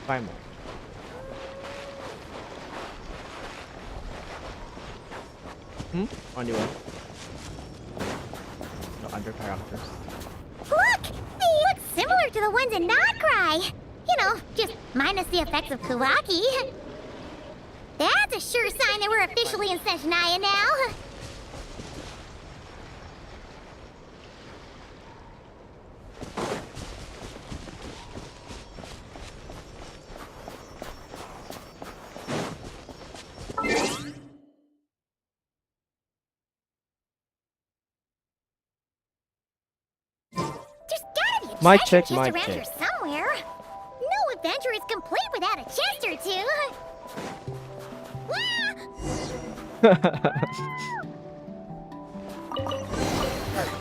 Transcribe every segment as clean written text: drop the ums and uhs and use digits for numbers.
5 more. On your way. No other characters. Look! They look similar to the ones in Notcry. You know, just minus the effects of Kawaki. That's a sure sign that we're officially in Snezhnaya now. Might check, Chest might around check. here somewhere. No adventure is complete without a chest or two.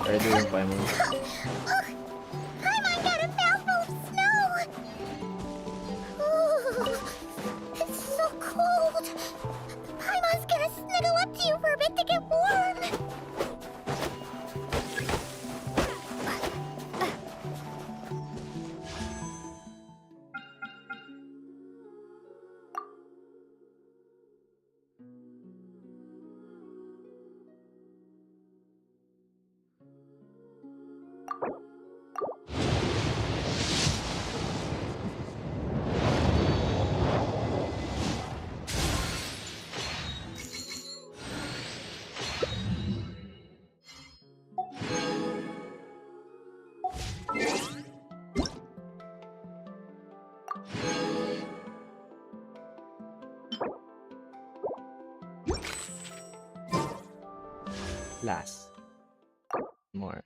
They're doing 5 moves. Paimon got a mouthful of snow. Ooh, it's so cold. Paimon's gonna snuggle up to you for a bit to get warm. Last. More.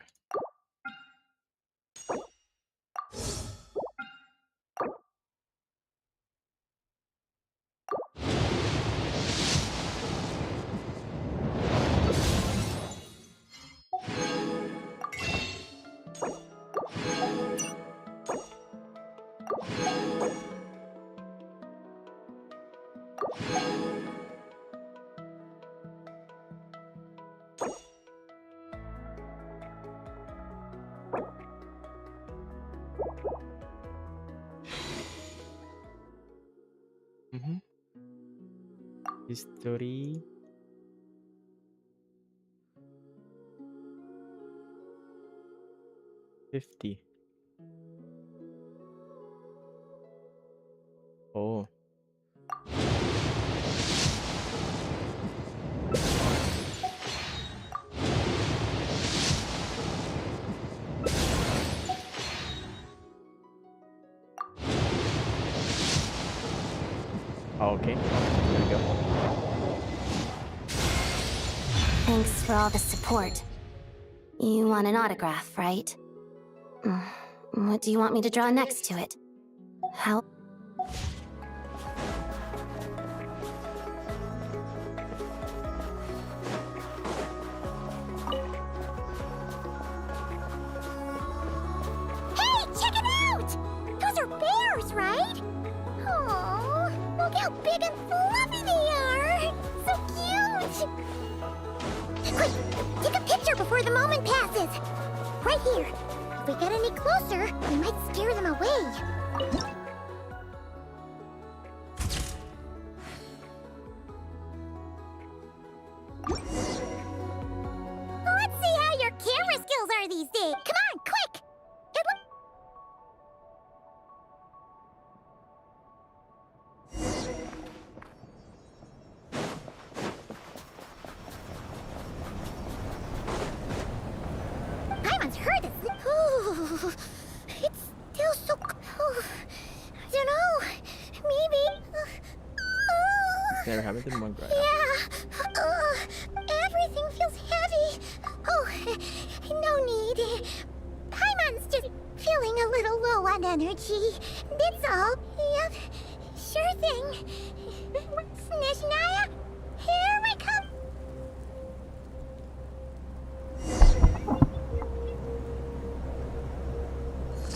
History. $50. Oh. Okay. There we go. Thanks for all the support. You want an autograph, right? What do you want me to draw next to it? How? Hey, check it out! Those are bears, right? Oh, look how big and fluffy they are! So cute! Quick, take a picture before the moment passes! Right here. If we get any closer, we might scare them away. Let's see how your camera skills are these days. Come on, quick! Paimon's heard this. Ooh, it's still so cold. I don't know. Maybe. Never happened to Monk right Yeah. Everything feels heavy. Oh, no need. Paimon's just feeling a little low on energy. That's all. Yep. Sure thing. Snezhnaya, here we come.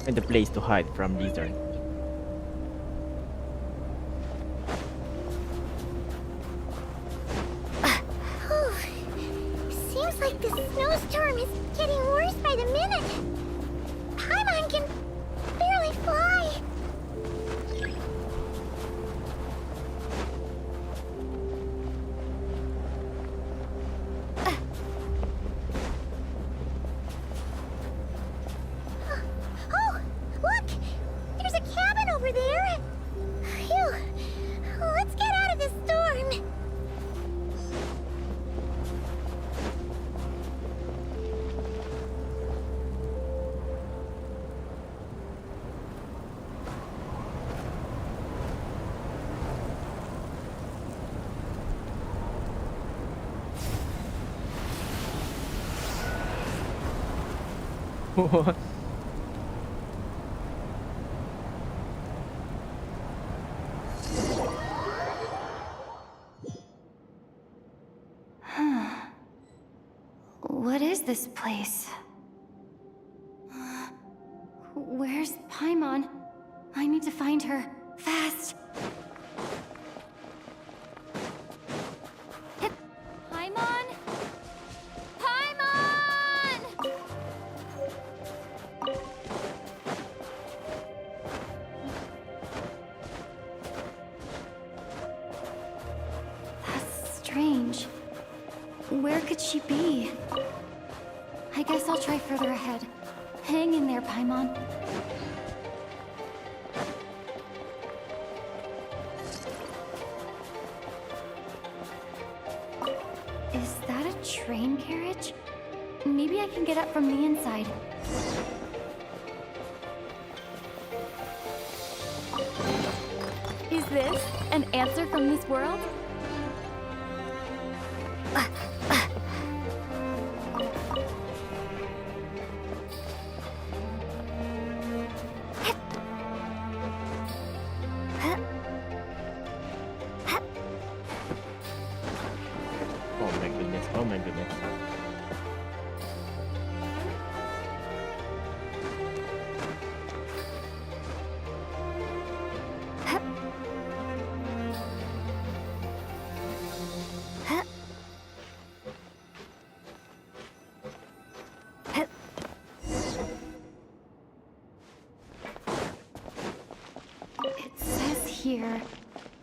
And the place to hide from Lizard. Seems like the snowstorm is getting worse by the minute. Paimon can barely fly. What? What is this place? Where's Paimon? I need to find her. Fast! Paimon? Paimon! That's strange. Where could she be? I guess I'll try further ahead. Hang in there, Paimon. Is that a train carriage? Maybe I can get up from the inside. Is this an answer from this world? Oh my goodness. Oh my goodness. It says here,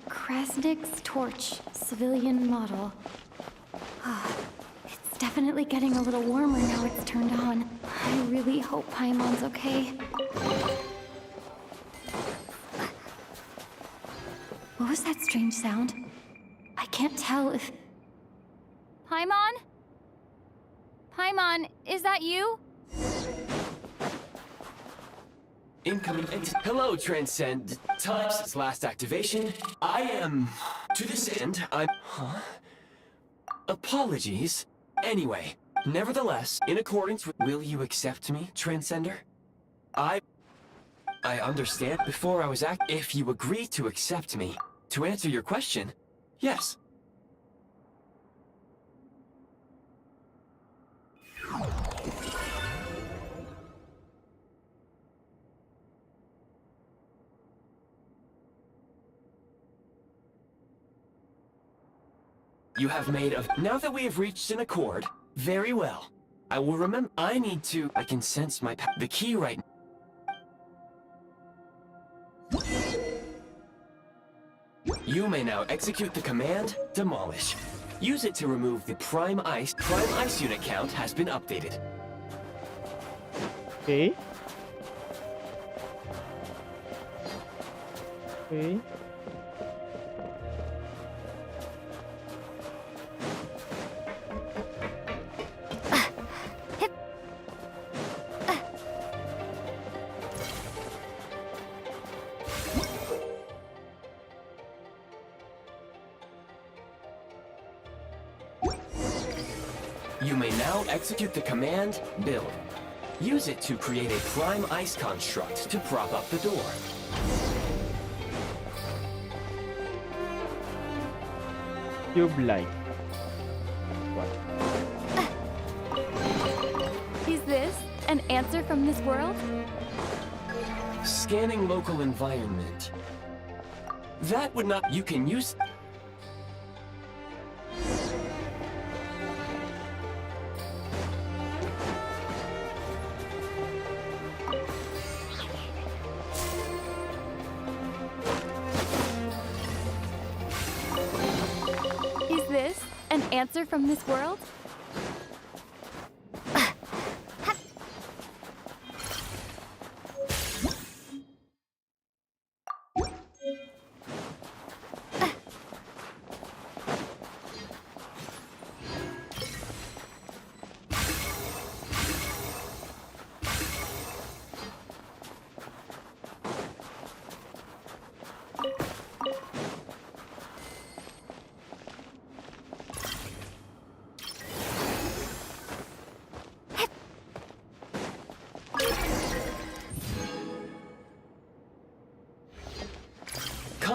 Krasnik's torch, civilian model. It's definitely getting a little warmer now it's turned on. I really hope Paimon's okay. What was that strange sound? I can't tell if... Paimon? Paimon, is that you? Incoming. Hello, Transcend. Time's last activation. I am. To this end, I'm. Huh? Apologies. Anyway, nevertheless, in accordance with. Will you accept me, Transcender? I understand. Before I was if you agree to accept me, to answer your question, yes. You have made of. Now that we have reached an accord, very well. I will remember. I need to. I can sense my. The key right. You may now execute the command, demolish. Use it to remove the prime ice. Prime ice unit count has been updated. Okay. Okay. You may now execute the command, build. Use it to create a prime ice construct to prop up the door. Cube light. What? Is this an answer from this world? Scanning local environment. That would not. You can use. Is this an answer from this world?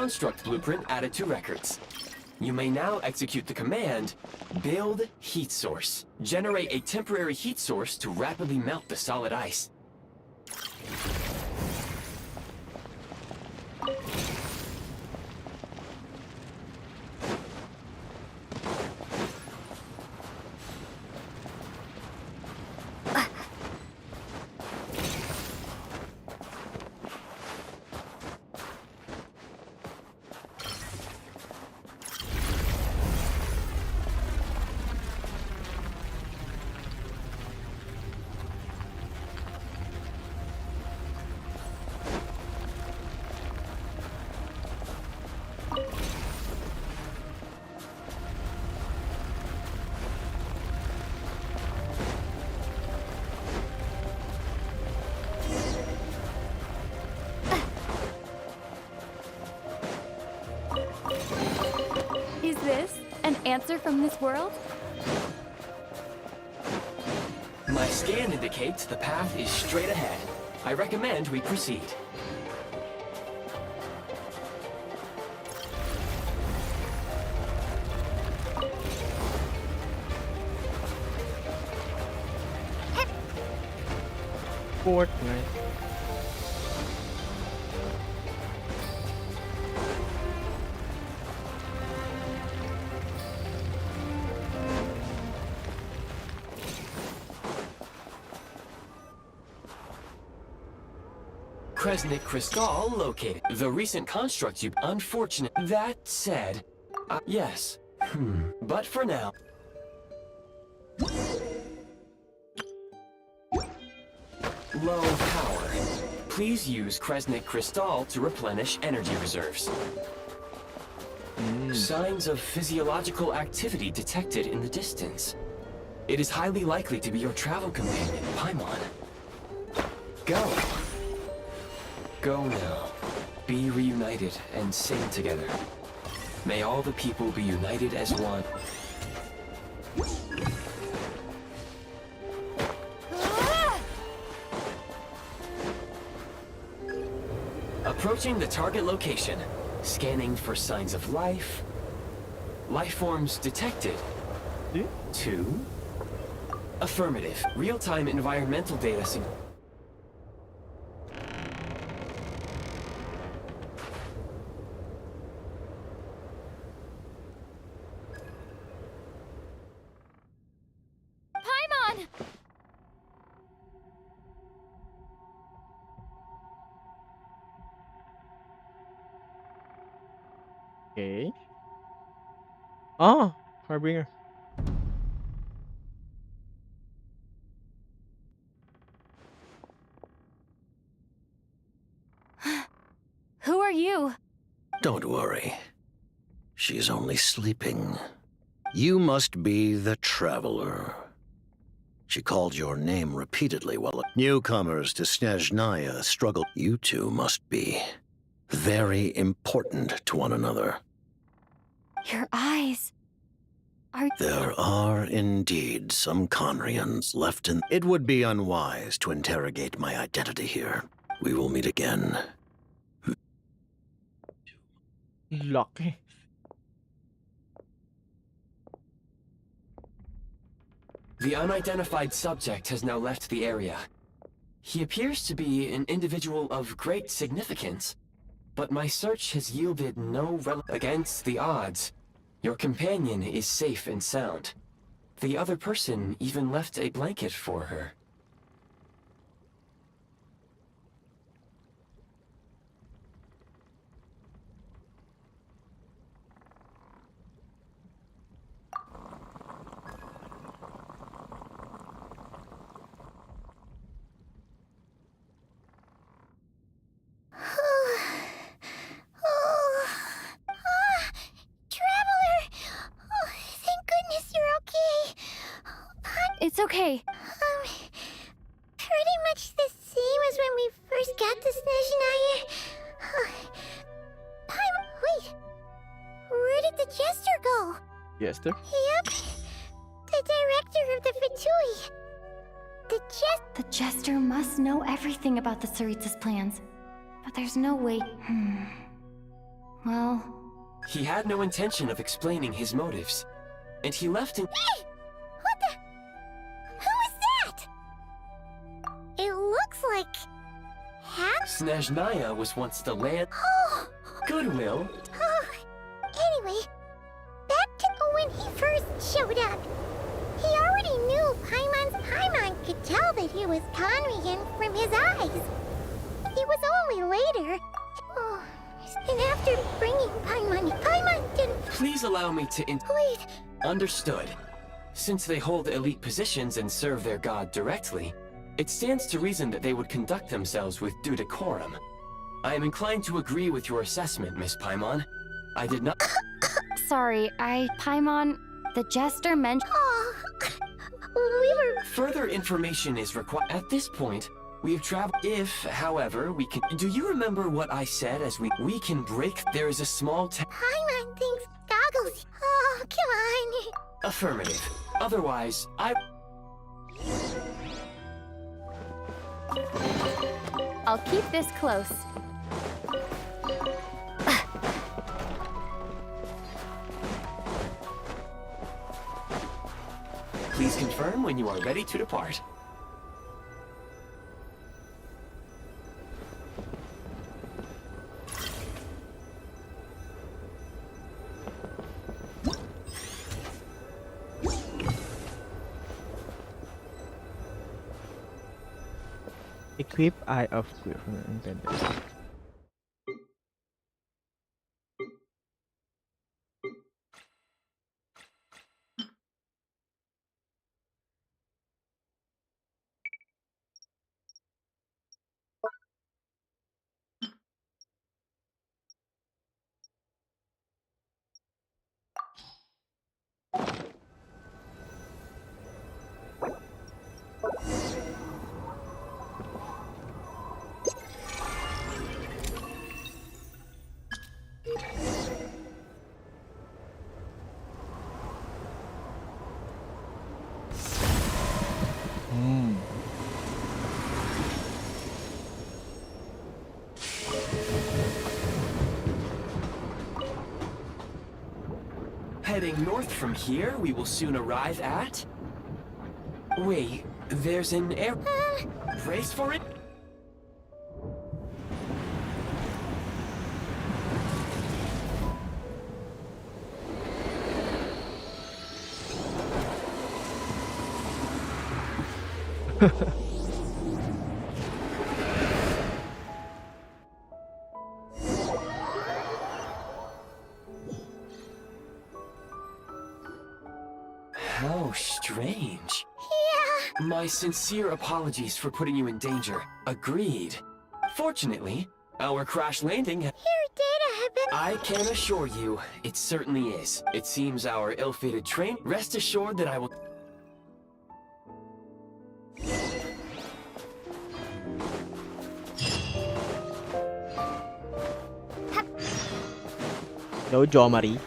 construct blueprint added to records. You may now execute the command, Build Heat Source. Generate a temporary heat source to rapidly melt the solid ice. Is this an answer from this world? My scan indicates the path is straight ahead. I recommend we proceed. Fortnite. Kresnik Crystal located. The recent construct you... Unfortunate. That said... yes. But for now... Low power. Please use Kresnik Crystal to replenish energy reserves. Signs of physiological activity detected in the distance. It is highly likely to be your travel companion, Paimon. Go. Go now. Be reunited and sing together. May all the people be united as one. Approaching the target location. Scanning for signs of life. Life forms detected. 2. Affirmative. Real-time environmental data Paimon! Okay. Oh, Harbinger. Who are you? Don't worry. She's only sleeping. You must be the Traveler. She called your name repeatedly while newcomers to Snezhnaya struggled. You two must be very important to one another. Your eyes. Are... There are indeed some Conrians left in... It would be unwise to interrogate my identity here. We will meet again. Lucky. The unidentified subject has now left the area. He appears to be an individual of great significance, but my search has yielded no against the odds. Your companion is safe and sound. The other person even left a blanket for her. Traveler! Oh, thank goodness you're okay. It's okay. Pretty much the same as when we first got to Snezhnaya. Wait, where did the Jester go? Jester? Yep, the director of the Fatui. The Jester must know everything about the Tsaritsa's plans. But there's no way... Well, He had no intention of explaining his motives, and he left in— Hey! What the? Who is that? It looks like... Snezhnaya was once the land— Oh! Goodwill. Oh. Anyway, back to when he first showed up. He already knew Paimon could tell that he was Conrian from his eyes. It was only later. Oh, and after bringing Paimon didn't... Please allow me to Wait, Understood. Since they hold elite positions and serve their god directly, it stands to reason that they would conduct themselves with due decorum. I am inclined to agree with your assessment, Miss Paimon. I did not— sorry, Paimon, the jester mentioned. oh, we were... Further information is required. At this point, we have traveled. If, however, we can— Do you remember what I said as we can break— There is a small Paimon thinks goggles. Oh, come on. Affirmative. Otherwise, I'll keep this close. Please confirm when you are ready to depart. Equip Eye of Griffin intended. Heading north from here, we will soon arrive at... Wait, there's an air... Brace for it? How strange. Yeah. My sincere apologies for putting you in danger. Agreed. Fortunately, our crash landing... Your data have been... I can assure you, it certainly is. It seems our ill-fated train... Rest assured that I will... No, Jo Marie.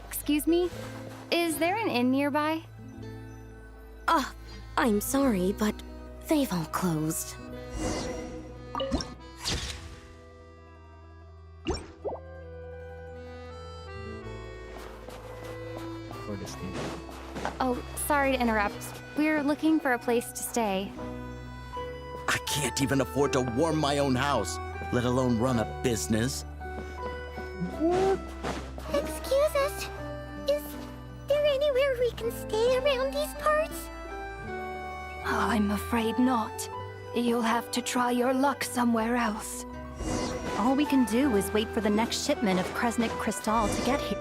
Excuse me? Is there an inn nearby? I'm sorry, but they've all closed. For this game. Oh, sorry to interrupt. We're looking for a place to stay. I can't even afford to warm my own house, let alone run a business. Excuse us. Is there anywhere we can stay around these parts? I'm afraid not. You'll have to try your luck somewhere else. All we can do is wait for the next shipment of Kresnik Crystal to get here.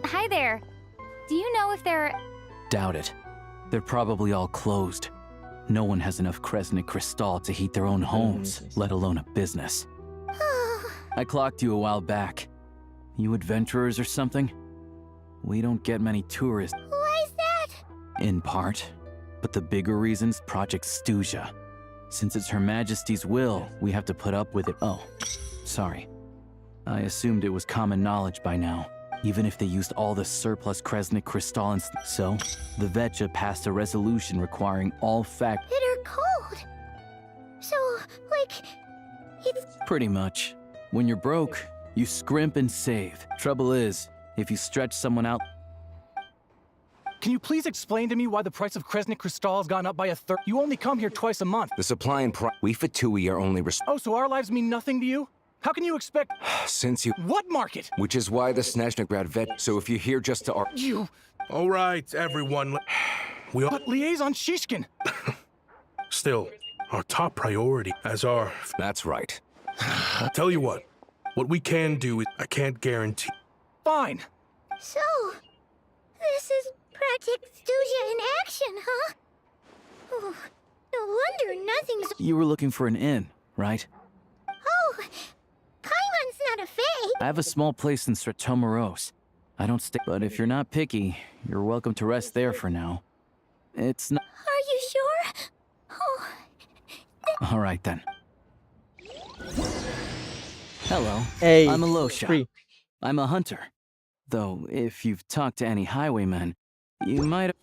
Hi there. Do you know if there... Doubt it. They're probably all closed. No one has enough Kresnik Crystal to heat their own homes, let alone a business. I clocked you a while back. You adventurers or something? We don't get many tourists. Why is that? In part. But the bigger reason's Project Stuzia. Since it's Her Majesty's will, we have to put up with it. Oh, sorry. I assumed it was common knowledge by now, even if they used all the surplus Kresnik Crystal and so, the Vetja passed a resolution requiring all fact- Bitter cold. So, like, it's... Pretty much. When you're broke, you scrimp and save. Trouble is, if you stretch someone out... Can you please explain to me why the price of Kresnik Crystal has gone up by a third? You only come here twice a month. The supply and price. We Fatui are only Oh, so our lives mean nothing to you? How can you expect... Since you... What market? Which is why the Snezhnaya vet... So if you're here just to... You... All right, everyone. We all... But Liaison Shishkin! Still, our top priority as our... That's right. I'll tell you what we can do is... I can't guarantee... Fine. So, this is Project Stuzia in action, huh? Oh, no wonder nothing's... You were looking for an inn, right? Oh, Paimon's not a fae. I have a small place in Stratomaros. I don't stay... But if you're not picky, you're welcome to rest there for now. It's not... Are you sure? Oh... All right, then. Hello. Hey, I'm Alosha. free. I'm a hunter. Though, if you've talked to any highwaymen, you might have...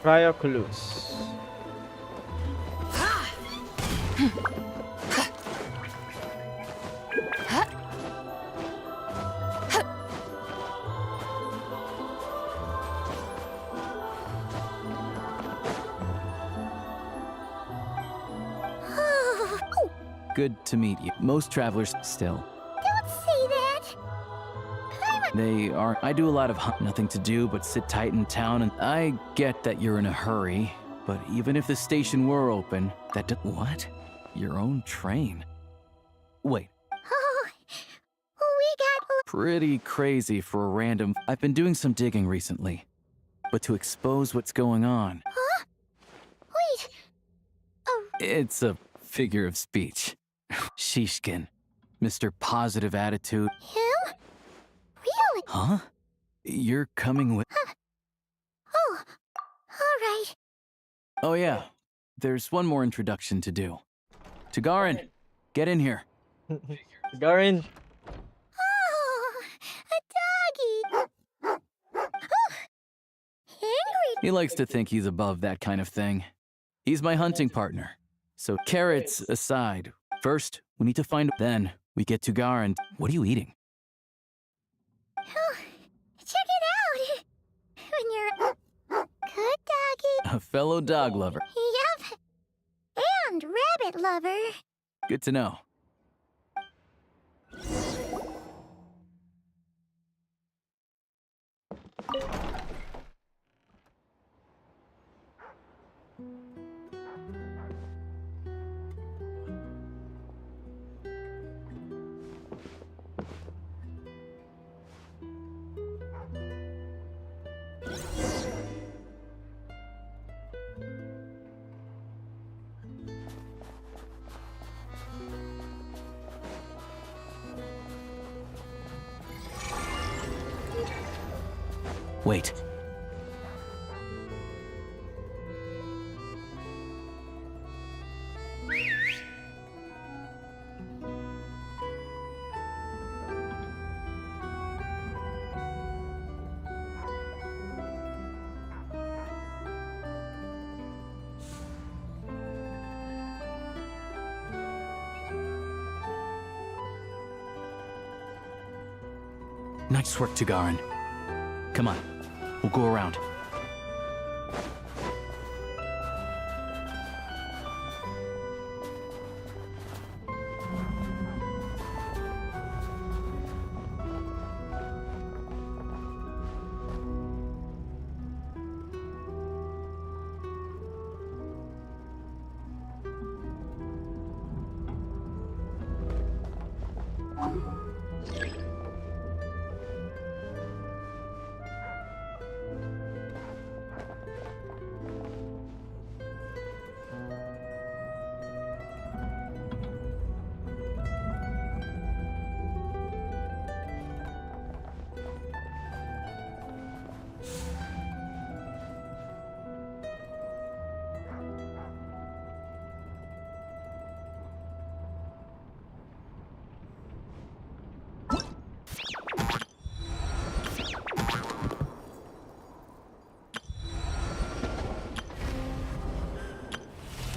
Cryoculus. Good to meet you. Most travelers still. Don't say that. They are... I do a lot of nothing to do but sit tight in town, and I get that you're in a hurry, but even if the station were open, that what? Your own train? Wait. Oh, we got... Pretty crazy for a random... I've been doing some digging recently, but to expose what's going on... Huh? Wait. Oh. It's a figure of speech. Shishkin. Mr. Positive Attitude. Him? Really? Huh? You're coming with... Oh, all right. Oh yeah, there's one more introduction to do. Tagarin, get in here. Garin. Oh, a doggy. Oh, angry. He likes to think he's above that kind of thing. He's my hunting partner. So carrots aside, first, we need to find... Then, we get Tagarin. What are you eating? Oh, check it out. When you're... Good doggy. A fellow dog lover. Yep. And rabbit lover. Good to know. Wait. Nice work, Tagarin. Come on, we'll go around.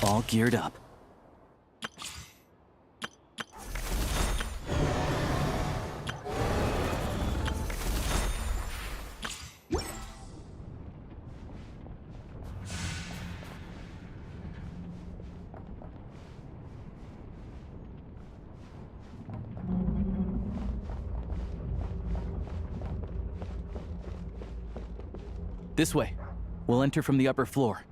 All geared up. This way. We'll enter from the upper floor.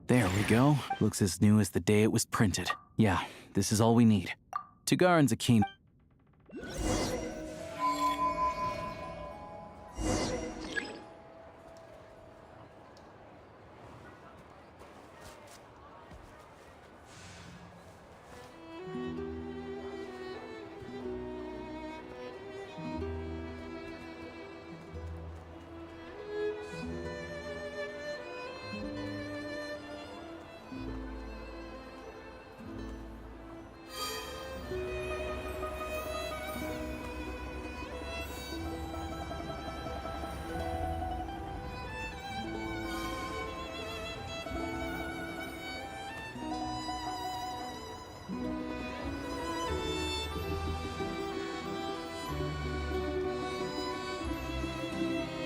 There we go. Looks as new as the day it was printed. Yeah, this is all we need. Tagarin's a keen...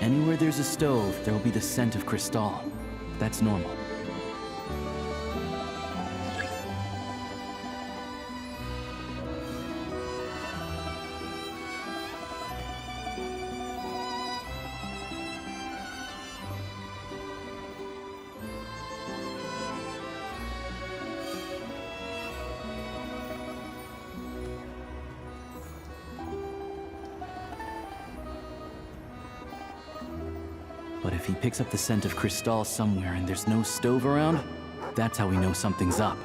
Anywhere there's a stove, there will be the scent of Crystal. That's normal. But if he picks up the scent of Crystal somewhere and there's no stove around, that's how we know something's up.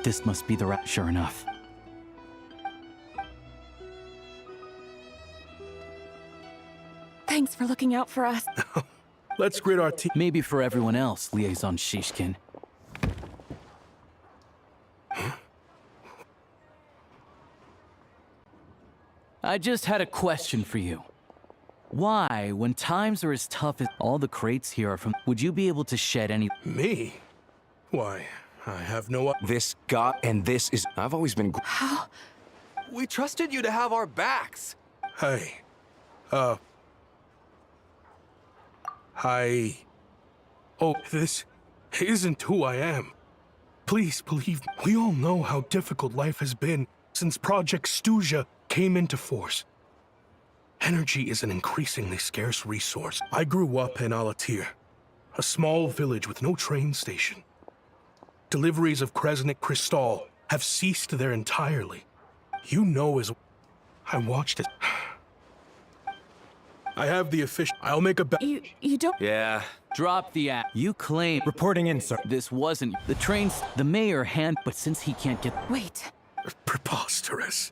This must be the rat, sure enough. Thanks for looking out for us. Let's grit our teeth. Maybe for everyone else, Liaison Shishkin. I just had a question for you. Why, when times are as tough as all the crates here are from, would you be able to shed any— Me? Why, I have no... This guy and this is... I've always been... How? We trusted you to have our backs. Hey, Hi. Oh, this isn't who I am. Please believe me. We all know how difficult life has been since Project Stuzia came into force. Energy is an increasingly scarce resource. I grew up in Alatir, a small village with no train station. Deliveries of Kresnik Crystal have ceased there entirely. You know as... I watched it. I have the official... I'll make a bet. You don't... Yeah. Drop the act. You claim... Reporting in, sir. This wasn't... The train's... The mayor but since he can't get... Wait. Preposterous.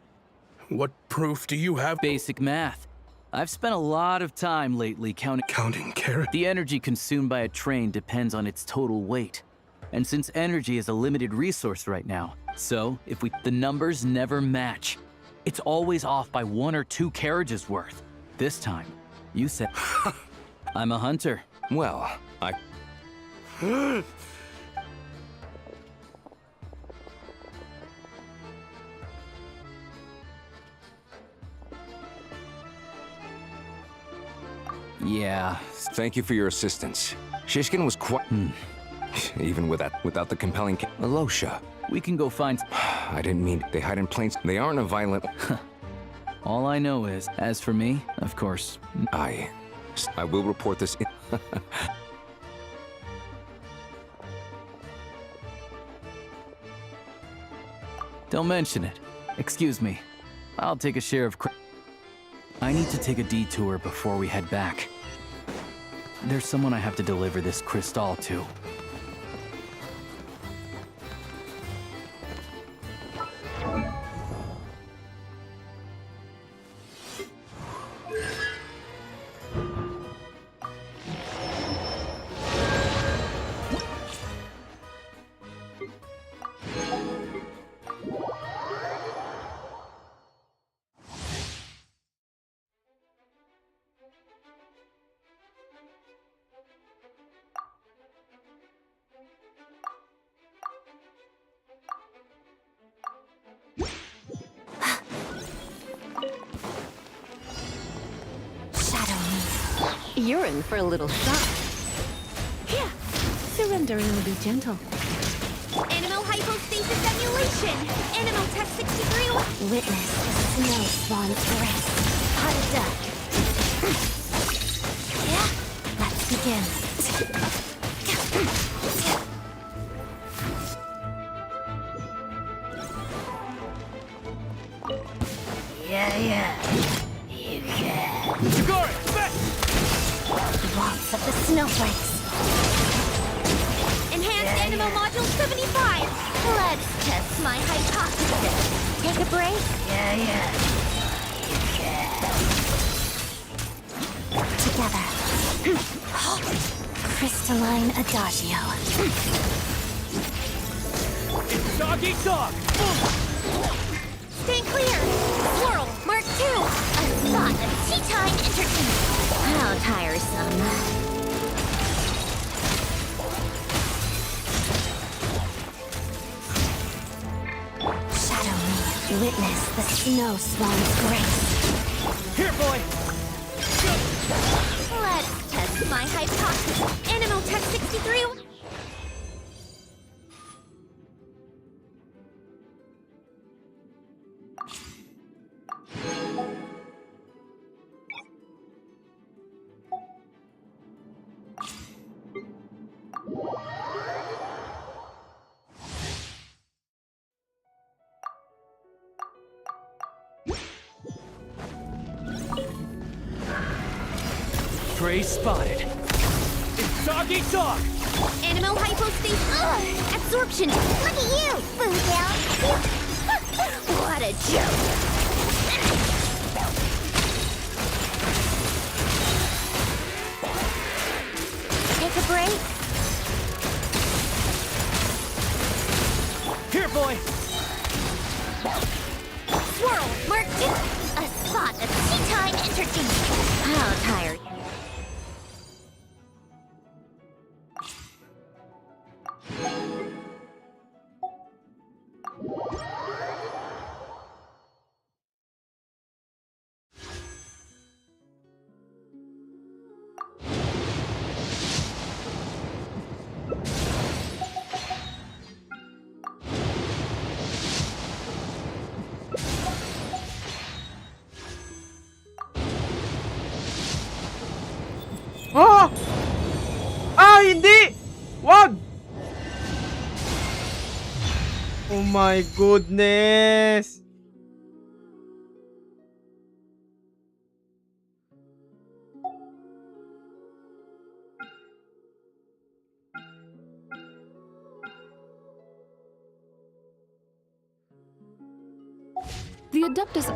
What proof do you have? Basic math. I've spent a lot of time lately Counting carrot? The energy consumed by a train depends on its total weight. And since energy is a limited resource right now, so if the numbers never match. It's always off by 1 or 2 carriages worth. This time, you said... I'm a hunter. Well, I... Yeah. Thank you for your assistance. Shishkin was quite... Even without the compelling... Alosha. We can go find... I didn't mean... They hide in plain... They aren't a violent... All I know is, as for me, of course... I will report this... Don't mention it. Excuse me. I'll take a share of... I need to take a detour before we head back. There's someone I have to deliver this crystal to. You're in for a little shock. Yeah. Surrendering will be gentle. Animal hypostasis emulation. Animal Tech 63. Witness the snow swan's grace. Hunt duck. Yeah. Let's begin. Yeah. You can. Waltz of the snowflakes. Enhanced Animal Module 75. Let's test my hypothesis. Take a break? Yeah. Together. Crystalline Adagio. Doggy dog! Stay clear. Swirl, Mark 2. A thought of tea time entertainment. How tiresome. Shadow me. Witness the snow swan's grace. Here, boy! Let's test my hypothesis. Animal Tech 63. Prey spotted. It's doggy dog! Animal hypostasis. Absorption. Look at you, Boozle. What a joke. Take a break? Here, boy! Swirl, Mark 2. A spot of tea time entertainment. How tired. Oh! Ah, hindi! Wag! Oh my goodness! The Adeptus...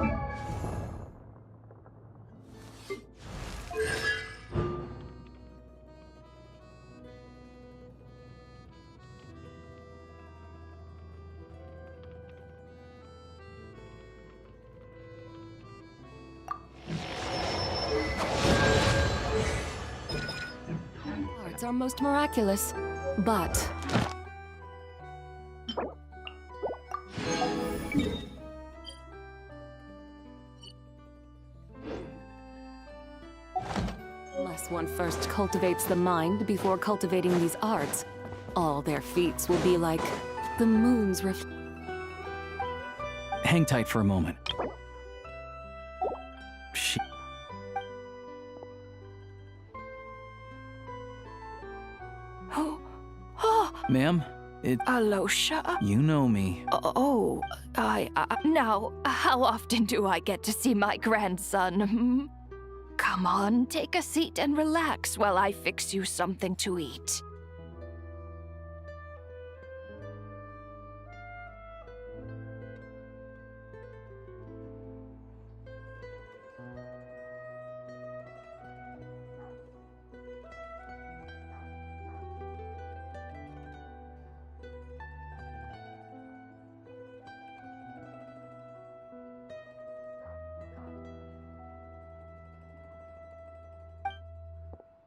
Arts are most miraculous, but... Unless one first cultivates the mind before cultivating these arts, all their feats will be like the moon's Hang tight for a moment. Ma'am, Alosha? You know me. Oh, now, how often do I get to see my grandson? Hmm? Come on, take a seat and relax while I fix you something to eat.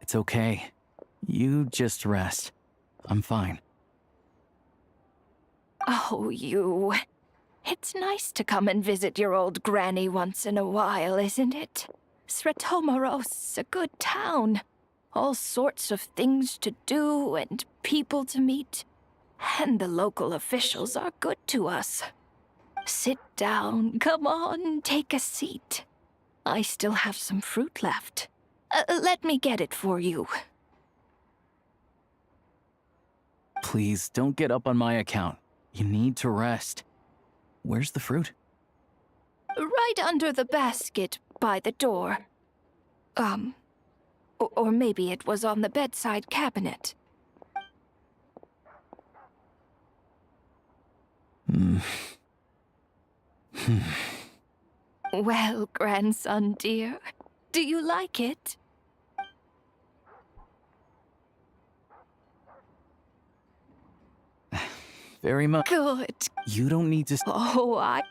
It's okay. You just rest. I'm fine. Oh, you. It's nice to come and visit your old granny once in a while, isn't it? Sretomaros's a good town. All sorts of things to do and people to meet. And the local officials are good to us. Sit down, come on, take a seat. I still have some fruit left. Let me get it for you. Please, don't get up on my account. You need to rest. Where's the fruit? Right under the basket by the door. Or maybe it was on the bedside cabinet. Well, grandson dear, do you like it? Very much. Good. You don't need to... Oh,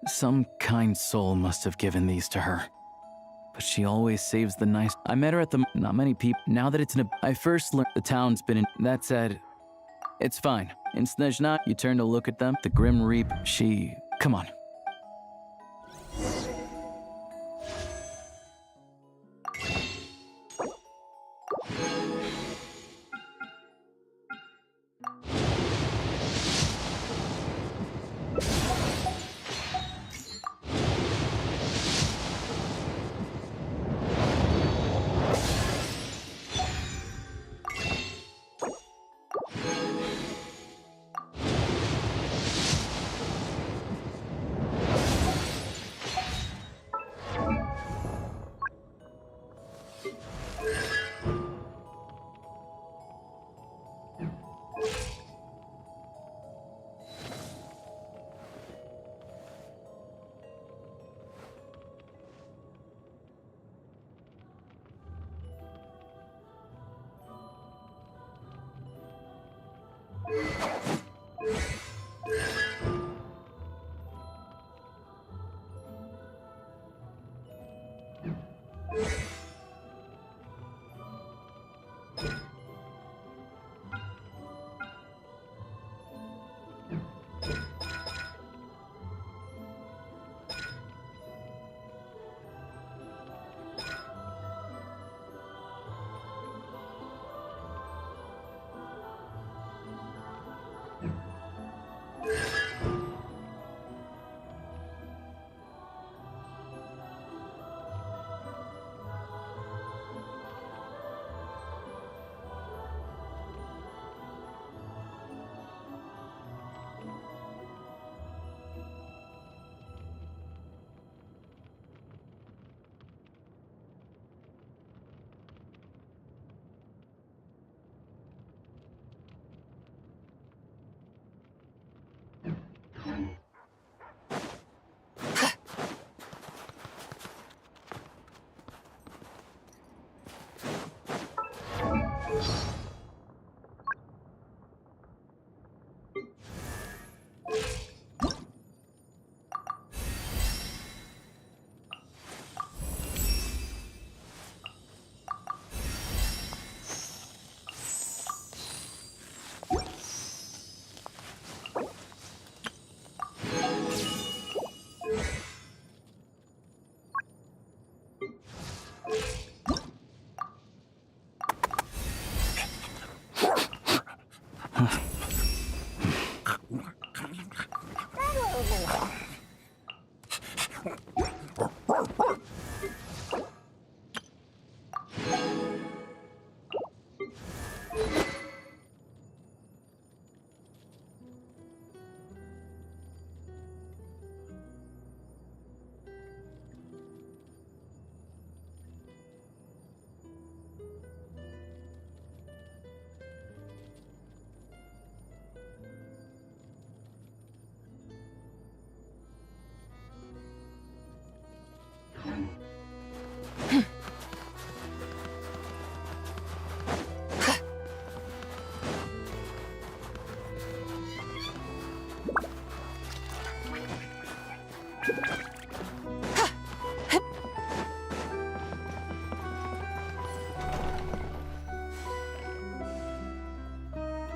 Some kind soul must have given these to her. But she always saves the nice... I met her at the... Not many people... Now that it's in a... I first learned the town's been in... That said, it's fine. In Snezhnaya, you turn to look at them. The Grim Reap, she... Come on.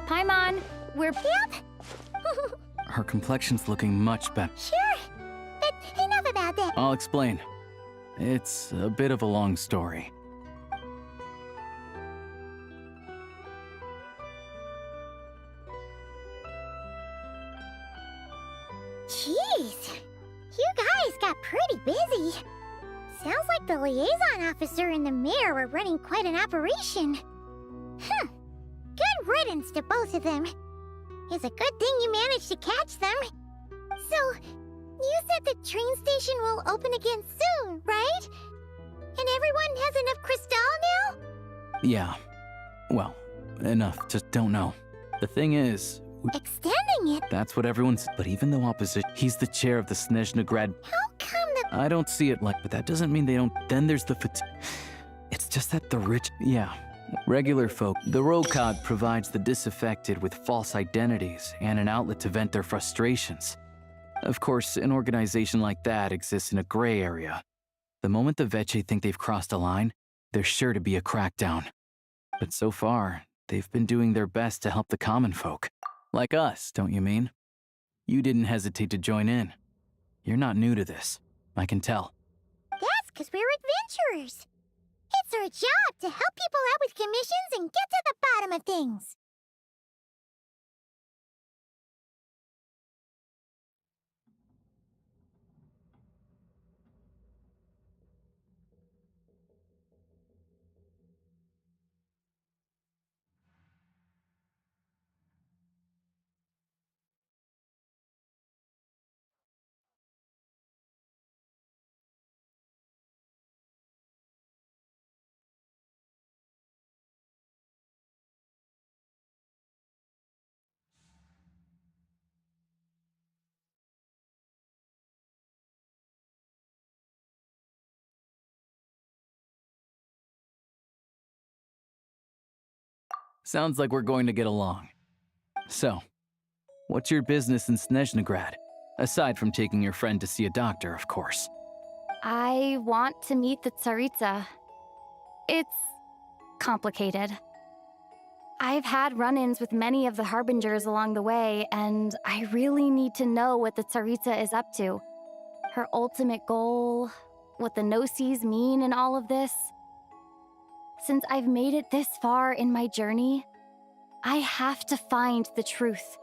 Hi, Mon. We're... Yep. Her complexion's looking much better. Sure. But enough about that. I'll explain. It's a bit of a long story. Jeez. You guys got pretty busy. Sounds like the liaison officer and the mayor were running quite an operation. Good riddance to both of them. It's a good thing you managed to catch them. So, you said the train station will open again soon, right? And everyone has enough crystal now? Yeah. Well, enough. Just don't know. The thing is... Extending it? That's what everyone's... But even though opposition... He's the chair of the Snezhnaya... How come the... I don't see it like... But that doesn't mean they don't... Then there's the... It's just that the rich... Yeah. Regular folk. The Rokad provides the disaffected with false identities and an outlet to vent their frustrations. Of course, an organization like that exists in a gray area. The moment the Veche think they've crossed a line, there's sure to be a crackdown. But so far, they've been doing their best to help the common folk. Like us, don't you mean? You didn't hesitate to join in. You're not new to this. I can tell. That's because we're adventurers. It's our job to help people out with commissions and get to the bottom of things. Sounds like we're going to get along. So, what's your business in Snezhnaya? Aside from taking your friend to see a doctor, of course. I want to meet the Tsaritsa. It's complicated. I've had run-ins with many of the Harbingers along the way, and I really need to know what the Tsaritsa is up to. Her ultimate goal, what the Gnosis mean in all of this. Since I've made it this far in my journey, I have to find the truth,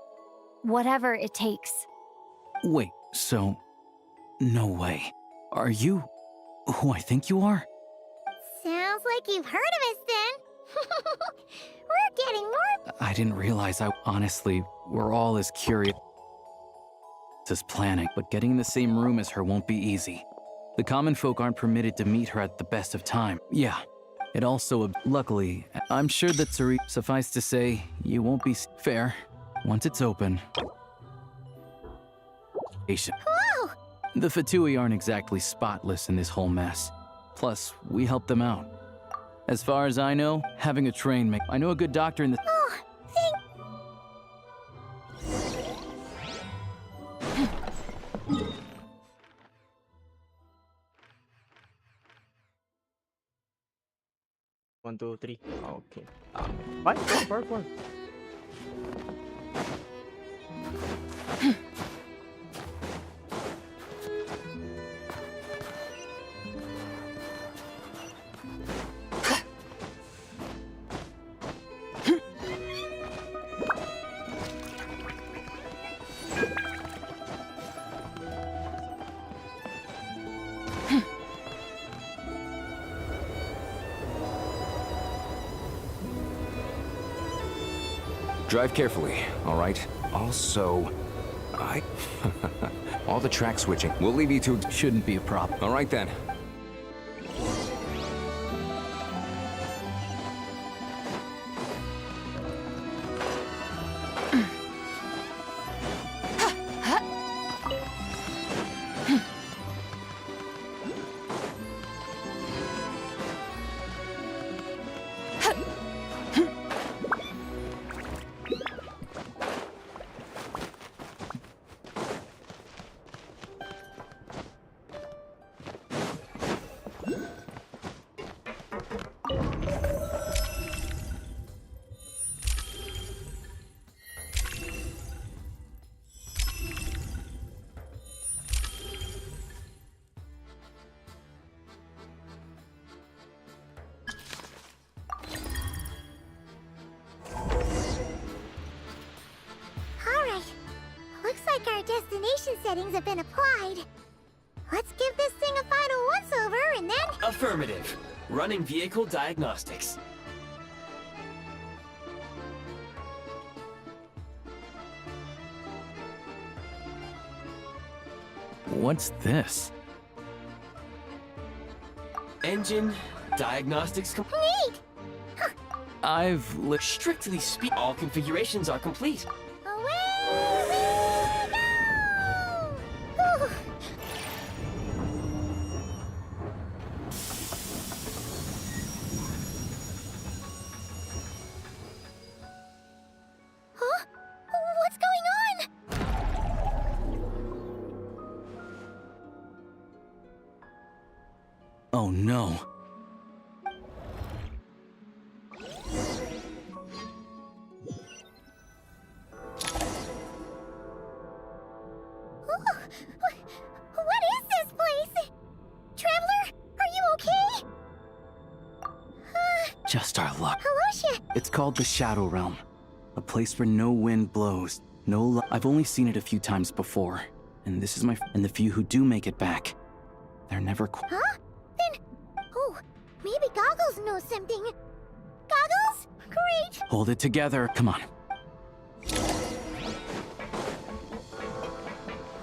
whatever it takes. Wait, so... No way. Are you who I think you are? Sounds like you've heard of us then. We're getting more... I didn't realize honestly, we're all as curious as planning, but getting in the same room as her won't be easy. The common folk aren't permitted to meet her at the best of time. Yeah. It also, luckily, I'm sure that suffice to say, you won't be fair once it's open. Whoa! The Fatui aren't exactly spotless in this whole mess. Plus, we help them out. As far as I know, having a train I know a good doctor in the... Oh, thank... 1, 2, 3. Okay. Fine, go. Drive carefully, all right? Also, all the track switching. We'll leave you to... Shouldn't be a problem. All right, then. settings have been applied. Let's give this thing a final once-over and then... Affirmative. Running vehicle diagnostics. What's this? Engine diagnostics Neat! I've Strictly speaking, all configurations are complete. Away we go! Huh? What's going on? Oh no. What is this place? Traveler, are you okay? Just our luck. Hello, It's called the Shadow Realm. A place where no wind blows, I've only seen it a few times before. And this is and the few who do make it back, they're never Huh? Then... Oh, maybe Goggles knows something. Goggles? Great! Hold it together. Come on.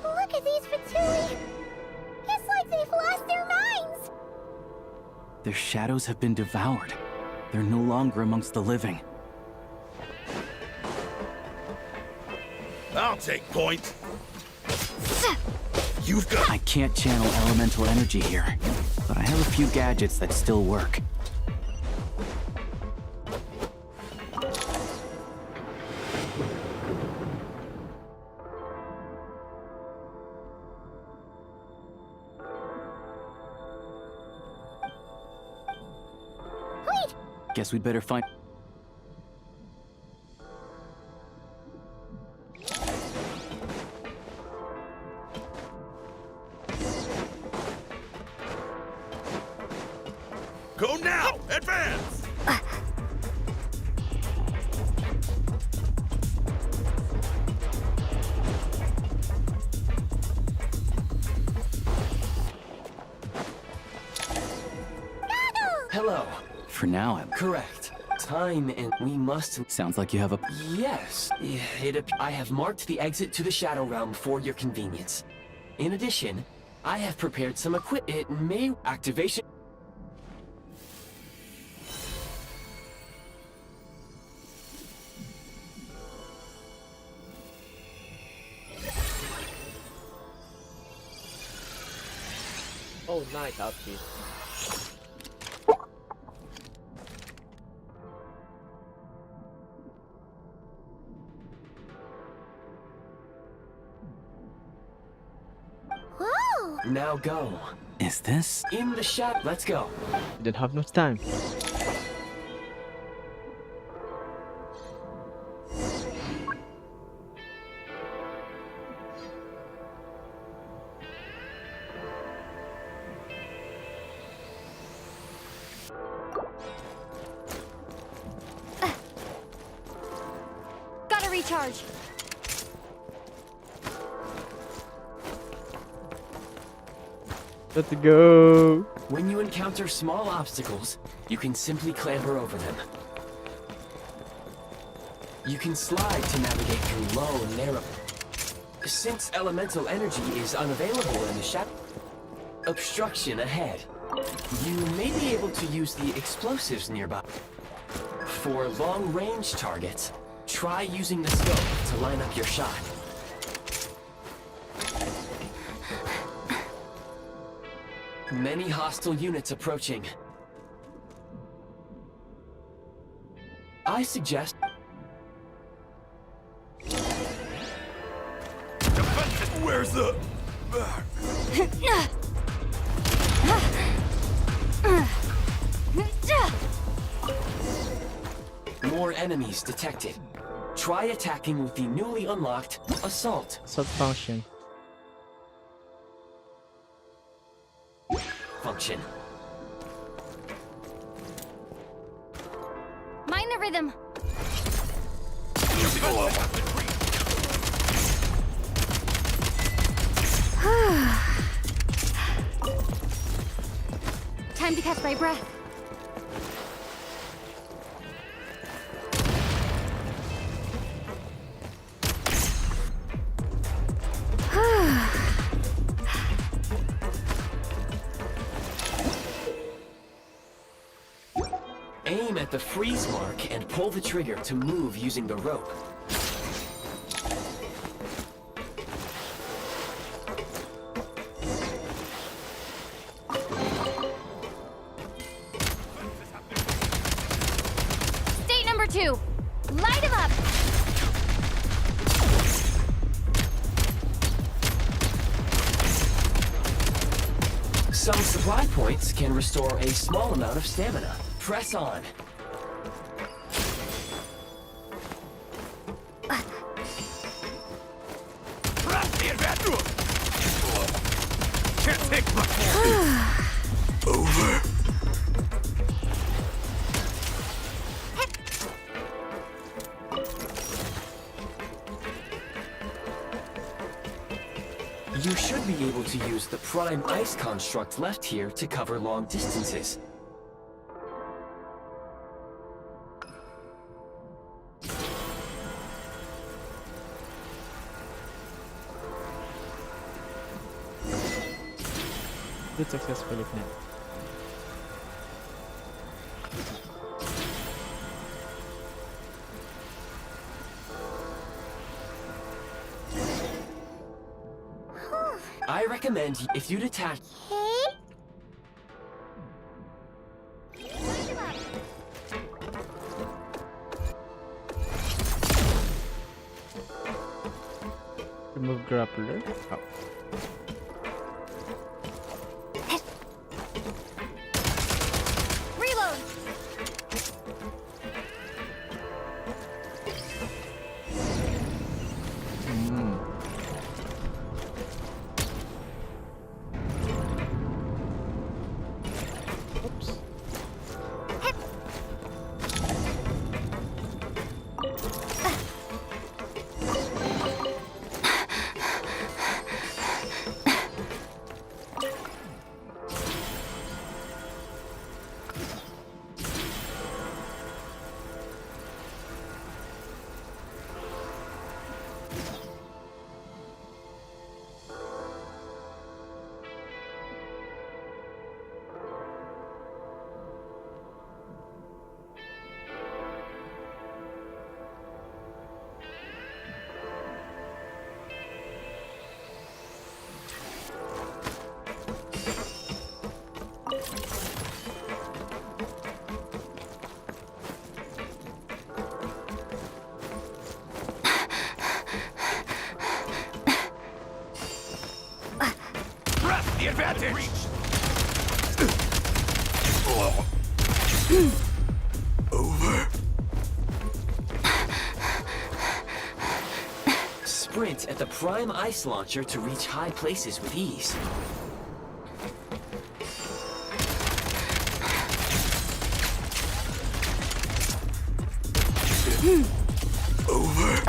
Look at these Fatui! It's like they've lost their minds! Their shadows have been devoured. They're no longer amongst the living. I'll take point. You've got... I can't channel elemental energy here, but I have a few gadgets that still work. Wait! Guess we'd better find... Go now! Advance! Hello. For now, Correct. Time and we must... sounds like you have a... Yes. I have marked the exit to the Shadow Realm for your convenience. In addition, I have prepared some It may... Activation... Oh, nice outfit. Whoa! Now go. Is this? In the shadow. Let's go. Don't have much time. Gotta recharge. Let's go. When you encounter small obstacles, you can simply clamber over them. You can slide to navigate through low and narrow. Since elemental energy is unavailable in the shadow, obstruction ahead. You may be able to use the explosives nearby. For long-range targets, try using the scope to line up your shot. Many hostile units approaching. I suggest... Where's the... More enemies detected. Try attacking with the newly unlocked Assault. Assault function. Function. Mind the rhythm. Time to catch my breath. Aim at the freeze mark and pull the trigger to move using the rope. State number 2. Light him up! Some supply points can restore a small amount of stamina. Press on. Can't take much more. Over. You should be able to use the prime ice construct left here to cover long distances. Good successfully planned. I recommend if you detach... Remove grappler. Oh. Reload! Oops. The advantage! Over. Sprint at the prime ice launcher to reach high places with ease. Over.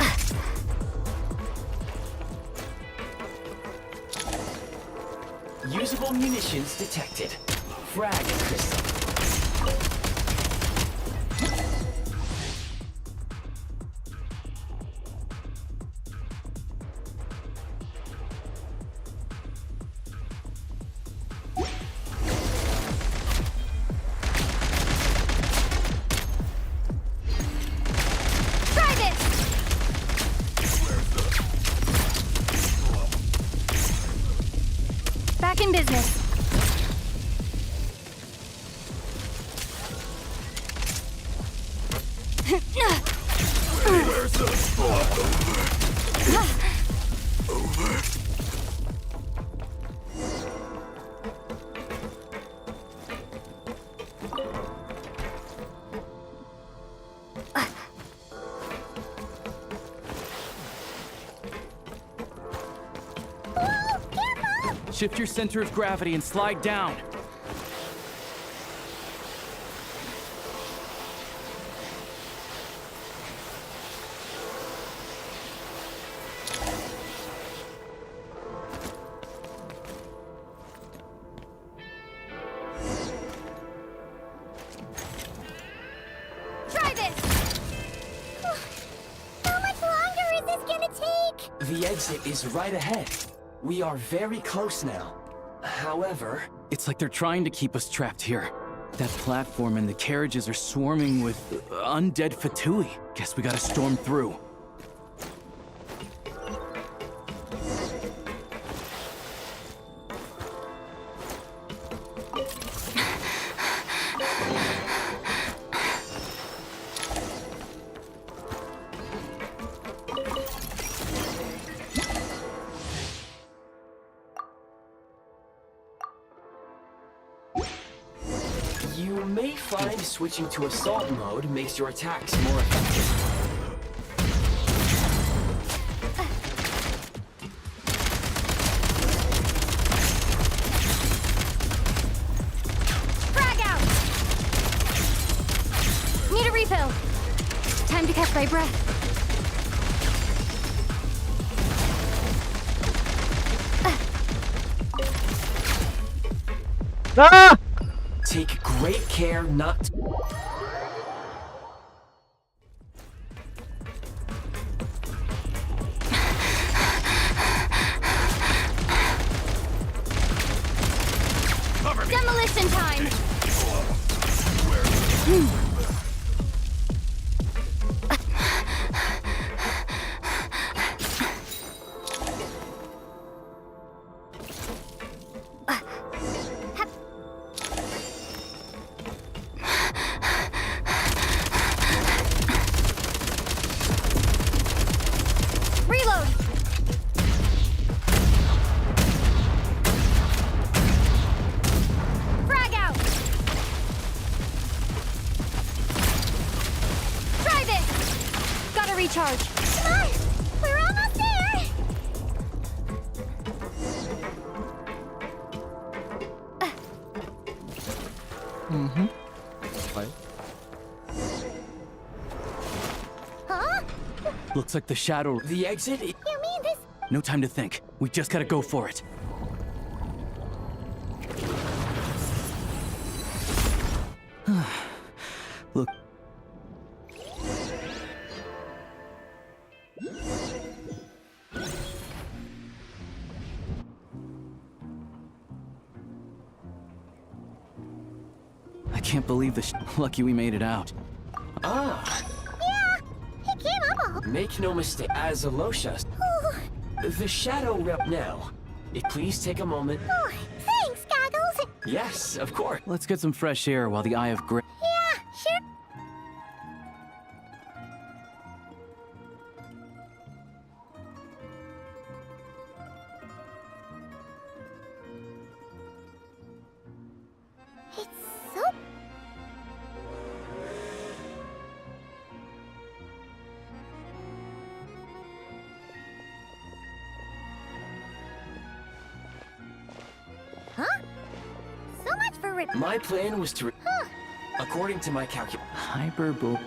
Usable munitions detected. Frag and crystal. Try this! Back in business. Where's the spot? Over. Shift your center of gravity and slide down. The exit is right ahead. We are very close now. However... It's like they're trying to keep us trapped here. That platform and the carriages are swarming with undead Fatui. Guess we gotta storm through. You may find switching to assault mode makes your attacks more effective. Frag out! Need a refill. Time to catch my breath. Ah! Take great care not to... Demolition time! Reload! Frag out! Try this! Gotta recharge. Come on! We're almost there! Mm-hmm. Right. Huh? Looks like the shadow... The exit... You mean this? No time to think. We just gotta go for it. Look. I can't believe this. Lucky we made it out. Ah, Yeah, he came up all... make no mistake. As Alosha, the shadow rep now. Please take a moment. Oh, thanks, Goggles! Yes, of course. Let's get some fresh air while the Eye of Grace... Yeah, sure. It's so... Huh? So much for it. My plan was to... Huh. According to my calculation... Hyperbole...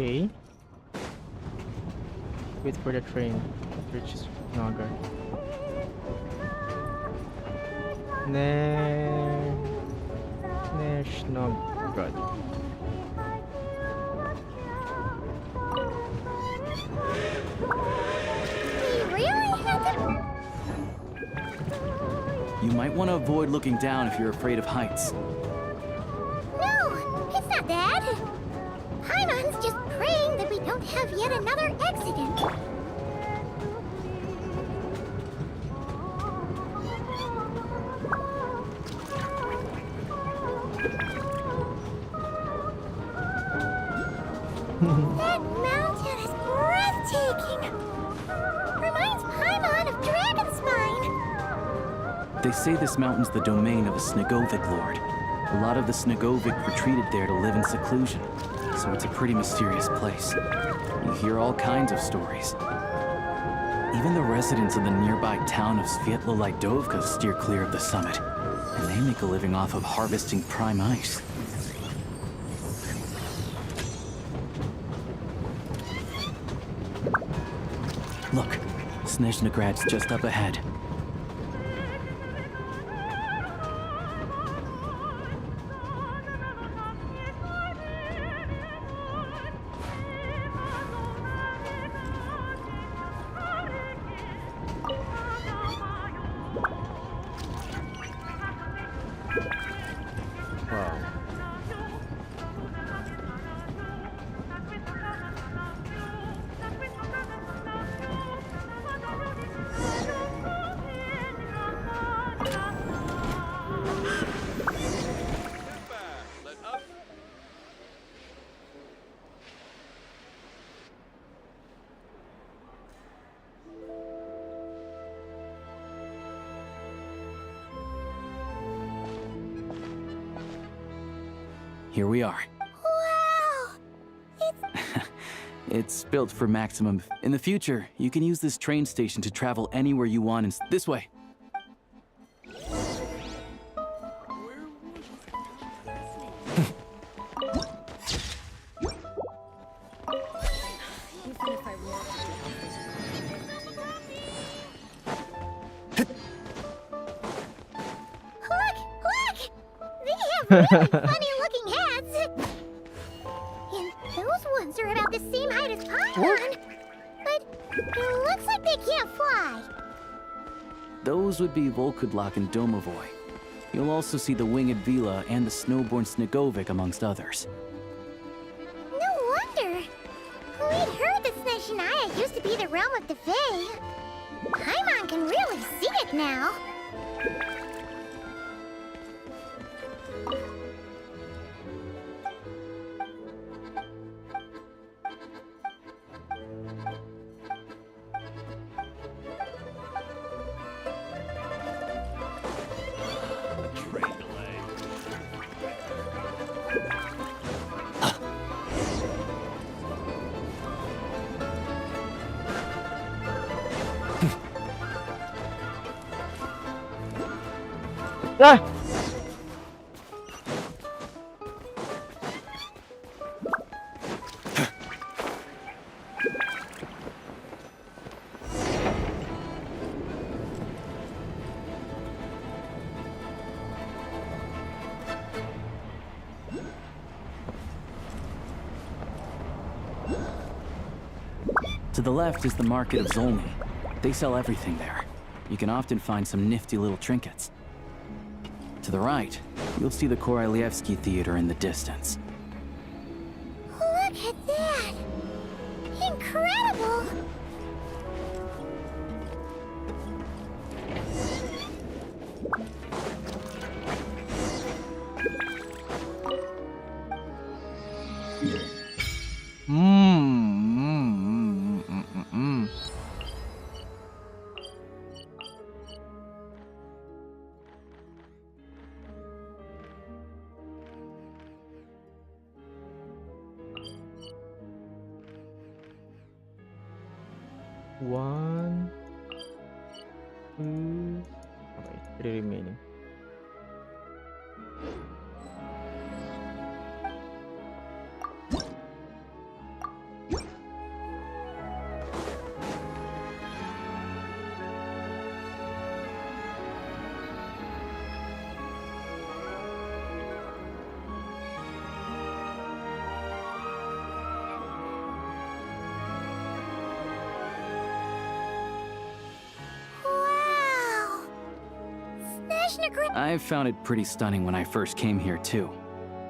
Okay. Wait for the train to reach Naga. Snezhnaya. We really had to... You might want to avoid looking down if you're afraid of heights. No, it's not that. Paimon's just praying that we don't have yet another accident. That mountain is breathtaking. Reminds Paimon of Dragon's Mine. They say this mountain's the domain of a Snegovic lord. A lot of the Snegovic retreated there to live in seclusion, so it's a pretty mysterious place. You hear all kinds of stories. Even the residents of the nearby town of Svietlo-Lidovka steer clear of the summit, and they make a living off of harvesting prime ice. Look, Snezhnagrad's just up ahead. Here we are. Wow! It's built for maximum. In the future, you can use this train station to travel anywhere you want and this way. Really funny-looking hats. And those ones are about the same height as Paimon. But it looks like they can't fly. Those would be Volkudlak and Domovoy. You'll also see the winged Vila and the snowborn Snegovic amongst others. No wonder. We'd heard that Snezhnaya used to be the realm of the Fae. Paimon can really see it now. Ah! To the left is the market of Zolny. They sell everything there. You can often find some nifty little trinkets. To the right, you'll see the Korolyevsky Theater in the distance. Look at that! Incredible! One, two, okay, 3 remaining. Snezhnaya. I found it pretty stunning when I first came here too.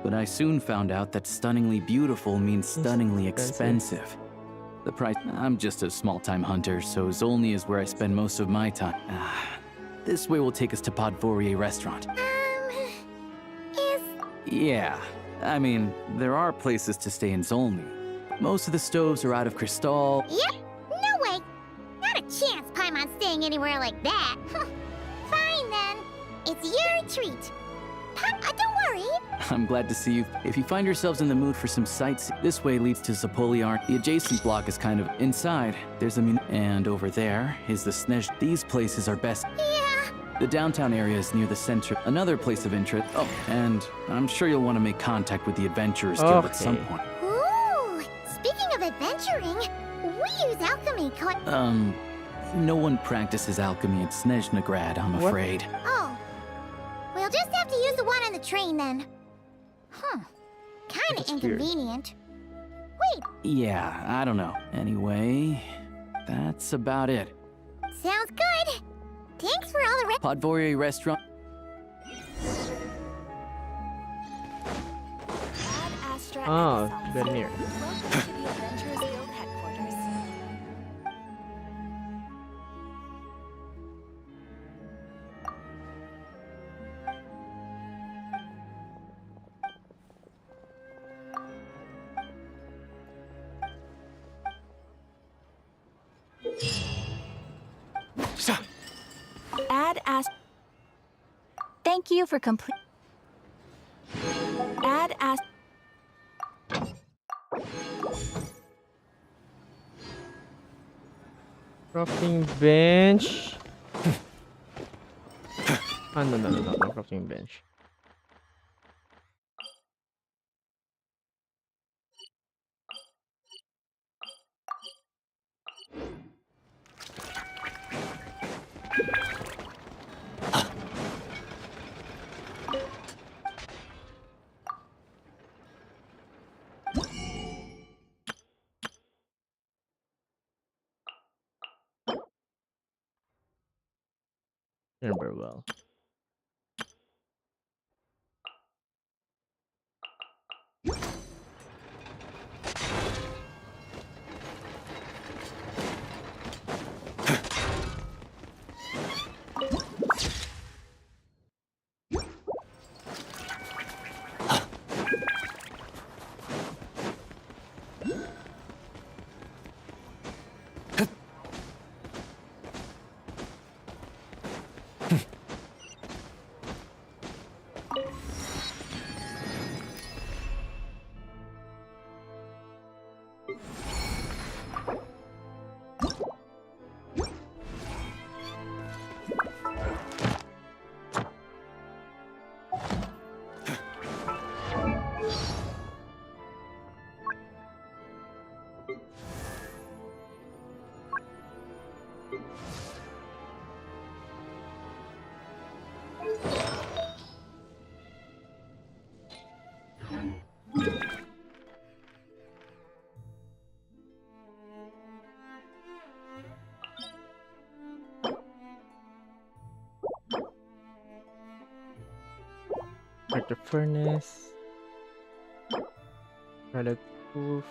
But I soon found out that stunningly beautiful means stunningly expensive. The price... I'm just a small-time hunter, so Zolny is where I spend most of my time. This way will take us to Podvorier restaurant. Yeah, I mean, there are places to stay in Zolny. Most of the stoves are out of crystal. Yep, no way. Not a chance Paimon's staying anywhere like that. Fine then. It's your treat. Don't worry. I'm glad to see you. If you find yourselves in the mood for some sightseeing, this way leads to Zapoliar. The adjacent block is kind of inside. There's a and over there is the Snezh. These places are best. Yeah. The downtown area is near the center. Another place of interest. Oh, and I'm sure you'll want to make contact with the Adventurers Guild at some point. Ooh, speaking of adventuring, we use alchemy No one practices alchemy at Snezhnaya, I'm afraid. Oh. We'll just have to use the one on the train then. Kinda inconvenient. Wait. Yeah, I don't know. Anyway, that's about it. Sounds good. Thanks for all the Podvorier restaurant. Oh, very near. Welcome to the Adventurers Guild headquarters. Thank you for complete. Crafting bench. No, crafting bench. Very well. Like the furnace. Pellet roof.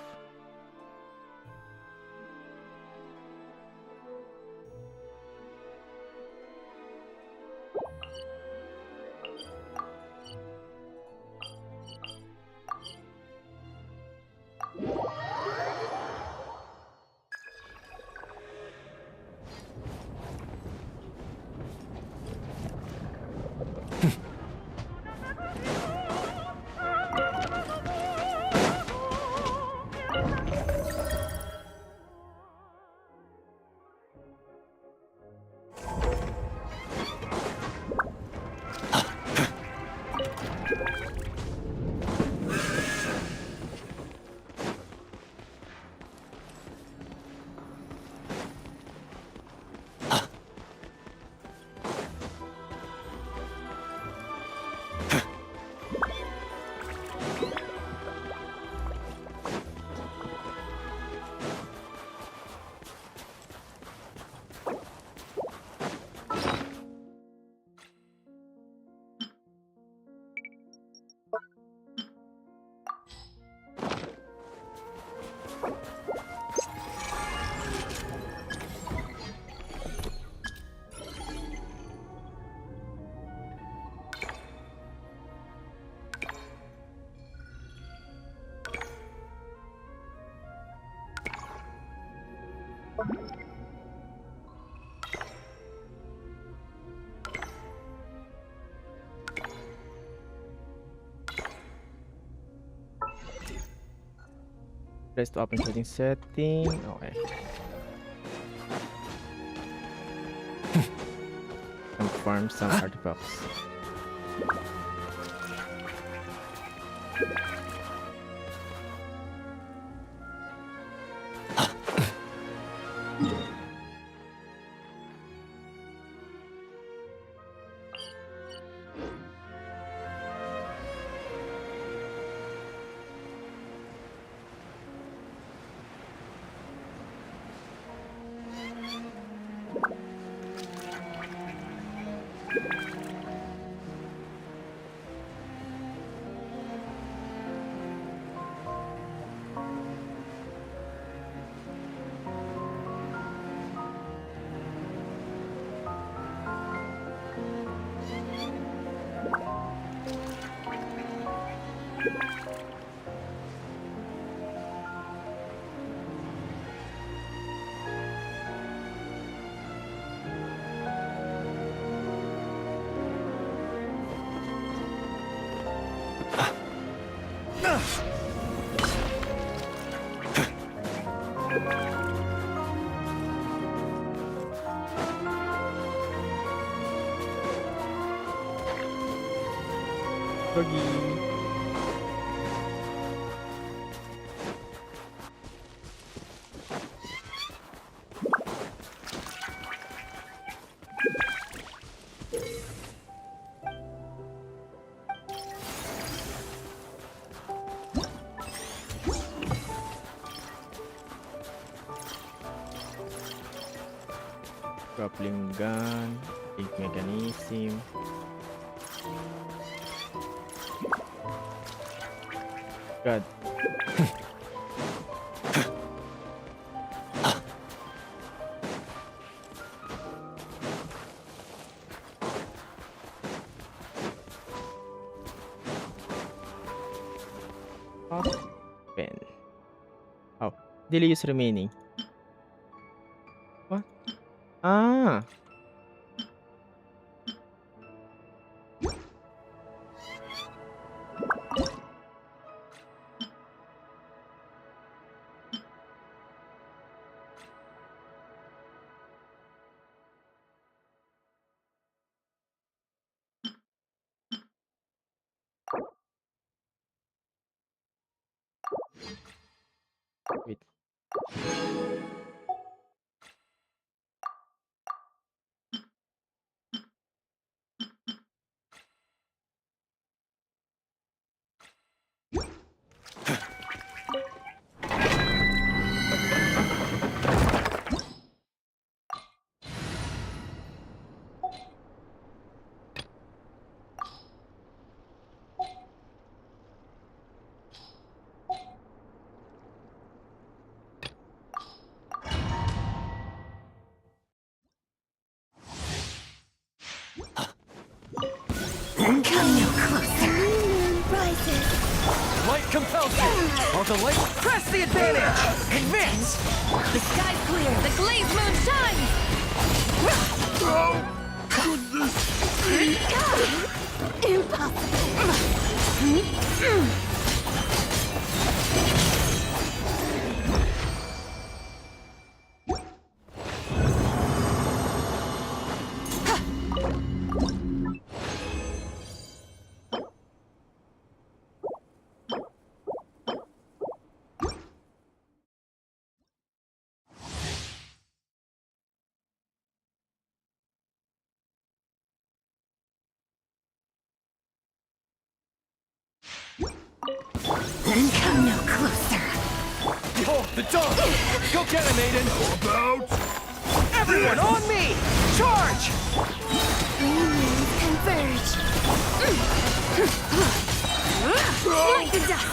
Press to open shooting setting. Okay. Confirm some artifacts. Doggy. Grappling gun, big mechanism. God. Open. Oh, daily use remaining. What? Ah. Wait. Come no closer. Moon rises. Light compels you! While the light... Press the advantage! Advance! The sky's clear. The glazed moon shines. Come no closer. Behold, the dawn! Go get him, Aiden! About! Everyone on me! Charge! Three moons converge. Light the dust.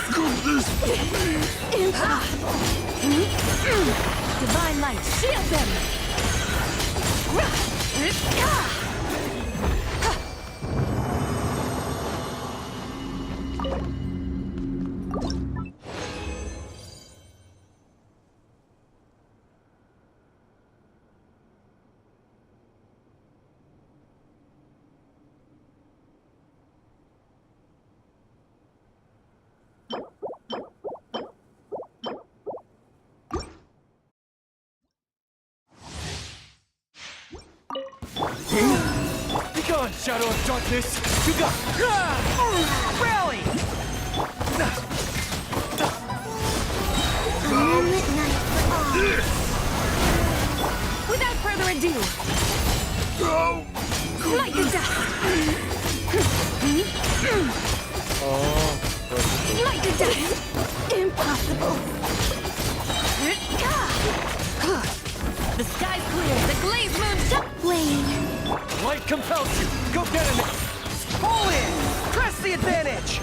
Divine light, shield them. on, Shadow of Darkness! You got... Rally! Without further ado, light the dust! Light the dust! Impossible! The sky's clear, the glazed moon shut flame! Light compels you! Go get him! Pull in! Press the advantage!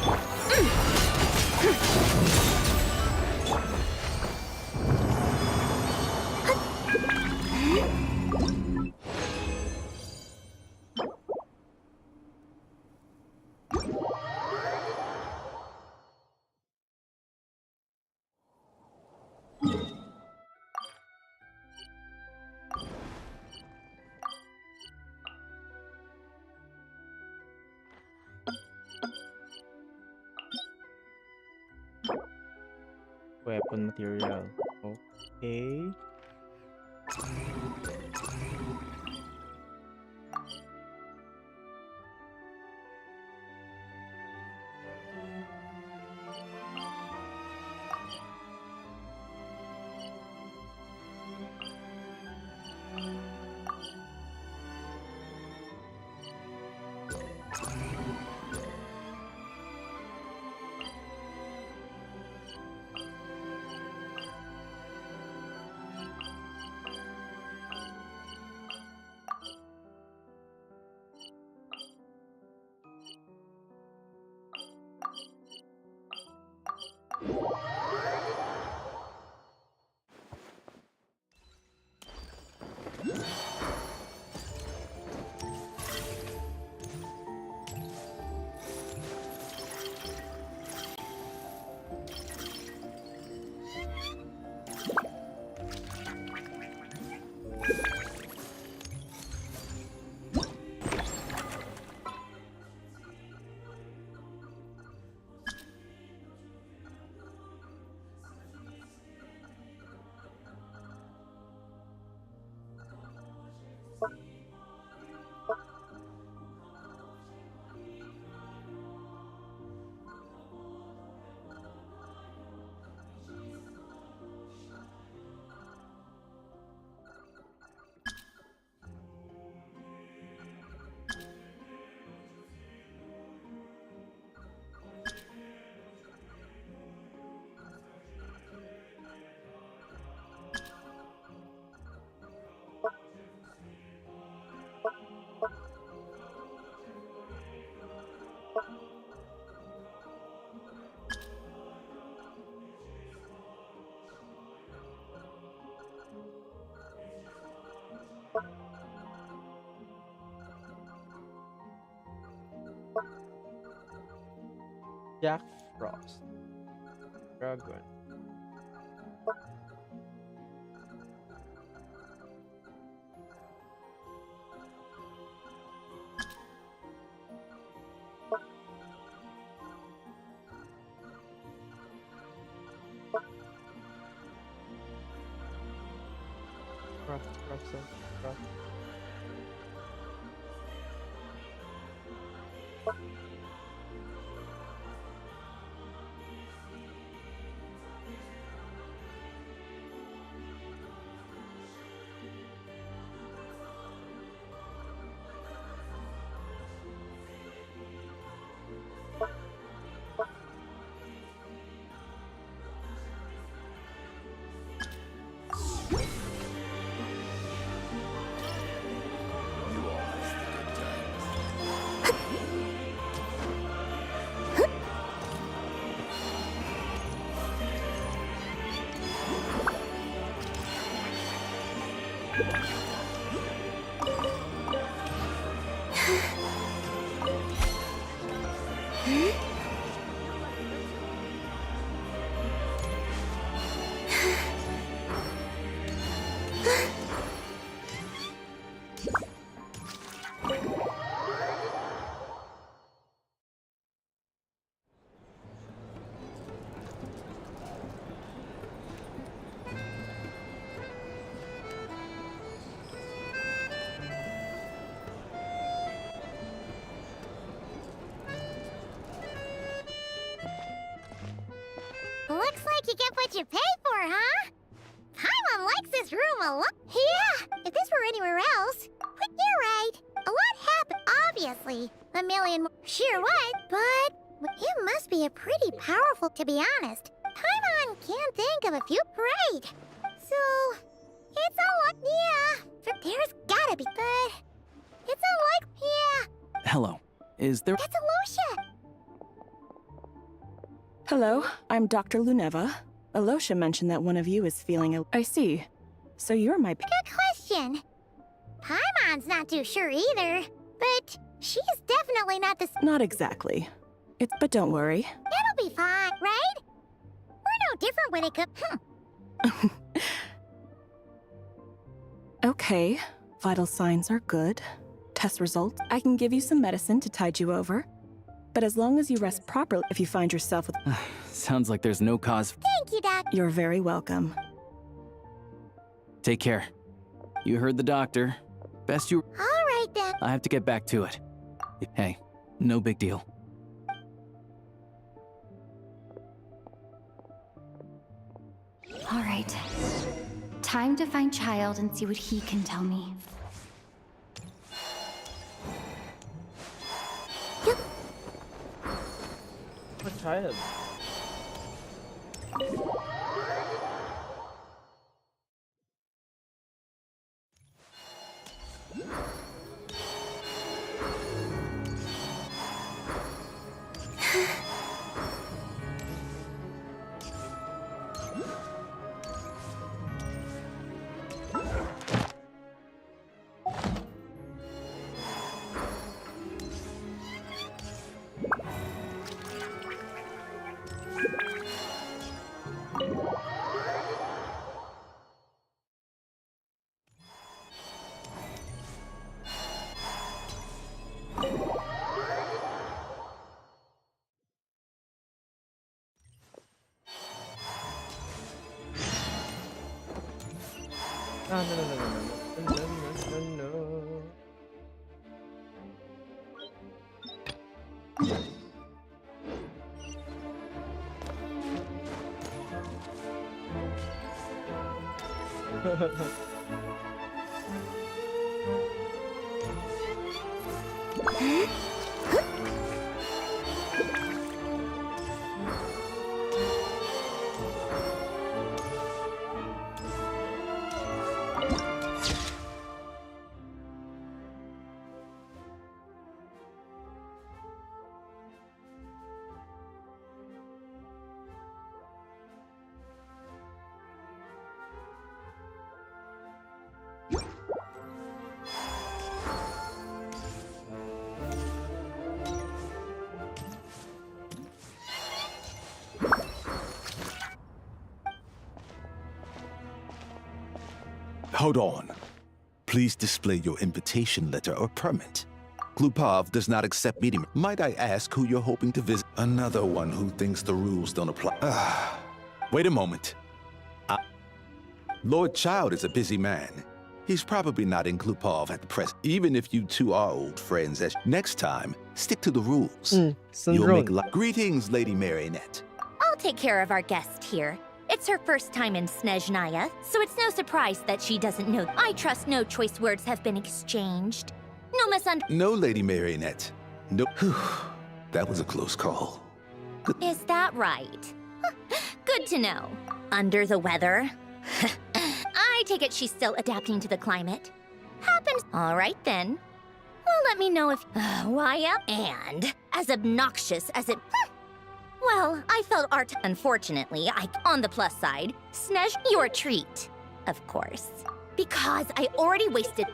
Weapon material. Okay. Jack Frost. Dragon. Craft. what you pay for, huh? Paimon likes this room a lot. Yeah, if this were anywhere else. But you're right. A lot happened, obviously. A million more. Sure what? But it must be a pretty powerful, to be honest. Paimon can't think of a few. Right. So, it's a lot. Yeah. There's gotta be. But it's a like. Yeah. Hello. Is there... That's Alosha. Hello, I'm Dr. Luneva. Alosha mentioned that one of you is feeling ill. I see. So you're my... Good question. Paimon's not too sure either, but she's definitely not the... Not exactly. But don't worry. It'll be fine, right? We're no different when it comes... Okay, vital signs are good. Test results. I can give you some medicine to tide you over. But as long as you rest properly, if you find yourself with... Sounds like there's no cause... Thank you, Doc. You're very welcome. Take care. You heard the doctor. Best you... All right, then. I have to get back to it. Hey, no big deal. All right. Time to find Child and see what he can tell me. What child? No. Hold on. Please display your invitation letter or permit. Klupov does not accept meeting. Might I ask who you're hoping to visit? Another one who thinks the rules don't apply. Wait a moment. Lord Child is a busy man. He's probably not in Klupov at the present. Even if you two are old friends, next time, stick to the rules. You'll make Greetings, Lady Marionette. I'll take care of our guest here. It's her first time in Snezhnaya, so it's no surprise that she doesn't know. I trust no choice words have been exchanged. No misunderstanding. No, Lady Marionette. No. That was a close call. Is that right? Good to know. Under the weather? I take it she's still adapting to the climate. Happens. All right, then. Well, let me know if... why, and as obnoxious as it... Well, I felt art. Unfortunately, on the plus side, Snezh, your treat. Of course. Because I already wasted...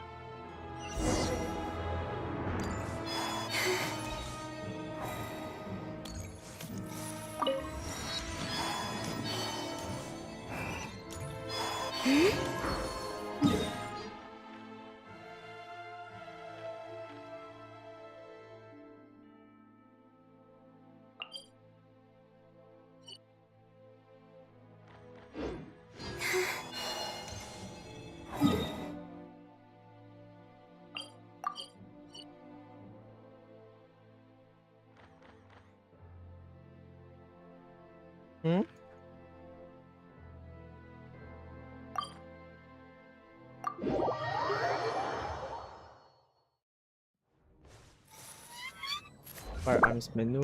Firearms menu.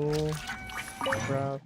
Craft.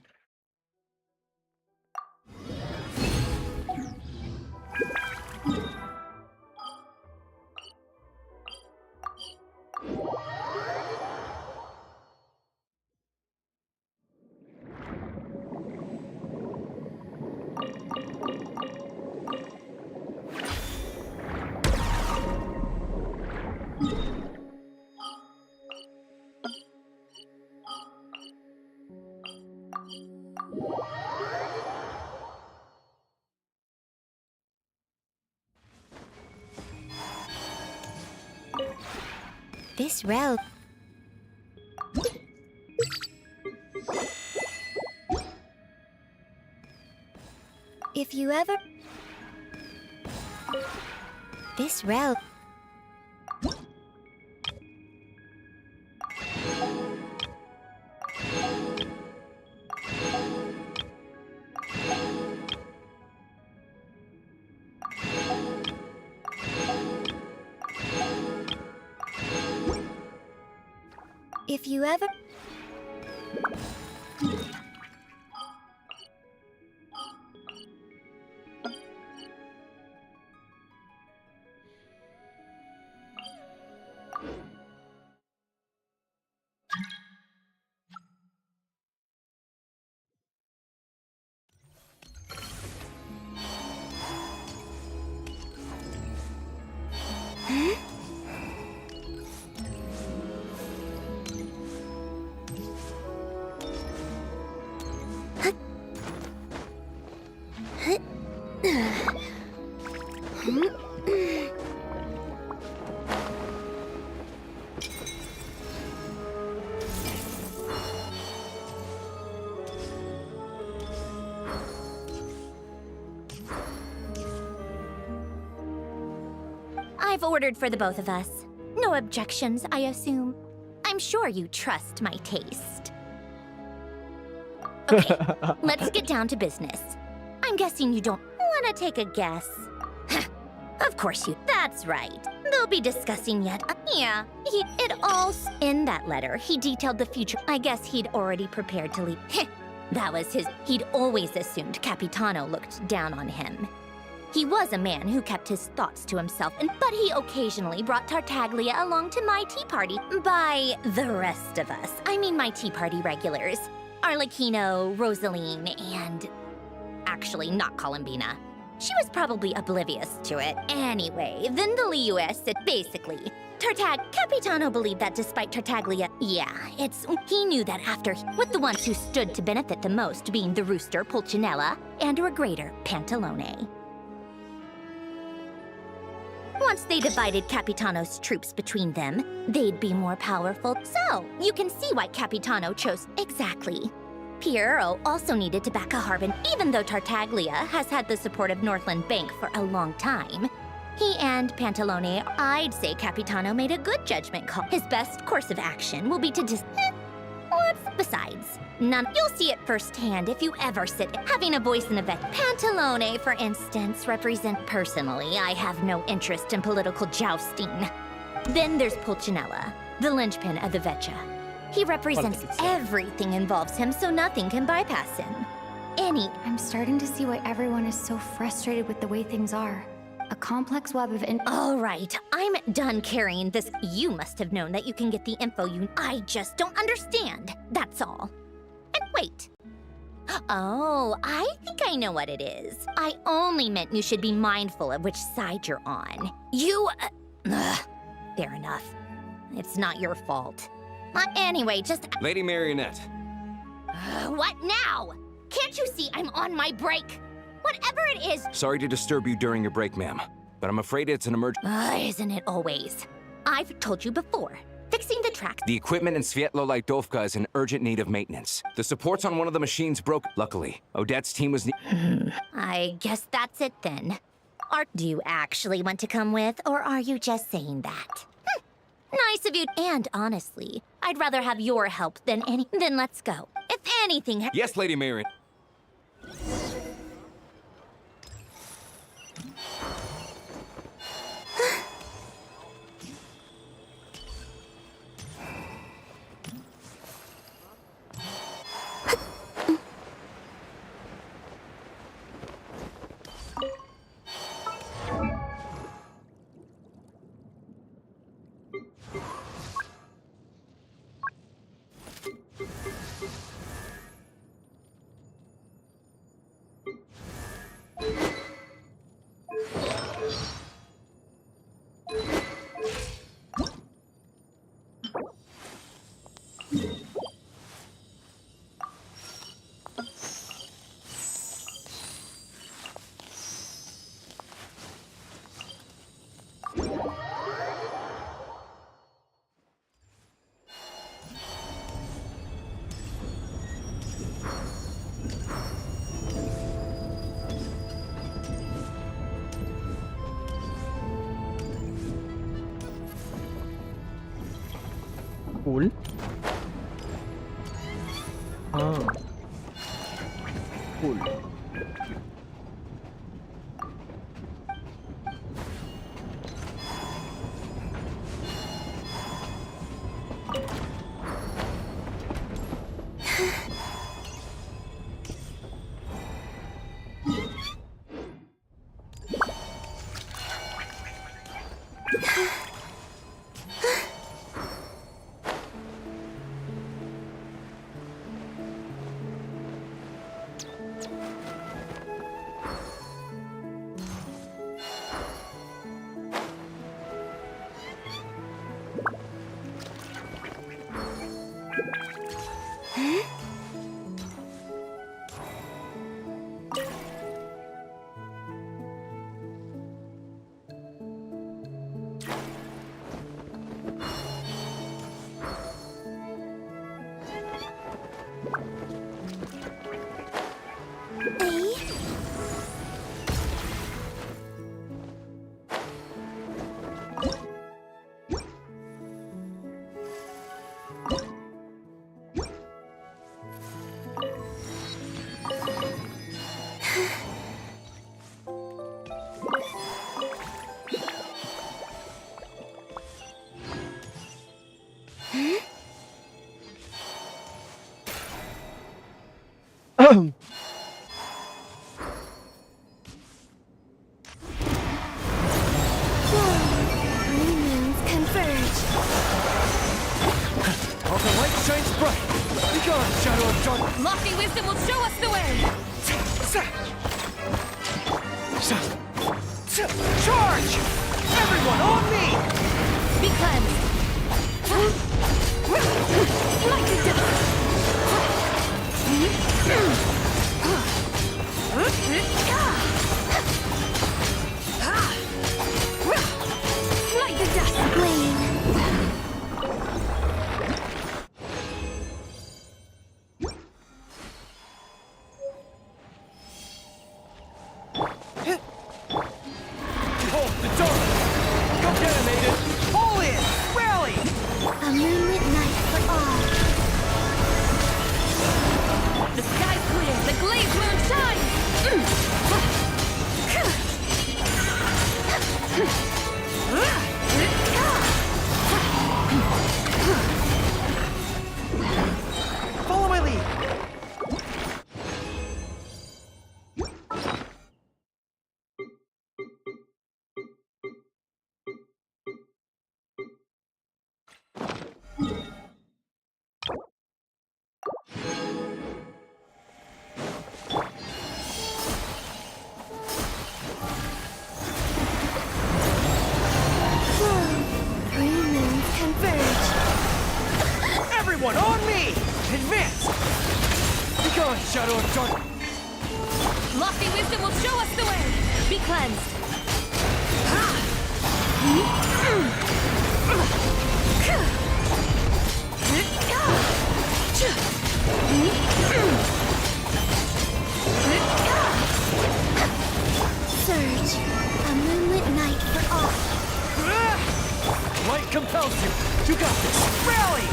This road. If you ever... This road. If you ever... I've ordered for the both of us. No objections, I assume. I'm sure you trust my taste. Okay, let's get down to business. I'm guessing you don't want to take a guess. Of course you... That's right. They'll be discussing yet... Yeah, in that letter, he detailed the future. I guess he'd already prepared to leave. That was his... He'd always assumed Capitano looked down on him. He was a man who kept his thoughts to himself, but he occasionally brought Tartaglia along to my tea party. By the rest of us, I mean my tea party regulars. Arlecchino, Rosaline, and... Actually, not Columbina. She was probably oblivious to it. Anyway, then the Liues said basically, Capitano believed that despite Tartaglia, he knew that after, with the ones who stood to benefit the most being the rooster, Pulcinella, and Regrator, Pantalone. Once they divided Capitano's troops between them, they'd be more powerful. So, you can see why Capitano chose exactly. Piero also needed to back a Harbin, even though Tartaglia has had the support of Northland Bank for a long time. He and Pantalone, I'd say Capitano made a good judgment call. His best course of action will be to besides, you'll see it firsthand if you ever sit. Having a voice in the vet. Pantalone, for instance, personally, I have no interest in political jousting. Then there's Pulcinella, the linchpin of the Vecchia. He represents everything involves him, so nothing can bypass him. I'm starting to see why everyone is so frustrated with the way things are. A complex web of All right, I'm done carrying this. You must have known that you can get the info I just don't understand, that's all. And wait. Oh, I think I know what it is. I only meant you should be mindful of which side you're on. Fair enough. It's not your fault. Anyway, just... Lady Marionette. What now? Can't you see I'm on my break? Whatever it is... Sorry to disturb you during your break, ma'am, but I'm afraid it's an emergency. Isn't it always? I've told you before. Fixing the tracks... The equipment in Svietlo-Lightovka is in urgent need of maintenance. The supports on one of the machines broke. Luckily, Odette's team was... I guess that's it then. Do you actually want to come with, or are you just saying that? Nice of you. And honestly, I'd rather have your help than Then let's go. If anything... Yes, Lady Marion. Cool. Ah. Cool. All the light shines bright. Be gone, shadow of dark. Lofty wisdom will show us the way! Charge! Everyone on me! Be cleansed! Like a Like the dust blade! Behold the dark! Go get him, Aiden! All in! Rally! A moonlit night for all. The sky's clear! The glazed moon shines! Follow my lead! Green moons converge. Everyone on me! Advance! Be gone, shadow of dark. Lofty wisdom will show us the way! Be cleansed! Surge. A moonlit night for all. Light compels you. You got this. Rally!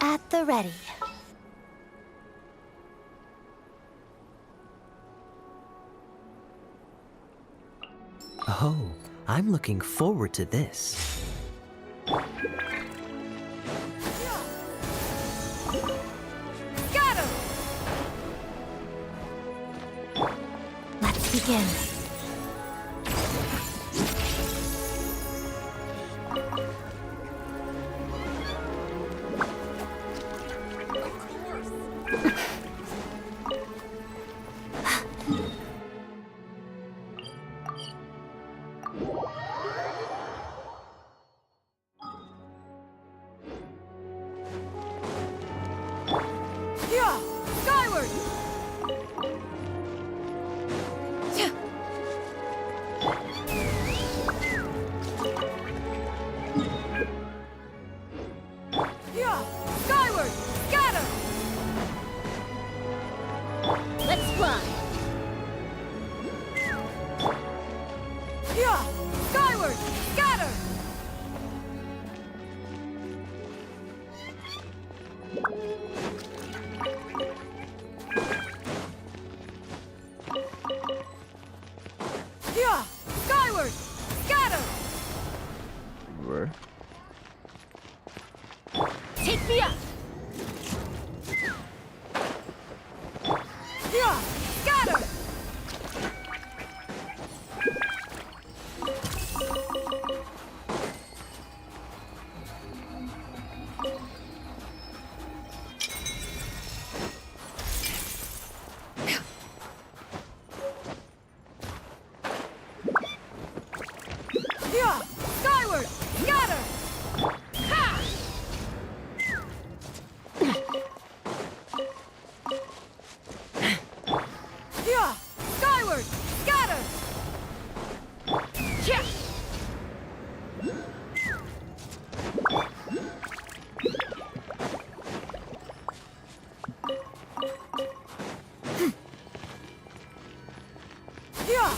At the ready. Oh, I'm looking forward to this. Got him! Let's begin. Yeah! Skyward! Yeah! Skyward! Scatter! Let's fly. Yeah! Skyward! Scatter! Yeah! Skyward! Scatter! Where? Take me up! Yeah! Scatter! Yeah! Skyward! Scatter! Ha! Yeah! Skyward! Scatter! Yeah! Yeah!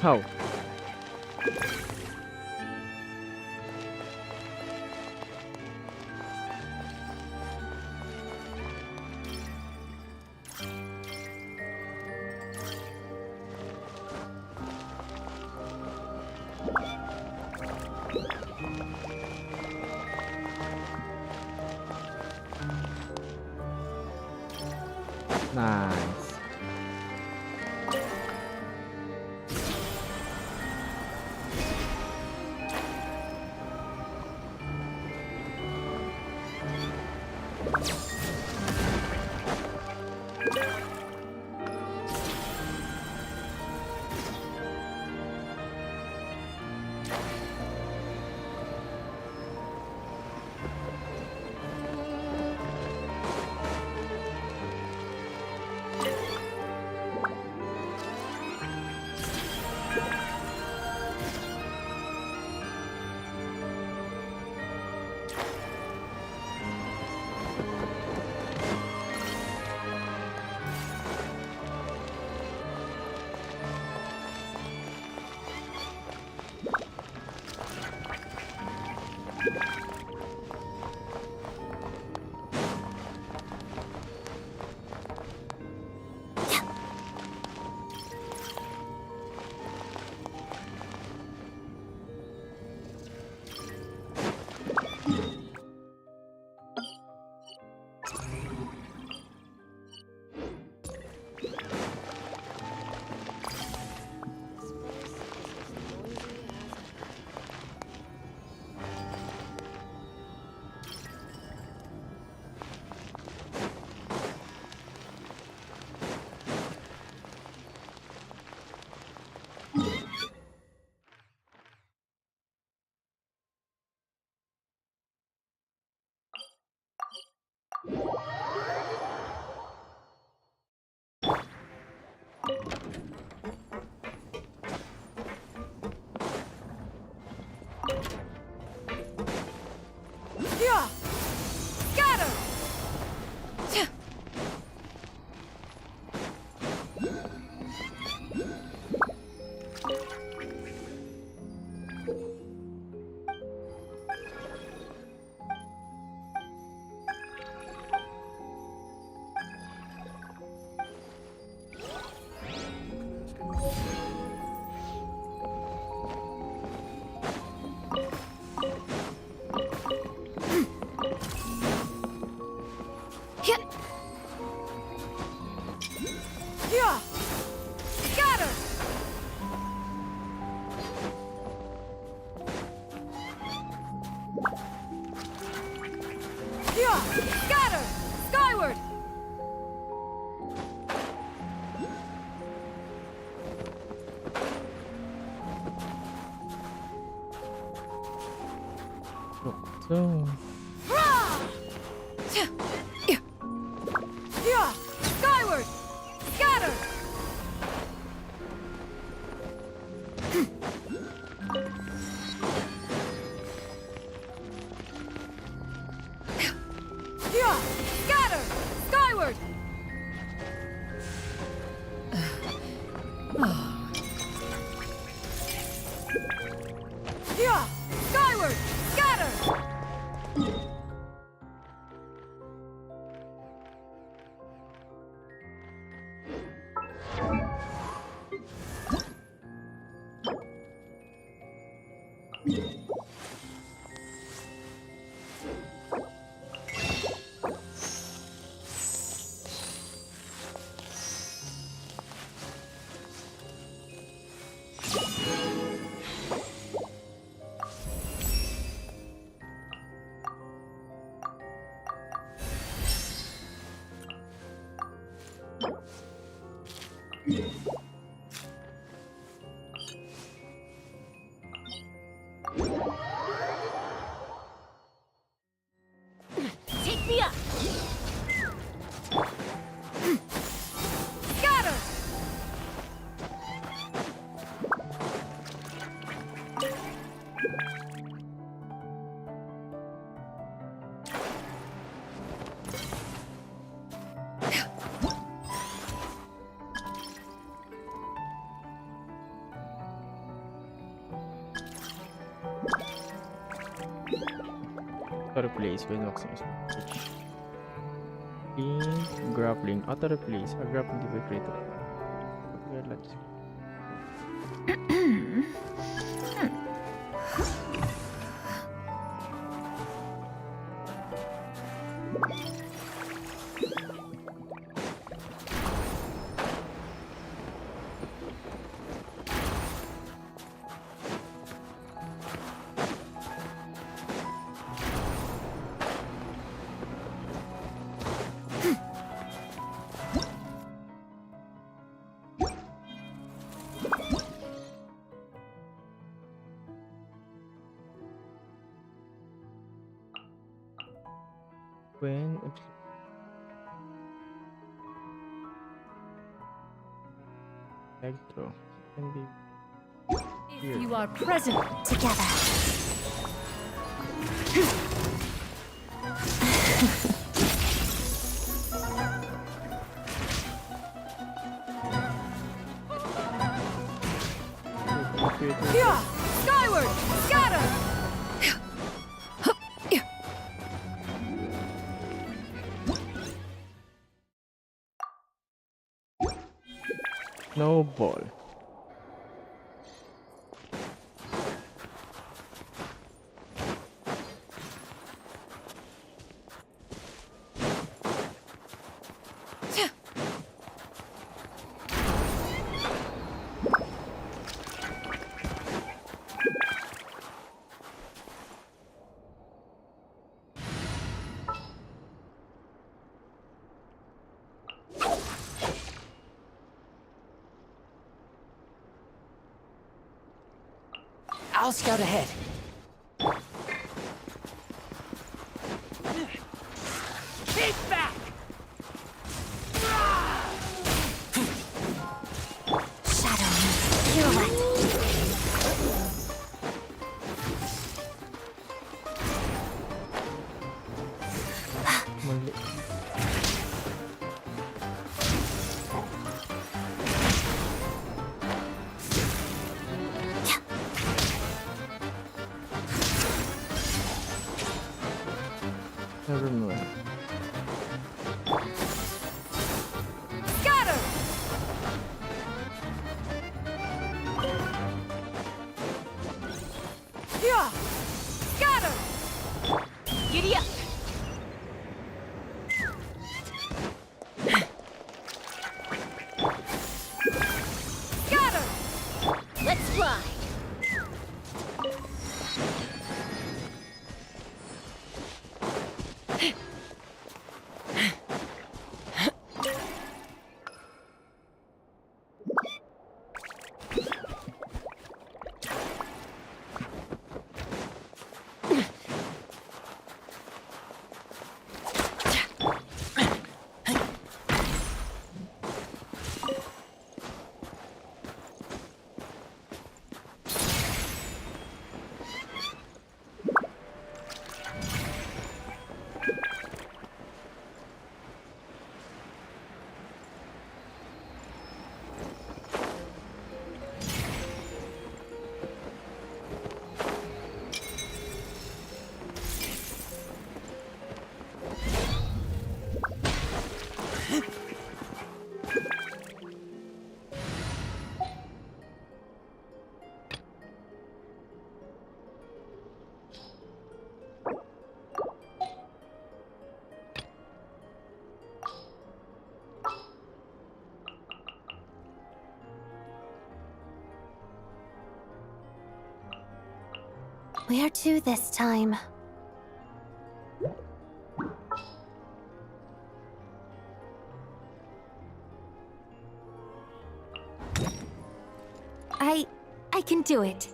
How? Nice. Yeah! Scatter! Skyward! So. Yeah! Skyward! Scatter! Yeah! Scatter! Skyward! Yeah! Skyward! Scatter! Take me up! Scatter! Auto replace when waxing is switch. Clean grappling. Auto replace. A grappling device creator. Okay, let's see. When electro can be If you are present together. Yeah! Skyward! Scatter! snowball. I'll scout ahead. Keep back! Shadow pirouette. Never mind. Scatter! Yeah! Scatter! Giddy up! Scatter! Let's fly! Where to this time? I can do it.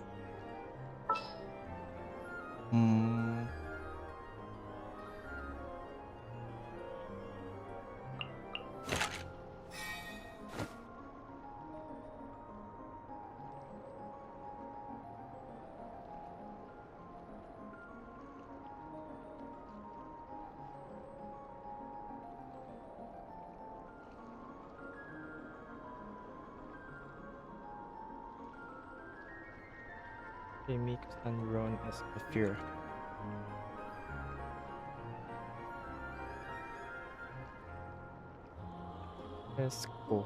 Mix and run as a fear. Let's go.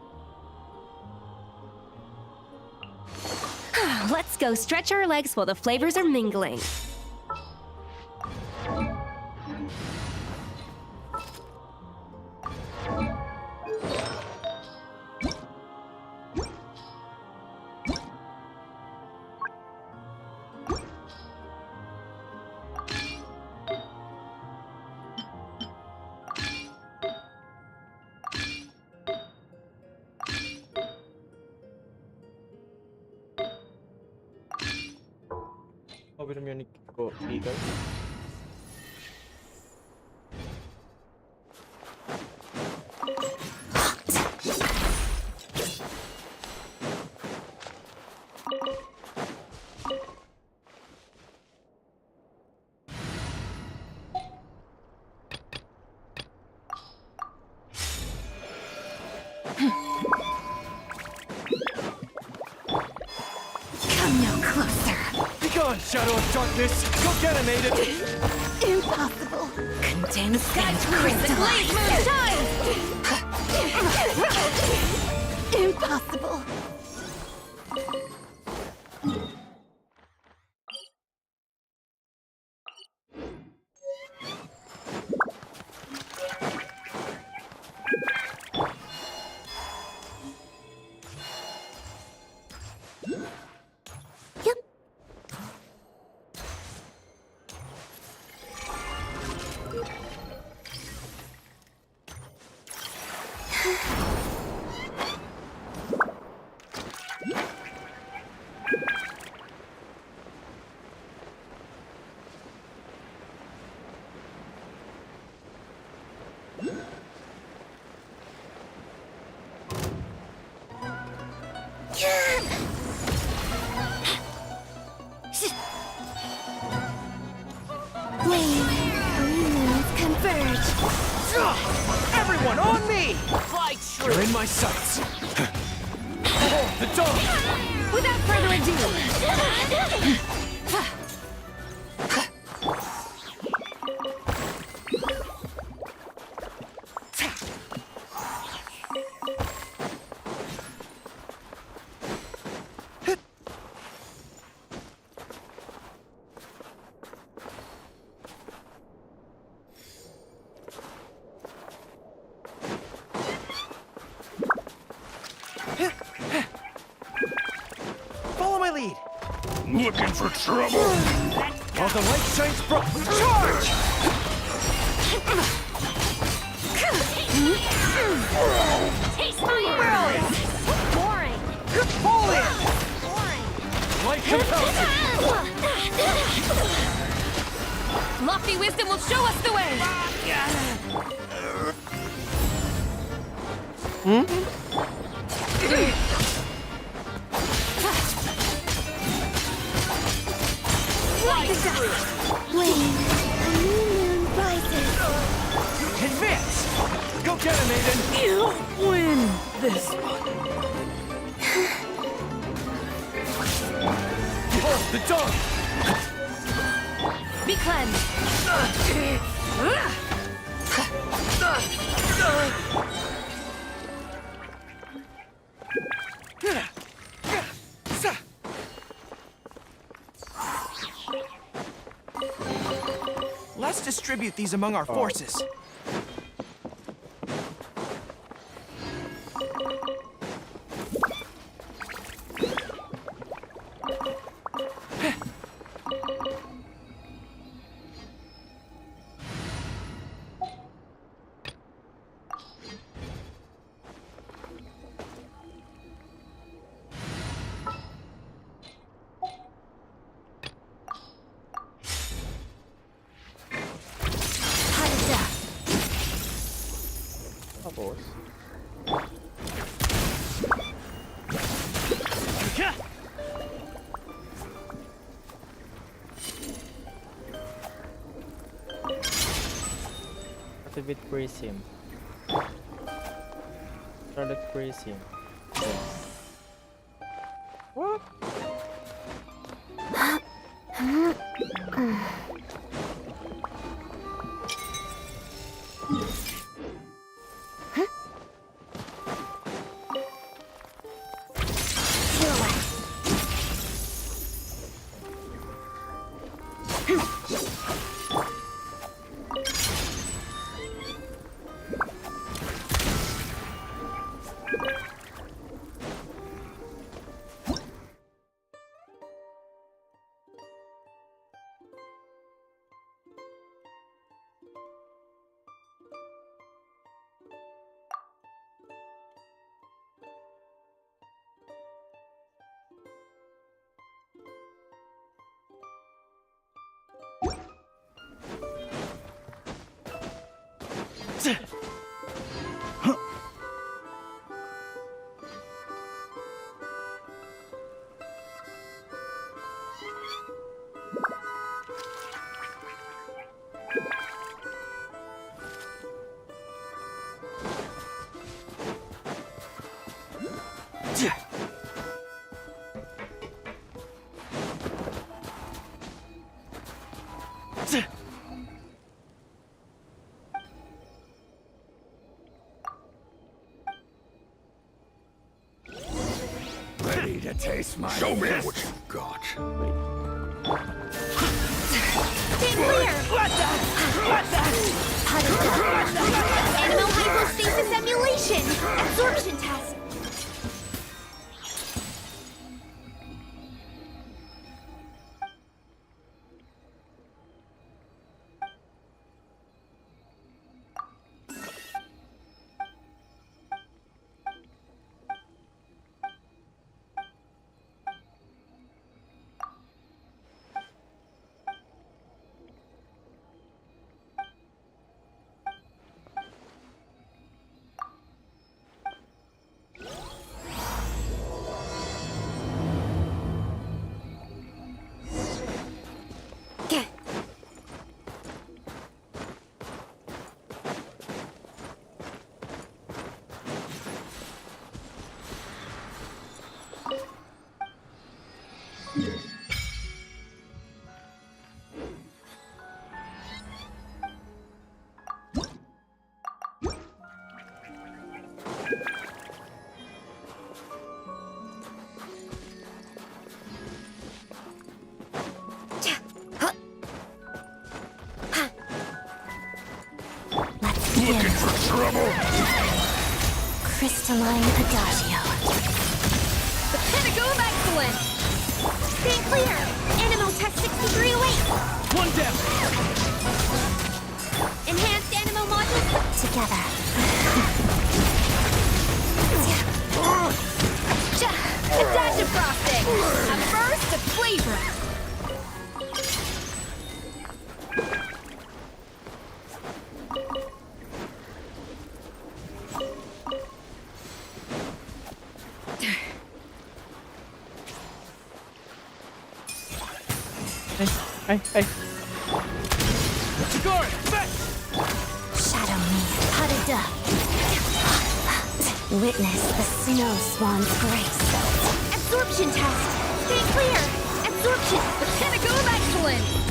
Let's go stretch our legs while the flavors are mingling. Overmune ko Eagle. Come no closer. Begone, Shadow of Darkness! Go get him, Aiden! Impossible. Condensed and crystallized. Impossible. Everyone on me! Fly true! You're in my sights. Hold the dome! Without further ado. Follow my lead! Looking for trouble? While the light shines bright, charge! Taste my arrows! Boring! Pull in! Light compels you! Lofty wisdom will show us the way! Wait, a new moon rises. Advance! Go get him, Aiden! You win this one. Behold the dawn! Be cleansed! Let's distribute these among our forces. Tapos, activate Prism. Charlotte Prism. What? Ready to taste my Show me fist? what you got. Stay clear! Animal hypostasis emulation! Absorption test! Begin. For trouble? Crystalline Adagio. The pinnacle of excellence! Stay clear! Animal test 6308! One down! Enhanced animal modules Together. A dash of frosting! A burst of flavor! Hey. Shadow me. Harada. Witness the snow swan's grace. absorption test! Stay clear! Absorption! The pinnacle of excellence!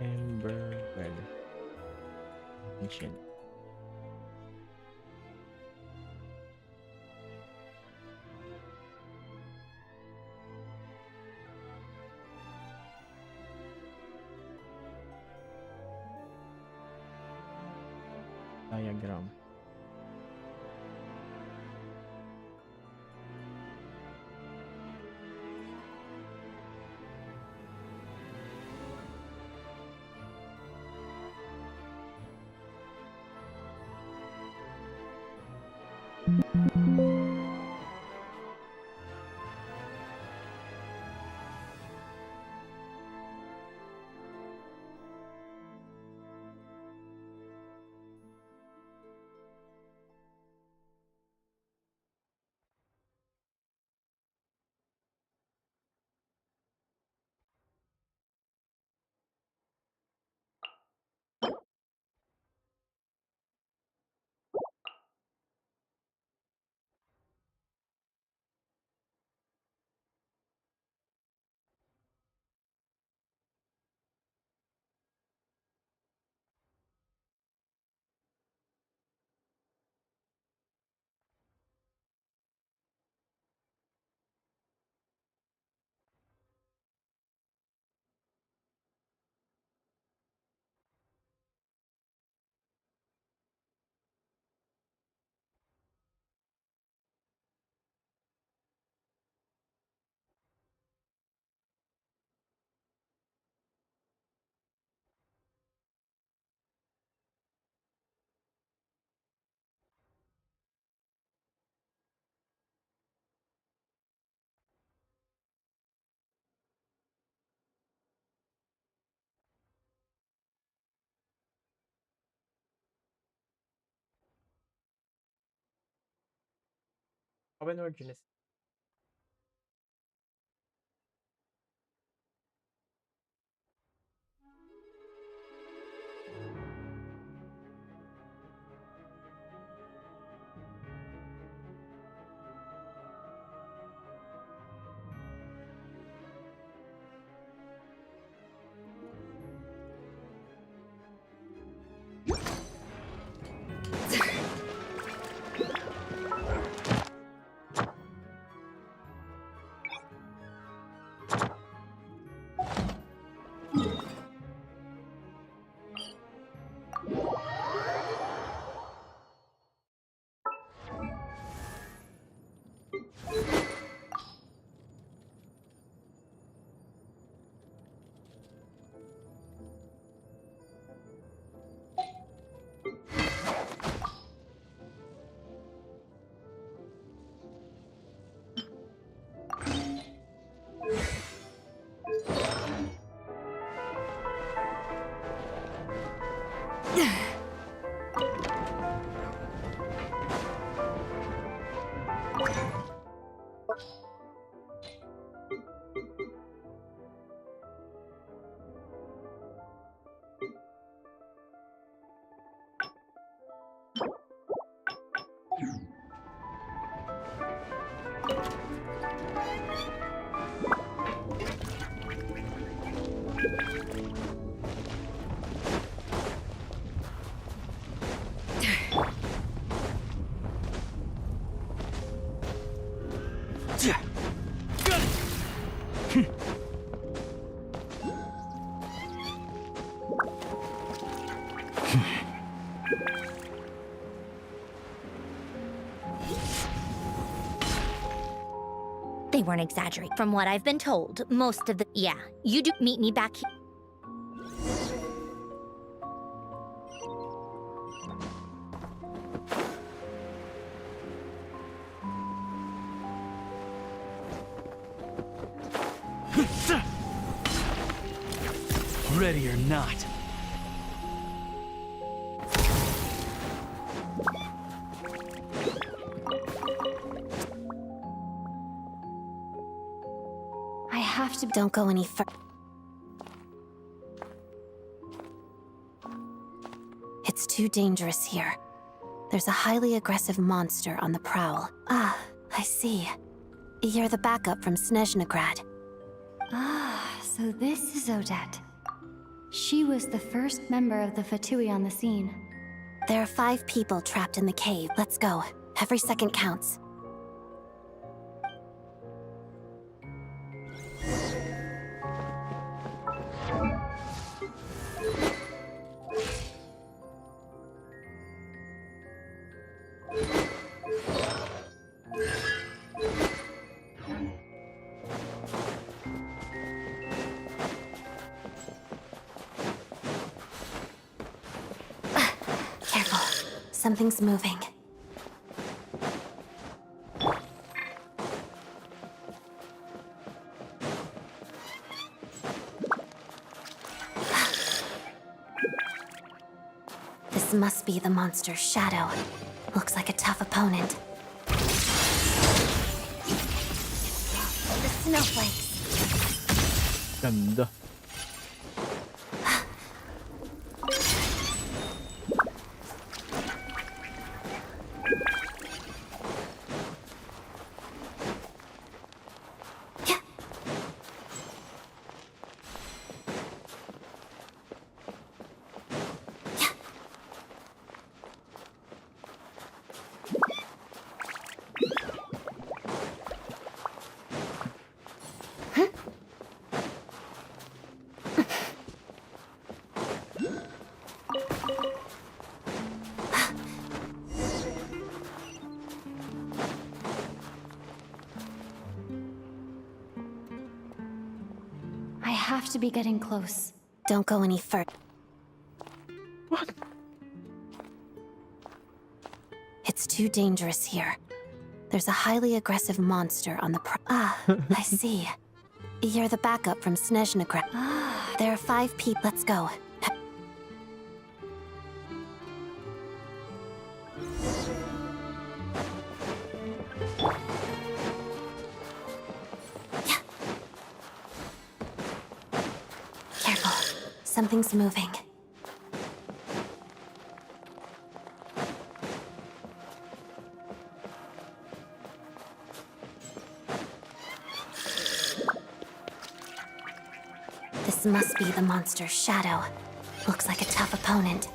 Ember Well. Genshin. Diagram. Open origin is They weren't exaggerating. From what I've been told, most of the... Yeah, you do meet me back here. Ready or not. I have to... Don't go any further. It's too dangerous here. There's a highly aggressive monster on the prowl. Ah, I see. You're the backup from Snezhnaya. Ah, so this is Odette. She was the first member of the Fatui on the scene. There are 5 people trapped in the cave. Let's go. Every second counts. Careful. Something's moving. This must be the monster's shadow. Looks like a tough opponent. The snowflakes. Ganda. I have to be getting close. Don't go any further. What? It's too dangerous here. There's a highly aggressive monster on the I see. You're the backup from Snezhnaya. There are 5 people. Let's go. Careful. Something's moving. This must be the monster's shadow. Looks like a tough opponent.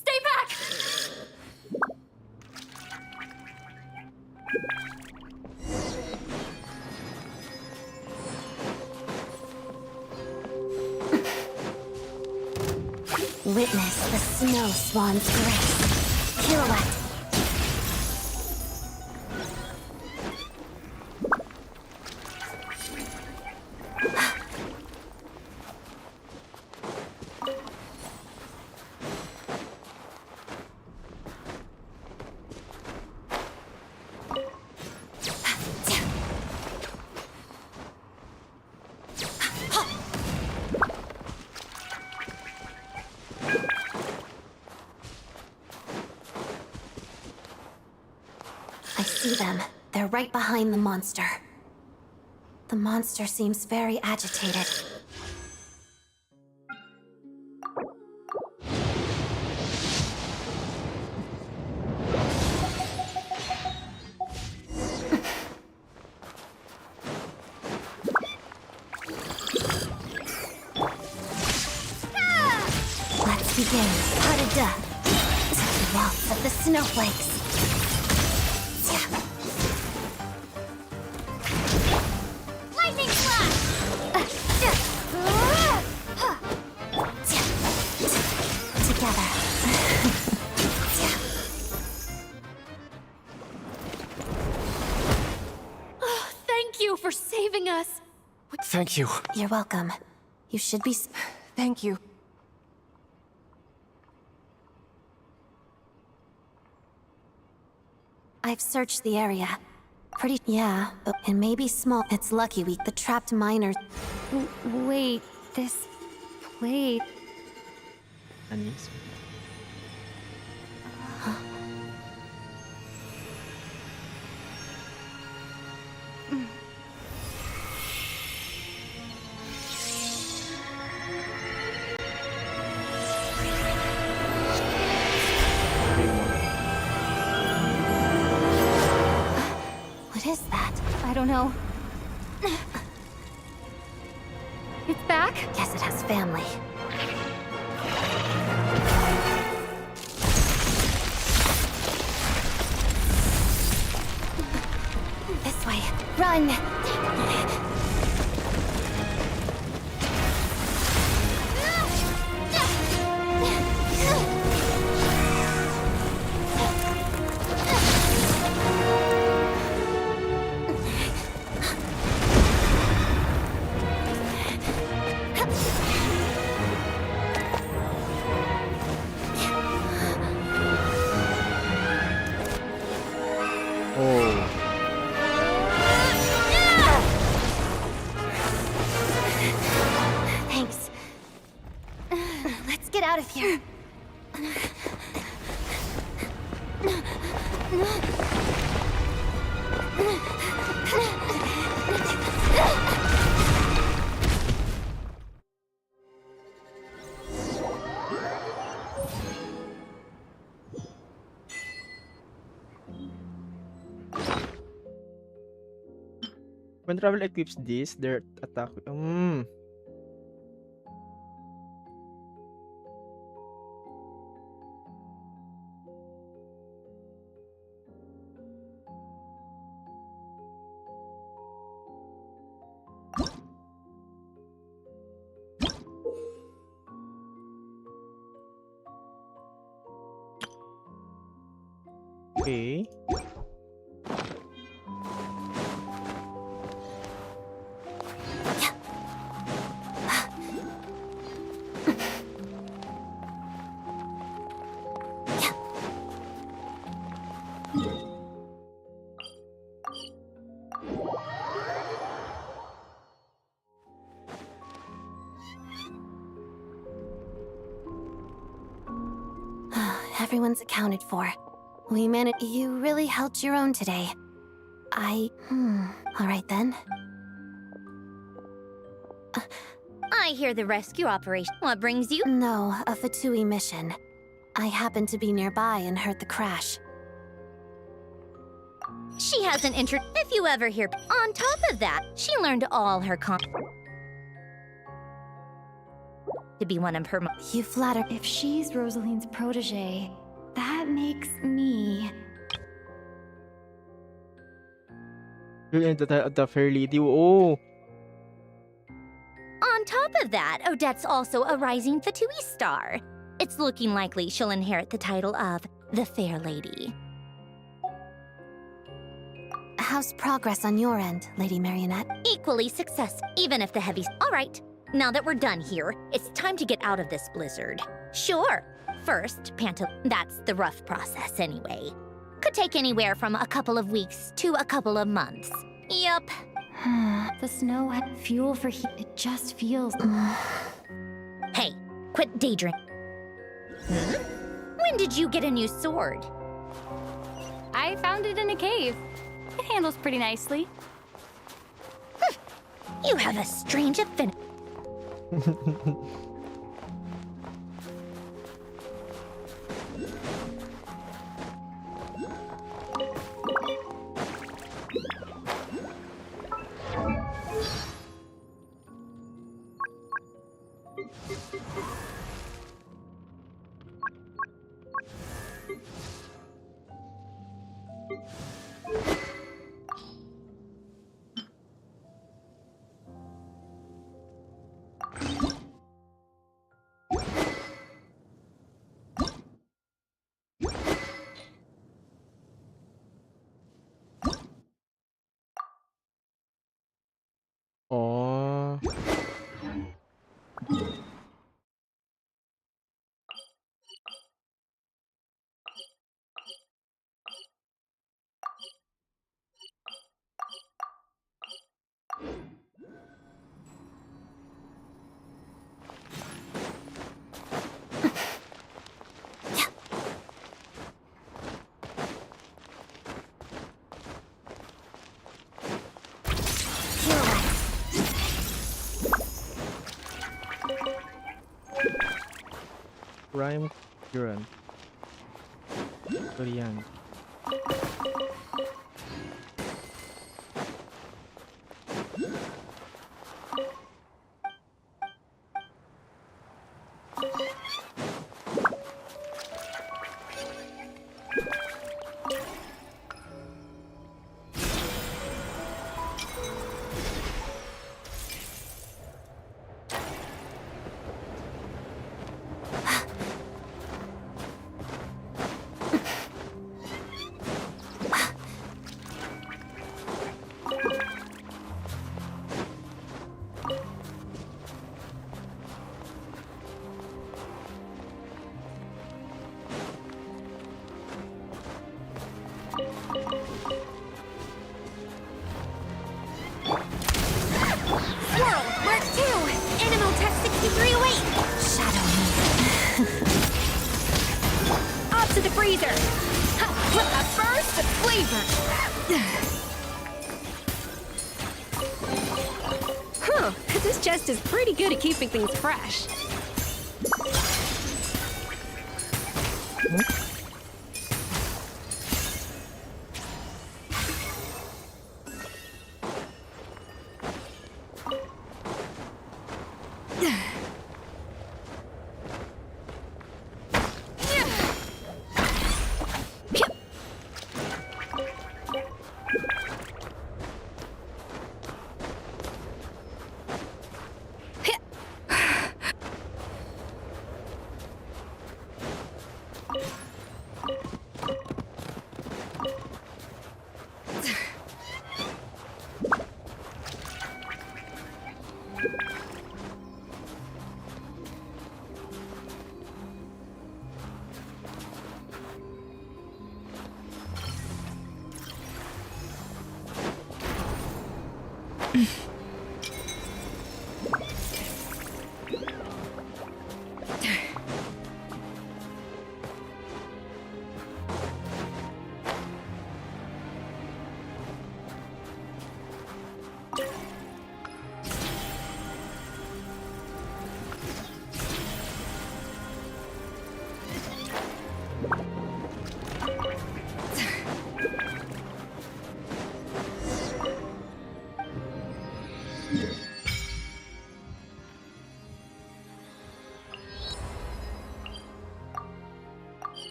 Stay back! Witness the snow swan's grace. Pirouette. I see them. They're right behind the monster. The monster seems very agitated. Let's begin. Pas de deux. Waltz of the snowflakes. Lightning slash! Together. Oh, thank you for saving us. Thank you. You're welcome. You should be. Thank you. I've searched the area. Yeah, but it may be small. It's lucky the trapped miners. Wait, this plate. Anis. Big one. don't know. It's back? Yes, it has family. This way. Run! Thanks. Let's get out of here. When travel equips this, their attack. Okay. Everyone's accounted for. We managed. You really held your own today. All right then. I hear the rescue operation. What brings you? No, a Fatui mission. I happened to be nearby and heard the crash. She hasn't entered. If you ever hear. On top of that, she learned all her to be one of her. You flatter. If she's Rosaline's protege, that makes me. The Fair Lady. Oh. On top of that, Odette's also a rising Fatui star. It's looking likely she'll inherit the title of the Fair Lady. How's progress on your end, Lady Marionette? Equally successful, even if the heavy. All right, now that we're done here, it's time to get out of this blizzard. Sure. First, that's the rough process anyway. Could take anywhere from a couple of weeks to a couple of months. Yup. The snow had fuel for heat. It just feels. Hey, quit daydreaming. When did you get a new sword? I found it in a cave. It handles pretty nicely. You have a strange affinity. Oh. Prime Current. Korean. to the freezer! A burst of flavor! Huh, this chest is pretty good at keeping things fresh.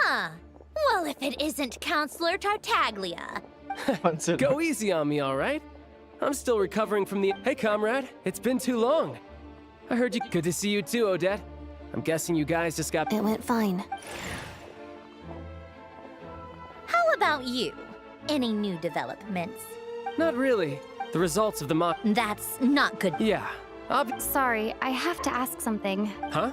Huh. Well, if it isn't Counselor Tartaglia. Go easy on me, all right? I'm still recovering from the... Hey, comrade. It's been too long. I heard you... Good to see you too, Odette. I'm guessing you guys just got... It went fine. How about you? Any new developments? Not really. The results of the mock... That's not good. Yeah. Sorry, I have to ask something. Huh?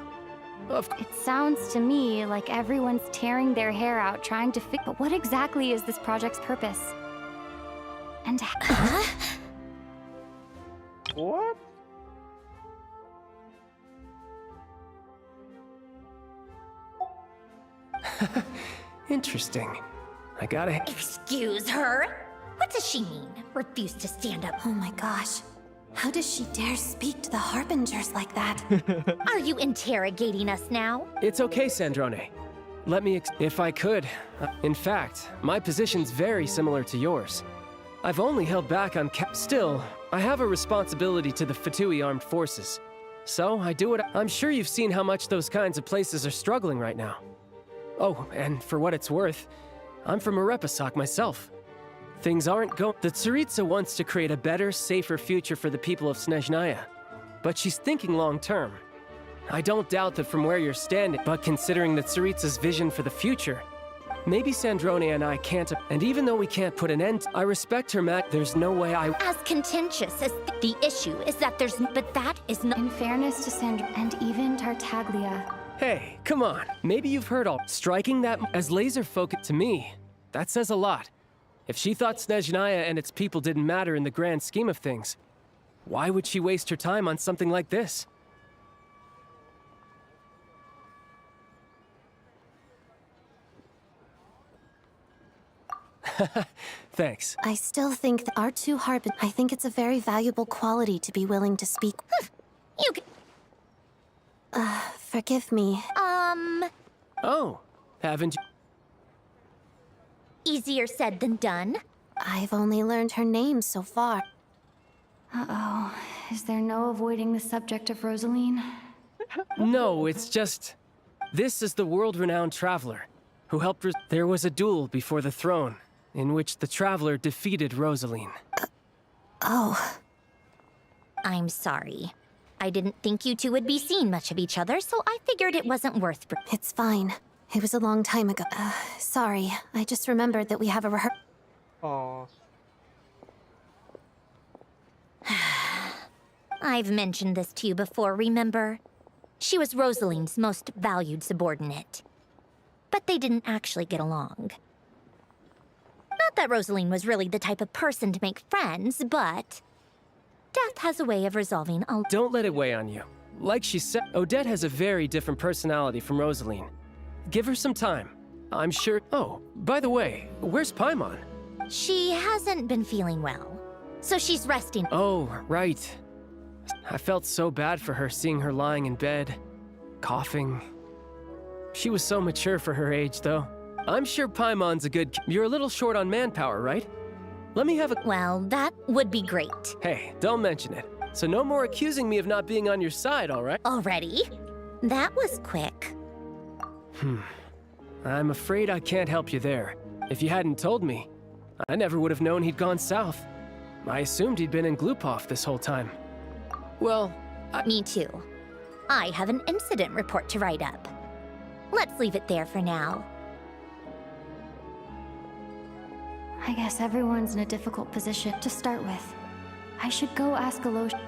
It sounds to me like everyone's tearing their hair out trying to fix... But what exactly is this project's purpose? And... What? Interesting. I gotta... Excuse her? What does she mean? Refuse to stand up. Oh my gosh. How does she dare speak to the Harbingers like that? Are you interrogating us now? It's okay, Sandrone. Let me if I could. In fact, my position's very similar to yours. I've only held back on Still, I have a responsibility to the Fatui Armed Forces. So, I do it. I'm sure you've seen how much those kinds of places are struggling right now. Oh, and for what it's worth, I'm from Arepasak myself. Things aren't going... The Tsaritsa wants to create a better, safer future for the people of Snezhnaya. But she's thinking long-term. I don't doubt that from where you're standing, but considering the Tsaritsa's vision for the future, maybe Sandrone and I can't... And even though we can't put an end... I respect her, Matt. There's no way I... As contentious as the issue is that there's... But that is not... In fairness to Sandra and even Tartaglia... Hey, come on. Maybe you've heard all... Striking that as laser-focused to me, that says a lot. If she thought Snezhnaya and its people didn't matter in the grand scheme of things, why would she waste her time on something like this? Thanks. I still think that our two I think it's a very valuable quality to be willing to speak. You can... Forgive me. Oh, haven't you? Easier said than done. I've only learned her name so far. Uh-oh. Is there no avoiding the subject of Rosaline? No, it's just... This is the world-renowned traveler who helped... There was a duel before the throne in which the traveler defeated Rosaline. Oh. I'm sorry. I didn't think you two would be seeing much of each other, so I figured it wasn't worth... It's fine. It was a long time ago. Sorry, I just remembered that we have a rehearsal. Oh. I've mentioned this to you before, remember? She was Rosaline's most valued subordinate. But they didn't actually get along. Not that Rosaline was really the type of person to make friends, but... Death has a way of resolving all... Don't let it weigh on you. Like she said, Odette has a very different personality from Rosaline. Give her some time. I'm sure... Oh, by the way, where's Paimon? She hasn't been feeling well, so she's resting. Oh, right. I felt so bad for her seeing her lying in bed, coughing. She was so mature for her age, though. I'm sure Paimon's a good... You're a little short on manpower, right? Let me have a... Well, that would be great. Hey, don't mention it. So no more accusing me of not being on your side, all right? Already? That was quick. I'm afraid I can't help you there. If you hadn't told me, I never would have known he'd gone south. I assumed he'd been in Glupov this whole time. Well, Me too. I have an incident report to write up. Let's leave it there for now. I guess everyone's in a difficult position to start with. I should go ask Alosia.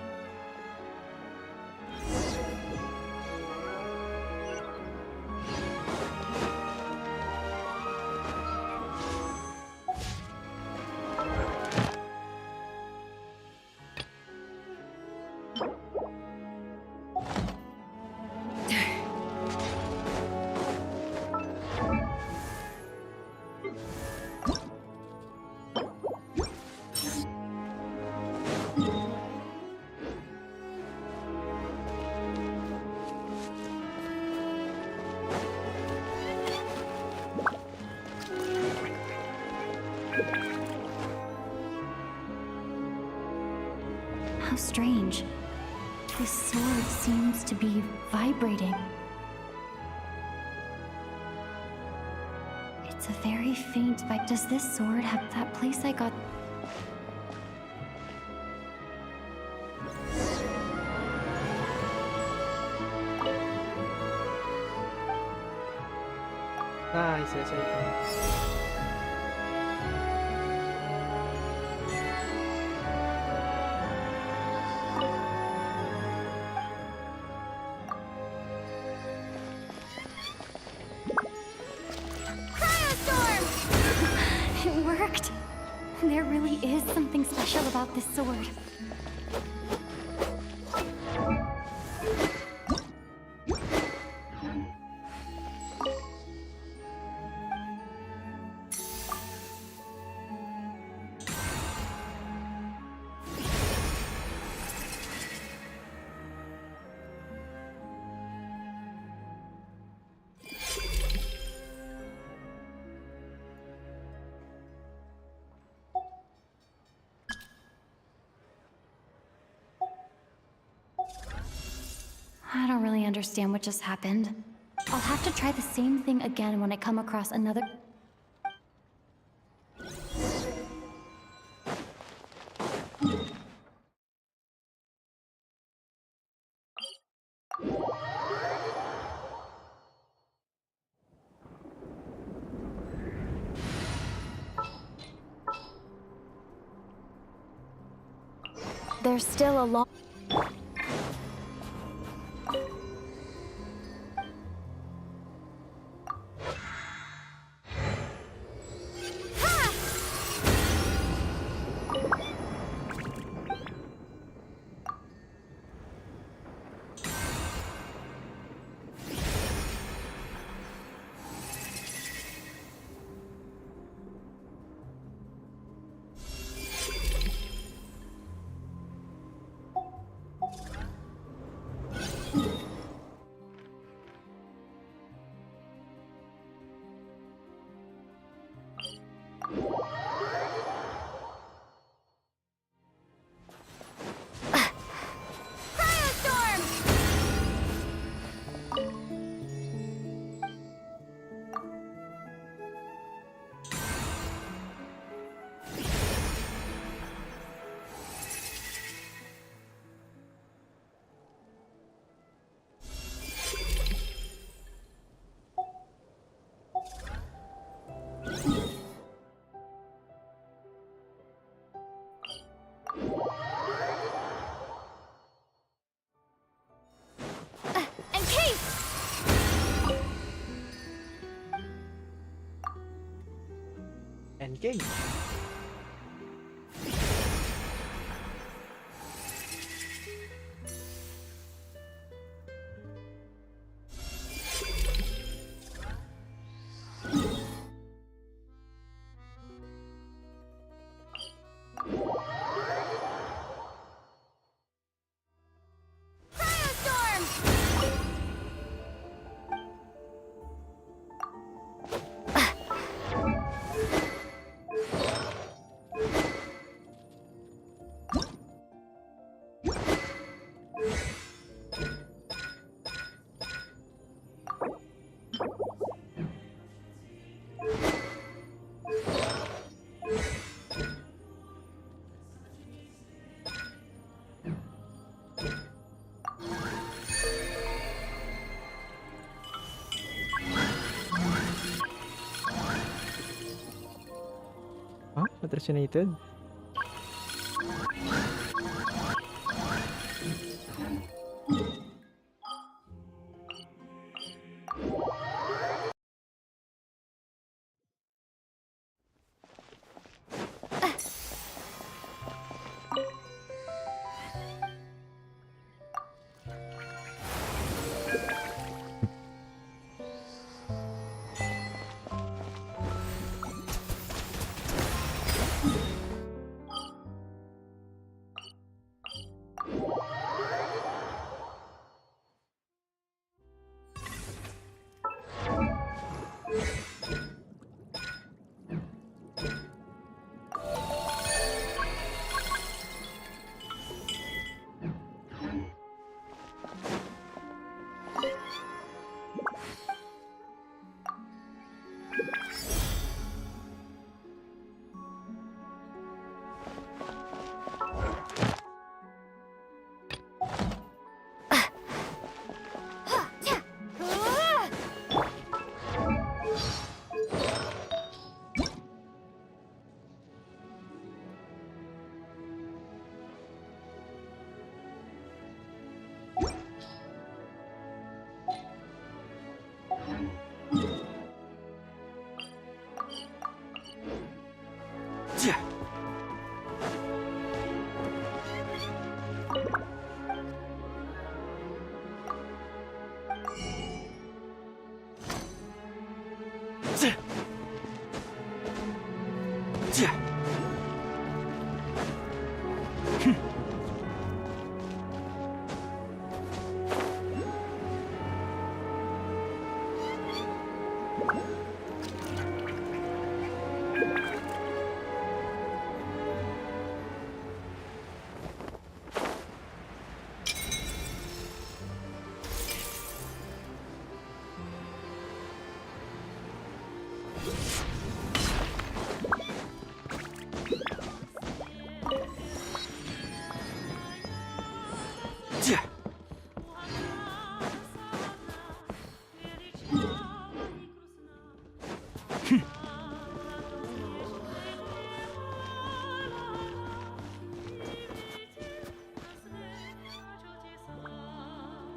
How strange. This sword seems to be vibrating. It's a very faint vibe. Does this sword have that place I got? Nice, yes, It worked! There really is something special about this sword. I don't really understand what just happened. I'll have to try the same thing again when I come across another... There's still a lot... pancake. Huh? Patrocinated?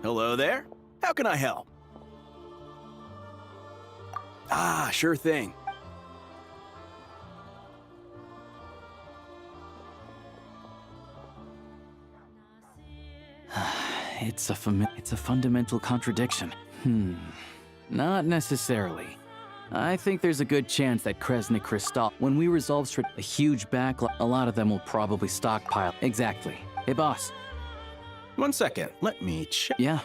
Hello there. How can I help? Ah, sure thing. It's a fundamental contradiction. Not necessarily. I think there's a good chance that Kresnik Kristall, when we resolve a huge backlog, a lot of them will probably stockpile. Exactly. Hey, boss. 1 second. Let me check. Yeah.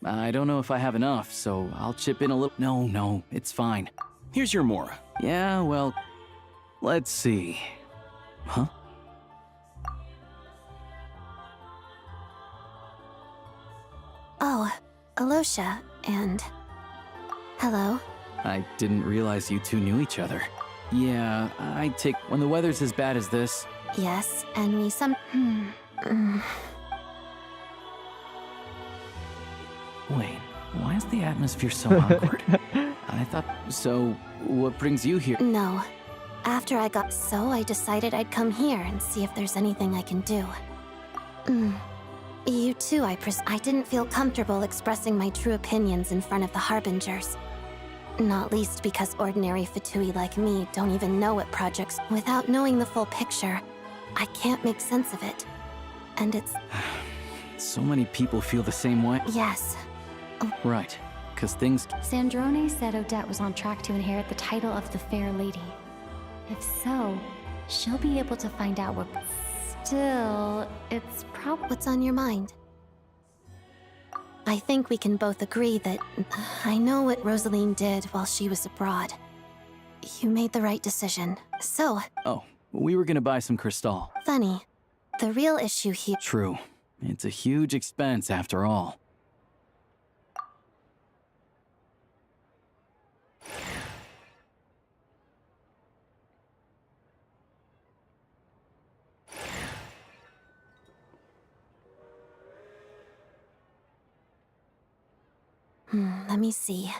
I don't know if I have enough, so I'll chip in a little. No, it's fine. Here's your Mora. Yeah, well, let's see. Huh? Oh, Alosha, and... Hello. I didn't realize you two knew each other. Yeah, when the weather's as bad as this. Yes, and we Wait, why is the atmosphere so awkward? I thought... So, what brings you here? No. After I decided I'd come here and see if there's anything I can do. You too, I didn't feel comfortable expressing my true opinions in front of the Harbingers. Not least because ordinary Fatui like me don't even know what projects. Without knowing the full picture, I can't make sense of it. And it's... So many people feel the same way. Yes. Right, because things... Sandrone said Odette was on track to inherit the title of the Fair Lady. If so, she'll be able to find out what... Still, it's probably... What's on your mind? I think we can both agree that I know what Rosaline did while she was abroad. You made the right decision. So... Oh, we were gonna buy some crystal. Funny. The real issue here... True. It's a huge expense after all. Let me see.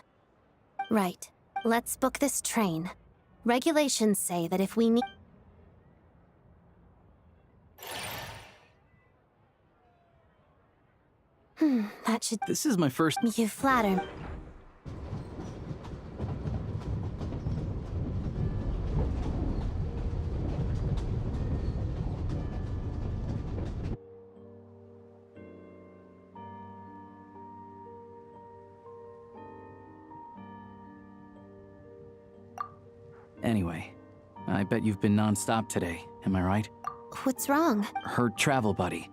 Right. Let's book this train. Regulations say that if we need... that should... This is my first... You flatter. Anyway, I bet you've been non-stop today, am I right? What's wrong? Her travel buddy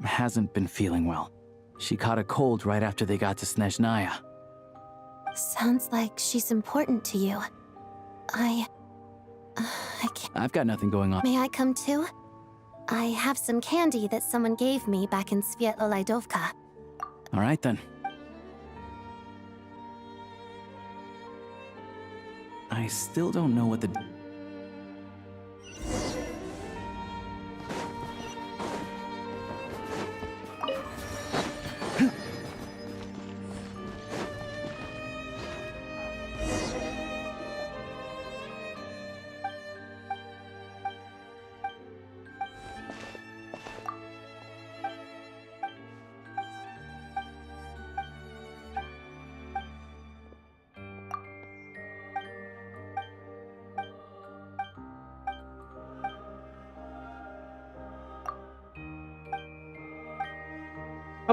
hasn't been feeling well. She caught a cold right after they got to Snezhnaya. Sounds like she's important to you. I can't... I've got nothing going on. May I come too? I have some candy that someone gave me back in Svietlo-Lidovka. All right then. I still don't know what the...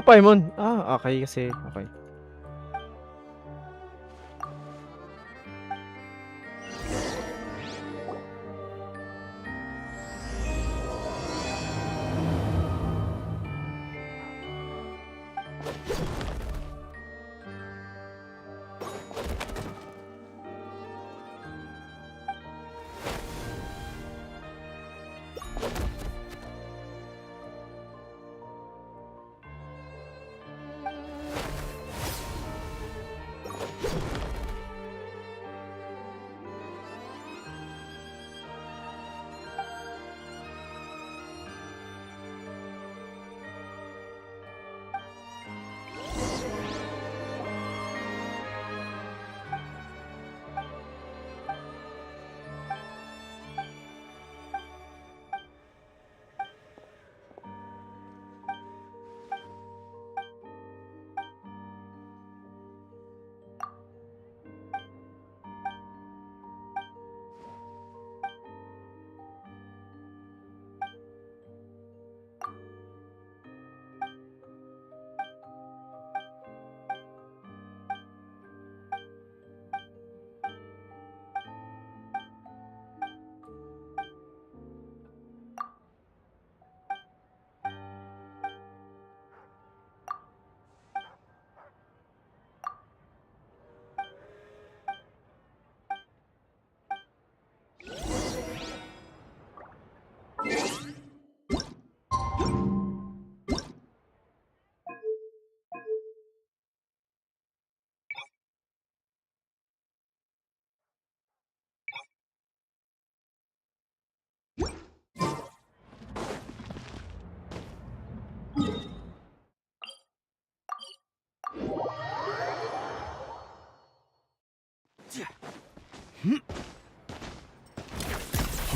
Paimon. Ah, okay kasi. Okay.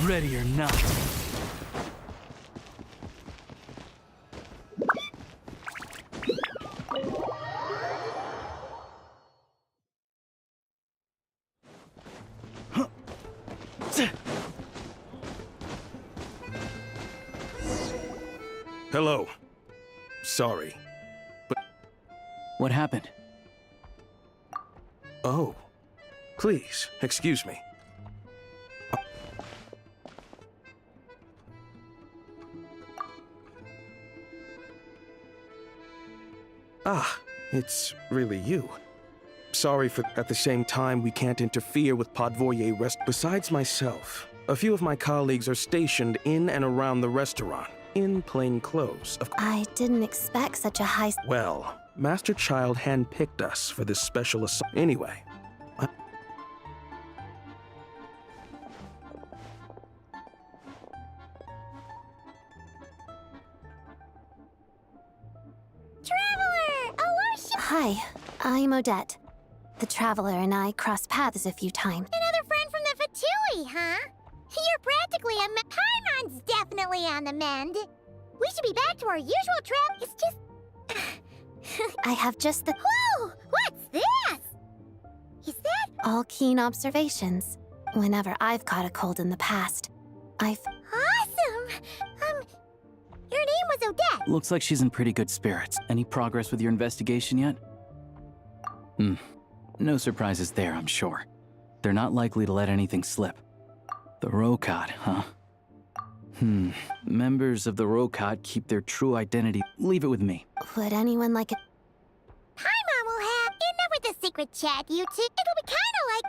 Ready or not. Hello. Sorry. But... What happened? Oh. Please, excuse me. Ah, it's really you. Sorry for... At the same time, we can't interfere with Podvoye rest... Besides myself, a few of my colleagues are stationed in and around the restaurant, in plain clothes. I didn't expect such a high... Well, Master Child handpicked us for this special assignment. Anyway, Traveler! Aloha! Hi, I'm Odette. The Traveler and I crossed paths a few times. Another friend from the Fatui, huh? You're practically a Paimon's definitely on the mend. We should be back to our usual trip. It's just... I have just the... Whoa! What's this? Is that... all keen observations. Whenever I've caught a cold in the past, I've... Awesome! Your name was Odette. Looks like she's in pretty good spirits. Any progress with your investigation yet? No surprises there, I'm sure. They're not likely to let anything slip. The Rokad, huh? Members of the Rokad keep their true identity. Leave it with me. Would anyone like it? Paimon will have... Enough with the secret chat, you two. It'll be kinda like...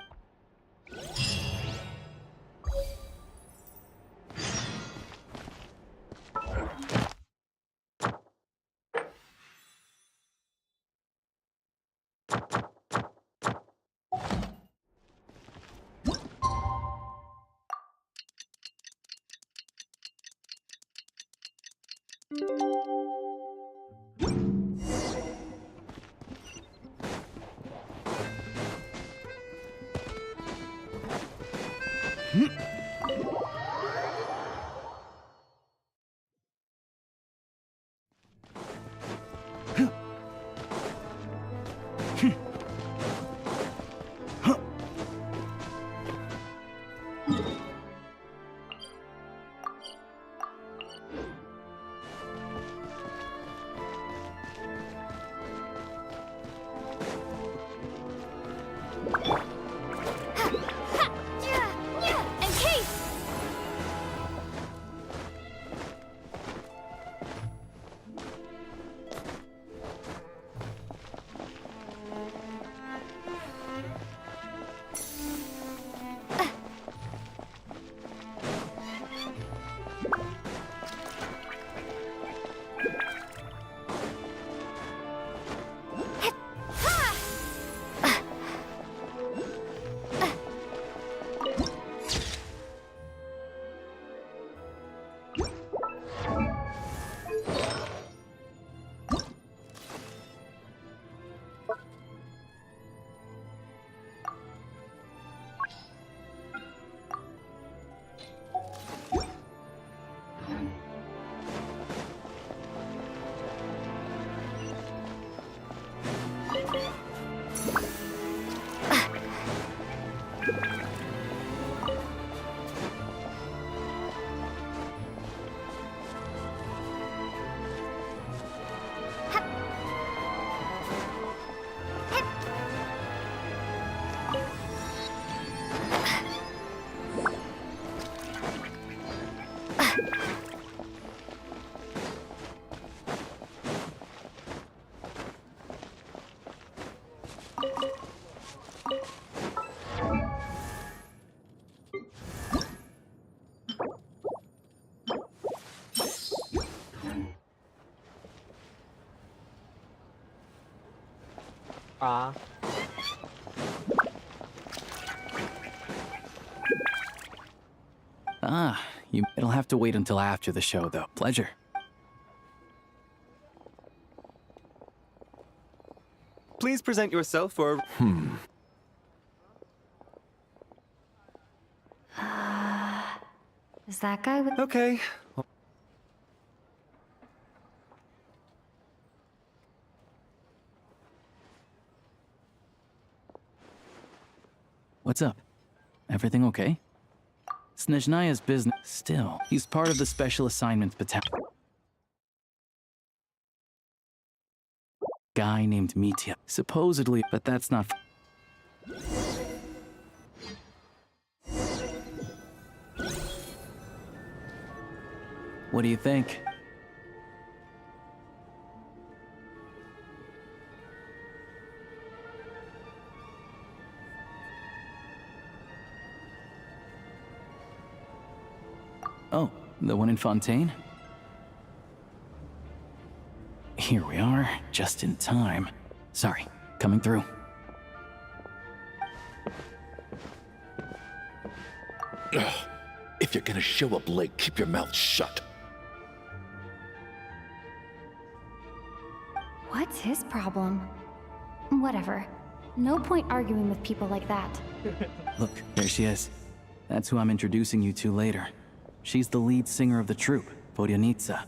It'll have to wait until after the show, though. Pleasure. Please present yourself for... Is that guy with... Okay. What's up? Everything okay? Snezhnaya's business. Still, he's part of the Special Assignments Battalion. guy named Mitya. Supposedly, but that's not. What do you think? Oh, the one in Fontaine? Here we are, just in time. Sorry, coming through. Ugh. If you're gonna show up late, keep your mouth shut. What's his problem? Whatever. No point arguing with people like that. Look, there she is. That's who I'm introducing you to later. She's the lead singer of the troupe, Vodyanitsa.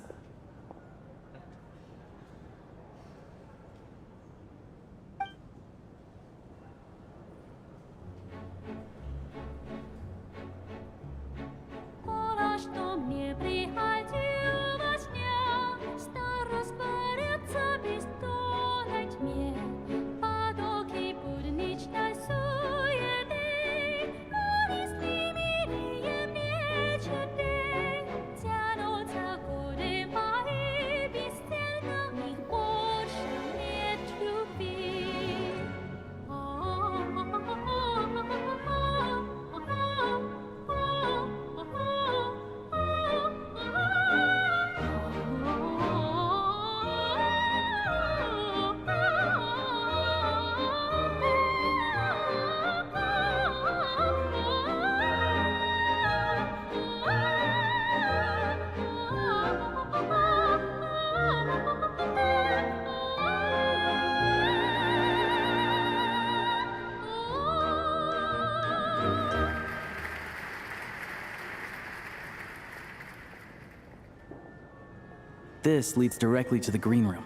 This leads directly to the green room.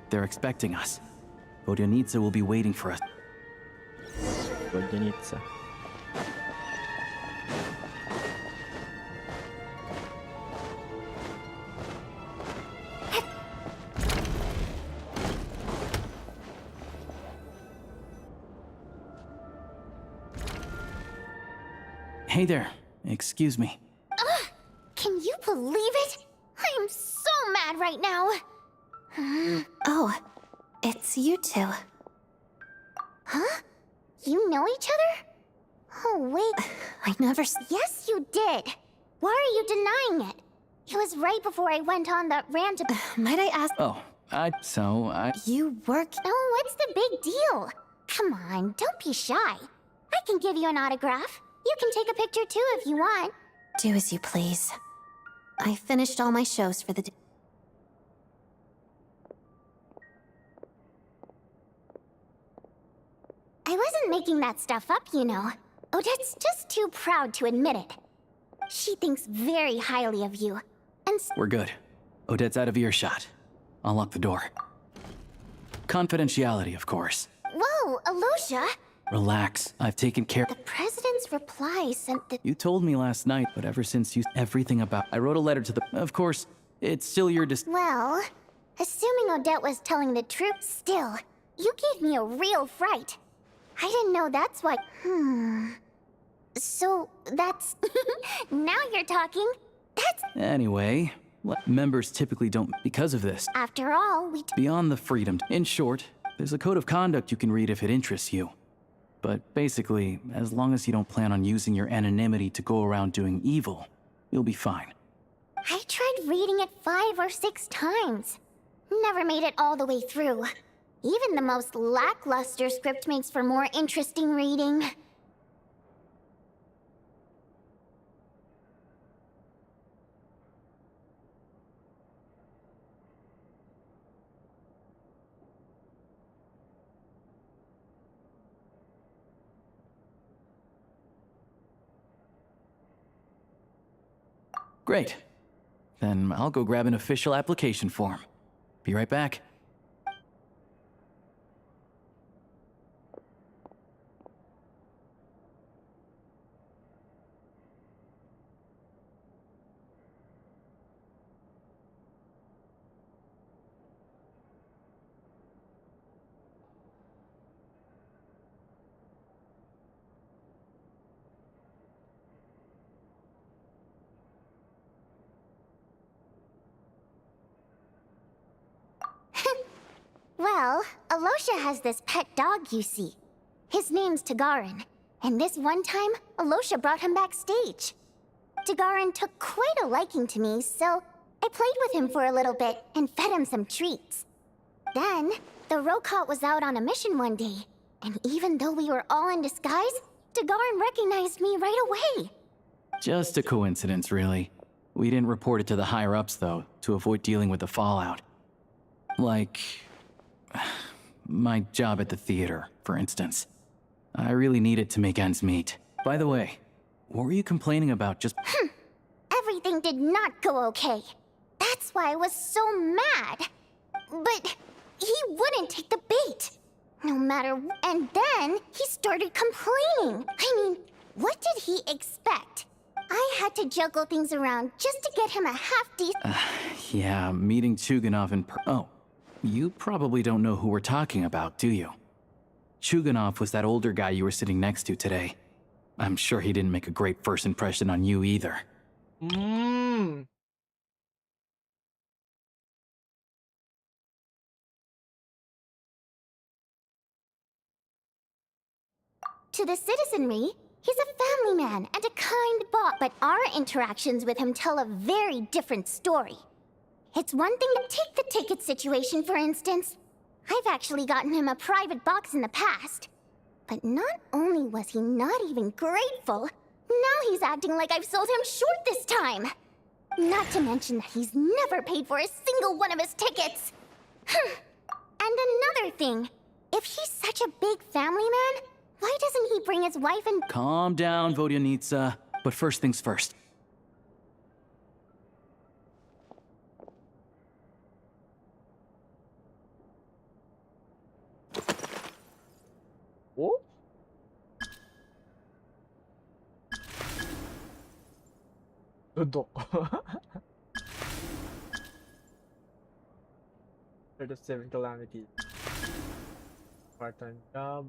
They're expecting us. Vodyanitsa will be waiting for us. Vodyanitsa. Hey there. Excuse me. Ugh! Can you believe it? I am so mad right now. Oh, it's you two. Huh? You know each other? Oh, wait. I never Yes, you did. Why are you denying it? It was right before I went on that rant. Might I ask? Oh, You work. Oh, what's the big deal? Come on, don't be shy. I can give you an autograph. You can take a picture too if you want. Do as you please. I finished all my shows for the day. I wasn't making that stuff up, you know. Odette's just too proud to admit it. She thinks very highly of you. And We're good. Odette's out of earshot. I'll lock the door. Confidentiality, of course. Whoa, Alosia! Relax. I've taken care. The president's reply sent the... You told me last night, but ever since everything about... I wrote a letter to the... Of course, it's still your Well, assuming Odette was telling the truth still, you gave me a real fright. I didn't know that's why... So, that's... Now you're talking. That's... Anyway, members typically don't because of this. After all, Beyond the freedom. In short, there's a code of conduct you can read if it interests you. But basically, as long as you don't plan on using your anonymity to go around doing evil, you'll be fine. I tried reading it 5 or 6 times. Never made it all the way through. Even the most lackluster script makes for more interesting reading. Great. Then I'll go grab an official application form. Be right back. Well, Alosha has this pet dog, you see. His name's Tagarin, and this one time, Alosha brought him backstage. Tagarin took quite a liking to me, so I played with him for a little bit and fed him some treats. Then, the Rokot was out on a mission one day, and even though we were all in disguise, Tagarin recognized me right away. Just a coincidence, really. We didn't report it to the higher-ups, though, to avoid dealing with the fallout. Like... my job at the theater, for instance. I really needed to make ends meet. By the way, what were you complaining about just— Everything did not go okay. That's why I was so mad. But he wouldn't take the bait. No matter— And then he started complaining. I mean, what did he expect? I had to juggle things around just to get him a half-decent— yeah, meeting Chuganov in Oh, you probably don't know who we're talking about, do you? Chuganov was that older guy you were sitting next to today. I'm sure he didn't make a great first impression on you either. To the citizenry, he's a family man and a kind boss. But our interactions with him tell a very different story. It's one thing to take the ticket situation, for instance. I've actually gotten him a private box in the past. But not only was he not even grateful, now he's acting like I've sold him short this time. Not to mention that he's never paid for a single one of his tickets. And another thing, if he's such a big family man, why doesn't he bring his wife and— Calm down, Vodyanitsa. But first things first. What? Dudok. For the 7 calamities. Part-time job.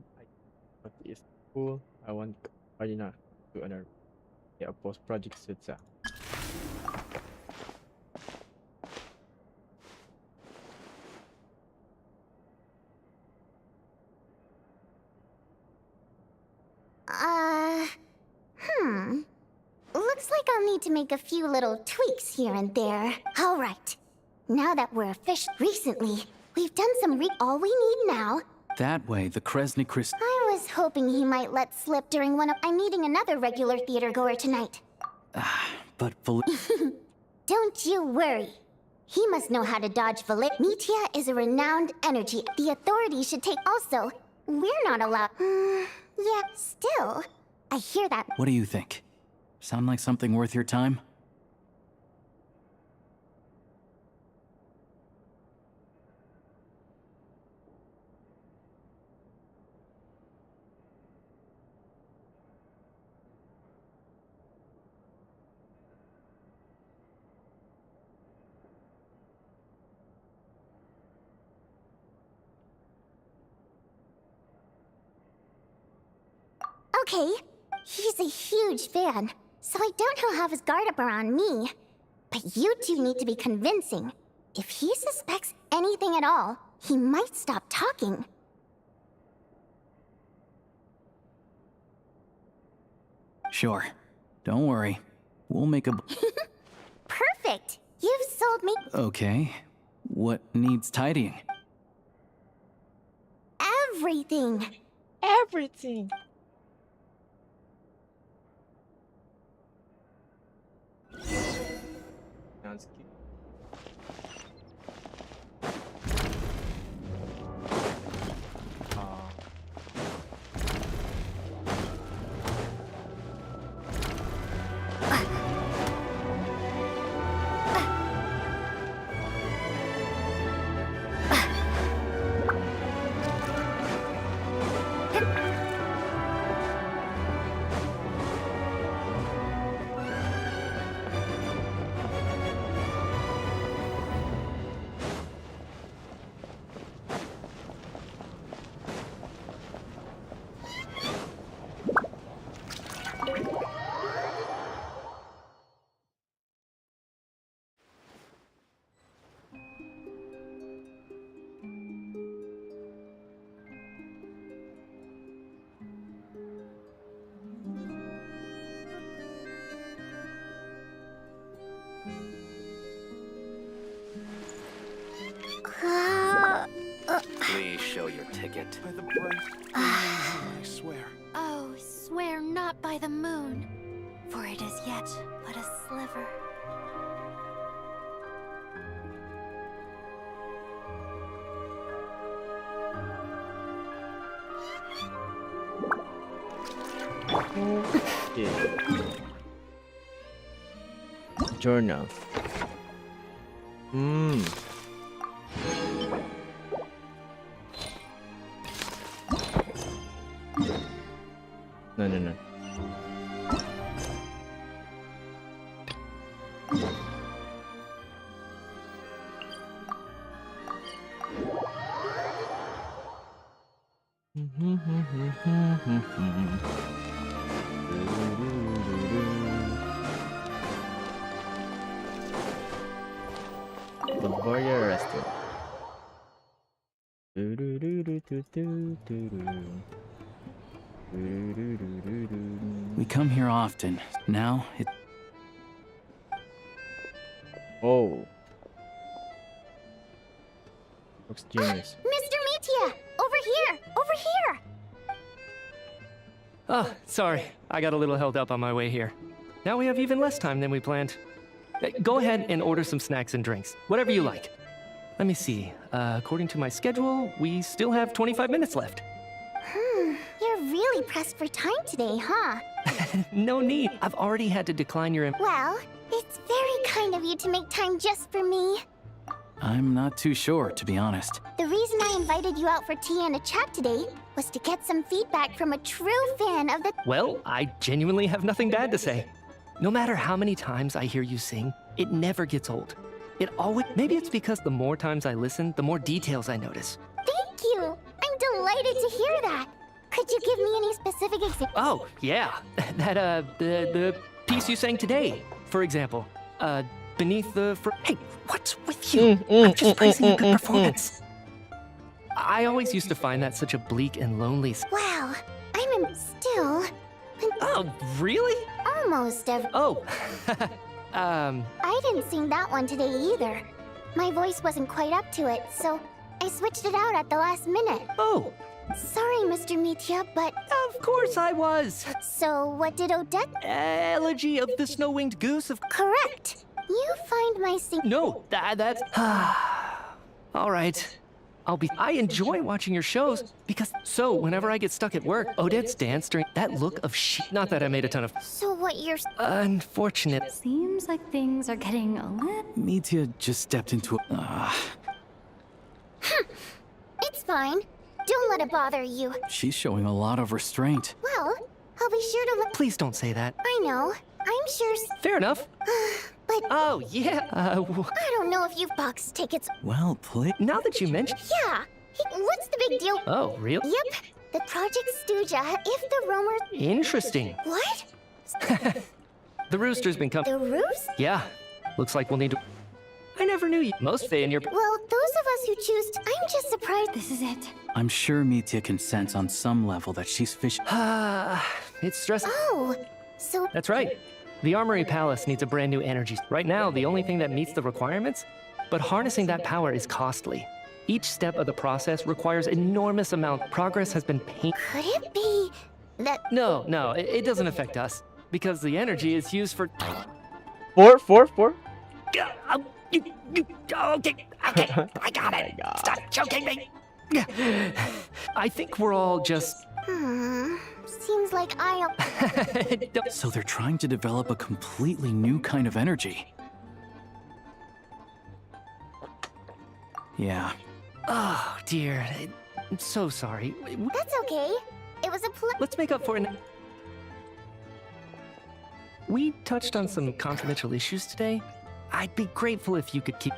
What is school? I want Marina to another. Yeah, post-project suits. Looks like I'll need to make a few little tweaks here and there. All right. Now that we're official— Recently, we've done some all we need now— That way, the Kresny Chris— I was hoping he might let slip during one of— I'm meeting another regular theater goer tonight. But Don't you worry. He must know how to dodge Metia is a renowned energy. The authorities should take— Also, we're not allowed— yeah, still. I hear that— What do you think? Sound like something worth your time? Okay, he's a huge fan, so I don't know how to have his guard up around me. But you two need to be convincing. If he suspects anything at all, he might stop talking. Sure. Don't worry. We'll make a... Perfect! You've sold me— Okay. What needs tidying? Everything! Everything! Sounds cute. by the bright I swear. Oh, swear not by the moon, for it is yet but a sliver. Yeah. Journal. No. The Warrior Restaurant. We come here often. Now, it... Oh. Looks genius. Mr. Metia! Over here! Over here! Oh, sorry. I got a little held up on my way here. Now we have even less time than we planned. Go ahead and order some snacks and drinks. Whatever you like. Let me see. According to my schedule, we still have 25 minutes left. You're really pressed for time today, huh? No need. I've already had to decline your... Well, it's very kind of you to make time just for me. I'm not too sure, to be honest. The reason I invited you out for tea and a chat today was to get some feedback from a true fan of the... Well, I genuinely have nothing bad to say. No matter how many times I hear you sing, it never gets old. It always... Maybe it's because the more times I listen, the more details I notice. Thank you! I'm delighted to hear that. Could you give me any specific examples? Oh, yeah. That, the piece you sang today, for example. Beneath the... Hey, what's with you? I'm just praising a good performance. I always used to find that such a bleak and lonely... Wow, I'm still... Oh, really? Almost every... Oh. I didn't sing that one today either. My voice wasn't quite up to it, so I switched it out at the last minute. Oh. Sorry, Mr. Metia, but... Of course I was. So, what did Odette... Elegy of the Snow-Winged Goose of... Correct. You find my sing... No, that's... All right. I enjoy watching your shows because... So, whenever I get stuck at work, Odette's dance during that look of Not that I made a ton of... So what you're... Unfortunate. Seems like things are getting a little... Metia just stepped into a... It's fine. Don't let it bother you. She's showing a lot of restraint. Well, I'll be sure to let... Please don't say that. I know. I'm sure... Fair enough. But... Oh, yeah. I don't know if you've boxed tickets... Well played. Now that you mention... Yeah. What's the big deal? Oh, really? Yep. The Project Stooja, if the roamers... Interesting. What? The rooster's been coming. The roost? Yeah. Looks like we'll need to... I never knew you. Most stay in your... Well, those of us who choose... I'm just surprised... This is it. I'm sure Metia can sense on some level that she's fish... It's stressful. Oh, so... That's right. The Armory Palace needs a brand new energy. Right now, the only thing that meets the requirements, but harnessing that power is costly. Each step of the process requires enormous amount. Progress has been Could it be that... No, it doesn't affect us, because the energy is used for... Four? Okay, I got it. Stop choking me. I think we're all just... Seems like I'll... So they're trying to develop a completely new kind of energy. Yeah. Oh, dear. I'm so sorry. That's okay. It was a Let's make up for it. We touched on some confidential issues today. I'd be grateful if you could keep...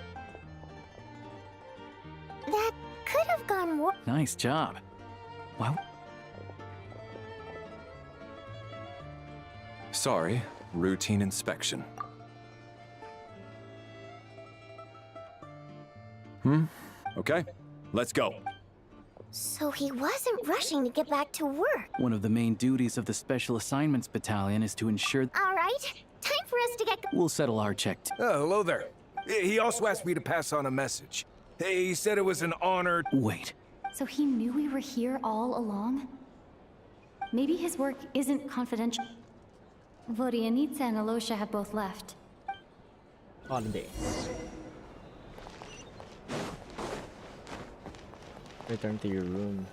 That could have gone worse. Nice job. Wow. Sorry, routine inspection. Okay, let's go. So he wasn't rushing to get back to work. One of the main duties of the Special Assignments Battalion is to ensure... All right, time for us to get... We'll settle our check. Oh, hello there. He also asked me to pass on a message. He said it was an honor... Wait. So he knew we were here all along? Maybe his work isn't confidential. Vodianitsa and Alosha have both left. Holiday. Return to your room.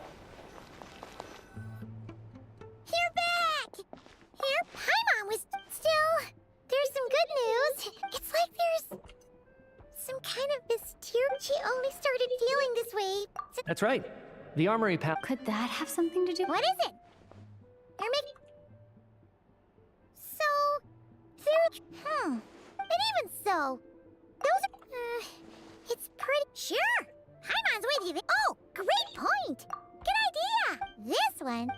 You're back! Here, hi, Mom. Was still. There's some good news. It's like there's some kind of mysterious. She only started feeling this way. That's right. The armory pal. Could that have something to do? What is it? They're making. So, they're. And even so, those are. It's pretty. Sure. Haimon's with you. Oh, great point. Good idea. This one.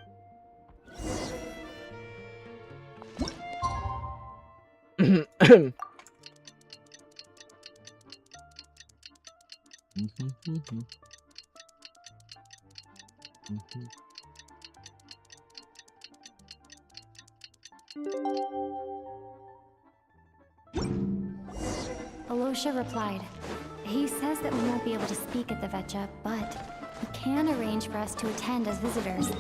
Alosha replied. He says that we won't be able to speak at the Vetcha, but he can arrange for us to attend as visitors.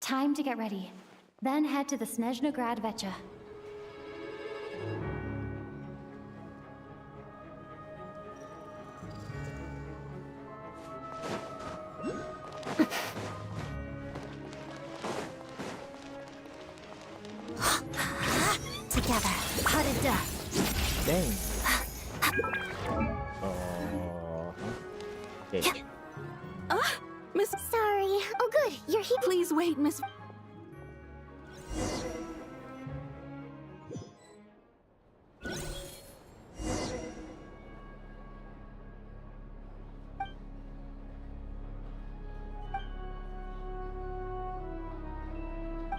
Time to get ready. Then head to the Snezhnaya Vetcha. Together. Harida. Dang. Oh. Okay. Miss. Sorry. Oh, good. You're here. Please wait, Miss.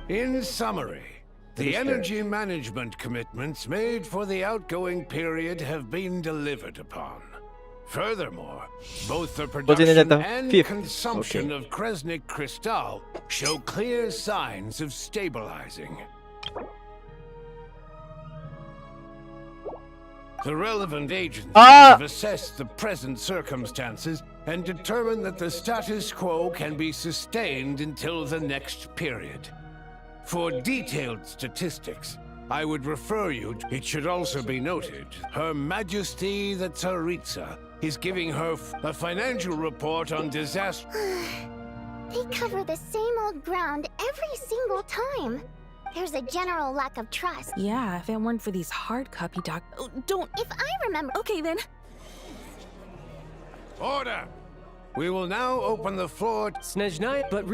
In summary, the energy management commitments made for the outgoing period have been delivered upon. Furthermore, both the production and consumption of Kresnik Crystal show clear signs of stabilizing. The relevant agencies have assessed the present circumstances and determined that the status quo can be sustained until the next period. For detailed statistics, I would refer you to... It should also be noted, Her Majesty the Tsaritsa is giving her a financial report on disaster. They cover the same old ground every single time. There's a general lack of trust. Yeah, if it weren't for these hard copy don't. If I remember. Okay then. Order! We will now open the floor. Snezhnaya, but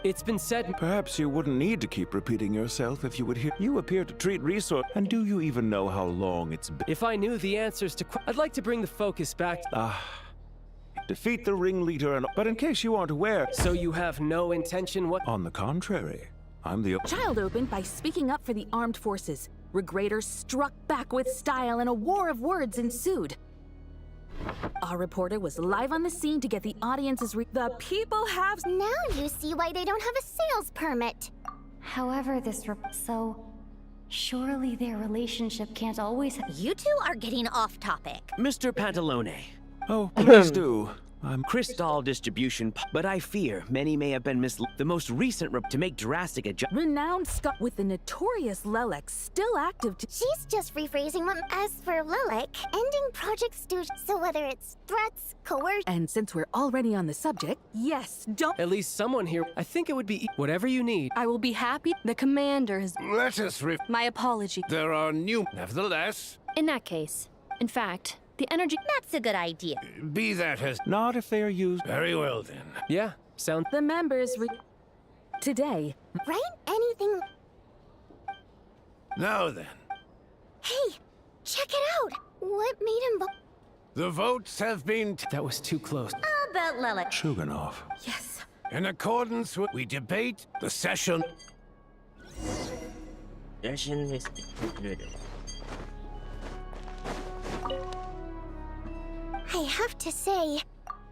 it's been said. Perhaps you wouldn't need to keep repeating yourself if you would hear. You appear to treat resource. And do you even know how long it's been? If I knew the answers to I'd like to bring the focus back. Defeat the ringleader and. But in case you aren't aware. So you have no intention what? On the contrary, I'm the. Child opened by speaking up for the armed forces. Regraders struck back with style and a war of words ensued. Our reporter was live on the scene to get the audience's the people have. Now you see why they don't have a sales permit. However, so surely their relationship can't always. You two are getting off topic. Mr. Pantalone. Oh, please do. I'm Crystal distribution, but I fear many may have been misled. The most recent to make drastic adjustments. Renowned with the notorious Lelek still active. She's just rephrasing them. As for Lelek, ending Project Stooge. So whether it's threats, coercion. And since we're already on the subject, yes, don't. At least someone here. I think it would be whatever you need. I will be happy. The commander has. Let us My apology. There are new. Nevertheless. In that case, in fact. The energy. That's a good idea. Be that as. Not if they are used. Very well then. Yeah, sound. The members. Today. Right? Anything. Now then. Hey, check it out. What made him. The votes have been. That was too close. I'll bet Lelek. Shuganov. Yes. In accordance with. We debate the session. Genshin is concluded. I have to say,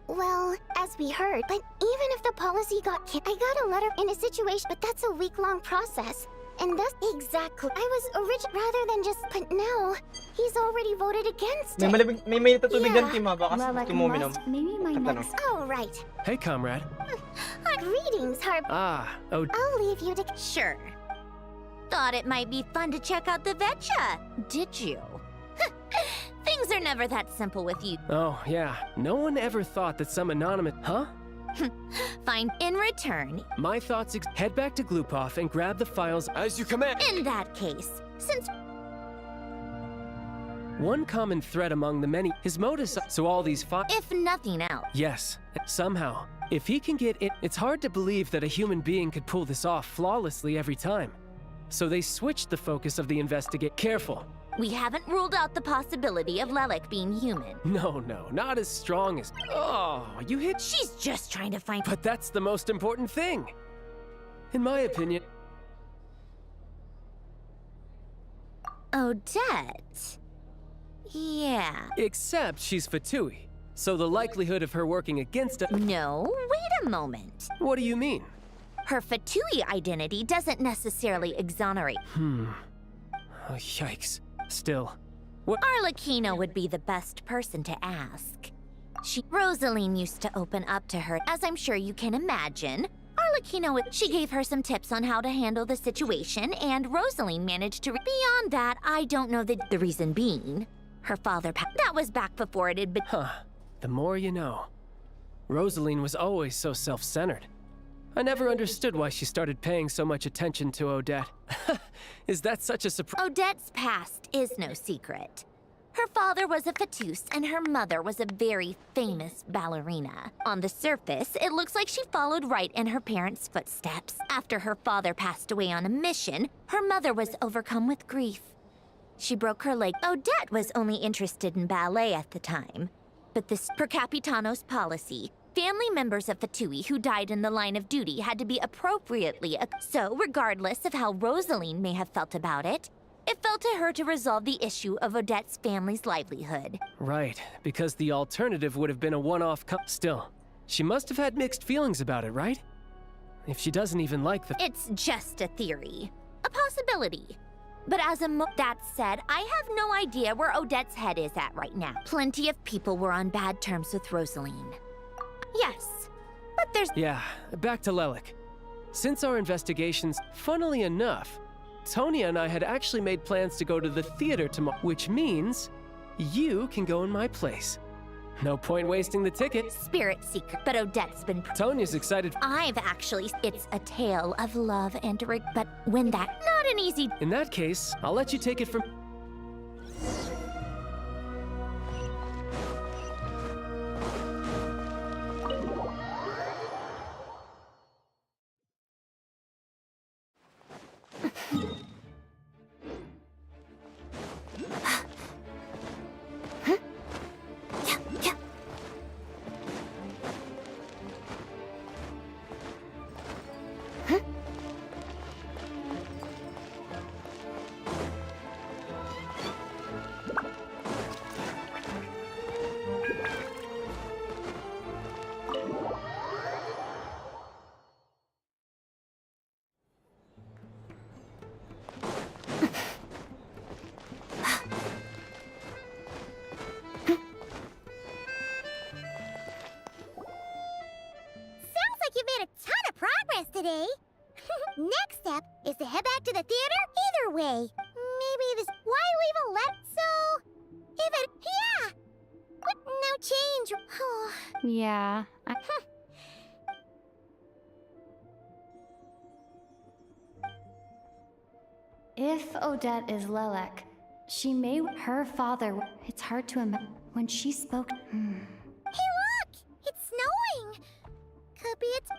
well, as we heard, but even if the policy got I got a letter in a situation, but that's a week-long process. And thus, exactly. I was rather than just, but now, he's already voted against it. May mainit na tubig dyan, Kim, ha? Baka Lelek gusto mo uminom. maybe my next... Oh, right. Hey, comrade. Greetings, Harp. Oh. I'll leave you to... Sure. Thought it might be fun to check out the Vetcha, did you? Things are never that simple with you. Oh, yeah. No one ever thought that some anonymous... Huh? Fine. In return... My thoughts head back to Glupov and grab the files as you command. In that case, since... One common thread among the many, his modus... So all these If nothing else... Yes, somehow. If he can get it, it's hard to believe that a human being could pull this off flawlessly every time. So they switched the focus of the investigate. Careful. We haven't ruled out the possibility of Lelek being human. No, not as strong as... Oh, you hit... She's just trying to find... But that's the most important thing. In my opinion... Odette... Yeah. Except she's Fatui, so the likelihood of her working against us... No, wait a moment. What do you mean? Her Fatui identity doesn't necessarily exonerate... Oh, yikes. Still... What? Arlecchino would be the best person to ask. Rosaline used to open up to her, as I'm sure you can imagine. She gave her some tips on how to handle the situation, and Rosaline managed to... Beyond that, I don't know the reason being. Her father... That was back before it had been... Huh. The more you know. Rosaline was always so self-centered. I never understood why she started paying so much attention to Odette. Is that such a surprise? Odette's past is no secret. Her father was a fatus, and her mother was a very famous ballerina. On the surface, it looks like she followed right in her parents' footsteps. After her father passed away on a mission, her mother was overcome with grief. She broke her leg. Odette was only interested in ballet at the time. But this, per Capitano's policy, family members of Fatui who died in the line of duty had to be appropriately... So, regardless of how Rosaline may have felt about it, it fell to her to resolve the issue of Odette's family's livelihood. Right, because the alternative would have been a one-off Still, she must have had mixed feelings about it, right? If she doesn't even like the... It's just a theory. A possibility. But that said, I have no idea where Odette's head is at right now. Plenty of people were on bad terms with Rosaline. Yes, but there's... Yeah, back to Lelek. Since our investigations, funnily enough, Tonya and I had actually made plans to go to the theater tomorrow, which means you can go in my place. No point wasting the ticket. Spirit Seeker, but Odette's been... Tonya's excited. I've actually... It's a tale of love and but when that... Not an easy... In that case, I'll let you take it from... Today. Next step is to head back to the theater either way. Maybe this... Why leave a if it... Yeah! What? No change. Oh. Yeah. If Odette is Lelek, she may... Her father... It's hard to imagine. When she spoke... Hey, look! It's snowing! Could be it's...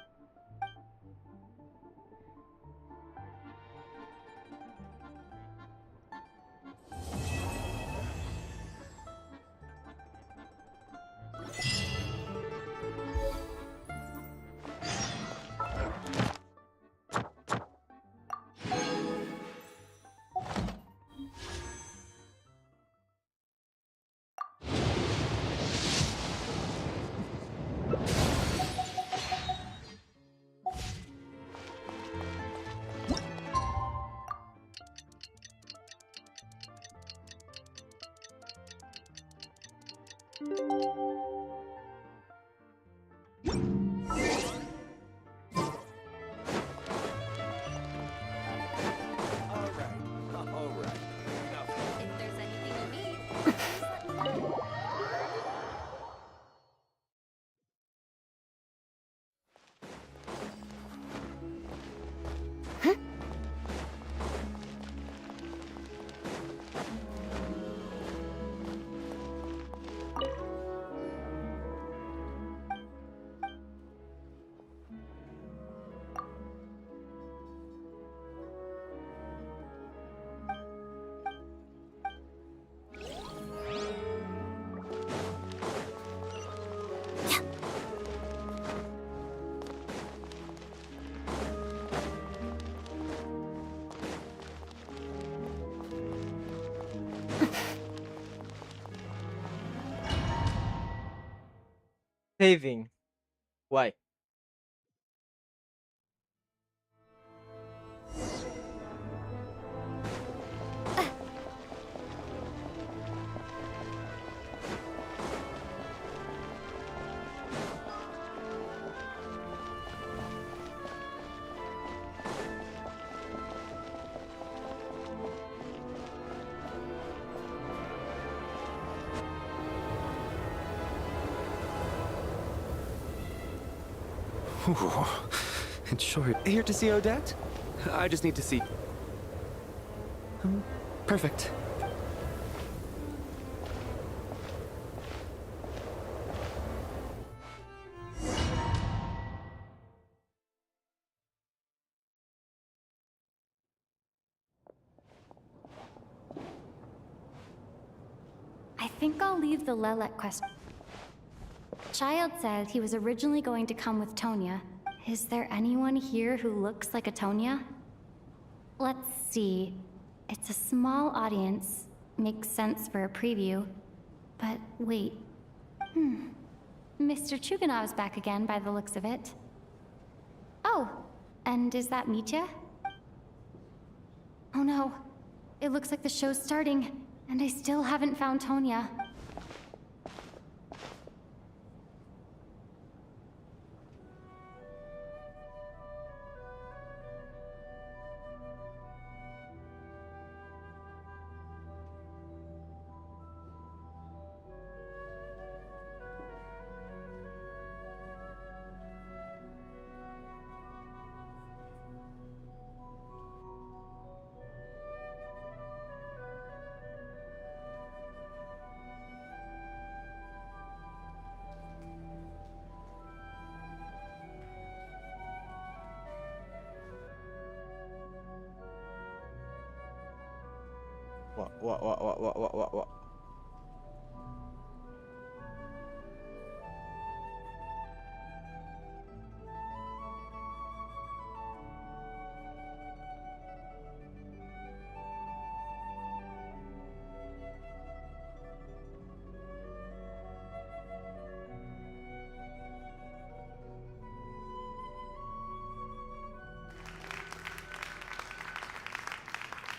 Saving. Why? Ooh, it's short. Here to see Odette? I just need to see. Perfect. I think I'll leave the Lelet question. Child said he was originally going to come with Tonya. Is there anyone here who looks like a Tonya? Let's see. It's a small audience. Makes sense for a preview. But wait. Mr. Chuganov's back again by the looks of it. Oh, and is that Mitya? Oh no. It looks like the show's starting, and I still haven't found Tonya. What?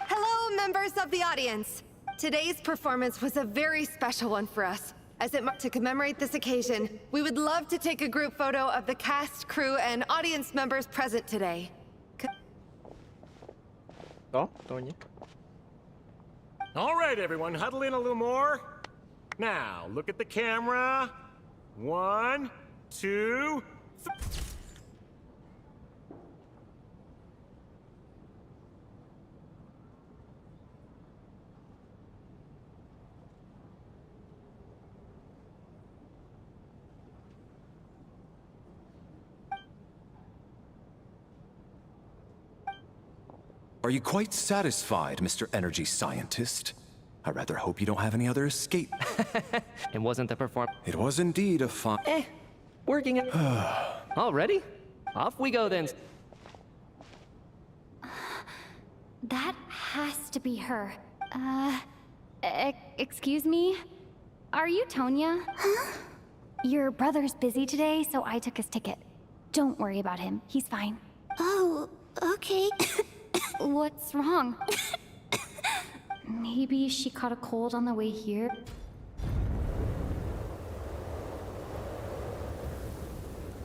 Hello, members of the audience. Today's performance was a very special one for us. To commemorate this occasion, we would love to take a group photo of the cast, crew, and audience members present today. Oh, Tonya. All right, everyone, huddle in a little more. Now, look at the camera. 1, 2, 3. Are you quite satisfied, Mr. Energy Scientist? I rather hope you don't have any other escape. It wasn't the perform. It was indeed a fun. Working it. Already? Off we go then. That has to be her. Excuse me? Are you Tonya? Huh? Your brother's busy today, so I took his ticket. Don't worry about him. He's fine. Oh, okay. What's wrong? Maybe she caught a cold on the way here?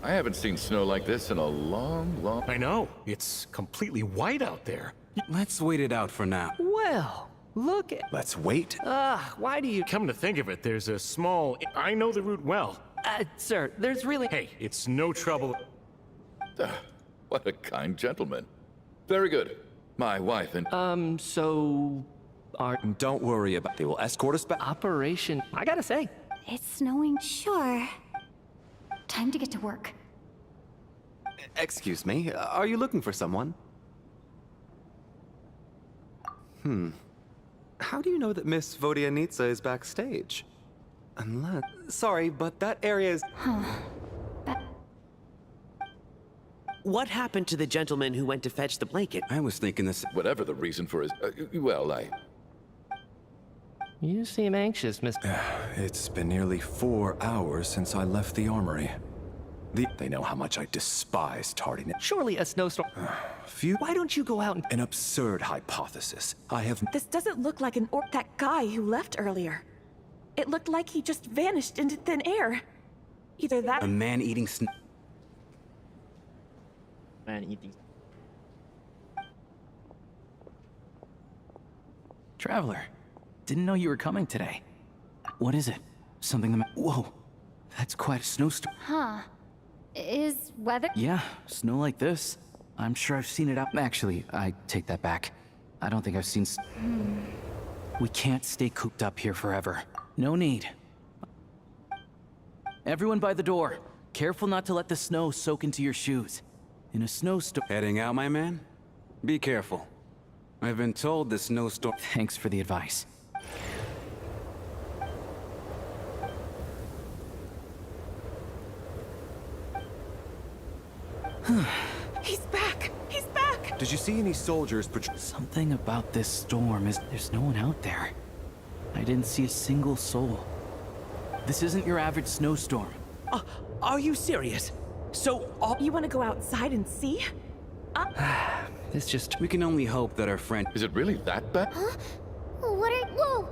I haven't seen snow like this in a long... I know. It's completely white out there. Let's wait it out for now. Well, look at... Let's wait? Why do you... Come to think of it, there's a small... I know the route well. Sir, there's really... Hey, it's no trouble. What a kind gentleman. Very good. My wife and... so... Don't worry about... They will escort us back. Operation... I gotta say... It's snowing. Sure. Time to get to work. Excuse me, are you looking for someone? How do you know that Miss Vodianitsa is backstage? Unless... Sorry, but that area is... What happened to the gentleman who went to fetch the blanket? I was thinking this... Whatever the reason for his... You seem anxious, Mr. It's been nearly 4 hours since I left the armory. They know how much I despise tardiness. Surely a snowstorm... Why don't you go out and... An absurd hypothesis. I have... This doesn't look like that guy who left earlier. It looked like he just vanished into thin air. Either that... A man-eating Man-eating. Traveler, didn't know you were coming today. What is it? Something the Whoa, that's quite a snowstorm. Huh. Is weather... Yeah, snow like this. I'm sure I've seen it out. Actually, I take that back. I don't think I've seen... We can't stay cooped up here forever. No need. Everyone by the door. Careful not to let the snow soak into your shoes. In a snowstorm... Heading out, my man? Be careful. I've been told the snowstorm... Thanks for the advice. He's back! He's back! Did you see any soldiers Something about this storm is... There's no one out there. I didn't see a single soul. This isn't your average snowstorm. Are you serious? So all... You want to go outside and see? It's just... We can only hope that our friend... Is it really that bad? Huh? What are... Whoa!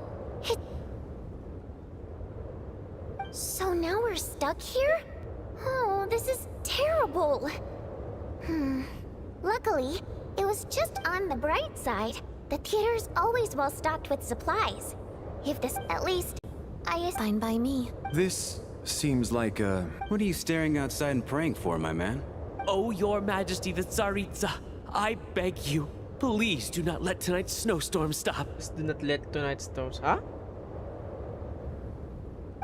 So now we're stuck here? Oh, this is terrible. Luckily, it was just on the bright side. The theater's always well stocked with supplies. If this, at least, Fine by me. This seems like What are you staring outside and praying for, my man? Oh, your majesty the Tsaritsa, I beg you, please do not let tonight's snowstorm stop. Just do not let tonight's storms... Huh?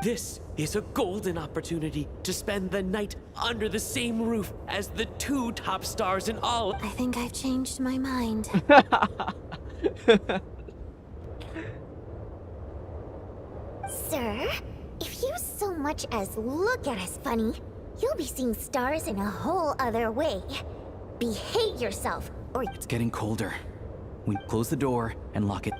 This is a golden opportunity to spend the night under the same roof as the 2 top stars in all. I think I've changed my mind. Sir, if you so much as look at us funny, you'll be seeing stars in a whole other way. Behave yourself, or... It's getting colder. We close the door and lock it.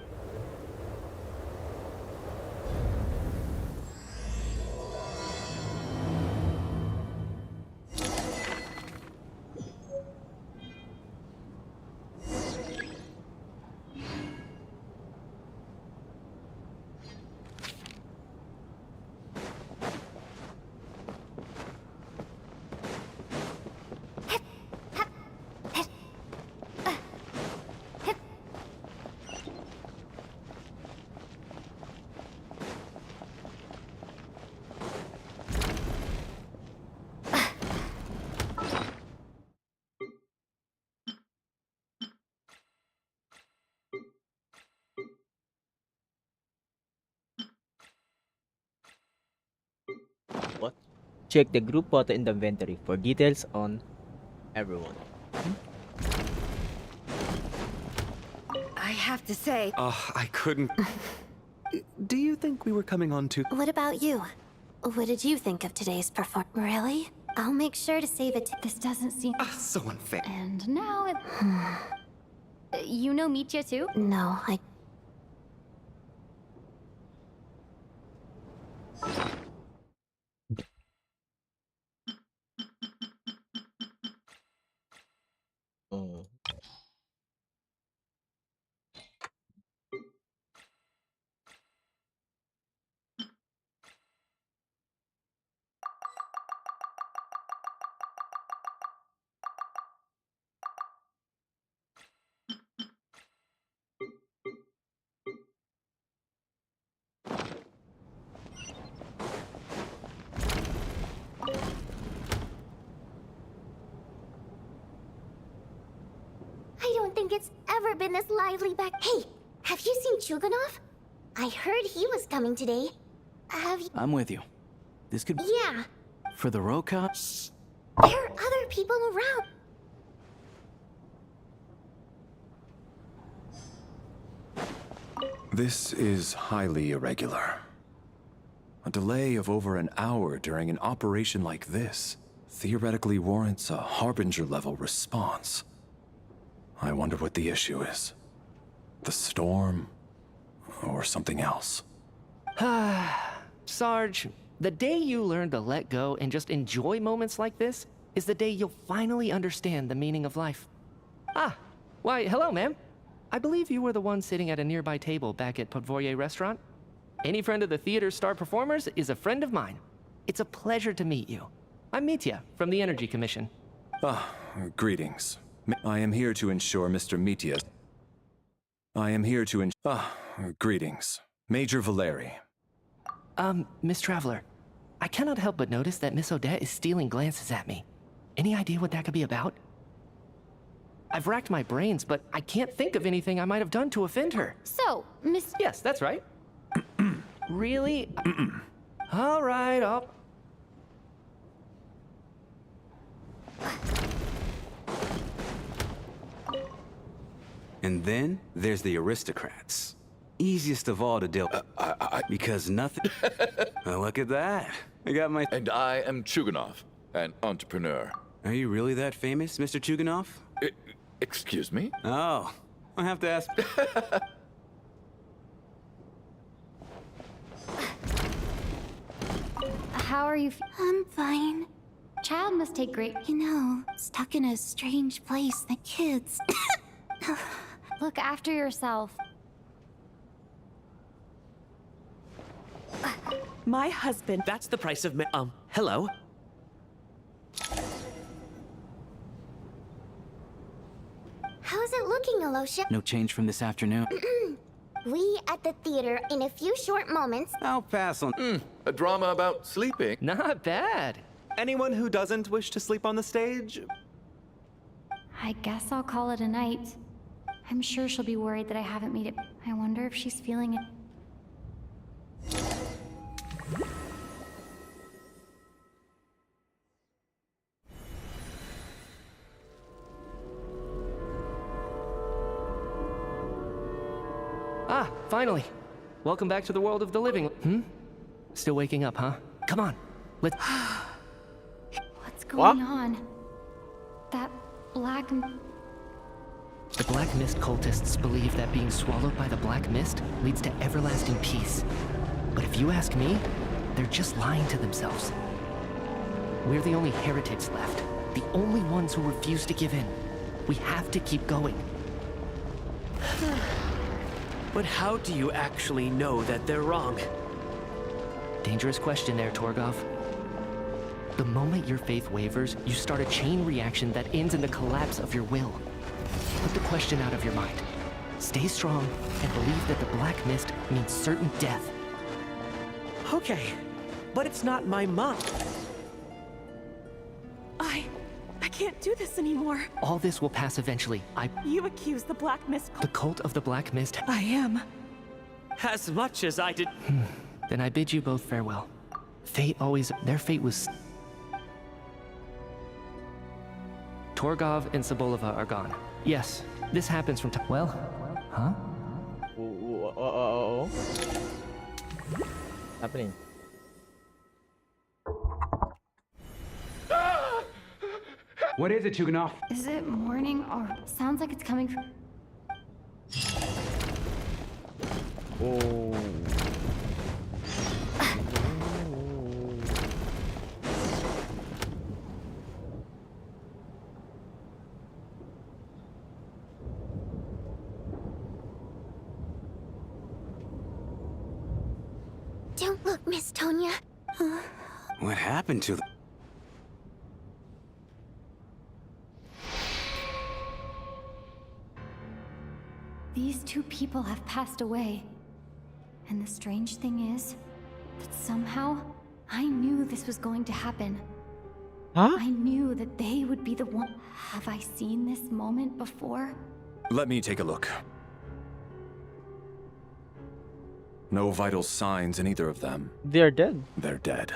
What? Check the group photo in the inventory for details on everyone. I have to say... I couldn't... Do you think we were coming on too... What about you? What did you think of today's performance? Really? I'll make sure to save it. This doesn't seem... so unfair. And now it... You know Mitya too? No, I... Oh. ever been this lively back. Hey, have you seen Chuganov? I heard he was coming today. Have you? I'm with you. This could... Yeah, For the Roka? there are other people around. This is highly irregular. A delay of over an hour during an operation like this theoretically warrants a Harbinger-level response. I wonder what the issue is. The storm, or something else. Sarge, the day you learn to let go and just enjoy moments like this is the day you'll finally understand the meaning of life. Ah, why, hello, ma'am. I believe you were the one sitting at a nearby table back at Podvorye restaurant. Any friend of the theater's star performers is a friend of mine. It's a pleasure to meet you. I'm Mitya from the Energy Commission. Greetings. I am here to ensure Mr. Mitya... greetings. Major Valeri. Miss Traveler, I cannot help but notice that Miss Odette is stealing glances at me. Any idea what that could be about? I've racked my brains, but I can't think of anything I might have done to offend her. So, Miss... Yes, that's right. Really? All right, I'll... And then there's the aristocrats. Easiest of all to deal with. Because nothing... look at that. I got my... And I am Chuganov, an entrepreneur. Are you really that famous, Mr. Chuganov? Excuse me? Oh, I have to ask... How are you? I'm fine. Child must take great... You know, stuck in a strange place, the kids. Look after yourself. My husband... That's the price of... hello? How's it looking, Alosha? No change from this afternoon. We at the theater in a few short moments. I'll pass on... A drama about sleeping. Not bad. Anyone who doesn't wish to sleep on the stage? I guess I'll call it a night. I'm sure she'll be worried that I haven't made it. I wonder if she's feeling it. Ah, finally. Welcome back to the world of the living. Still waking up, huh? Come on, let's... What's going on? That black... The Black Mist cultists believe that being swallowed by the Black Mist leads to everlasting peace. But if you ask me, they're just lying to themselves. We're the only heretics left. The only ones who refuse to give in. We have to keep going. But how do you actually know that they're wrong? Dangerous question there, Torgov. The moment your faith wavers, you start a chain reaction that ends in the collapse of your will. Put the question out of your mind. Stay strong and believe that the Black Mist means certain death. Okay, but it's not my mom. I can't do this anymore. All this will pass eventually. You accuse the Black Mist. The cult of the Black Mist. I am. As much as I did. Then I bid you both farewell. Fate always... Their fate was... Torgov and Sobolova are gone. Yes, this happens from time. Well, huh? Happening. What is it, Chuganov? Is it morning or... Sounds like it's coming from... Oh. Don't look, Miss Tonya. What happened to them? These two people have passed away. And the strange thing is that somehow I knew this was going to happen. Huh? I knew that they would be the one. Have I seen this moment before? Let me take a look. No vital signs in either of them. They're dead. They're dead.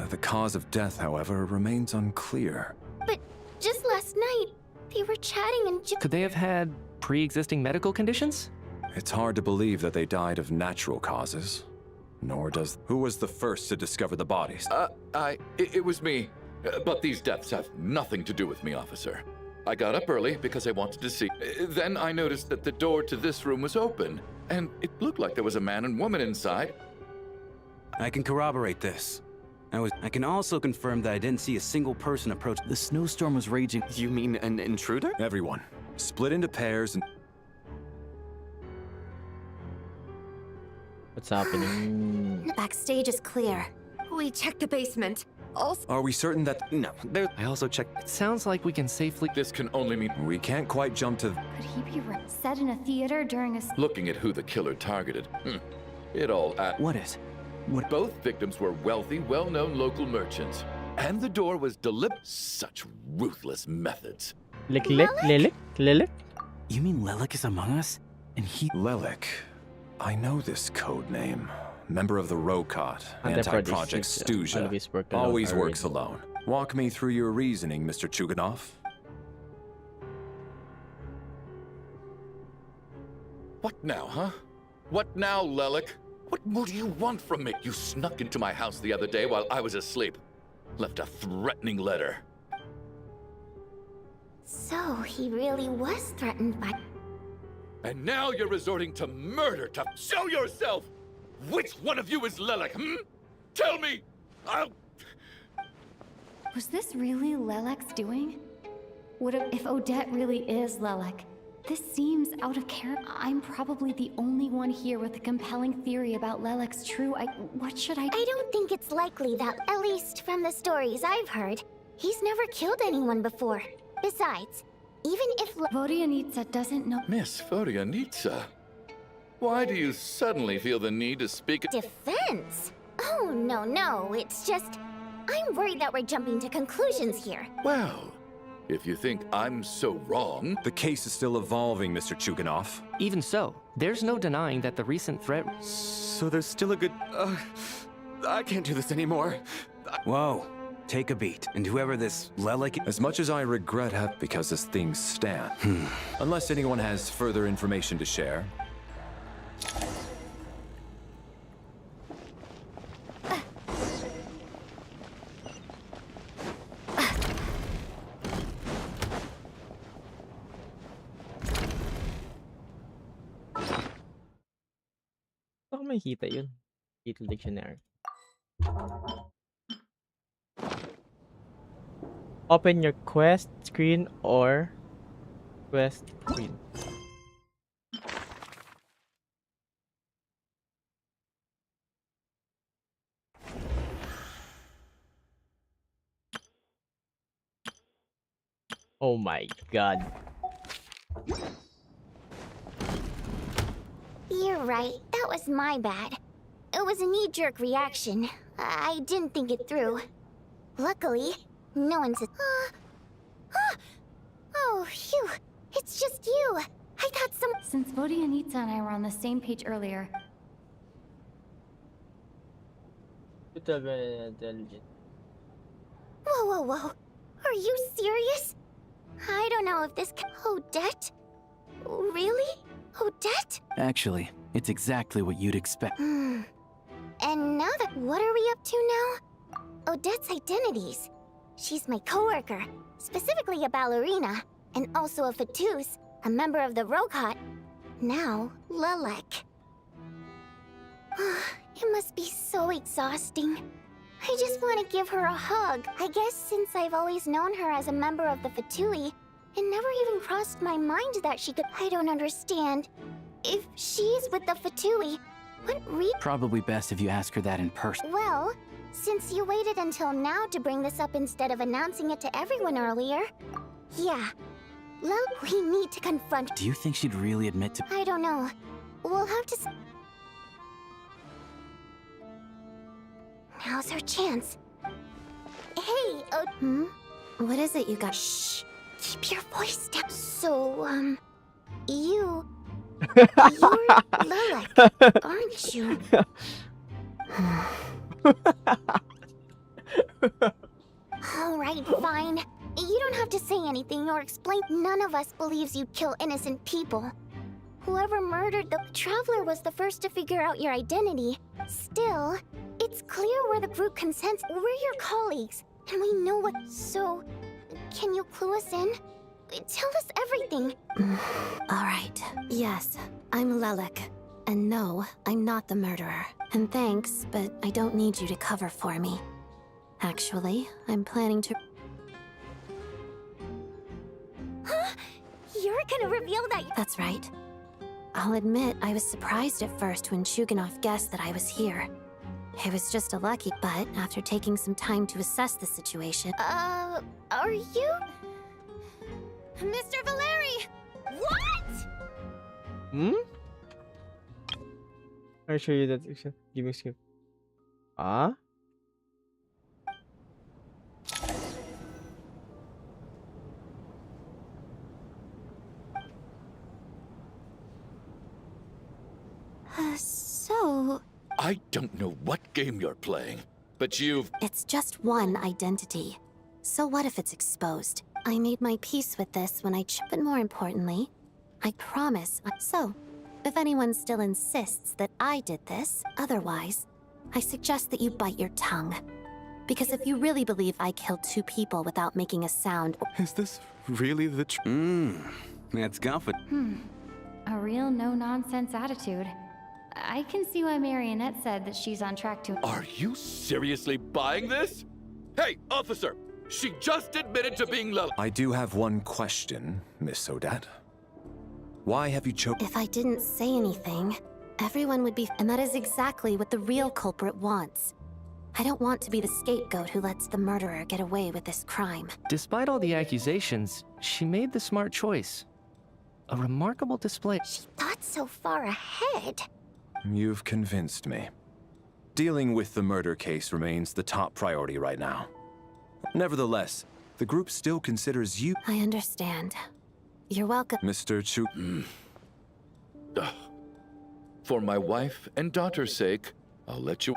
The cause of death, however, remains unclear. But just last night, they were chatting and Could they have had pre-existing medical conditions? It's hard to believe that they died of natural causes. Nor does... Who was the first to discover the bodies? It was me. But these deaths have nothing to do with me, officer. I got up early because I wanted to see. Then I noticed that the door to this room was open, and it looked like there was a man and woman inside. I can corroborate this. I can also confirm that I didn't see a single person approach. The snowstorm was raging. You mean an intruder? Everyone, split into pairs and... What's happening? Backstage is clear. We checked the basement. Also, Are we certain that... No, I also checked... It sounds like we can safely... This can only mean... We can't quite jump to... Could he be set in a theater during a... Looking at who the killer targeted. It all What is? What? Both victims were wealthy, well-known local merchants. And the door was deliberate. Such ruthless methods. Lilik? You mean Lelik is among us? And he... Lelik. I know this code name. Member of the Rokot, anti-Project Stuzha. Always works alone. Walk me through your reasoning, Mr. Chuganov. What now, huh? What now, Lelik? What more do you want from me? You snuck into my house the other day while I was asleep. Left a threatening letter. So he really was threatened by... And now you're resorting to murder to show yourself! Which one of you is Lelik, Tell me! Was this really Lelek's doing? If Odette really is Lelek? This seems out of character. I'm probably the only one here with a compelling theory about Lelek's true. What should I... I don't think it's likely that, at least from the stories I've heard, he's never killed anyone before. Besides, even if Vodianitsa doesn't know... Miss Vodianitsa? Why do you suddenly feel the need to speak... Defense? Oh, no, it's just... I'm worried that we're jumping to conclusions here. Well, if you think I'm so wrong... The case is still evolving, Mr. Chuganov. Even so, there's no denying that the recent threat... So there's still a good... I can't do this anymore. Whoa. Take a beat. And whoever this Lelik... As much as I regret it, because as things stand. Unless anyone has further information to share. Baka makikita yun. Little dictionary. Open your quest screen or quest screen. Oh my god. You're right, that was my bad. It was a knee-jerk reaction. I didn't think it through. Luckily, no one said... Oh, phew. It's just you. I thought some... Since Vodianitsa and I were on the same page earlier... Whoa. Are you serious? I don't know if this... Odette? Really? Odette? Actually, it's exactly what you'd expect. And now that... What are we up to now? Odette's identities. She's my coworker, specifically a ballerina, and also a Fatous, a member of the Rokot. Now, Lelek. It must be so exhausting. I just want to give her a hug. I guess since I've always known her as a member of the Fatui, it never even crossed my mind that she could... I don't understand. If she's with the Fatui, what Probably best if you ask her that in person. Well, since you waited until now to bring this up instead of announcing it to everyone earlier... Yeah. We need to confront... Do you think she'd really admit to... I don't know. We'll have to... Now's our chance. Hey, What is it you got? Shh. Keep your voice down. So, You're Lilac, aren't you? Alright, fine. You don't have to say anything or explain. None of us believes you'd kill innocent people. Whoever murdered the Traveler was the first to figure out your identity. Still, it's clear where the group consents. We're your colleagues, and we know what. So, can you clue us in? Tell us everything. Alright. Yes, I'm Lilac. And no, I'm not the murderer. And thanks, but I don't need you to cover for me. Actually, I'm planning to... Huh? You're gonna reveal that... That's right. I'll admit I was surprised at first when Chuganov guessed that I was here. It was just a lucky, but after taking some time to assess the situation... Are you... Mr. Valeri? What? Hmm? I'll show you that. Give me a skip. Ah? So... I don't know what game you're playing, but you've... It's just one identity. So what if it's exposed? I made my peace with this when but more importantly, I promise. So, if anyone still insists that I did this, otherwise, I suggest that you bite your tongue. Because if you really believe I killed 2 people without making a sound... Is this really the That's confident. A real no-nonsense attitude. I can see why Marionette said that she's on track to... Are you seriously buying this? Hey, officer! She just admitted to being Lilac. I do have one question, Miss Sodat. Why have you chosen... If I didn't say anything, everyone would be... And that is exactly what the real culprit wants. I don't want to be the scapegoat who lets the murderer get away with this crime. Despite all the accusations, she made the smart choice. A remarkable display. She thought so far ahead. You've convinced me. Dealing with the murder case remains the top priority right now. Nevertheless, the group still considers you... I understand. You're welcome. Mr. Chu... For my wife and daughter's sake, I'll let you...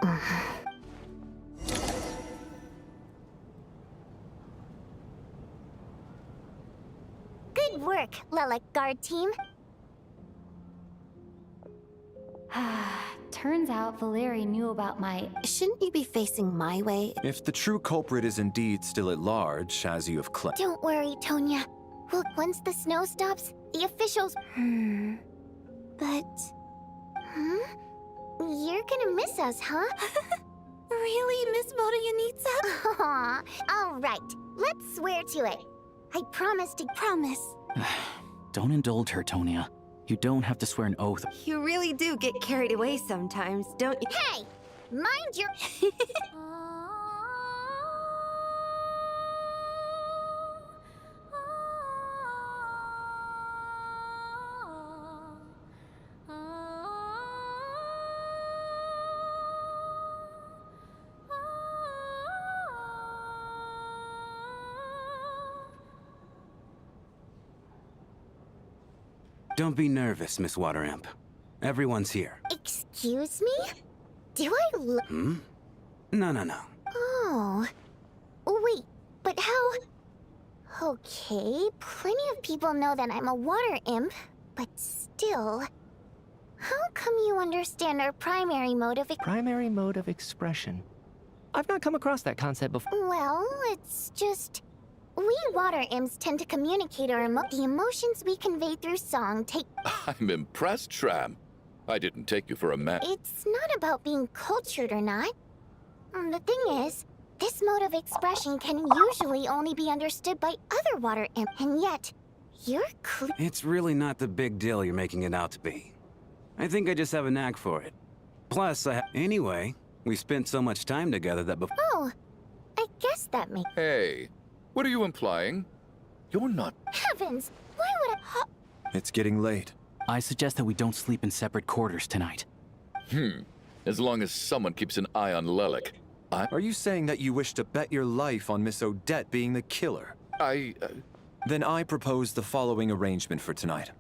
Good work, Lilac Guard Team. Turns out Valeri knew about my... Shouldn't you be facing my way? If the true culprit is indeed still at large, as you have claimed... Don't worry, Tonya. Well, once the snow stops, the officials... But... You're gonna miss us, huh? Really, Miss Vodyanitsa? Aw, all right. Let's swear to it. I promise to... Promise. Don't indulge her, Tonya. You don't have to swear an oath. You really do get carried away sometimes, don't you? Hey! Mind your... Don't be nervous, Miss Water Imp. Everyone's here. Excuse me? Do I look... No. Oh. Wait, but how... Okay, plenty of people know that I'm a water imp, but still... How come you understand our primary mode of... Primary mode of expression. I've not come across that concept before. Well, it's just... We water imps tend to communicate the emotions we convey through song take... I'm impressed, Shram. I didn't take you for a man. It's not about being cultured or not. The thing is, this mode of expression can usually only be understood by other water imps, and yet, you're It's really not the big deal you're making it out to be. I think I just have a knack for it. Plus, Anyway, we spent so much time together that before... Oh, I guess that makes... Hey, what are you implying? You're not... Heavens! Why would I... It's getting late. I suggest that we don't sleep in separate quarters tonight. As long as someone keeps an eye on Lilac. Are you saying that you wish to bet your life on Miss Odette being the killer? Then I propose the following arrangement for tonight.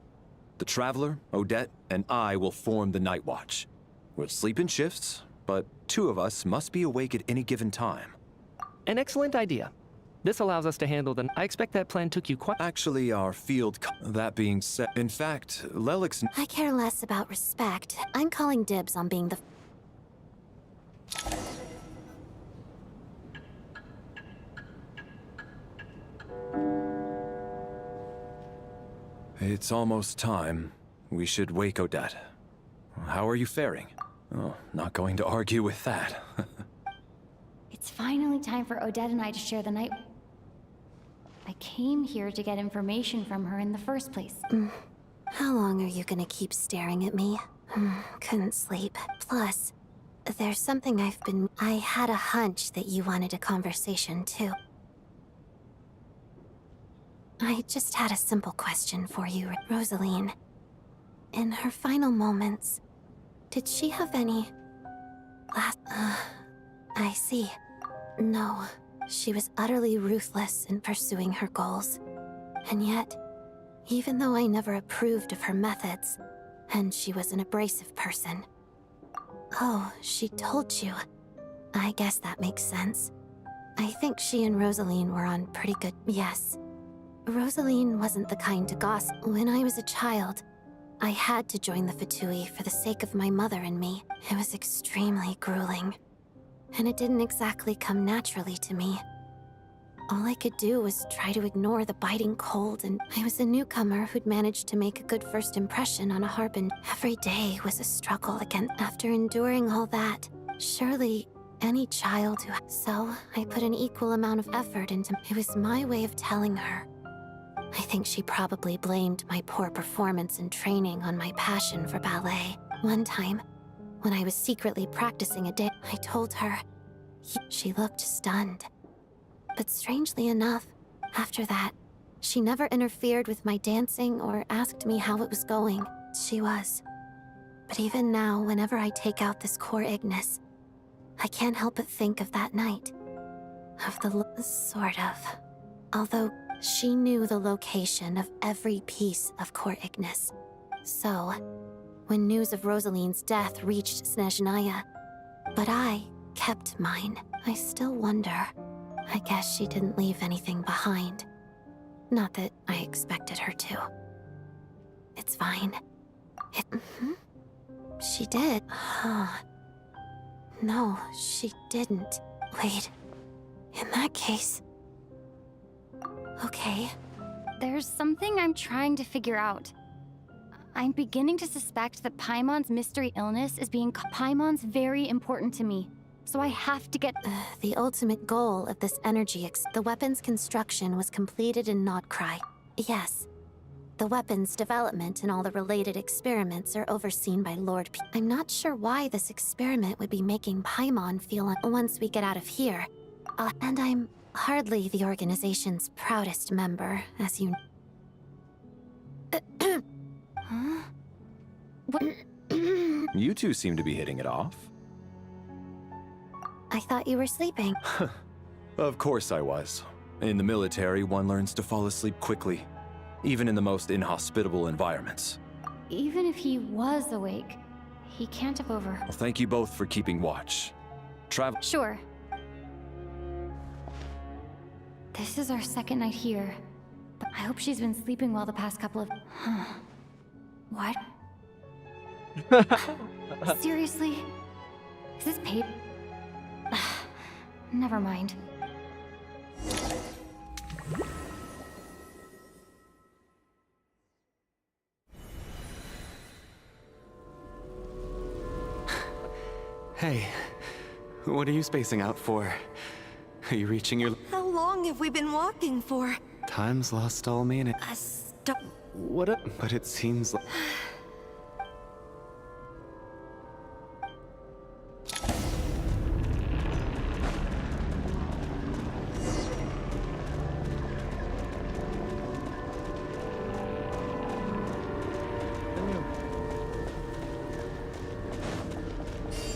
The Traveler, Odette, and I will form the Night Watch. We'll sleep in shifts, but 2 of us must be awake at any given time. An excellent idea. This allows us to handle the... I expect that plan took you quite... Actually, our field... That being said... In fact, Lelix... I care less about respect. I'm calling dibs on being the... It's almost time. We should wake Odette. How are you faring? Oh, not going to argue with that. It's finally time for Odette and I to share the night. I came here to get information from her in the first place. How long are you gonna keep staring at me? Couldn't sleep. Plus, there's something I had a hunch that you wanted a conversation too. I just had a simple question for you, Rosaline. In her final moments, did she have any... I see. No, she was utterly ruthless in pursuing her goals. And yet, even though I never approved of her methods, and she was an abrasive person... Oh, she told you. I guess that makes sense. I think she and Rosaline were on pretty good... Yes. Rosaline wasn't the kind to gossip. When I was a child, I had to join the Fatui for the sake of my mother and me. It was extremely grueling. And it didn't exactly come naturally to me. All I could do was try to ignore the biting cold, and I was a newcomer who'd managed to make a good first impression on a Harbinger. Every day was a struggle again. After enduring all that, surely any child who... So, I put an equal amount of effort into... It was my way of telling her. I think she probably blamed my poor performance and training on my passion for ballet. One time, when I was secretly practicing a day, I told her. She looked stunned. But strangely enough, after that, she never interfered with my dancing or asked me how it was going. She was. But even now, whenever I take out this core Ignis, I can't help but think of that night. Of the... sort of. Although... She knew the location of every piece of core Ignis. So, when news of Rosaline's death reached Snezhnaya, but I kept mine. I still wonder. I guess she didn't leave anything behind. Not that I expected her to. It's fine. She did. No, she didn't. Wait. In that case... Okay. There's something I'm trying to figure out. I'm beginning to suspect that Paimon's mystery illness is being... Paimon's very important to me, so I have to get... The ultimate goal of this energy the weapon's construction was completed in Nodcry. Yes. The weapon's development and all the related experiments are overseen by Lord P. I'm not sure why this experiment would be making Paimon feel once we get out of here. And I'm... hardly the organization's proudest member, as you... Huh? What? You two seem to be hitting it off. I thought you were sleeping. Of course I was. In the military, one learns to fall asleep quickly, even in the most inhospitable environments. Even if he was awake, he can't have over... Well, thank you both for keeping watch. Sure. This is our second night here, but I hope she's been sleeping well the past couple of... What? Seriously? Is this paid? Never mind. Hey, what are you spacing out for? Are you reaching your... How long have we been walking for? Time's lost all meaning. Stop. What up? But it seems like...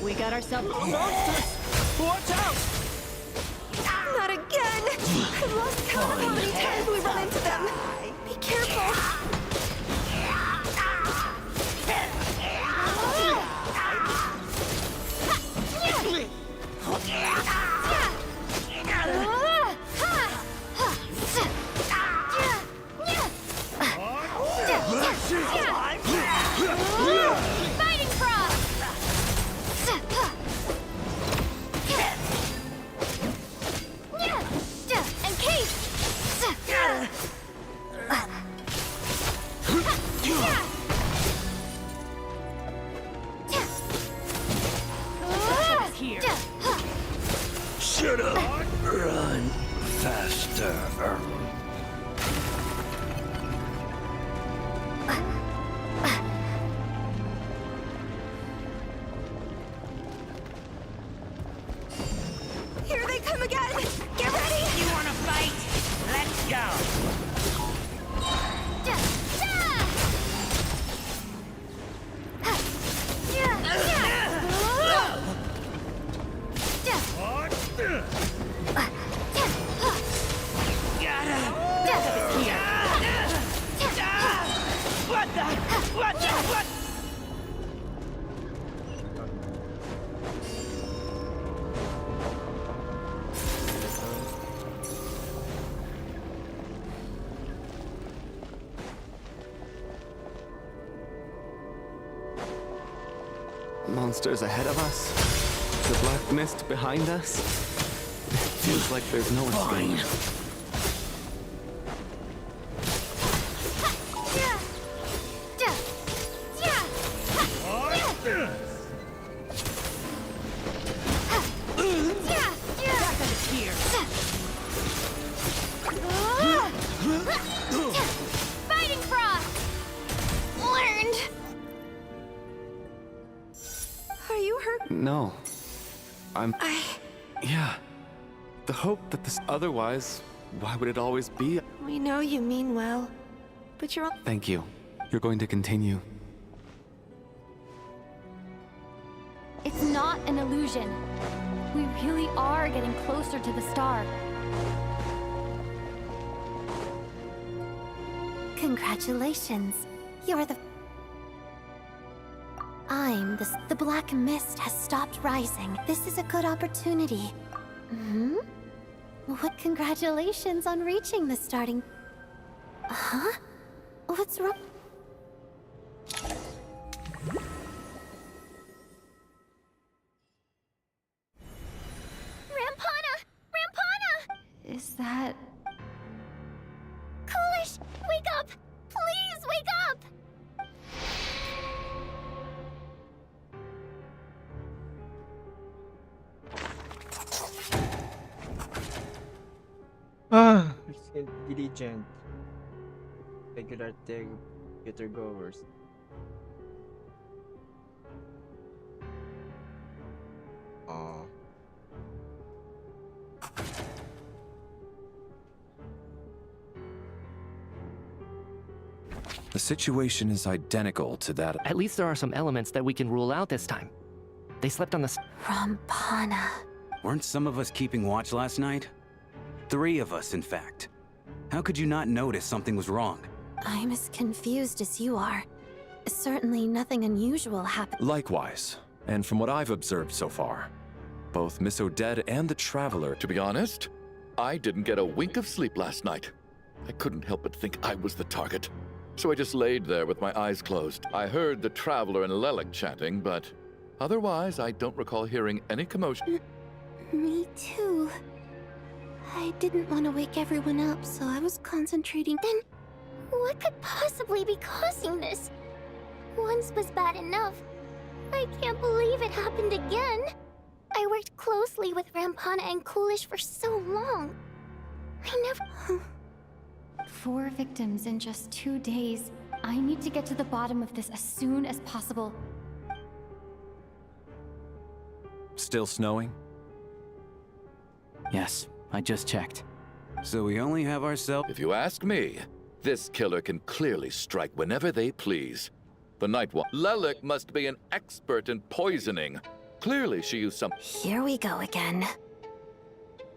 We got ourselves monsters! Watch out! Not again! I've lost count of how many times we run into them. Be careful. monster. Here they come again! Get ready! You wanna fight? Let's go! What? Monsters ahead of us. The black mist behind us. It feels like there's no escape. Fighting frost! Learned! Are you hurt? No. Yeah. The hope that this... Otherwise, why would it always be? We know you mean well, but you're... Thank you. You're going to continue. It's not an illusion. We really are getting closer to the star. Congratulations. You're the... The black mist has stopped rising. This is a good opportunity. What? Congratulations on reaching the starting... Huh? What's wrong? Is that... Coolish, wake up! Please wake up! It's diligent. Regular theater goers. Oh. The situation is identical to that. At least there are some elements that we can rule out this time. They slept on the... Rampana. Weren't some of us keeping watch last night? 3 of us, in fact. How could you not notice something was wrong? I'm as confused as you are. Certainly nothing unusual happened. Likewise, and from what I've observed so far, both Miss Odette and the Traveler... To be honest, I didn't get a wink of sleep last night. I couldn't help but think I was the target. So I just laid there with my eyes closed. I heard the Traveler and Lelek chanting, but otherwise I don't recall hearing any commotion. Me too. I didn't want to wake everyone up, so I was concentrating. Then, what could possibly be causing this? Once was bad enough. I can't believe it happened again. I worked closely with Rampana and Coolish for so long. I never... 4 victims in just 2 days. I need to get to the bottom of this as soon as possible. Still snowing? Yes, I just checked. So we only have ourselves... If you ask me, this killer can clearly strike whenever they please. The Night Watch. Lelek must be an expert in poisoning. Clearly she used some... Here we go again.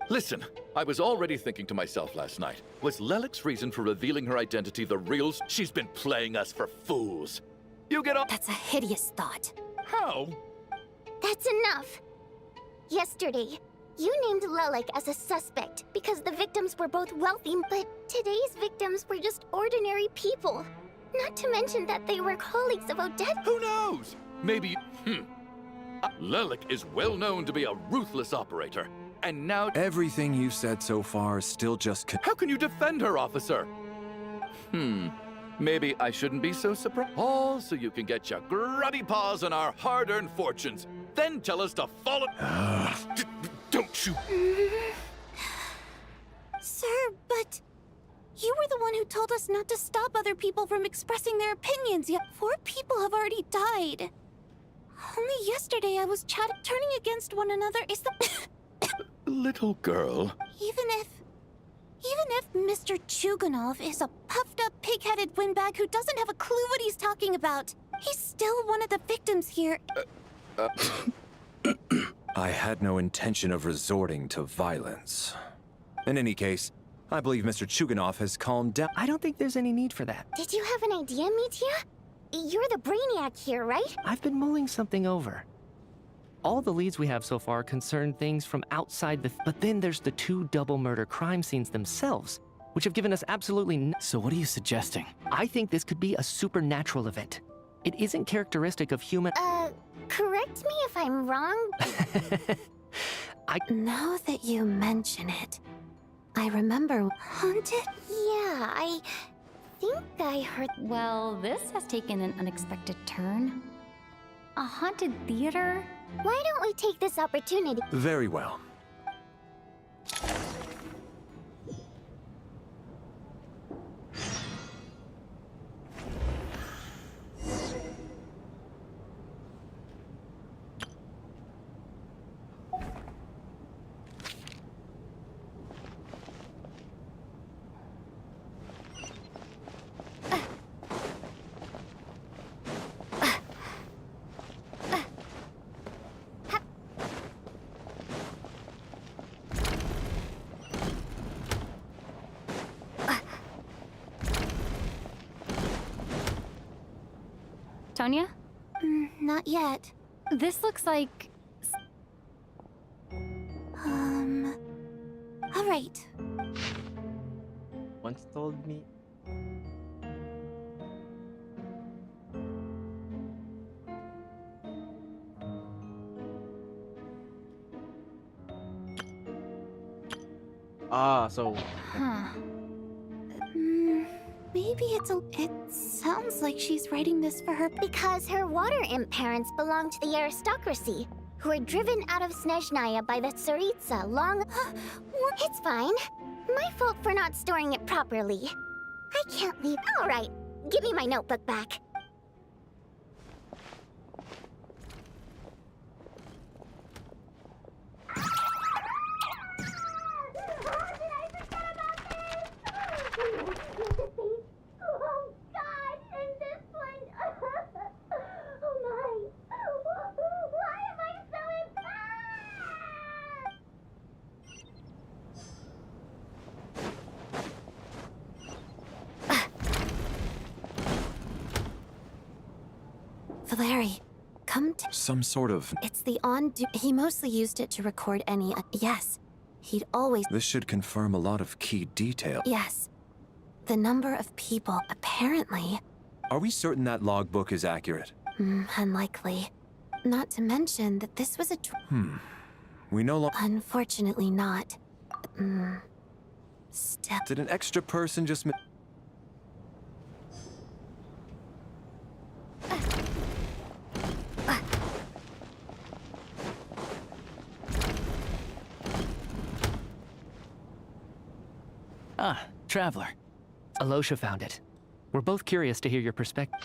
Listen, I was already thinking to myself last night, was Lelek's reason for revealing her identity the real... She's been playing us for fools. You get on... That's a hideous thought. How? That's enough. Yesterday, you named Lelek as a suspect because the victims were both wealthy, but today's victims were just ordinary people. Not to mention that they were colleagues of Odette. Who knows? Maybe... Lelek is well known to be a ruthless operator. And now... Everything you've said so far is still just... How can you defend her, officer? Maybe I shouldn't be so surprised. All so you can get your grubby paws on our hard-earned fortunes. Then tell us to follow... Don't you... Sir, told us not to stop other people from expressing their opinions, yet 4 people have already died. Only yesterday I was turning against one another is the... Little girl. Even if Mr. Chuganov is a puffed-up, pig-headed windbag who doesn't have a clue what he's talking about, he's still one of the victims here. I had no intention of resorting to violence. In any case, I believe Mr. Chuganov has calmed down. I don't think there's any need for that. Did you have an idea, Mitya? You're the brainiac here, right? I've been mulling something over. All the leads we have so far concern things from outside but then there's the 2 double murder crime scenes themselves, which have given us absolutely So what are you suggesting? I think this could be a supernatural event. It isn't characteristic of human... Correct me if I'm wrong. Now that you mention it, I remember haunted? Yeah, I think I heard... Well, this has taken an unexpected turn. A haunted theater? Why don't we take this opportunity? Very well. Tonya? Not yet. This looks like... Alright. Once told me. So... Huh. Maybe it sounds like she's writing this for her... Because her water imp parents belong to the aristocracy, who were driven out of Snezhnaya by the Tsaritsa long... It's fine. My fault for not storing it properly. I can't leave... Alright, give me my notebook back. Valeri, come to... Some sort of... It's the on-do... He mostly used it to record any... yes. He'd always... This should confirm a lot of key detail. Yes. The number of people, apparently... Are we certain that logbook is accurate? Unlikely. Not to mention that this was a... We no longer... Unfortunately not. Step... Did an extra person just... Ah, Traveler. Alosha found it. We're both curious to hear your perspective.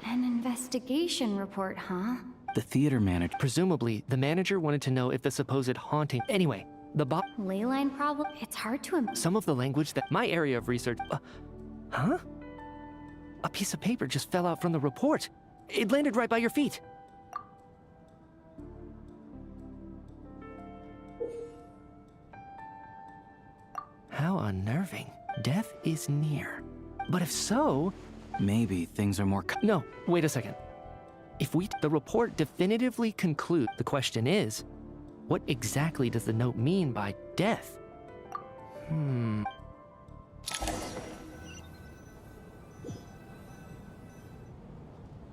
An investigation report, huh? The theater manager. Presumably, the manager wanted to know if the supposed haunting... Anyway, the Leyline problem? It's hard to... Some of the language that... My area of research... huh? A piece of paper just fell out from the report. It landed right by your feet. How unnerving. Death is near. But if so... Maybe things are more... No, wait a second. If the report definitively conclude, the question is, what exactly does the note mean by death?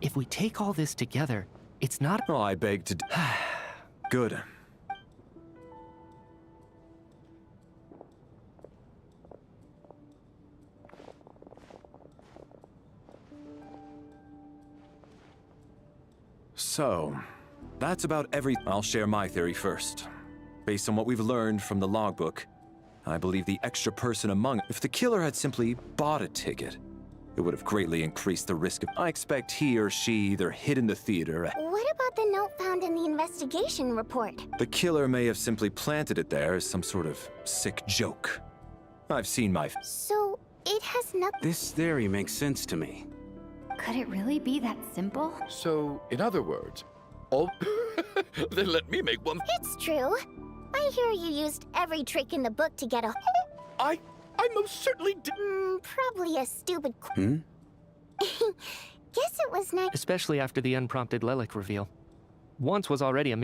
If we take all this together, it's not... Oh, I beg to... Good. So, that's about every... I'll share my theory first. Based on what we've learned from the logbook, I believe the extra person among... If the killer had simply bought a ticket, it would have greatly increased the risk of... I expect he or she either hid in the theater... What about the note found in the investigation report? The killer may have simply planted it there as some sort of sick joke. I've seen my... So, it has nothing... This theory makes sense to me. Could it really be that simple? So, in other words, all... Then let me make one... It's true. I hear you used every trick in the book to get a... I most certainly did... Probably a stupid... Hmm? Guess it was nice... Especially after the unprompted Lelek reveal. Once was already a...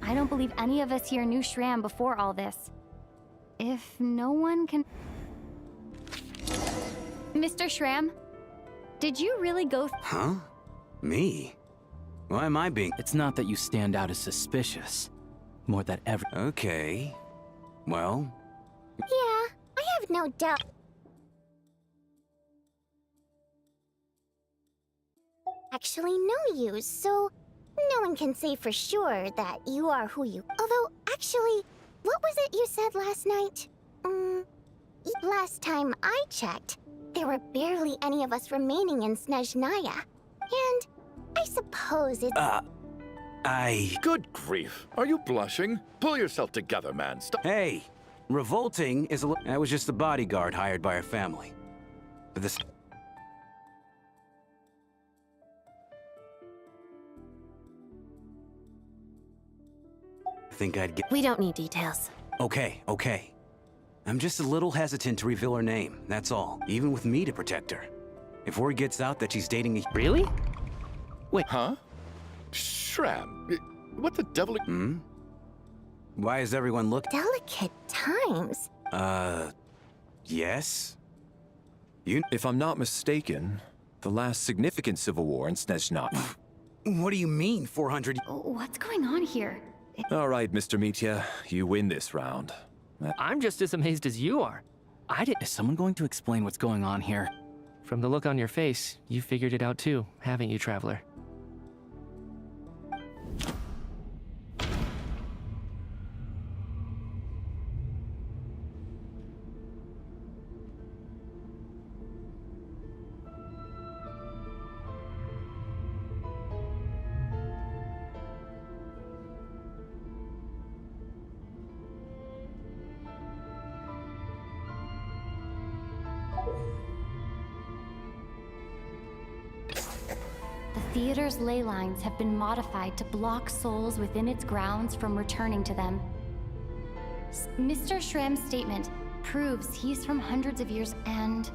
I don't believe any of us here knew Shram before all this. If no one can... Mr. Shram, did you really go... Huh? Me? Why am I being... It's not that you stand out as suspicious. More that every... Okay. Well... Yeah, I have no doubt... Actually know you, so... No one can say for sure that you are who you... Although, actually, what was it you said last night? Last time I checked, there were barely any of us remaining in Snezhnaya. And I suppose it's... Good grief. Are you blushing? Pull yourself together, man. Stop... Hey! Revolting is a... I was just a bodyguard hired by our family. But this... I think I'd get... We don't need details. Okay. I'm just a little hesitant to reveal her name, that's all. Even with me to protect her. If word gets out that she's dating a... Really? Wait. Huh? Shram, what the devil... Hmm? Why is everyone looking... Delicate times. Yes? If I'm not mistaken, the last significant civil war in Snezhnaya. What do you mean, 400... What's going on here? All right, Mr. Mitya, you win this round. I'm just as amazed as you are. Is someone going to explain what's going on here? From the look on your face, you figured it out too, haven't you, Traveler? The theater's ley lines have been modified to block souls within its grounds from returning to them. Mr. Shram's statement proves he's from hundreds of years, and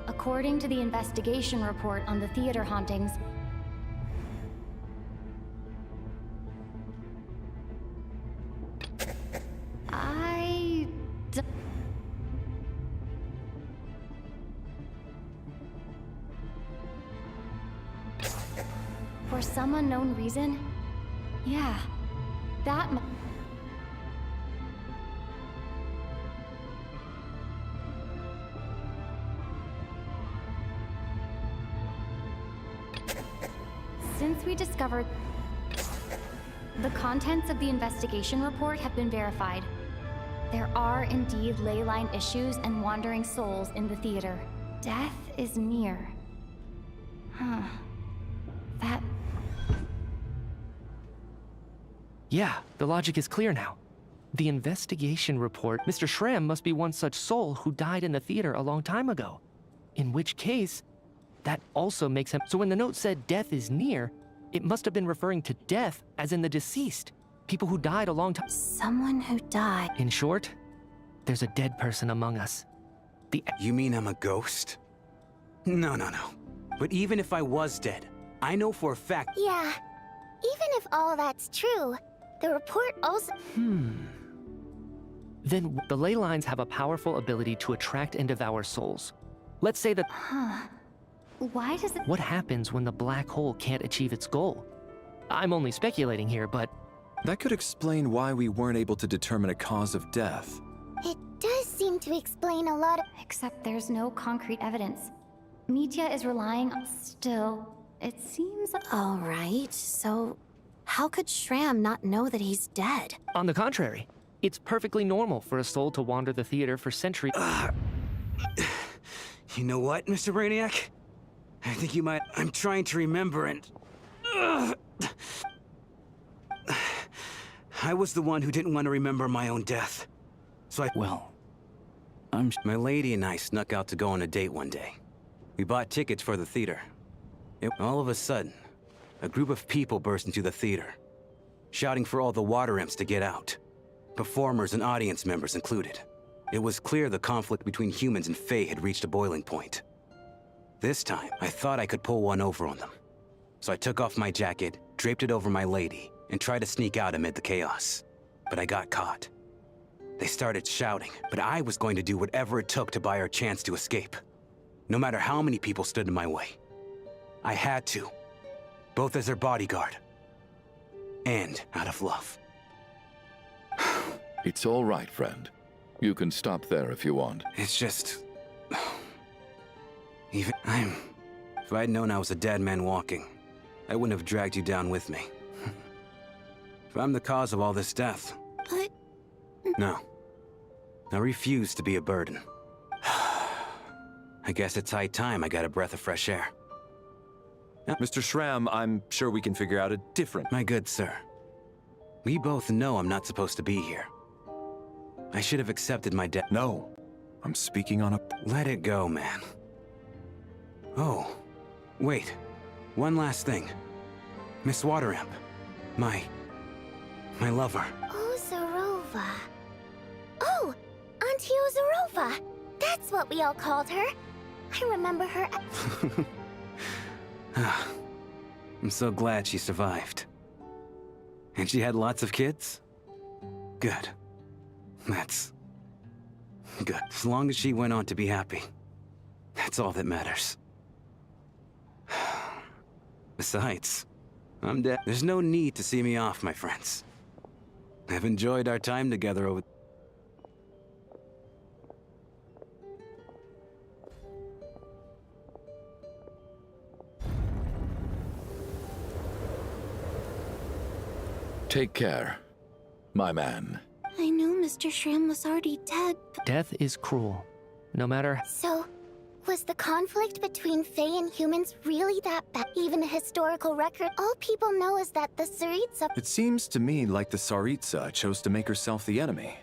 according to the investigation report on the theater hauntings, for some unknown reason, yeah, since we discovered the contents of the investigation report have been verified. There are indeed ley line issues and wandering souls in the theater. Death is near. Huh. Yeah, the logic is clear now. The investigation report, Mr. Shram must be one such soul who died in the theater a long time ago. In which case, that also makes him... So when the note said death is near, it must have been referring to death as in the deceased. People who died a long time... Someone who died. In short, there's a dead person among us. You mean I'm a ghost? No. But even if I was dead, I know for a fact... Yeah, even if all that's true, the report also... then the ley lines have a powerful ability to attract and devour souls. Let's say that... Huh. Why does it... What happens when the black hole can't achieve its goal? I'm only speculating here, but... That could explain why we weren't able to determine a cause of death. It does seem to explain a lot of... Except there's no concrete evidence. Mitya is relying on... Still, it seems... All right, so how could Shram not know that he's dead? On the contrary, it's perfectly normal for a soul to wander the theater for centuries. You know what, Mr. Brainiac? I think you might... I'm trying to remember and... I was the one who didn't want to remember my own death. So I... Well, My lady and I snuck out to go on a date one day. We bought tickets for the theater. All of a sudden, a group of people burst into the theater, shouting for all the water imps to get out. Performers and audience members included. It was clear the conflict between humans and Fae had reached a boiling point. This time, I thought I could pull one over on them. So I took off my jacket, draped it over my lady, and tried to sneak out amid the chaos. But I got caught. They started shouting, but I was going to do whatever it took to buy our chance to escape. No matter how many people stood in my way. I had to. Both as their bodyguard. And out of love. It's all right, friend. You can stop there if you want. It's just... If I'd known I was a dead man walking, I wouldn't have dragged you down with me. If I'm the cause of all this death... But... No. I refuse to be a burden. I guess it's high time I got a breath of fresh air. Mr. Shram, I'm sure we can figure out a different... My good sir. We both know I'm not supposed to be here. I should have accepted my death. No. I'm speaking on a... Let it go, man. Oh. Wait. One last thing. Miss Water Imp. My lover. Ozarova. Oh! Auntie Ozarova! That's what we all called her. I remember her... I'm so glad she survived. And she had lots of kids? Good. That's... good. As long as she went on to be happy. That's all that matters. Besides, I'm dead. There's no need to see me off, my friends. I've enjoyed our time together over... Take care, my man. I knew Mr. Shram was already dead, but... Death is cruel, no matter... So, was the conflict between Fae and humans really that bad? Even a historical record, all people know is that the Tsaritsa... It seems to me like the Tsaritsa chose to make herself the enemy.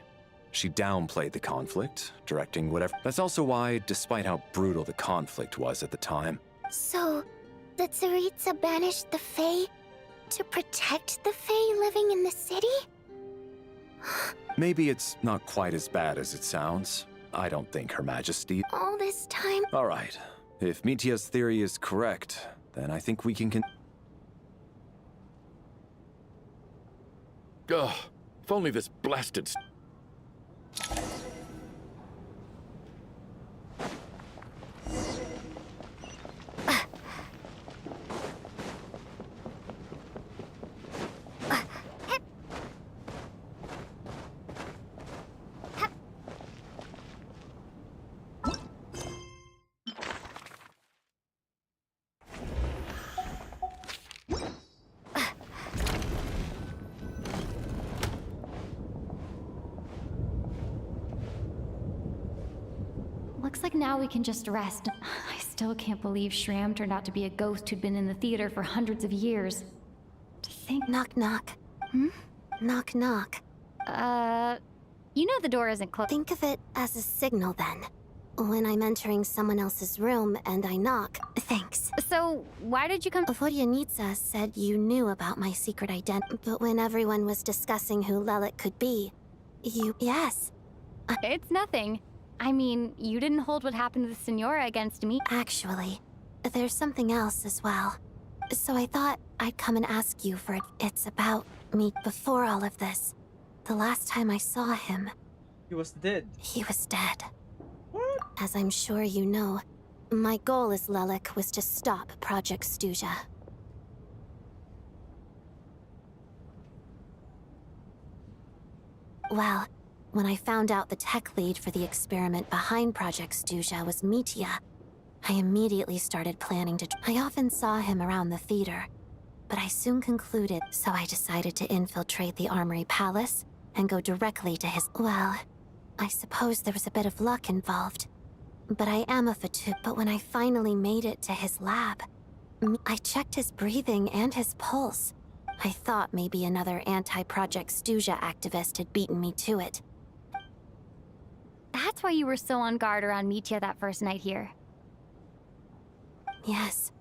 She downplayed the conflict, directing whatever... That's also why, despite how brutal the conflict was at the time... So, the Tsaritsa banished the Fae to protect the Fae living in the city? Maybe it's not quite as bad as it sounds. I don't think Her Majesty... All this time... All right. If Mitya's theory is correct, then I think we can... Ugh, if only this blasted... Looks like now we can just rest. I still can't believe Shram turned out to be a ghost who'd been in the theater for hundreds of years. To think... Knock, knock. Hmm? Knock, knock. You know the door isn't closed. Think of it as a signal, then. When I'm entering someone else's room and I knock. Thanks. So, why did you come... Vodyanitsa said you knew about my secret identity, but when everyone was discussing who Lelit could be, you... Yes. It's nothing. I mean, you didn't hold what happened to the Senora against me. Actually, there's something else as well. So I thought I'd come and ask you for it. It's about me. Before all of this, the last time I saw him, He was dead. He was dead. As I'm sure you know, my goal as Lelik was to stop Project Stuja. Well, when I found out the tech lead for the experiment behind Project Stuja was Mitya, I immediately started planning to... I often saw him around the theater, but I soon concluded, so I decided to infiltrate the Armory Palace and go directly to his... Well, I suppose there was a bit of luck involved. But I am a Fatu. But when I finally made it to his lab, I checked his breathing and his pulse. I thought maybe another anti-Project Stuja activist had beaten me to it. That's why you were so on guard around Mitya that first night here. Yes.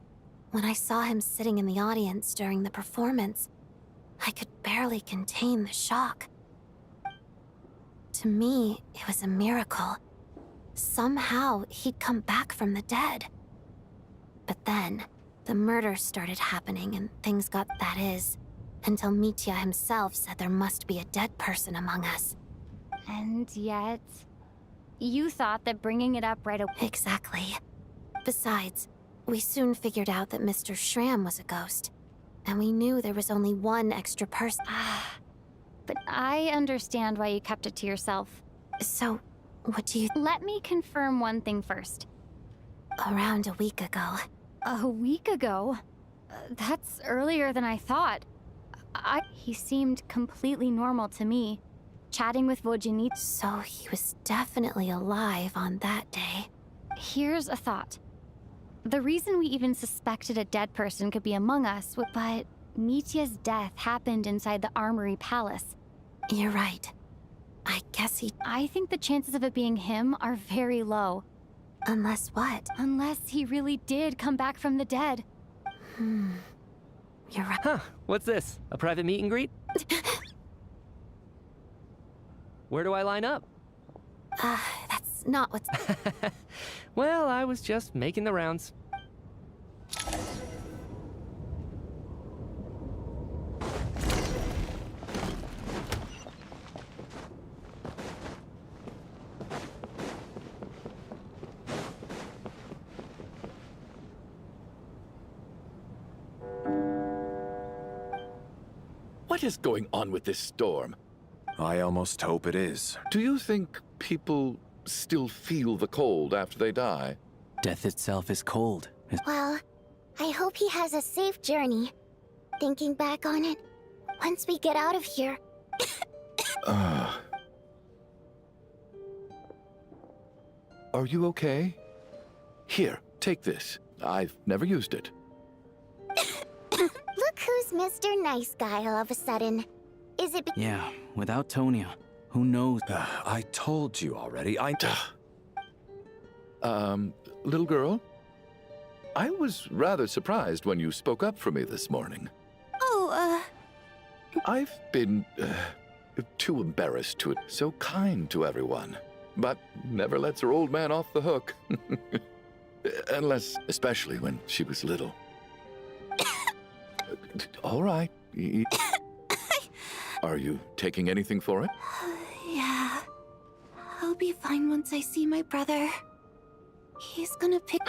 When I saw him sitting in the audience during the performance, I could barely contain the shock. To me, it was a miracle. Somehow, he'd come back from the dead. But then, the murders started happening and things got that is, until Mitya himself said there must be a dead person among us. And yet... you thought that bringing it up right away... Exactly. Besides, we soon figured out that Mr. Schramm was a ghost, and we knew there was only one extra person. But I understand why you kept it to yourself. So, what do you... Let me confirm one thing first. Around a week ago. A week ago? That's earlier than I thought. He seemed completely normal to me, chatting with Vojanit. So he was definitely alive on that day. Here's a thought. The reason we even suspected a dead person could be among us, but Mitya's death happened inside the Armory Palace. You're right. I guess he... I think the chances of it being him are very low. Unless what? Unless he really did come back from the dead. You're right. Huh, what's this? A private meet and greet? Where do I line up? That's not what's... Well, I was just making the rounds. What is going on with this storm? I almost hope it is. Do you think people still feel the cold after they die? Death itself is cold. Well, I hope he has a safe journey. Thinking back on it, once we get out of here... Are you okay? Here, take this. I've never used it. Look who's Mr. Nice Guy all of a sudden. Is it... Yeah, without Tonya, who knows? I told you already, Little girl? I was rather surprised when you spoke up for me this morning. Oh, I've been too embarrassed to it. So kind to everyone, but never lets her old man off the hook. Unless, especially when she was little. All right. Are you taking anything for it? Yeah. I'll be fine once I see my brother. He's gonna pick...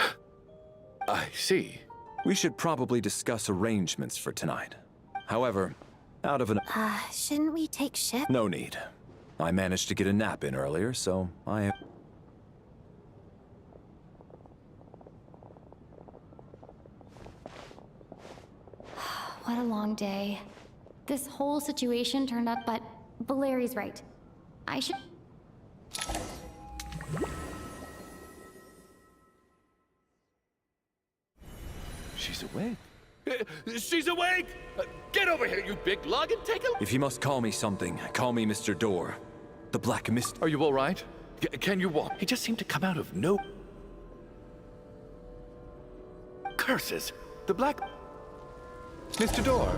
I see. We should probably discuss arrangements for tonight. However, out of an... shouldn't we take shift? No need. I managed to get a nap in earlier, so I... What a long day. This whole situation turned up, but Valeri's right. I should... She's awake. She's awake! Get over here, you big lug, and take a... If you must call me something, call me Mr. Door. The Black Mist... Are you all right? Can you walk? He just seemed to come out of no... Curses! The Black... Mr. Door,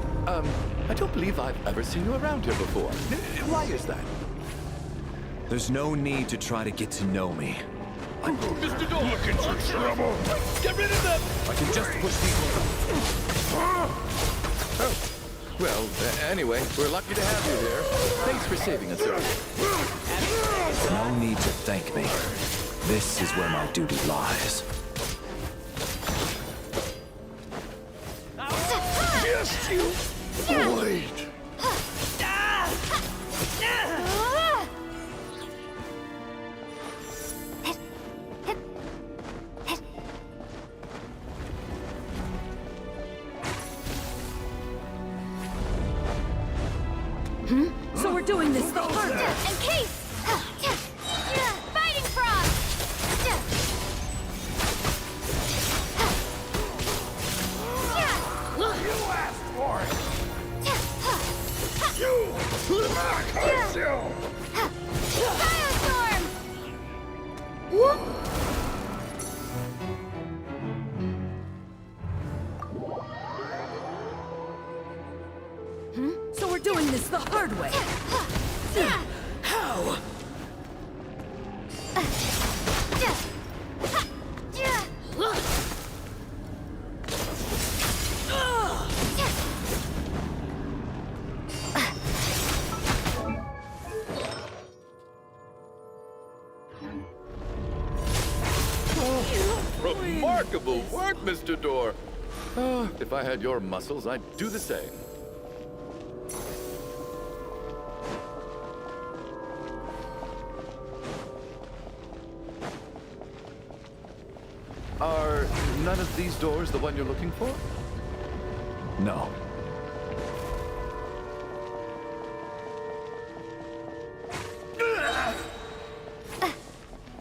I don't believe I've ever seen you around here before. Why is that? There's no need to try to get to know me. Mr. Door! Looking for trouble! Get rid of them! I can just push people... Oh. Well, anyway, we're lucky to have you here. Thanks for saving us, sir. No need to thank me. This is where my duty lies. Just you wait. So we're doing this the hard way. And Case! Fighting frog! You asked for it. You curse you. Firestorm! So we're doing this the hard way. How? Remarkable work, Mr. Door. If I had your muscles, I'd do the same. Are none of these doors the one you're looking for? No.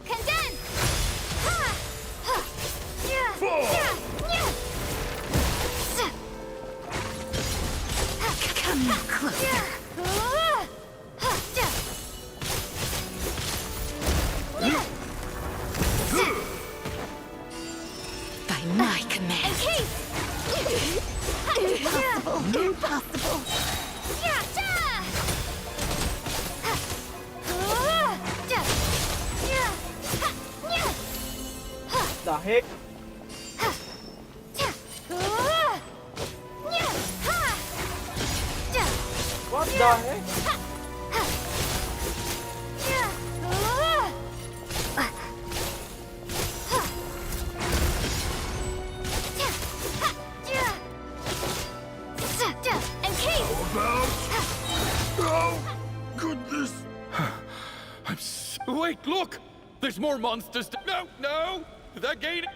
Condense! Come here closer. By my command. Impossible. Impossible. The heck? What the heck? And Case! Oh, goodness! Wait, look! There's more monsters. No, no! That gate.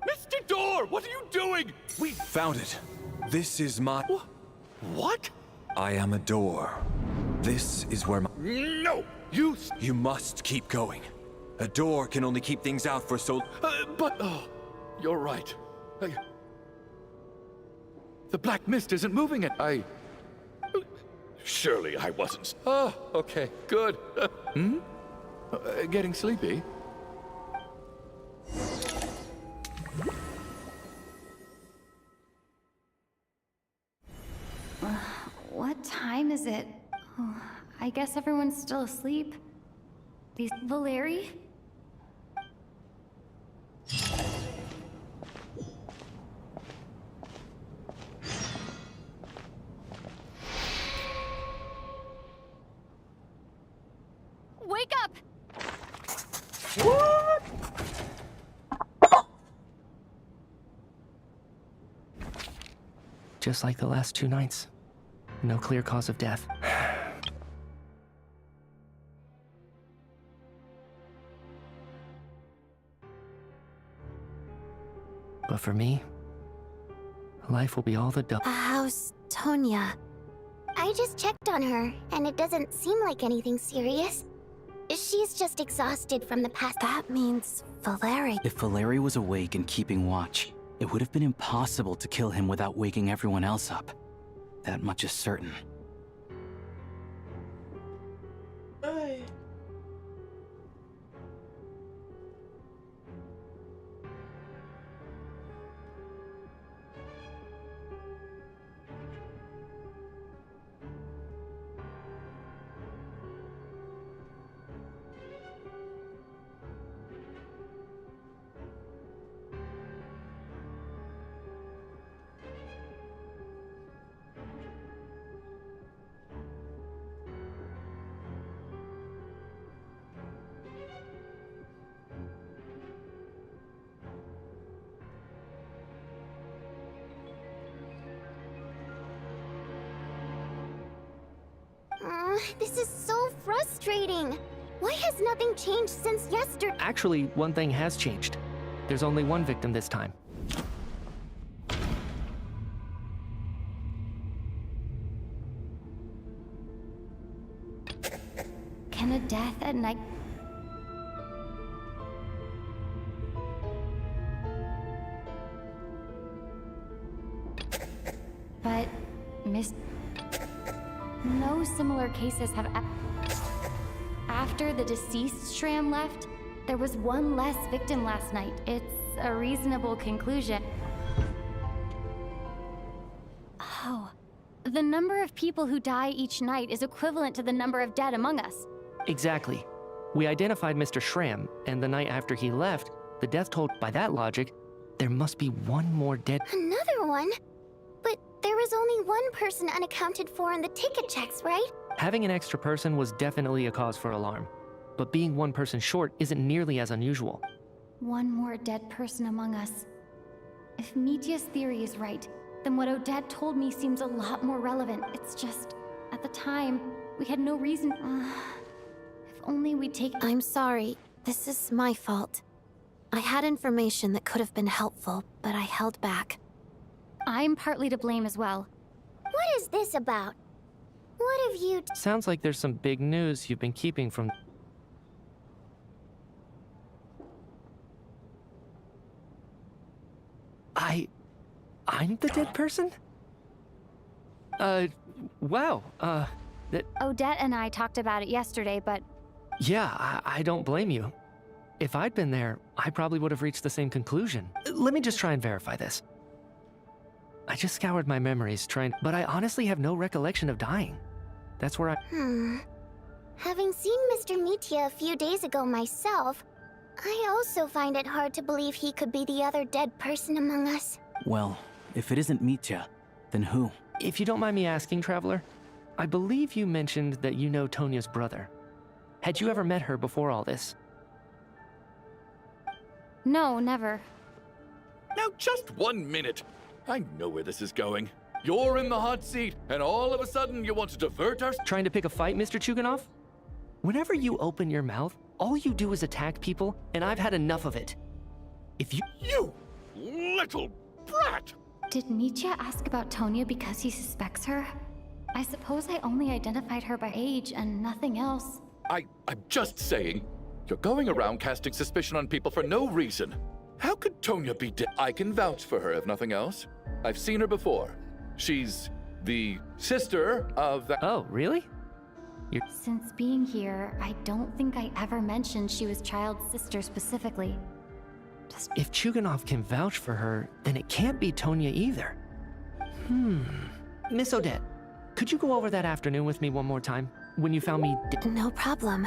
Mr. Door, what are you doing? We found it. This is my... What? I am a door. This is where my... No! You... You must keep going. A door can only keep things out for so... But... Oh, you're right. The black mist isn't moving it. Surely I wasn't... Oh, okay, good. Getting sleepy? What time is it? Oh, I guess everyone's still asleep. These Valeri? Wake up! Just like the last 2 nights. No clear cause of death. But for me, life will be all the dull. How's Tonya? I just checked on her, and it doesn't seem like anything serious. She's just exhausted from the past. That means Valeri. If Valeri was awake and keeping watch, it would have been impossible to kill him without waking everyone else up. That much is certain. This is so frustrating. Why has nothing changed since yesterday? Actually, one thing has changed. There's only one victim this time. Can a death at night... But, Miss... No similar cases have... After the deceased Shram left, there was one less victim last night. It's a reasonable conclusion. Oh. The number of people who die each night is equivalent to the number of dead among us. Exactly. We identified Mr. Shram, and the night after he left, the death toll, by that logic, there must be one more dead... Another one? But there was only one person unaccounted for in the ticket checks, right? Having an extra person was definitely a cause for alarm, but being one person short isn't nearly as unusual. One more dead person among us. If Mitya's theory is right, then what Odette told me seems a lot more relevant. It's just, at the time, we had no reason... if only we'd take... I'm sorry. This is my fault. I had information that could have been helpful, but I held back. I'm partly to blame as well. What is this about? What have you... Sounds like there's some big news you've been keeping from... I'm the dead person? Wow, that... Odette and I talked about it yesterday, but... Yeah, I don't blame you. If I'd been there, I probably would have reached the same conclusion. Let me just try and verify this. I just scoured my memories trying... But I honestly have no recollection of dying. That's where I... Having seen Mr. Mitya a few days ago myself, I also find it hard to believe he could be the other dead person among us. Well, if it isn't Mitya, then who? If you don't mind me asking, Traveler, I believe you mentioned that you know Tonya's brother. Had you ever met her before all this? No, never. Now, just 1 minute. I know where this is going. You're in the hot seat, and all of a sudden you want to divert our... Trying to pick a fight, Mr. Chuganov? Whenever you open your mouth, all you do is attack people, and I've had enough of it. If you... You little brat! Did Mitya ask about Tonya because he suspects her? I suppose I only identified her by age and nothing else. I'm just saying, you're going around casting suspicion on people for no reason. How could Tonya be dead? I can vouch for her, if nothing else. I've seen her before. She's the sister of that... Oh, really? Since being here, I don't think I ever mentioned she was Child's sister specifically. If Chuganov can vouch for her, then it can't be Tonya either. Miss Odette, could you go over that afternoon with me one more time? When you found me... No problem.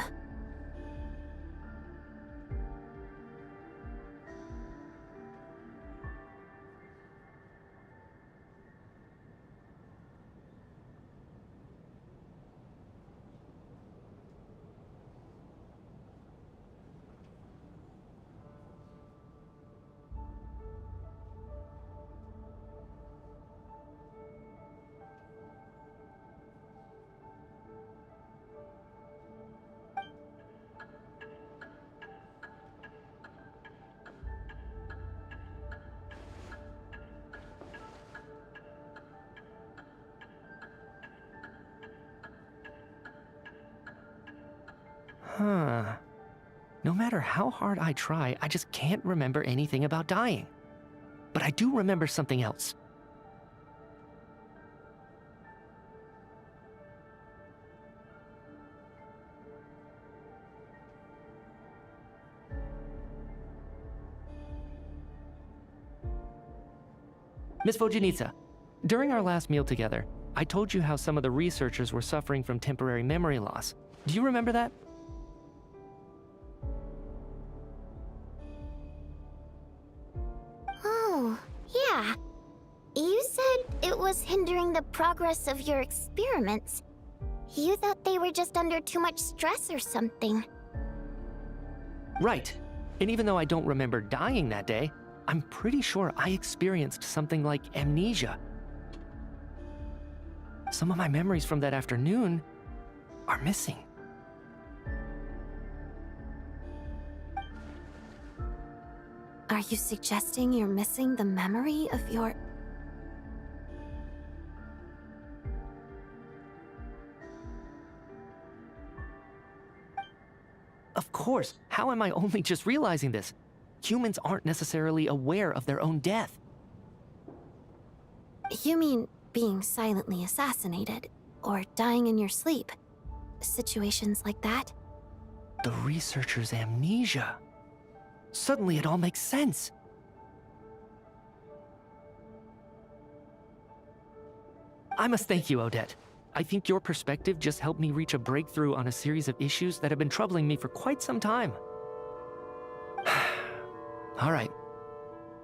No matter how hard I try, I just can't remember anything about dying. But I do remember something else. Miss Vojanitsa, during our last meal together, I told you how some of the researchers were suffering from temporary memory loss. Do you remember that? Oh, yeah. You said it was hindering the progress of your experiments. You thought they were just under too much stress or something. Right. And even though I don't remember dying that day, I'm pretty sure I experienced something like amnesia. Some of my memories from that afternoon are missing. Are you suggesting you're missing the memory of your... Of course, how am I only just realizing this? Humans aren't necessarily aware of their own death. You mean being silently assassinated, or dying in your sleep? Situations like that? The researcher's amnesia. Suddenly it all makes sense. I must thank you, Odette. I think your perspective just helped me reach a breakthrough on a series of issues that have been troubling me for quite some time. All right.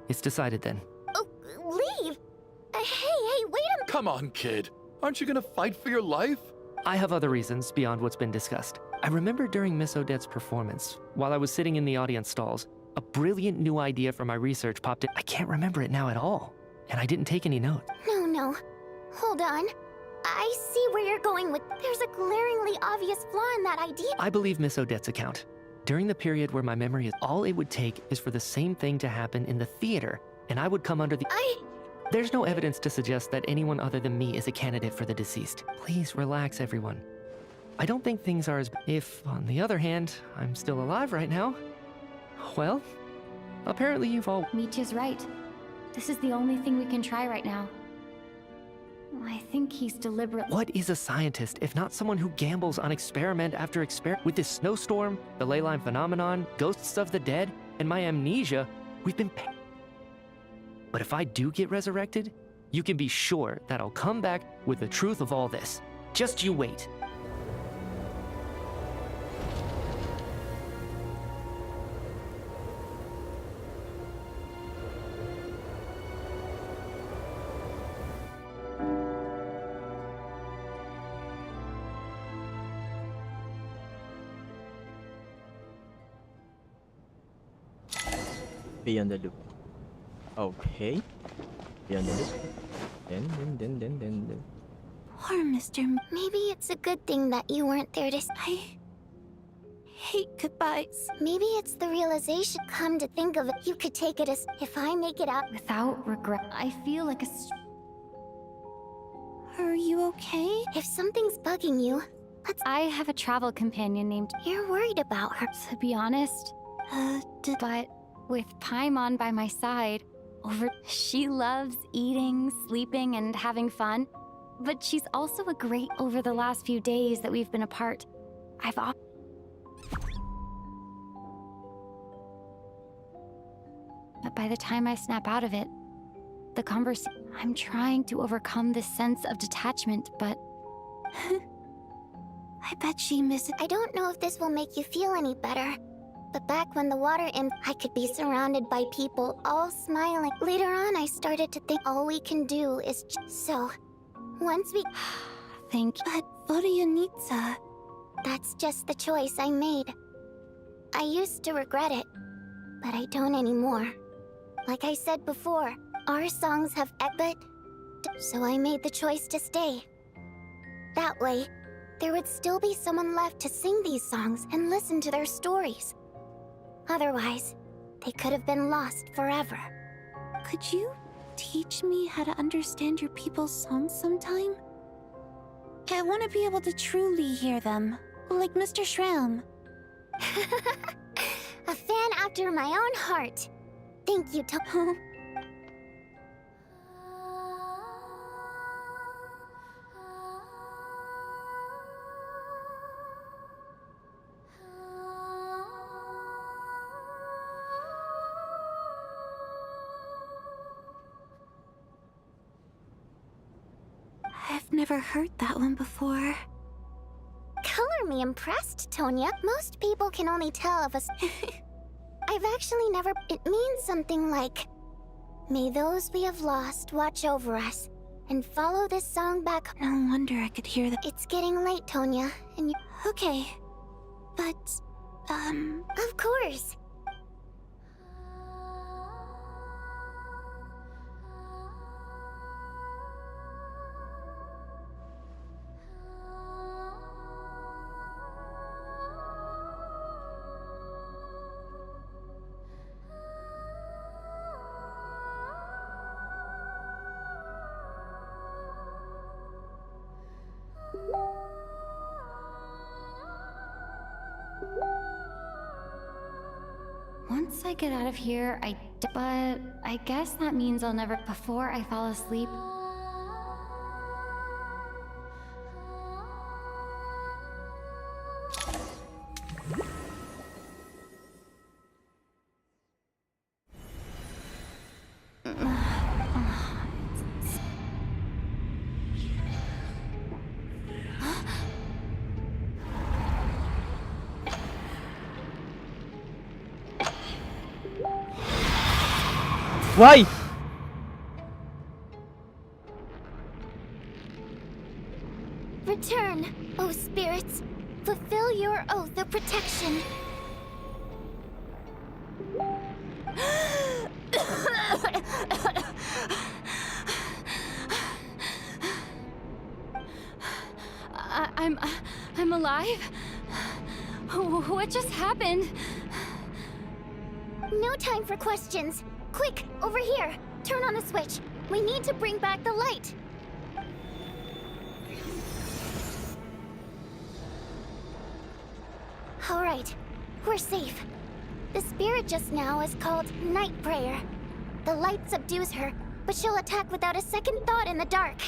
It's decided then. Oh, leave! Hey, wait a minute! Come on, kid. Aren't you gonna fight for your life? I have other reasons beyond what's been discussed. I remember during Miss Odette's performance, while I was sitting in the audience stalls, a brilliant new idea for my research popped in. I can't remember it now at all, and I didn't take any notes. No. Hold on. I see where you're going with... There's a glaringly obvious flaw in that idea. I believe Miss Odette's account. During the period where my memory is, all it would take is for the same thing to happen in the theater, and I would come under the... There's no evidence to suggest that anyone other than me is a candidate for the deceased. Please relax, everyone. I don't think things are as... If, on the other hand, I'm still alive right now, well, apparently you've all... Mitya's right. This is the only thing we can try right now. I think he's deliberate. What is a scientist if not someone who gambles on experiment after experiment? With this snowstorm, the ley line phenomenon, ghosts of the dead, and my amnesia, we've been... But if I do get resurrected, you can be sure that I'll come back with the truth of all this. Just you wait. Beyond the loop. Okay. Beyond the loop. Then. Poor Mr. Maybe it's a good thing that you weren't there to... I hate goodbyes. Maybe it's the realization. Come to think of it, you could take it as... If I make it out... Without regret, I feel like a... Are you okay? If something's bugging you, I have a travel companion named... You're worried about her. To be honest, but with Paimon by my side, she loves eating, sleeping, and having fun. But she's also a great... Over the last few days that we've been apart, But by the time I snap out of it, the conversation... I'm trying to overcome this sense of detachment, but... I bet she misses... I don't know if this will make you feel any better, but back when the water I could be surrounded by people, all smiling. Later on, I started to think all we can do is... So, once we... Thank you. But Vodianitsa... That's just the choice I made. I used to regret it, but I don't anymore. Like I said before, our songs have so I made the choice to stay. That way, there would still be someone left to sing these songs and listen to their stories. Otherwise, they could have been lost forever. Could you teach me how to understand your people's songs sometime? I want to be able to truly hear them, like Mr. Shram. A fan after my own heart. Thank you, Tom. I've never heard that one before. Color me impressed, Tonya. Most people can only tell of us. I've actually never... It means something like... May those we have lost watch over us, and follow this song back... No wonder I could hear that. It's getting late, Tonya, and you... Okay, but... Of course. Once I get out of here, but I guess that means I'll never before I fall asleep. Why? Return, O spirits. Fulfill your oath of protection. I'm alive? What just happened? No time for questions. Quick, over here. Turn on the switch. We need to bring back the light. All right, we're safe. The spirit just now is called Night Prayer. The light subdues her, but she'll attack without a second thought in the dark.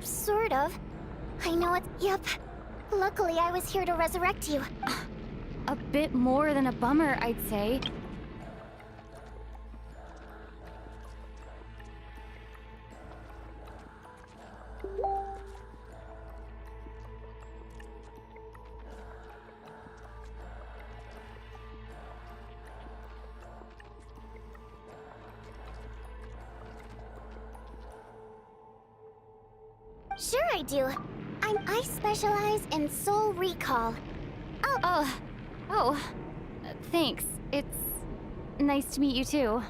Sort of. I know it. Yep. Luckily, I was here to resurrect you. A bit more than a bummer, I'd say. Sure I do. I specialize in soul recall. Thanks. It's nice to meet you too.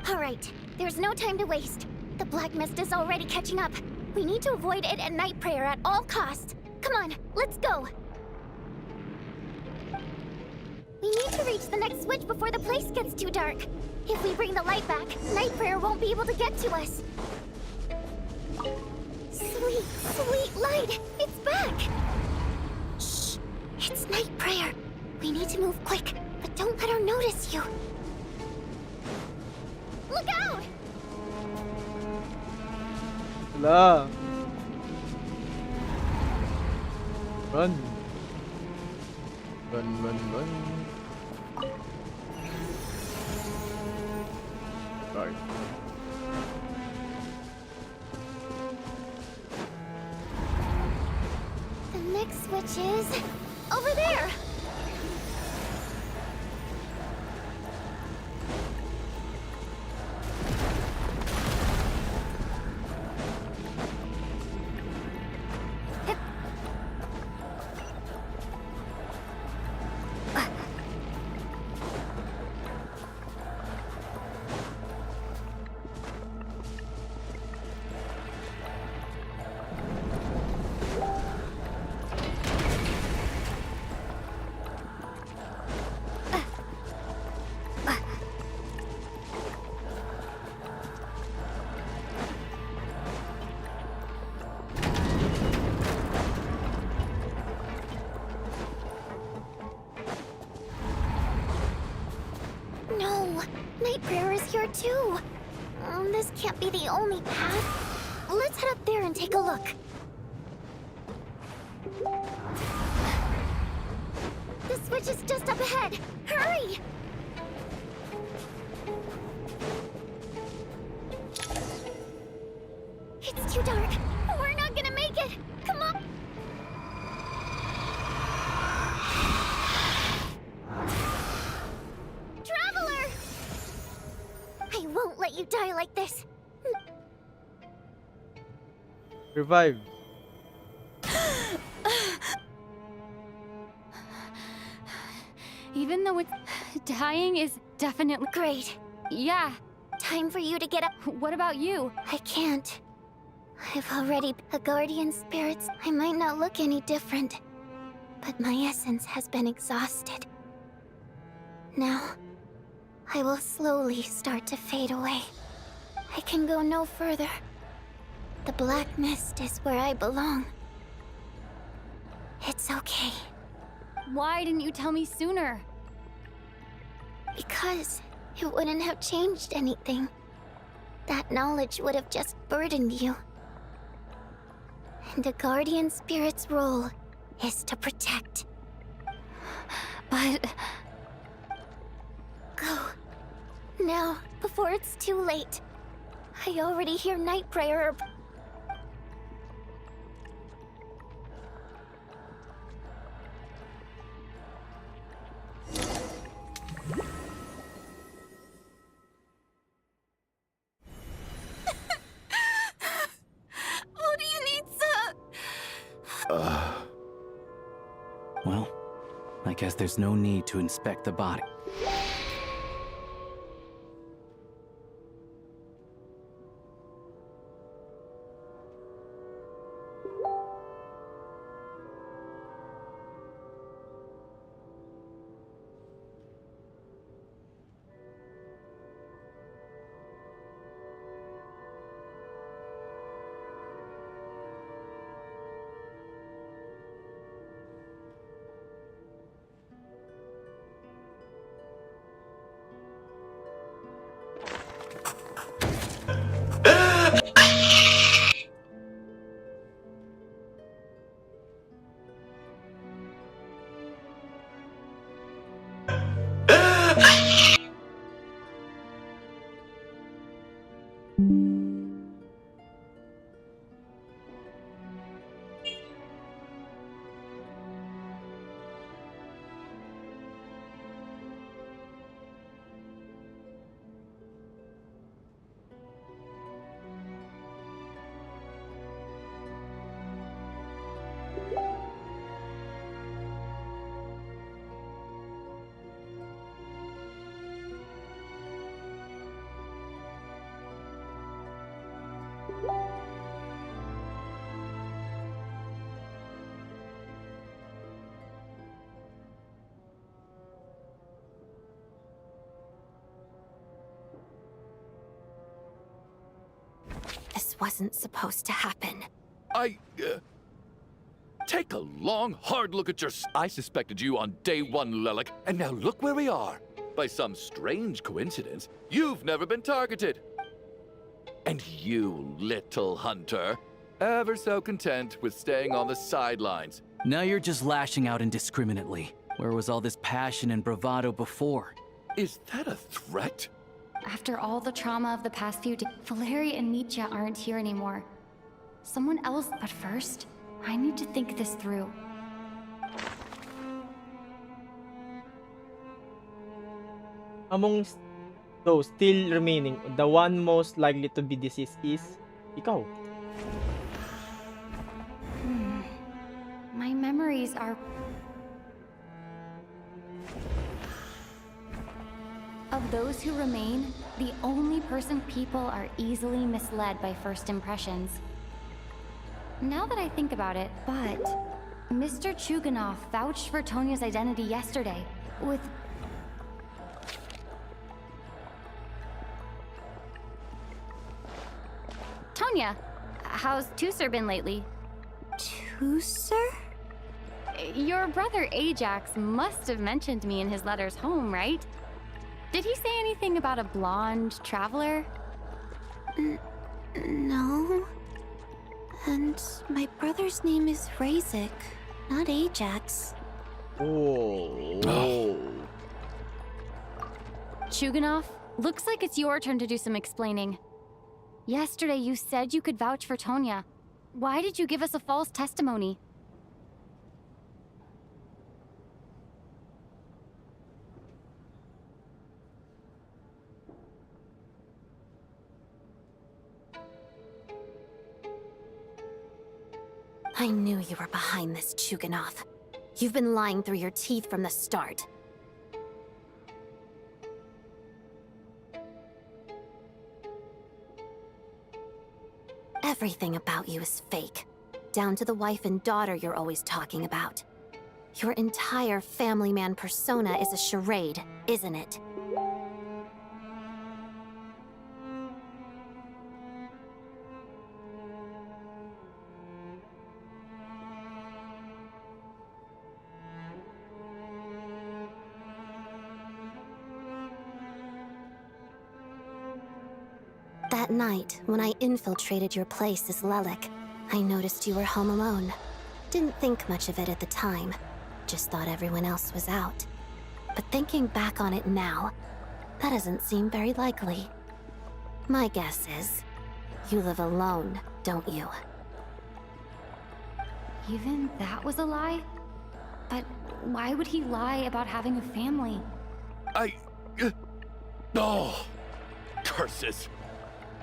All right, there's no time to waste. The black mist is already catching up. We need to avoid it and Night Prayer at all costs. Come on, let's go. We need to reach the next switch before the place gets too dark. If we bring the light back, Night Prayer won't be able to get to us. Sweet, sweet light! It's back! Shh! It's Night Prayer. We need to move quick, but don't let her notice you. Look out! Hala. Run. Run. Right. The next switch is over there. No, Night Prayer is here too. This can't be the only path. Let's head up there and take a look. The switch is just up ahead. Hurry! It's too dark. We're not gonna make it. Come on. Traveler! I won't let you die like this. Revive. Even though it's... dying is definitely... Great. Yeah. Time for you to get up. What about you? I can't. I've already... A guardian spirits. I might not look any different. But my essence has been exhausted. Now, I will slowly start to fade away. I can go no further. The black mist is where I belong. It's okay. Why didn't you tell me sooner? Because it wouldn't have changed anything. That knowledge would have just burdened you. And a guardian spirit's role is to protect. But... Go. Now, before it's too late. I already hear night prayer. What do you need, sir? Well, I guess there's no need to inspect the body. This wasn't supposed to happen. Take a long, hard look at your... I suspected you on day one, Lelek, and now look where we are. By some strange coincidence, you've never been targeted. And you, little hunter, ever so content with staying on the sidelines. Now you're just lashing out indiscriminately. Where was all this passion and bravado before? Is that a threat? After all the trauma of the past few days, Valeria and Nietzsche aren't here anymore. Someone else, but first, I need to think this through. Among those still remaining, the one most likely to be deceased is ikaw. My memories are... Of those who remain, the only person people are easily misled by first impressions. Now that I think about it, but... Mr. Chuganov vouched for Tonya's identity yesterday, with... Tonya, how's Tusser been lately? Tusser? Your brother Ajax must have mentioned me in his letters home, right? Did he say anything about a blonde traveler? No. And my brother's name is Razik, not Ajax. Oh. Chuganov, looks like it's your turn to do some explaining. Yesterday you said you could vouch for Tonya. Why did you give us a false testimony? I knew you were behind this, Chuganov. You've been lying through your teeth from the start. Everything about you is fake. Down to the wife and daughter you're always talking about. Your entire family man persona is a charade, isn't it? That night, when I infiltrated your place as Lelik, I noticed you were home alone. Didn't think much of it at the time. Just thought everyone else was out. But thinking back on it now, that doesn't seem very likely. My guess is, you live alone, don't you? Even that was a lie? But why would he lie about having a family? Oh, curses.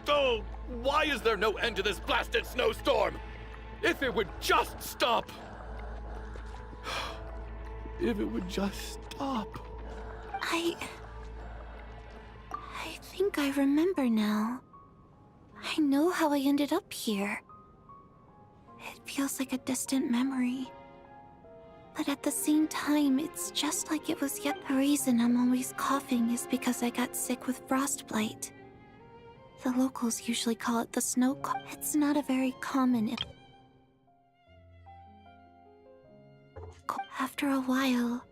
Oh, why is there no end to this blasted snowstorm? If it would just stop. If it would just stop. I think I remember now. I know how I ended up here. It feels like a distant memory. But at the same time, it's just like it was yet. The reason I'm always coughing is because I got sick with frostbite. The locals usually call it the snow cough. It's not a very common. After a while,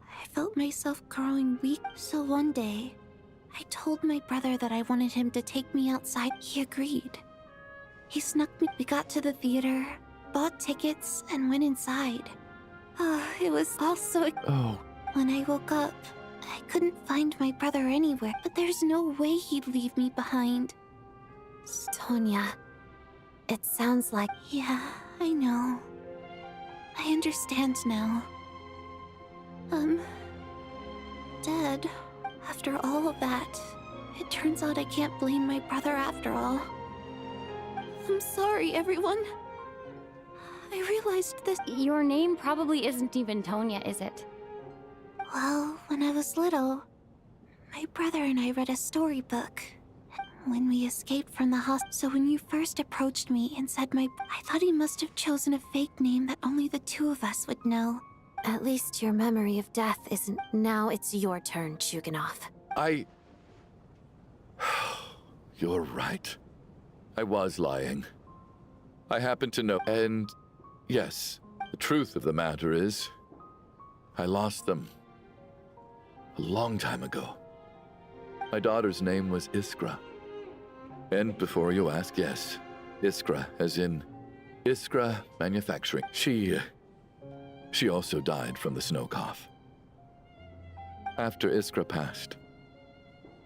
I felt myself growing weak. So one day, I told my brother that I wanted him to take me outside. He agreed. He snuck me. We got to the theater, bought tickets, and went inside. It was all so... Oh. When I woke up, I couldn't find my brother anywhere, but there's no way he'd leave me behind. Tonya, it sounds like... Yeah, I know. I understand now. Dead. After all of that, it turns out I can't blame my brother after all. I'm sorry, everyone. I realized this. Your name probably isn't even Tonya, is it? Well, when I was little, my brother and I read a storybook. When we escaped from the hospital, so when you first approached me and said I thought he must have chosen a fake name that only the two of us would know. At least your memory of death isn't. Now it's your turn, Chuganov. You're right. I was lying. I happen to know, and yes, the truth of the matter is, I lost them a long time ago. My daughter's name was Iskra. And before you ask, yes, Iskra, as in Iskra Manufacturing. She also died from the snow cough. After Iskra passed,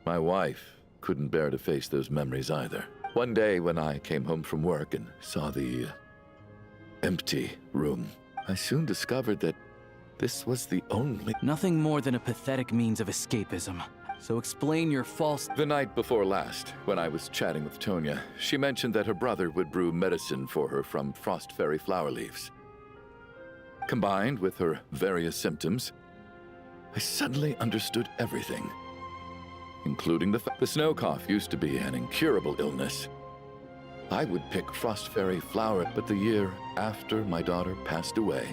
my wife couldn't bear to face those memories either. One day when I came home from work and saw the empty room, I soon discovered that this was the only... Nothing more than a pathetic means of escapism. So explain your false... The night before last, when I was chatting with Tonya, she mentioned that her brother would brew medicine for her from frost fairy flower leaves. Combined with her various symptoms, I suddenly understood everything. Including the snow cough used to be an incurable illness. I would pick frost fairy flower, but the year after my daughter passed away,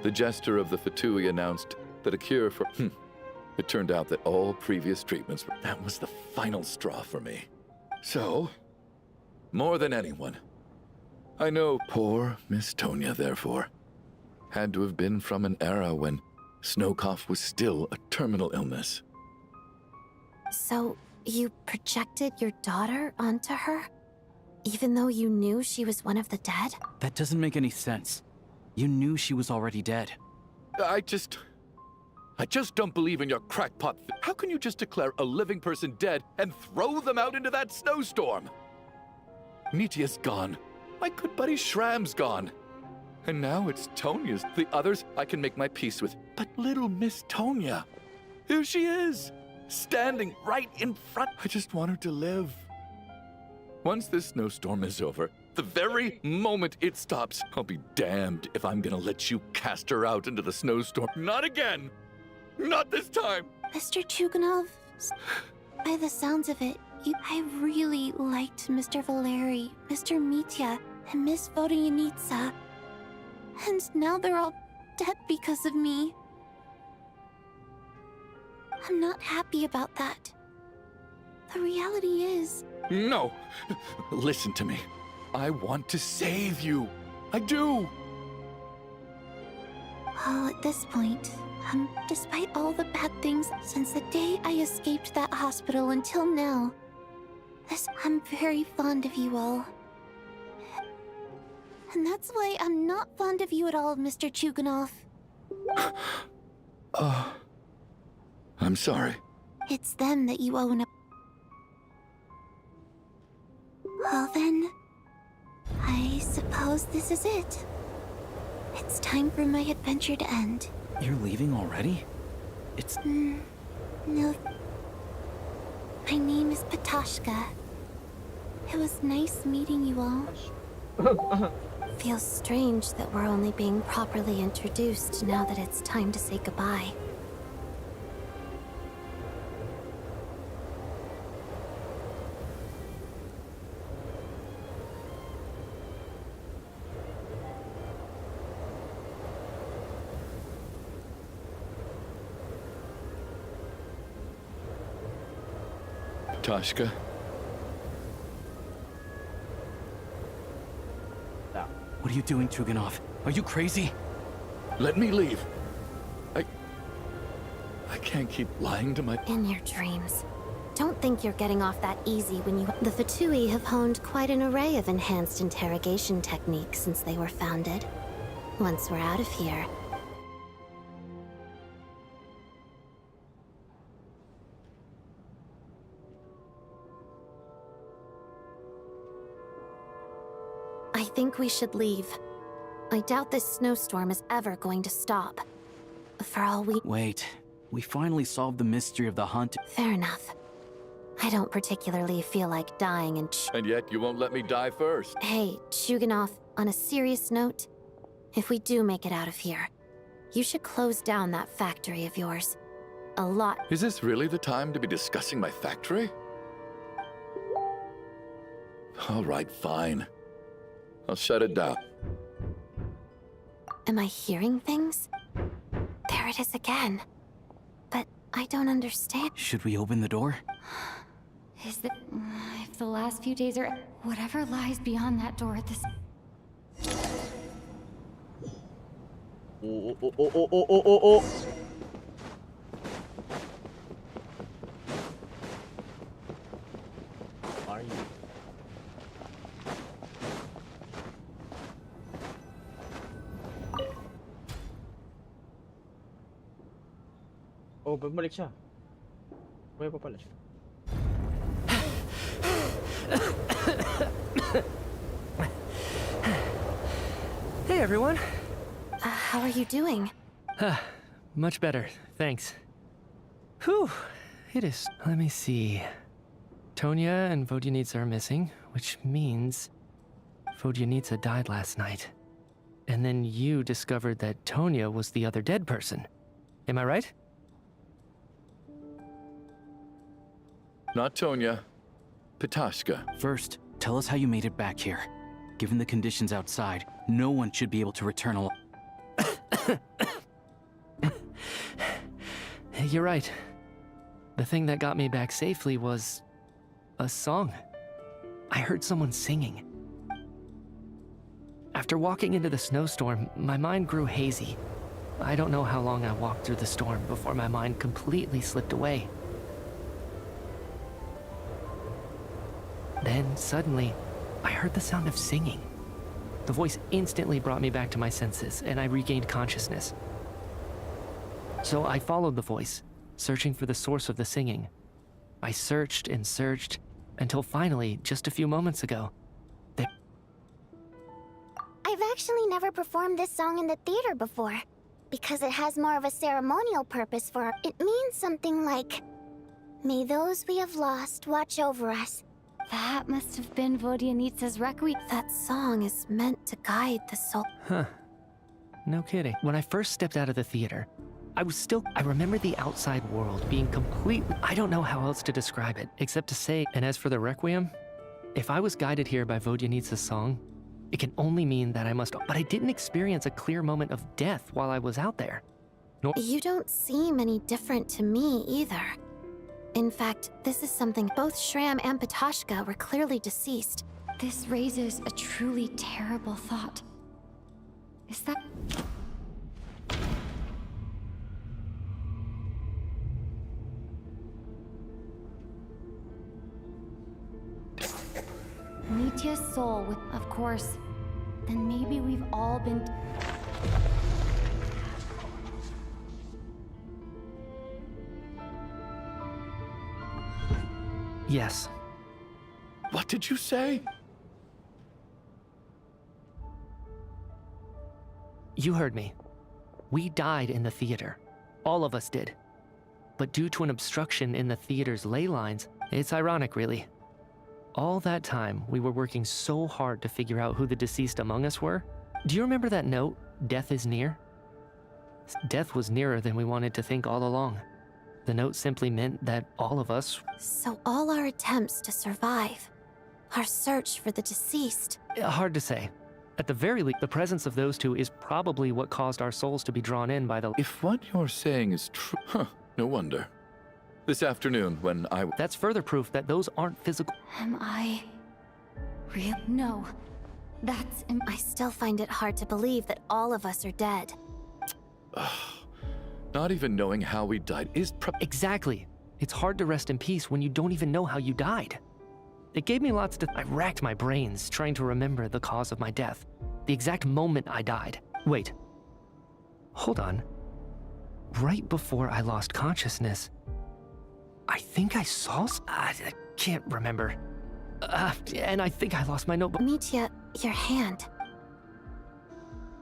the jester of the Fatui announced that a cure for... It turned out that all previous treatments were... That was the final straw for me. So, more than anyone, I know poor Miss Tonya, therefore, had to have been from an era when snow cough was still a terminal illness. So, you projected your daughter onto her? Even though you knew she was one of the dead? That doesn't make any sense. You knew she was already dead. I just don't believe in your crackpot. How can you just declare a living person dead and throw them out into that snowstorm? Nitia's gone. My good buddy Shram's gone. And now it's Tonya's. The others I can make my peace with. But little Miss Tonya, here she is, standing right in front. I just want her to live. Once this snowstorm is over, the very moment it stops, I'll be damned if I'm gonna let you cast her out into the snowstorm. Not again! Not this time! Mr. Chuganov, by the sounds of it, I really liked Mr. Valeri, Mr. Mitya, and Miss Vodyanitsa. And now they're all dead because of me. I'm not happy about that. The reality is... No! Listen to me. I want to save you. I do! Well, at this point, despite all the bad things since the day I escaped that hospital until now, I'm very fond of you all. And that's why I'm not fond of you at all, Mr. Chuganov. I'm sorry. It's them that you owe an... Well then, I suppose this is it. It's time for my adventure to end. You're leaving already? It's... No. My name is Patashka. It was nice meeting you all. Feels strange that we're only being properly introduced now that it's time to say goodbye. Tashka. What are you doing, Chuganov? Are you crazy? Let me leave. I can't keep lying to my... In your dreams. Don't think you're getting off that easy when you... The Fatui have honed quite an array of enhanced interrogation techniques since they were founded. Once we're out of here... I think we should leave. I doubt this snowstorm is ever going to stop. For all we... Wait. We finally solved the mystery of the hunt. Fair enough. I don't particularly feel like dying and And yet you won't let me die first. Hey, Chuganov, on a serious note, if we do make it out of here, you should close down that factory of yours. A lot. Is this really the time to be discussing my factory? All right, fine. I'll shut it down. Am I hearing things? There it is again. But I don't understand. Should we open the door? Is that... if the last few days are... Whatever lies beyond that door at this... Oh. Are you? Oh, bumalik siya. Buhay pa pala siya. Hey, everyone. How are you doing? Much better, thanks. Whew, it is... Let me see. Tonya and Vodyanitsa are missing, which means Vodyanitsa died last night. And then you discovered that Tonya was the other dead person. Am I right? Not Tonya. Patashka. First, tell us how you made it back here. Given the conditions outside, no one should be able to return alive. You're right. The thing that got me back safely was... a song. I heard someone singing. After walking into the snowstorm, my mind grew hazy. I don't know how long I walked through the storm before my mind completely slipped away. Then, suddenly, I heard the sound of singing. The voice instantly brought me back to my senses, and I regained consciousness. So I followed the voice, searching for the source of the singing. I searched and searched, until finally, just a few moments ago, I've actually never performed this song in the theater before, because it has more of a ceremonial purpose for... It means something like, "May those we have lost watch over us." That must have been Vodyanitsa's requiem. That song is meant to guide the soul. Huh. No kidding. When I first stepped out of the theater, I remember the outside world being completely... I don't know how else to describe it, except to say, and as for the requiem, if I was guided here by Vodyanitsa's song, it can only mean that I must... But I didn't experience a clear moment of death while I was out there. You don't seem any different to me either. In fact, this is something both Shram and Patashka were clearly deceased. This raises a truly terrible thought. Is that... Mitya's soul with, of course. Then maybe we've all been. Yes. What did you say? You heard me. We died in the theater. All of us did. But due to an obstruction in the theater's ley lines, it's ironic, really. All that time, we were working so hard to figure out who the deceased among us were. Do you remember that note, "Death is near"? Death was nearer than we wanted to think all along. The note simply meant that all of us... So all our attempts to survive, our search for the deceased... Hard to say. At the very least, the presence of those two is probably what caused our souls to be drawn in by the... If what you're saying is true, no wonder. This afternoon, when I... That's further proof that those aren't physical... Am I... real? No. That's... I still find it hard to believe that all of us are dead. Not even knowing how we died is... Exactly. It's hard to rest in peace when you don't even know how you died. It gave me lots to... I racked my brains trying to remember the cause of my death. The exact moment I died. Wait. Hold on. Right before I lost consciousness, I think I saw... I can't remember. And I think I lost my notebook. Mitya, your hand.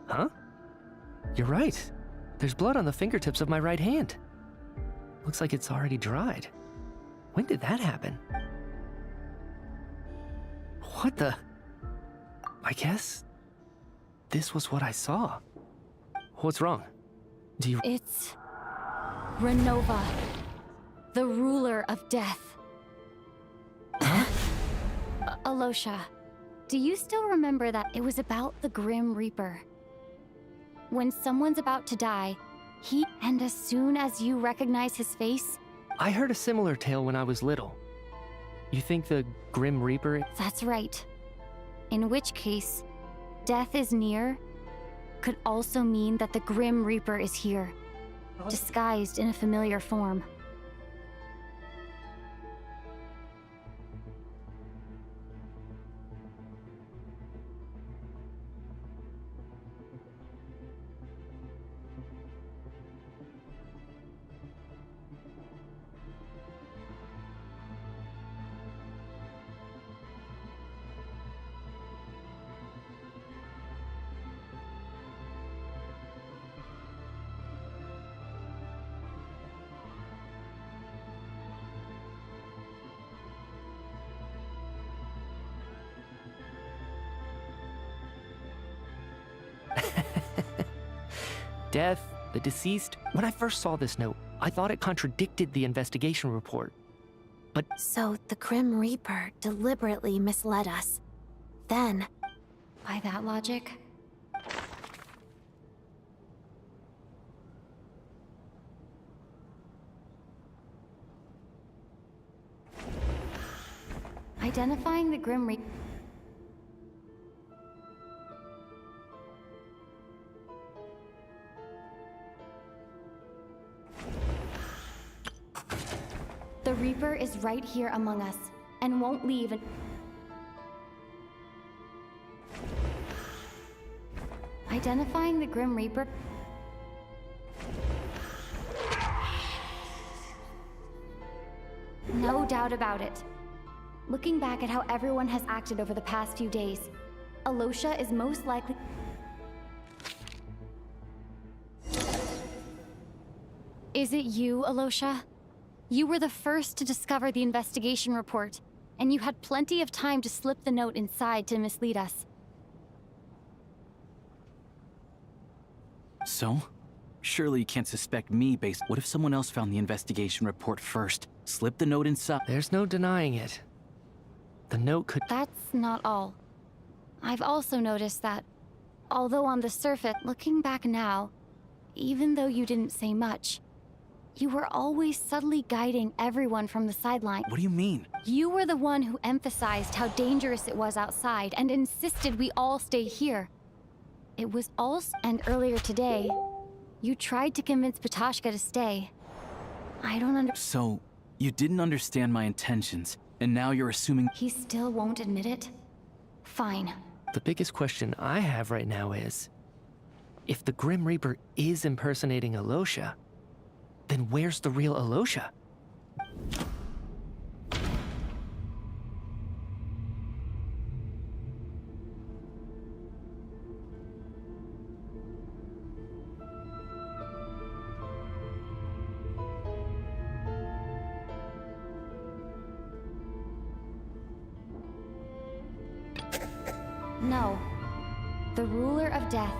Huh? You're right. There's blood on the fingertips of my right hand. Looks like it's already dried. When did that happen? What the... I guess... this was what I saw. What's wrong? Do you... It's... Renova. The ruler of death. Alosha, do you still remember that it was about the Grim Reaper? When someone's about to die, and as soon as you recognize his face... I heard a similar tale when I was little. You think the Grim Reaper... That's right. In which case, death is near could also mean that the Grim Reaper is here, disguised in a familiar form. Death, the deceased... When I first saw this note, I thought it contradicted the investigation report. But... So the Grim Reaper deliberately misled us. Then... By that logic... Identifying the Grim Reaper... The Reaper is right here among us, and won't leave and... Identifying the Grim Reaper... No doubt about it. Looking back at how everyone has acted over the past few days, Alosha is most likely... Is it you, Alosha? You were the first to discover the investigation report, and you had plenty of time to slip the note inside to mislead us. So? Surely you can't suspect me based... What if someone else found the investigation report first? Slipped the note inside? There's no denying it. The note could... That's not all. I've also noticed that, although on the surface, looking back now, even though you didn't say much, you were always subtly guiding everyone from the sideline. What do you mean? You were the one who emphasized how dangerous it was outside and insisted we all stay here. It was also... And earlier today, you tried to convince Patoshka to stay. I don't understand. So, you didn't understand my intentions, and now you're assuming... He still won't admit it? Fine. The biggest question I have right now is, if the Grim Reaper is impersonating Alosha, then where's the real Alosha? No. The ruler of death.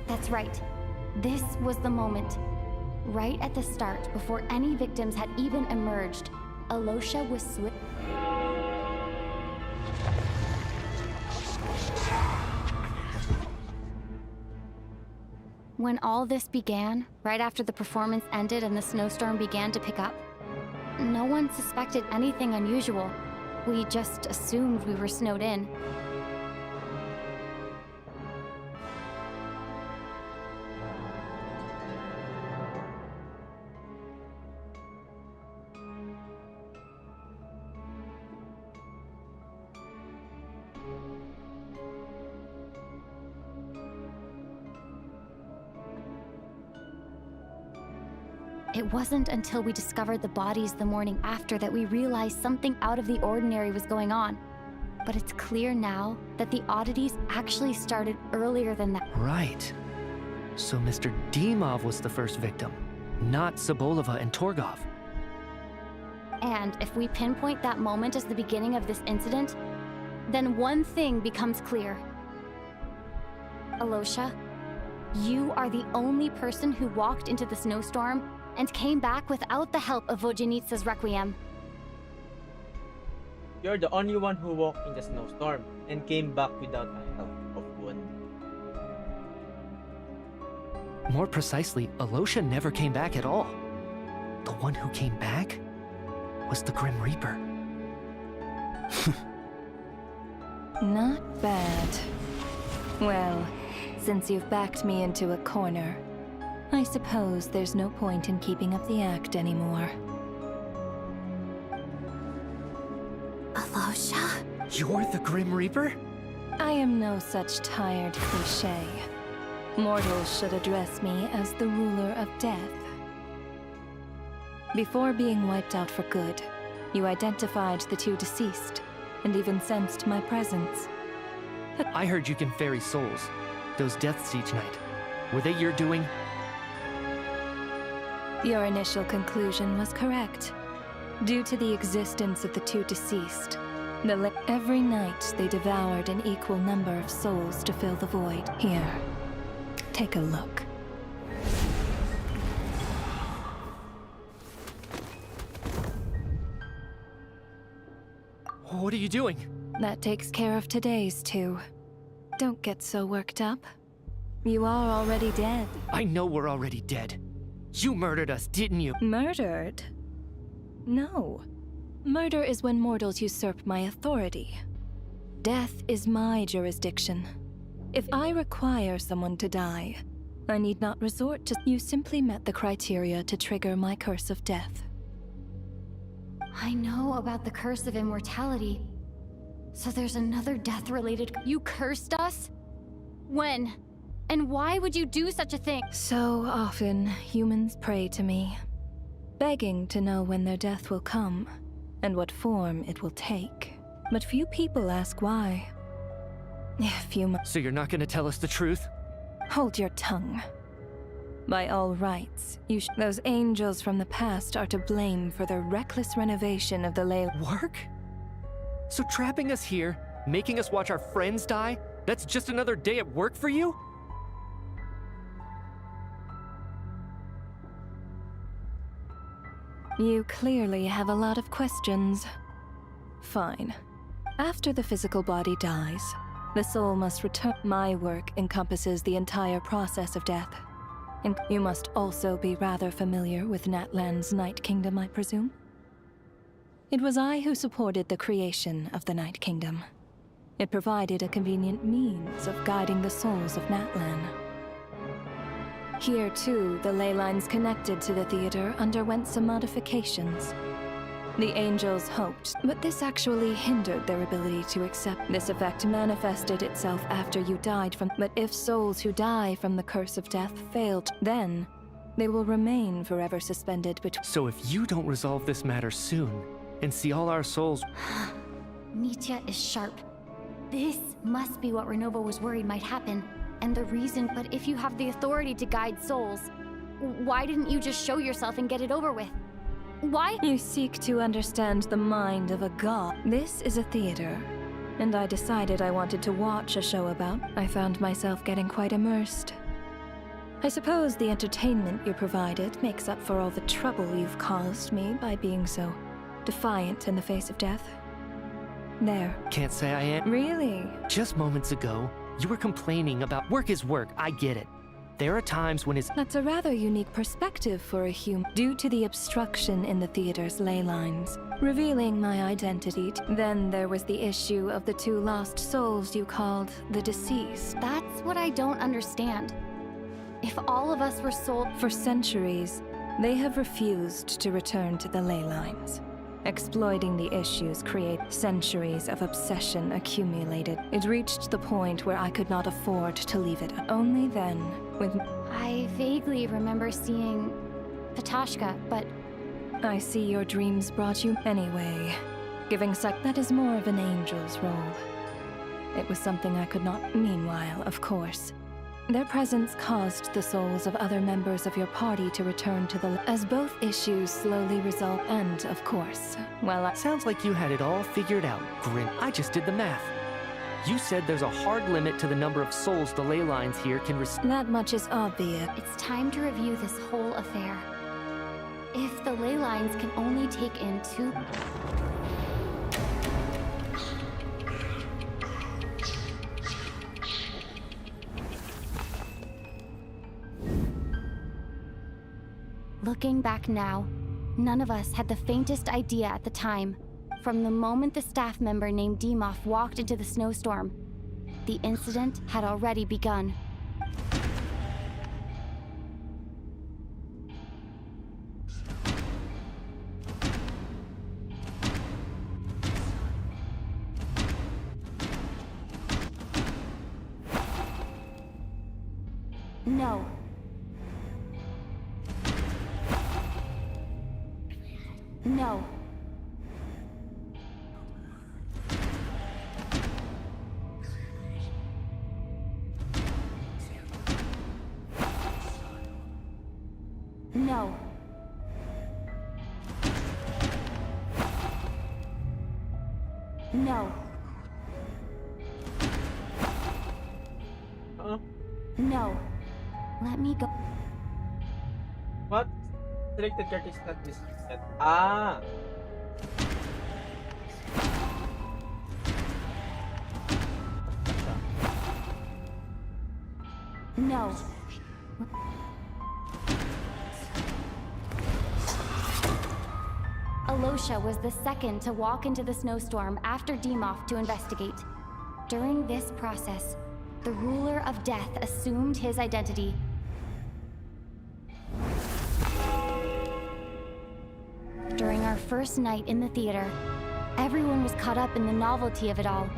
That's right. This was the moment. Right at the start, before any victims had even emerged, Alosha was When all this began, right after the performance ended and the snowstorm began to pick up, no one suspected anything unusual. We just assumed we were snowed in. It wasn't until we discovered the bodies the morning after that we realized something out of the ordinary was going on. But it's clear now that the oddities actually started earlier than that. Right. So Mr. Dimov was the first victim, not Sobolova and Torgov. And if we pinpoint that moment as the beginning of this incident, then one thing becomes clear. Alosha, you are the only person who walked into the snowstorm and came back without the help of Vojanitsa's Requiem. You're the only one who walked in the snowstorm and came back without the help of one. More precisely, Alosha never came back at all. The one who came back was the Grim Reaper. Not bad. Well, since you've backed me into a corner, I suppose there's no point in keeping up the act anymore. Alosha? You're the Grim Reaper? I am no such tired cliché. Mortals should address me as the ruler of death. Before being wiped out for good, you identified the two deceased, and even sensed my presence. I heard you can ferry souls. Those deaths each night. Were they your doing? Your initial conclusion was correct. Due to the existence of the two deceased, every night they devoured an equal number of souls to fill the void. Here, take a look. What are you doing? That takes care of today's two. Don't get so worked up. You are already dead. I know we're already dead. You murdered us, didn't you? Murdered? No. Murder is when mortals usurp my authority. Death is my jurisdiction. If I require someone to die, I need not resort to... You simply met the criteria to trigger my curse of death. I know about the curse of immortality. So there's another death-related... You cursed us? When? And why would you do such a thing? So often, humans pray to me, begging to know when their death will come, and what form it will take. But few people ask why. So you're not gonna tell us the truth? Hold your tongue. By all rights, those angels from the past are to blame for their reckless renovation of the ley... Work? So trapping us here, making us watch our friends die, that's just another day at work for you? You clearly have a lot of questions. Fine. After the physical body dies, the soul must return. My work encompasses the entire process of death. And you must also be rather familiar with Natlan's Night Kingdom, I presume? It was I who supported the creation of the Night Kingdom. It provided a convenient means of guiding the souls of Natlan. Here, too, the ley lines connected to the theater underwent some modifications. The angels hoped, but this actually hindered their ability to accept. This effect manifested itself after you died from. But if souls who die from the curse of death failed, then they will remain forever suspended between. So if you don't resolve this matter soon, and see all our souls... Mitya is sharp. This must be what Renova was worried might happen. And the reason, but if you have the authority to guide souls, why didn't you just show yourself and get it over with? Why? You seek to understand the mind of a god. This is a theater, and I decided I wanted to watch a show about. I found myself getting quite immersed. I suppose the entertainment you provided makes up for all the trouble you've caused me by being so defiant in the face of death. There. Can't say I am. Really? Just moments ago, you were complaining about work is work. I get it. There are times when it's... That's a rather unique perspective for a human. Due to the obstruction in the theater's ley lines, revealing my identity. Then there was the issue of the 2 lost souls you called the deceased. That's what I don't understand. If all of us were sold... For centuries, they have refused to return to the ley lines. Exploiting the issues create centuries of obsession accumulated. It reached the point where I could not afford to leave it. Only then, with... I vaguely remember seeing Patashka, but... I see your dreams brought you anyway. Giving that is more of an angel's role. It was something I could not... Meanwhile, of course, their presence caused the souls of other members of your party to return to the... As both issues slowly resolve, and, of course, well, Sounds like you had it all figured out, Grim. I just did the math. You said there's a hard limit to the number of souls the ley lines here can receive. That much is obvious. It's time to review this whole affair. If the ley lines can only take in 2... Looking back now, none of us had the faintest idea at the time. From the moment the staff member named Dimov walked into the snowstorm, the incident had already begun. No. No. No. No. No. Let me go. What? Selected card is not this set. Ah! No. Alosha was the second to walk into the snowstorm after Dimov to investigate. During this process, the ruler of death assumed his identity. During our first night in the theater, everyone was caught up in the novelty of it all.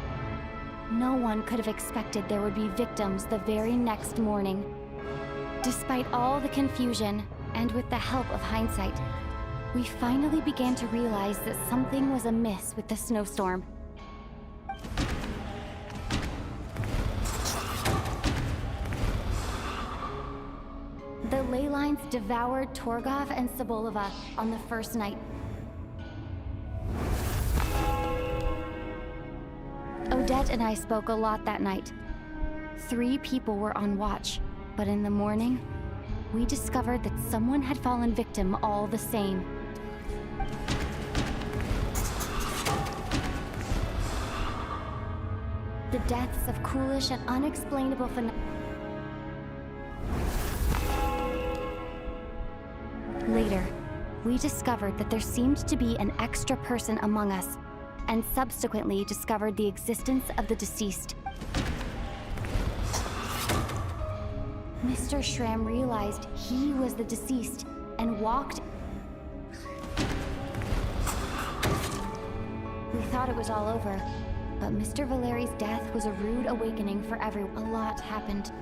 No one could have expected there would be victims the very next morning. Despite all the confusion, and with the help of hindsight, we finally began to realize that something was amiss with the snowstorm. The ley lines devoured Torgov and Sobolova on the first night. Odette and I spoke a lot that night. 3 people were on watch, but in the morning, we discovered that someone had fallen victim all the same. The deaths of coolish and unexplainable phenomena. Later, we discovered that there seemed to be an extra person among us, and subsequently discovered the existence of the deceased. Mr. Shram realized he was the deceased and walked. We thought it was all over, but Mr. Valeri's death was a rude awakening for everyone. A lot happened.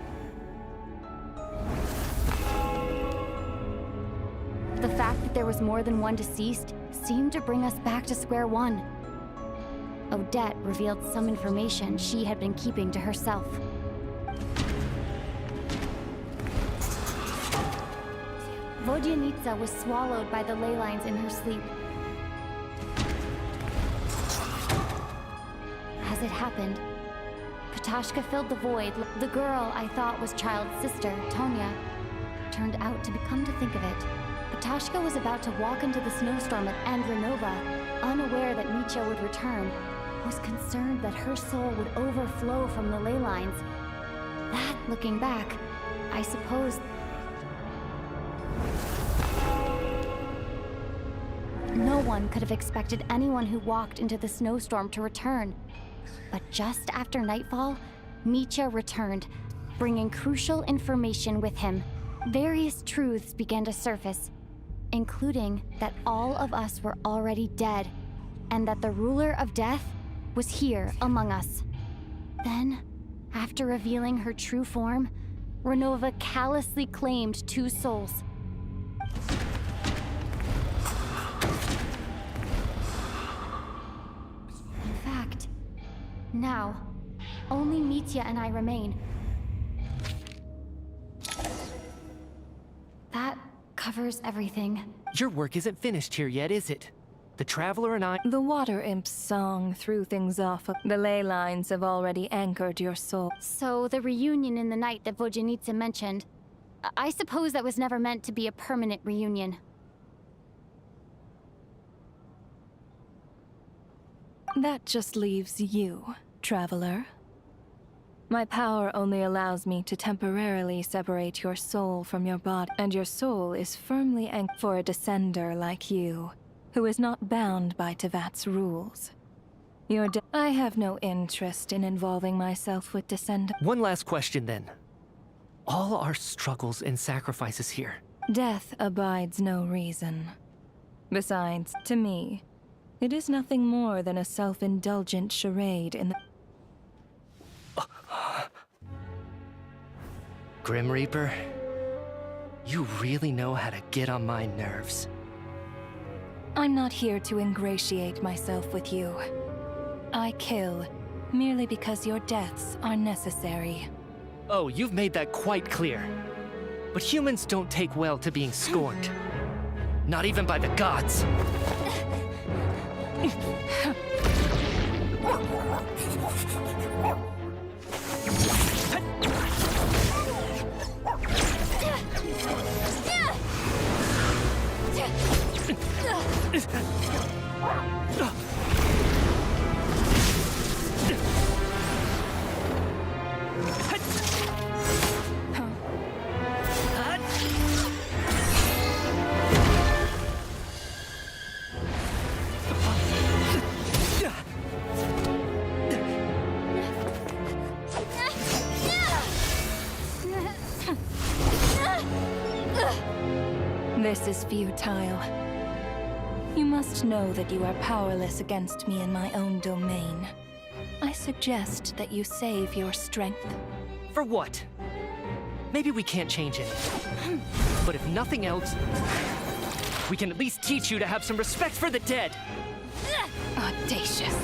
The fact that there was more than one deceased seemed to bring us back to square one. Odette revealed some information she had been keeping to herself. Vodyanitsa was swallowed by the ley lines in her sleep. As it happened, Patashka filled the void. The girl I thought was Child's sister, Tonya, turned out to come to think of it. Patashka was about to walk into the snowstorm and Renova, unaware that Mitya would return, was concerned that her soul would overflow from the ley lines. That, looking back, I suppose... No one could have expected anyone who walked into the snowstorm to return. But just after nightfall, Mitya returned, bringing crucial information with him. Various truths began to surface, including that all of us were already dead, and that the ruler of death was here among us. Then, after revealing her true form, Renova callously claimed 2 souls. In fact, now, only Mitya and I remain. That covers everything. Your work isn't finished here yet, is it? The Traveler and I... The Water Imp's song threw things off. The ley lines have already anchored your soul. So the reunion in the night that Vodyanitsa mentioned, I suppose that was never meant to be a permanent reunion. That just leaves you, Traveler. My power only allows me to temporarily separate your soul from your body, and your soul is firmly anchored for a descender like you, who is not bound by Tevat's rules. I have no interest in involving myself with descendants. One last question then. All our struggles and sacrifices here. Death abides no reason. Besides, to me, it is nothing more than a self-indulgent charade in the... Grim Reaper, you really know how to get on my nerves. I'm not here to ingratiate myself with you. I kill merely because your deaths are necessary. Oh, you've made that quite clear. But humans don't take well to being scorned. Not even by the gods. This is futile. You must know that you are powerless against me in my own domain. I suggest that you save your strength. For what? Maybe we can't change it. But if nothing else, we can at least teach you to have some respect for the dead. Audacious.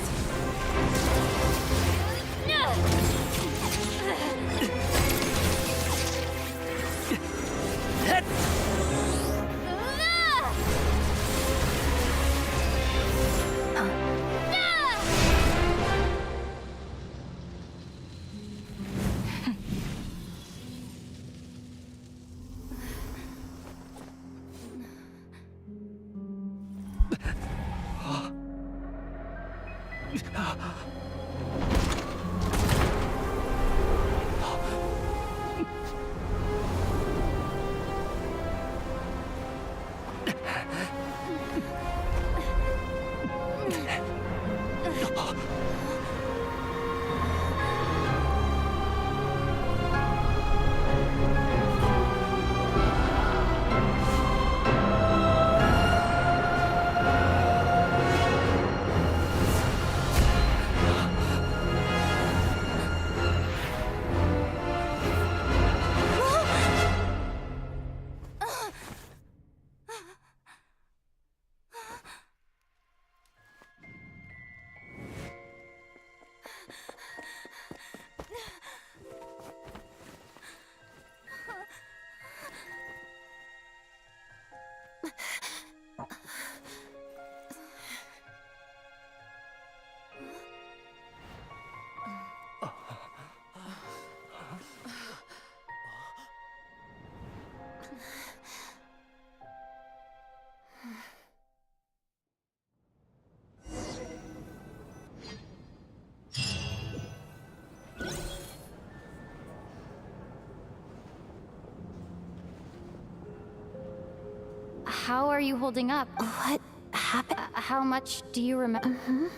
How are you holding up? What happened? How much do you remember?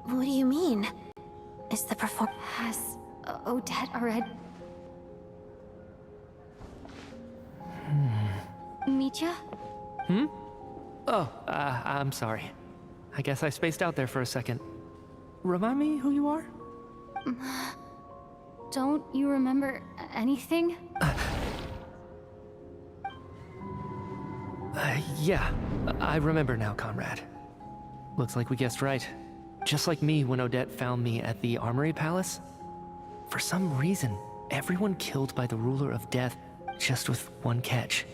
What do you mean? Is the Has Odette already? Mitya? Oh, I'm sorry. I guess I spaced out there for a second. Remind me who you are? Don't you remember anything? Yeah, I remember now, comrade. Looks like we guessed right. Just like me when Odette found me at the Armory Palace. For some reason, everyone killed by the Ruler of Death, just with one catch.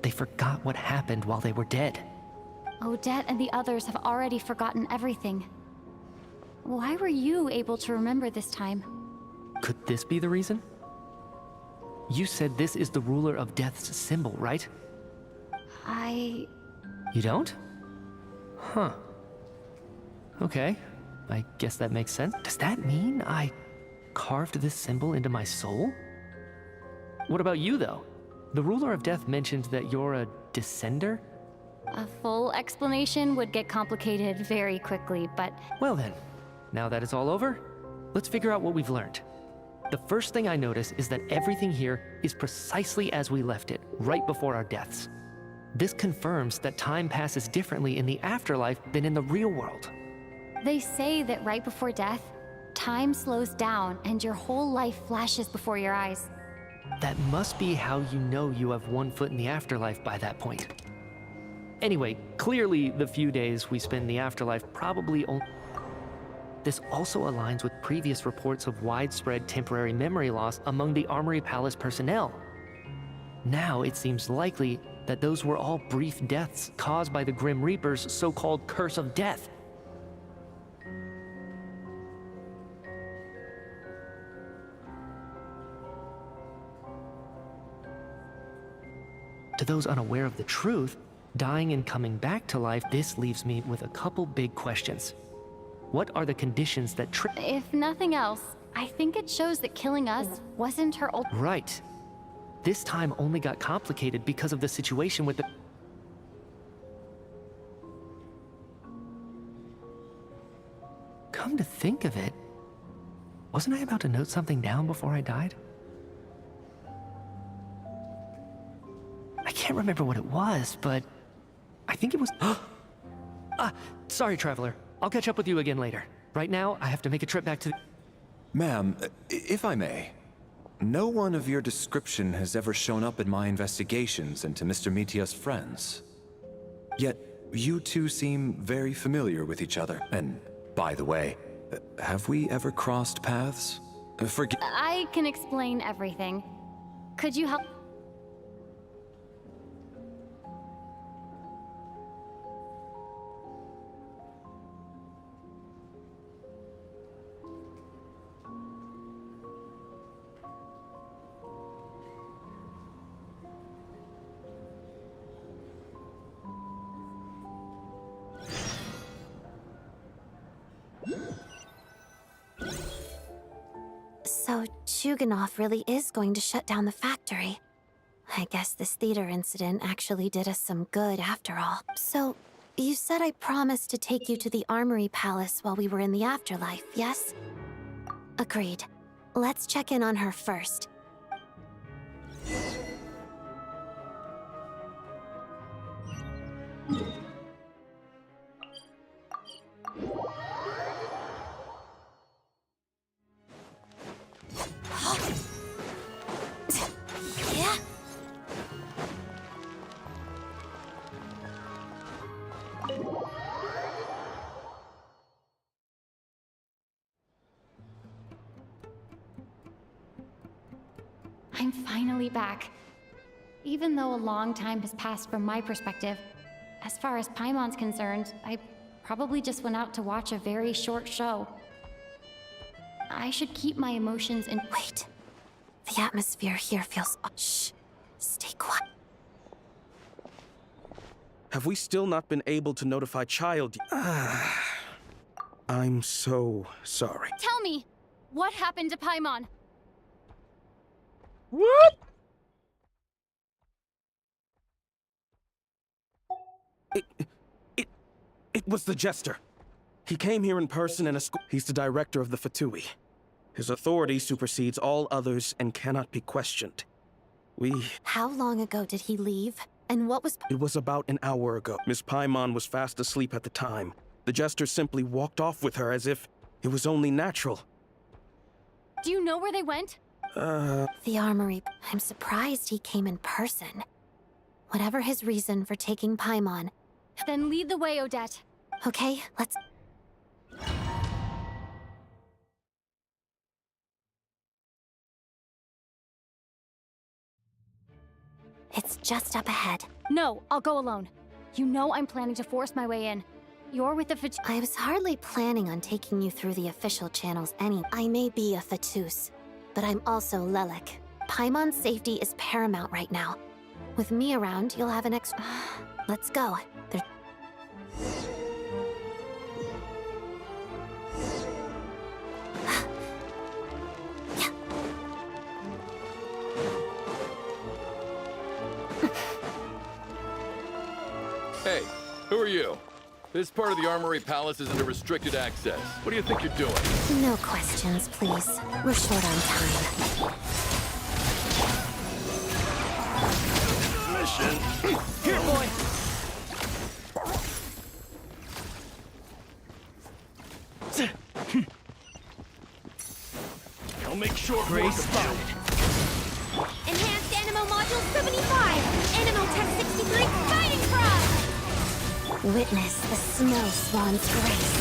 They forgot what happened while they were dead. Odette and the others have already forgotten everything. Why were you able to remember this time? Could this be the reason? You said this is the Ruler of Death's symbol, right? You don't? Huh. Okay, I guess that makes sense. Does that mean I carved this symbol into my soul? What about you, though? The Ruler of Death mentioned that you're a descender? A full explanation would get complicated very quickly, but... Well then, now that it's all over, let's figure out what we've learned. The first thing I notice is that everything here is precisely as we left it, right before our deaths. This confirms that time passes differently in the afterlife than in the real world. They say that right before death, time slows down and your whole life flashes before your eyes. That must be how you know you have one foot in the afterlife by that point. Anyway, clearly the few days we spend in the afterlife probably only... This also aligns with previous reports of widespread temporary memory loss among the Armory Palace personnel. Now it seems likely that those were all brief deaths caused by the Grim Reaper's so-called curse of death. To those unaware of the truth, dying and coming back to life, this leaves me with a couple big questions. What are the conditions that If nothing else, I think it shows that killing us wasn't her ult- Right. This time only got complicated because of the situation with the... Come to think of it, wasn't I about to note something down before I died? I can't remember what it was, but I think it was... sorry, Traveler. I'll catch up with you again later. Right now, I have to make a trip back to... Ma'am, if I may, no one of your description has ever shown up in my investigations into Mr. Mitya's friends. Yet, you two seem very familiar with each other. And, by the way, have we ever crossed paths? I can explain everything. Could you help? So Chuganov really is going to shut down the factory. I guess this theater incident actually did us some good after all. So, you said I promised to take you to the Armory Palace while we were in the afterlife, yes? Agreed. Let's check in on her first. Yeah. I'm finally back. Even though a long time has passed from my perspective, as far as Paimon's concerned, I probably just went out to watch a very short show. I should keep my emotions in- Wait. The atmosphere here feels- Shh. Stay quiet. Have we still not been able to notify Child? I'm so sorry. Tell me, what happened to Paimon? What? was the Jester. He came here in person and he's the director of the Fatui. His authority supersedes all others and cannot be questioned. How long ago did he leave? And what was... It was about an hour ago. Miss Paimon was fast asleep at the time. The Jester simply walked off with her as if it was only natural. Do you know where they went? The armory. I'm surprised he came in person. Whatever his reason for taking Paimon. Then lead the way, Odette. Okay, let's... It's just up ahead. No, I'll go alone. You know I'm planning to force my way in. You're with the I was hardly planning on taking you through the official channels I may be a Fatus, but I'm also Lelek. Paimon's safety is paramount right now. With me around, you'll have an extra... Let's go. Hey, who are you? This part of the Armory Palace is under restricted access. What do you think you're doing? No questions, please. We're short on time. Mission. Here, boy. I'll make sure. Grace spotted. Enhanced Animo Module 75! Animo Tech 63 Fighting Frog! Witness the snow swan's grace.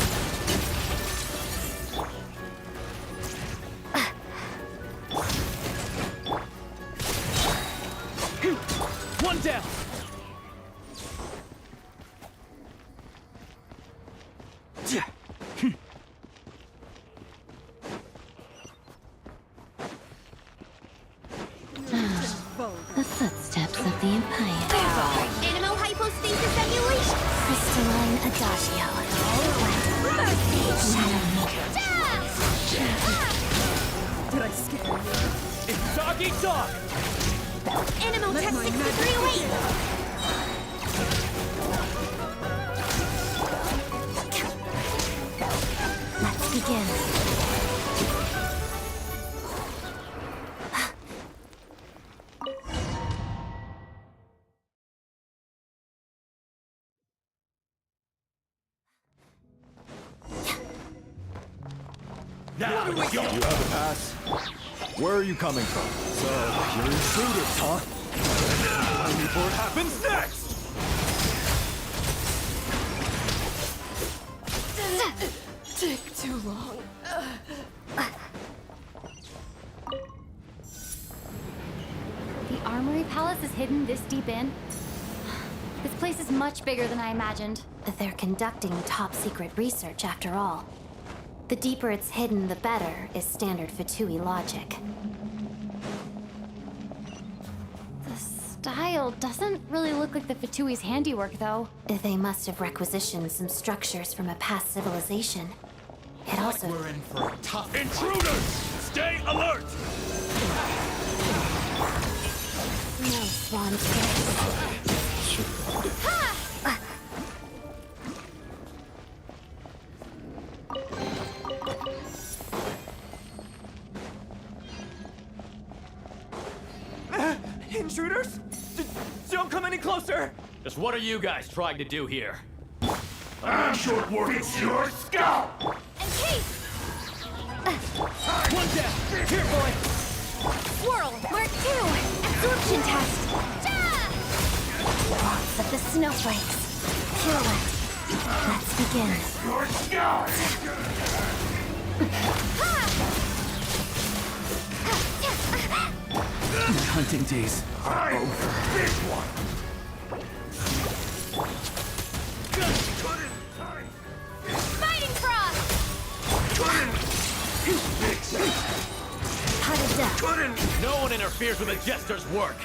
One down. The footsteps of the Empire. Animo Hypostasis Emulation! Crystalline Adagio. Did I scare you? It's dog eat dog. Animo Tech 63 away! Let's begin. Now, You have a pass? Where are you coming from? So, you're intruders, huh? before it happens next! Take too long. The Armory Palace is hidden this deep in? This place is much bigger than I imagined. They're conducting top-secret research, after all. The deeper it's hidden, the better, is standard Fatui logic. The style doesn't really look like the Fatui's handiwork, though. They must have requisitioned some structures from a past civilization. It also... We're in for a tough intruders! Stay alert! No swan's grace. Intruders? Don't come any closer! Just what are you guys trying to do here? I'm short work, it's your scalp! And Kate! One down! Here, boy! Swirl, Mark 2! Absorption test! Lots of the snowflakes. Pirouette. Let's begin. Your scalp! My hunting days are over. Big one! Fighting Frog! How did that? No one interferes with a jester's work.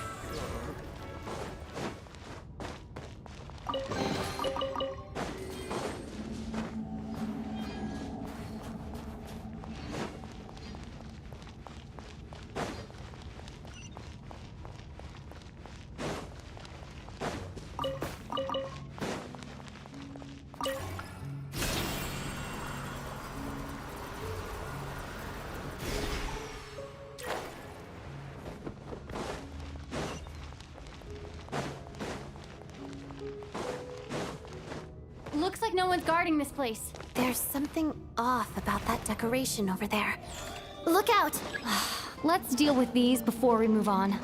Looks like no one's guarding this place. There's something off about that decoration over there. Look out! Let's deal with these before we move on.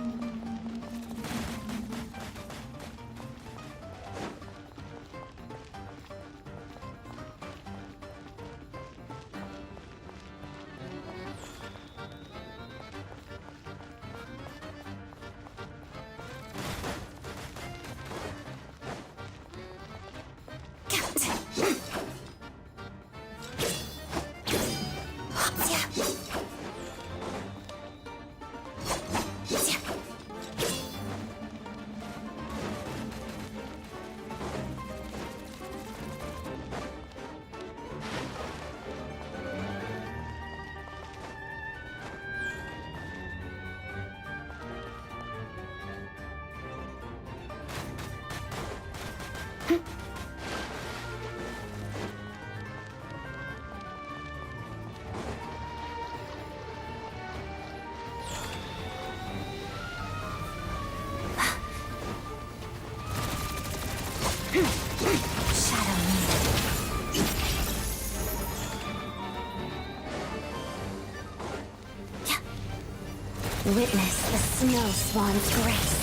Witness the snow swan's grace.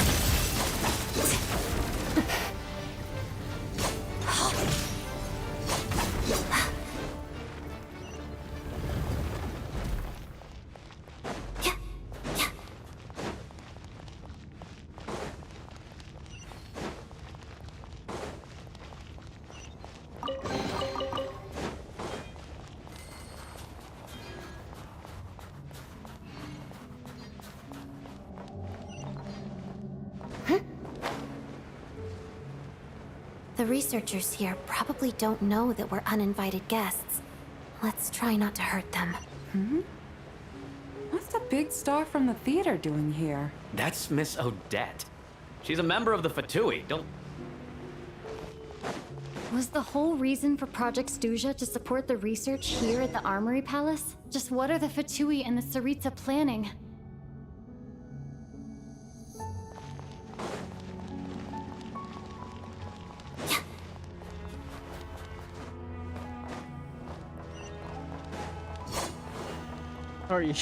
The researchers here probably don't know that we're uninvited guests. Let's try not to hurt them. What's the big star from the theater doing here? That's Miss Odette. She's a member of the Fatui. Don't... Was the whole reason for Project Stuzha to support the research here at the Armory Palace? Just what are the Fatui and the Tsaritsa planning? Sorry.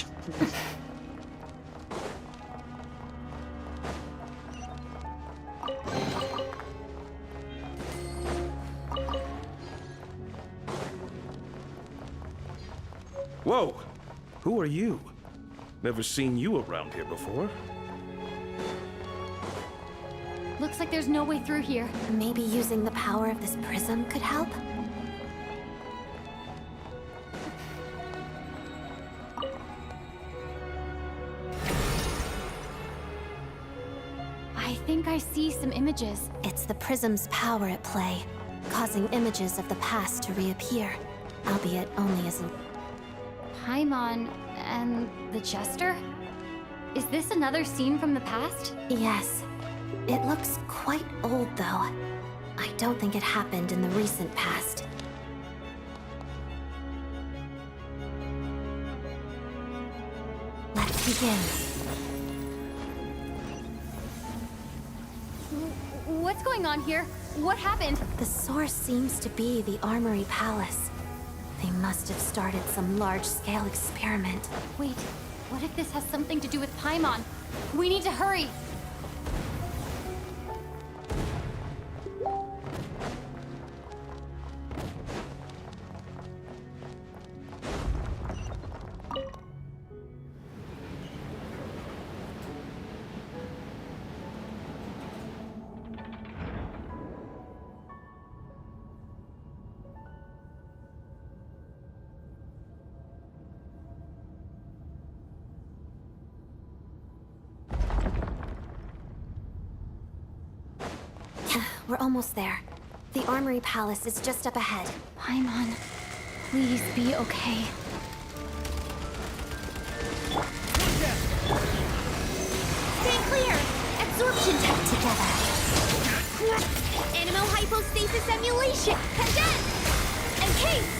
Whoa! Who are you? Never seen you around here before. Looks like there's no way through here. Maybe using the power of this prism could help? I think I see some images. It's the prism's power at play, causing images of the past to reappear, albeit only as a... Paimon and the Jester? Is this another scene from the past? Yes. It looks quite old, though. I don't think it happened in the recent past. Let's begin. What's going on here? What happened? The source seems to be the Armory Palace. They must have started some large-scale experiment. Wait, what if this has something to do with Paimon? We need to hurry! We're almost there. The Armory Palace is just up ahead. Paimon, please be okay. Stay clear! Absorption tech together. Animo hypostasis emulation! Condense! Encase!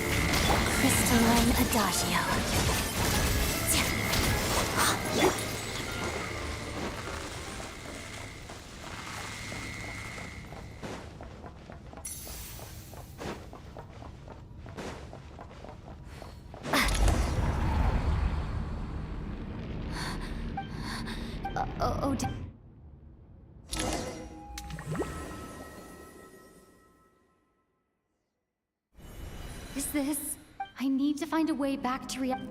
Crystalline Adagio. Odette. Is this? I need to find a way back to reality.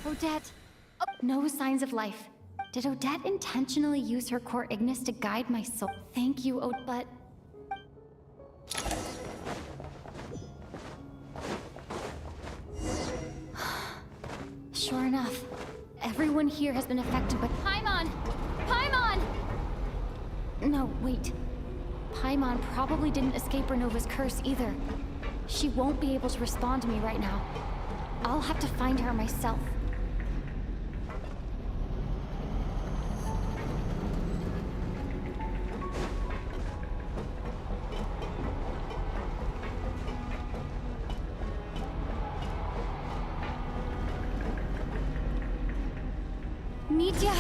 Odette. Oh, no signs of life. Did Odette intentionally use her core Ignis to guide my soul? Thank you, but... Sure enough, everyone here has been affected by... Paimon! Paimon! No, wait. Paimon probably didn't escape Renova's curse either. She won't be able to respond to me right now. I'll have to find her myself. Mitya!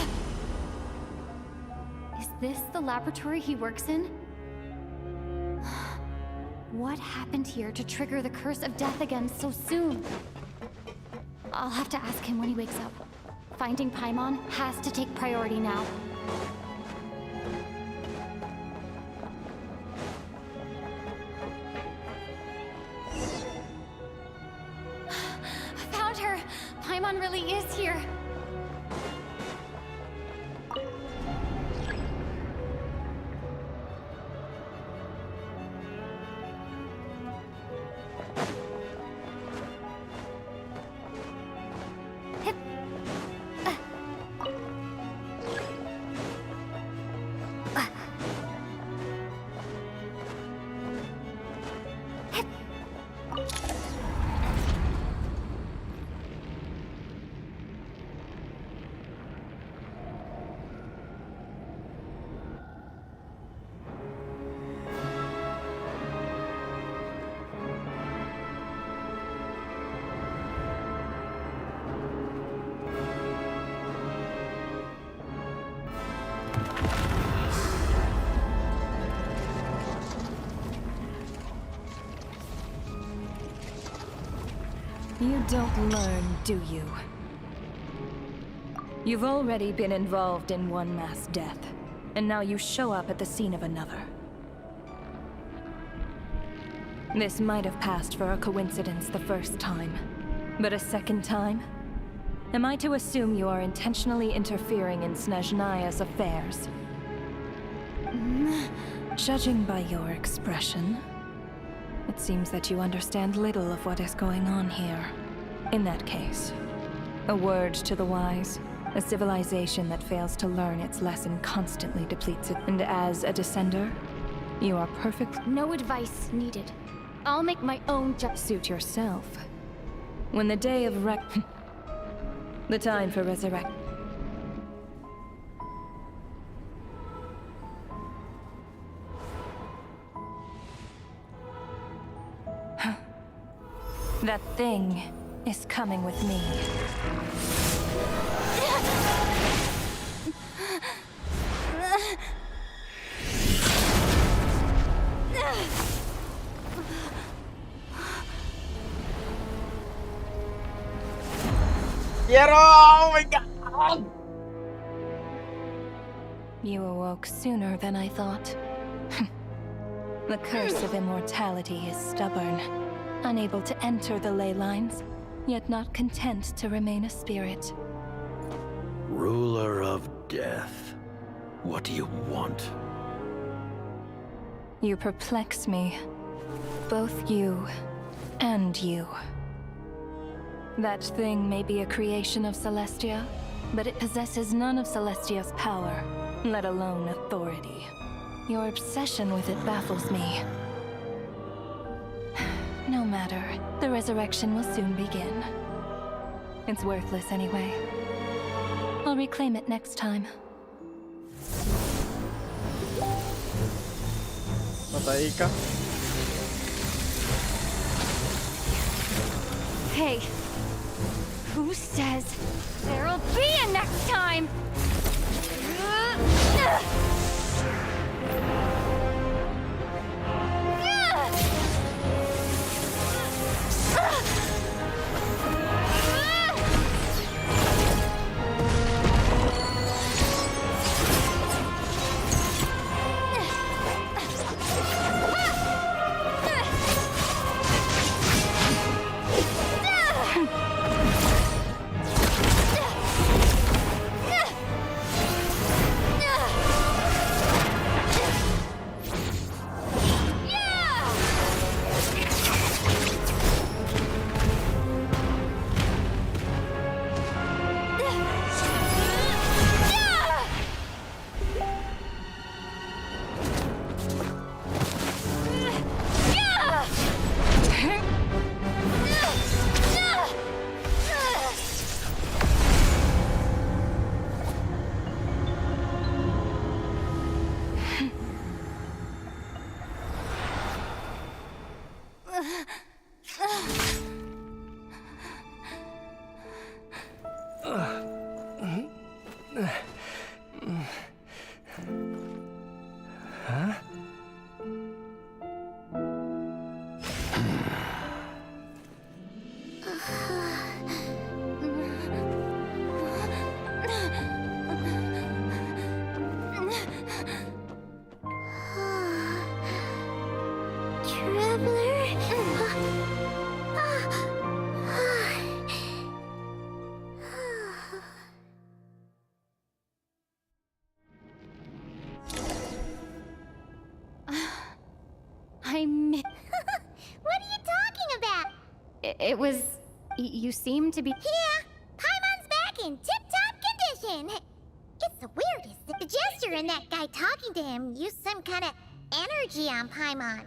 Is this the laboratory he works in? What happened here to trigger the curse of death again so soon? I'll have to ask him when he wakes up. Finding Paimon has to take priority now. I found her! Paimon really is here! You don't learn, do you? You've already been involved in one mass death, and now you show up at the scene of another. This might have passed for a coincidence the first time, but a second time? Am I to assume you are intentionally interfering in Snezhnaya's affairs? Judging by your expression, it seems that you understand little of what is going on here. In that case, a word to the wise. A civilization that fails to learn its lesson constantly depletes it. And as a descender, you are perfect. No advice needed. I'll make my own suit yourself. When the day of the time for resurrection. That thing is coming with me. Piero! Oh my god! You awoke sooner than I thought. The curse of immortality is stubborn, unable to enter the ley lines, yet not content to remain a spirit. Ruler of death. What do you want? You perplex me. Both you and you. That thing may be a creation of Celestia, but it possesses none of Celestia's power, let alone authority. Your obsession with it baffles me. No matter, the resurrection will soon begin. It's worthless anyway. I'll reclaim it next time. Patay ka. Hey, who says there'll be a next time? Huh? What are you talking about? It was... You seem to be... Yeah, Paimon's back in tip-top condition. It's the weirdest that the Jester and that guy talking to him used some kind of energy on Paimon.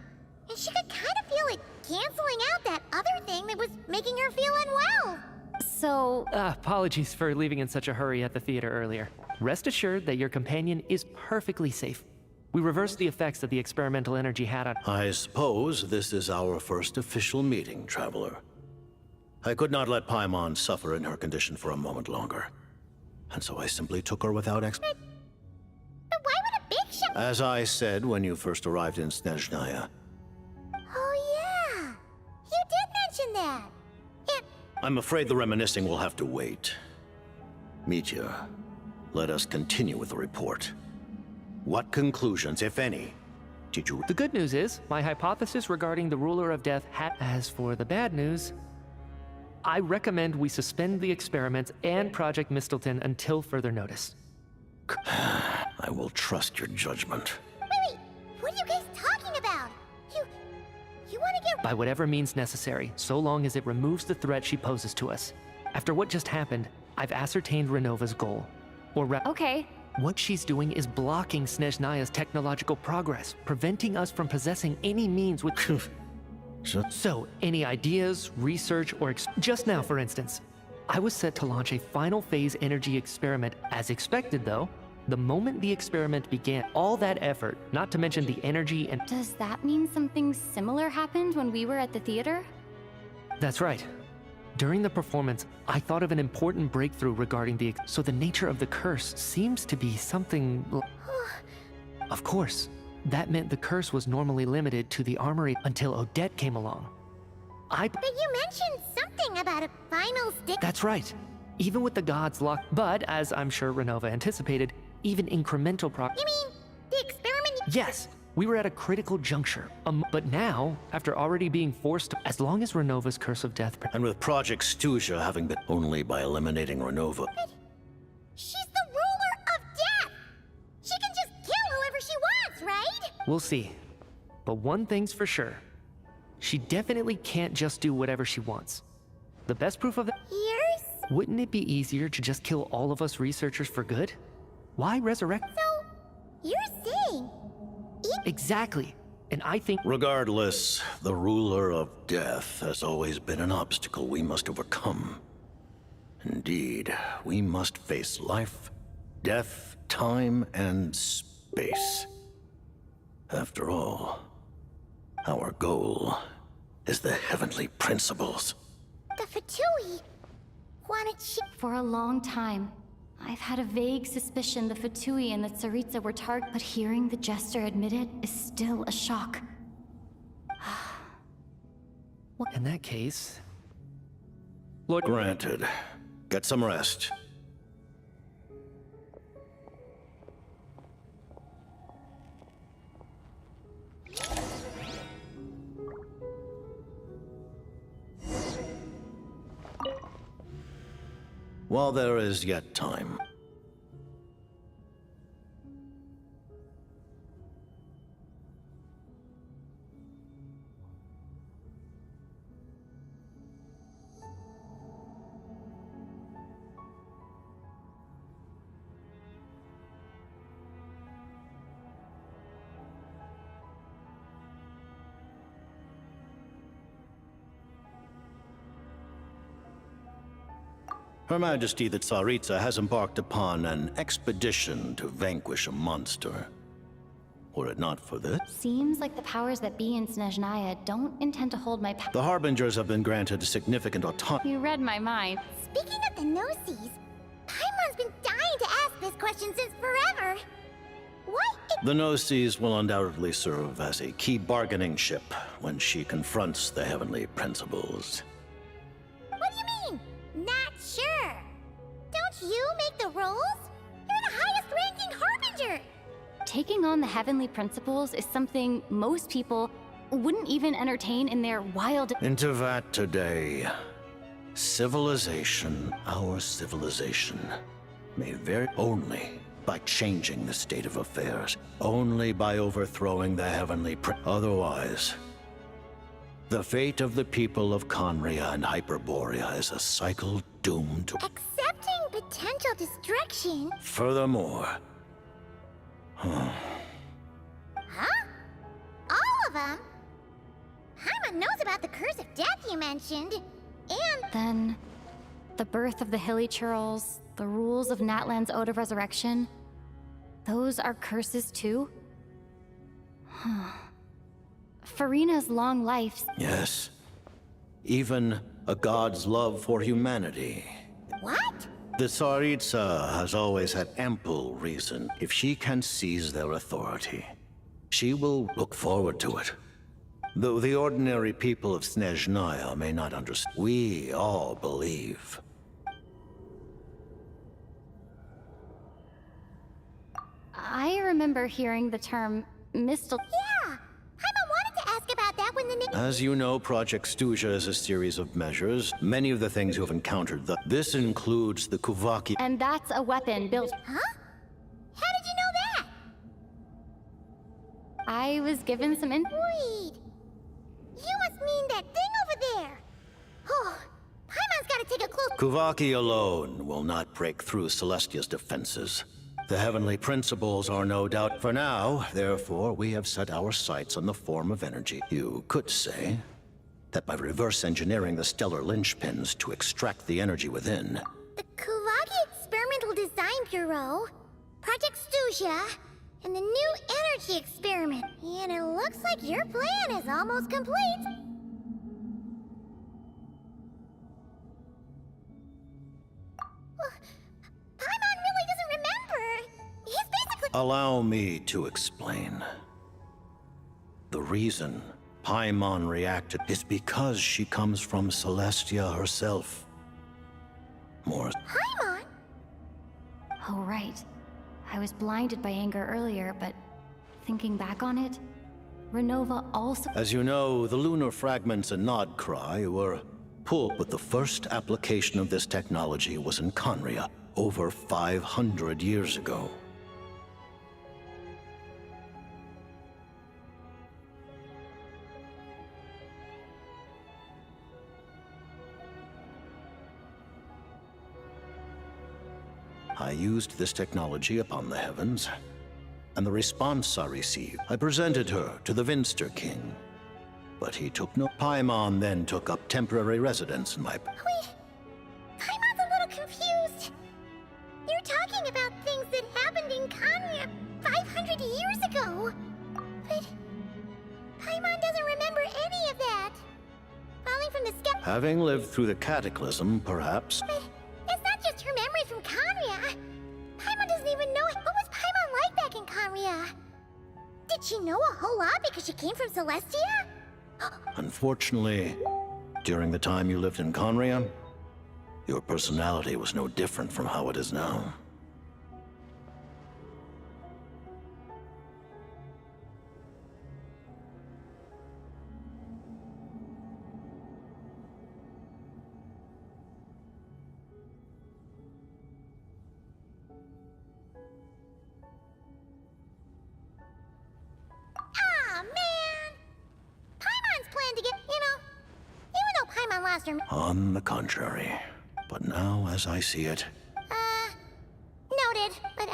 And she could kind of feel it canceling out that other thing that was making her feel unwell. So... Apologies for leaving in such a hurry at the theater earlier. Rest assured that your companion is perfectly safe. We reversed the effects that the experimental energy had on... I suppose this is our first official meeting, Traveler. I could not let Paimon suffer in her condition for a moment longer. And so I simply took her without But why would a big shot... As I said when you first arrived in Snezhnaya, Oh yeah, you did mention that. I'm afraid the reminiscing will have to wait. Mitya, let us continue with the report. What conclusions, if any, did you... The good news is, my hypothesis regarding the Ruler of Death had... As for the bad news, I recommend we suspend the experiments and Project Mistleton until further notice. I will trust your judgment. Wait, what are you guys talking about? You want to get... By whatever means necessary, so long as it removes the threat she poses to us. After what just happened, I've ascertained Renova's goal. Okay. What she's doing is blocking Snezhnaya's technological progress, preventing us from possessing any means with... So, any ideas, research, or... Just now, for instance, I was set to launch a final phase energy experiment as expected, though. The moment the experiment began, all that effort, not to mention the energy and... Does that mean something similar happened when we were at the theater? That's right. During the performance, I thought of an important breakthrough regarding so the nature of the curse seems to be something... Of course, that meant the curse was normally limited to the armory until Odette came along. But you mentioned something about a final stick. That's right. Even with the gods locked, but as I'm sure Renova anticipated, even incremental You mean the experiment? Yes, we were at a critical juncture. But now, after already being forced, as long as Renova's curse of death... And with Project Snezhnaya having been only by eliminating Renova. She's the ruler of death! She can just kill whoever she wants, right? We'll see. But one thing's for sure. She definitely can't just do whatever she wants. The best proof of that... Years? Wouldn't it be easier to just kill all of us researchers for good? Why resurrect? So, you're saying... Exactly. And I think... Regardless, the ruler of death has always been an obstacle we must overcome. Indeed, we must face life, death, time, and space. After all, our goal is the heavenly principles. The Fatui wanted For a long time, I've had a vague suspicion the Fatui and the Tsaritsa were targeted, but hearing the Jester admit it is still a shock. In that case... Lord... Granted. Get some rest. While there is yet time. Her Majesty the Tsaritsa has embarked upon an expedition to vanquish a monster. Were it not for this... Seems like the powers that be in Snezhnaya don't intend to hold my The Harbingers have been granted significant autonomy. You read my mind. Speaking of the Gnosis, Paimon's been dying to ask this question since forever. What? The Gnosis will undoubtedly serve as a key bargaining chip when she confronts the heavenly principles. What do you mean? Not sure. Don't you make the rolls? You're the highest-ranking Harbinger. Taking on the heavenly principles is something most people wouldn't even entertain in their wild... Into that today, civilization, our civilization, may vary only by changing the state of affairs, only by overthrowing the heavenly Otherwise, the fate of the people of Conria and Hyperborea is a cycle doomed to... Accepting potential destruction? Furthermore... Huh? All of them? Paimon knows about the curse of death you mentioned, and... Then, the birth of the Hilly Churls, the rules of Natlan's Ode of Resurrection, those are curses too? Farina's long life... Yes. Even a god's love for humanity. What? The Tsaritsa has always had ample reason. If she can seize their authority, she will look forward to it. Though the ordinary people of Snezhnaya may not understand, we all believe. I remember hearing the term Mistle... Yeah! Paimon wanted to ask about that when the... As you know, Project Snezhnaya is a series of measures. Many of the things you have encountered, this includes the Kuvaki... And that's a weapon built... Huh? How did you know that? I was given some Wait! You must mean that thing over there! Oh, Paimon's gotta take a close... Kuvaki alone will not break through Celestia's defenses. The heavenly principles are no doubt for now, therefore we have set our sights on the form of energy. You could say that by reverse engineering the stellar linchpins to extract the energy within. The Kuvaki Experimental Design Bureau, Project Snezhnaya, and the new energy experiment. And it looks like your plan is almost complete. Paimon really doesn't remember. He's basically. Allow me to explain. The reason Paimon reacted is because she comes from Celestia herself. More. Paimon? Oh, right. I was blinded by anger earlier, but thinking back on it, Renova also. As you know, the lunar fragments in Nodcry were pulled, but the first application of this technology was in Conria over 500 years ago. I used this technology upon the heavens, and the response I received, I presented her to the Vinster King. But he took no. Paimon then took up temporary residence in my. Wait, Paimon's a little confused. You're talking about things that happened in Conria 500 years ago. But Paimon doesn't remember any of that. Falling from the sky. Having lived through the cataclysm, perhaps. But it's not just her memory from Conria. Paimon doesn't even know it. What was Paimon like back in Conria? Did she know a whole lot because she came from Celestia? Unfortunately, during the time you lived in Conria, your personality was no different from how it is now. On the contrary. But now, as I see it... Noted. But,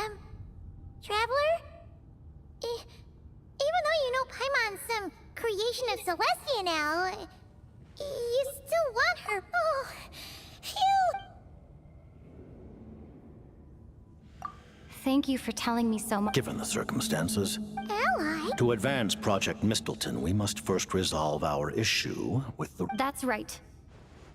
Traveler? Even though you know Paimon's some creation of Celestia now, you still want her. Oh, phew! Thank you for telling me so much. Given the circumstances... Ally? To advance Project Mistelton, we must first resolve our issue with the... That's right.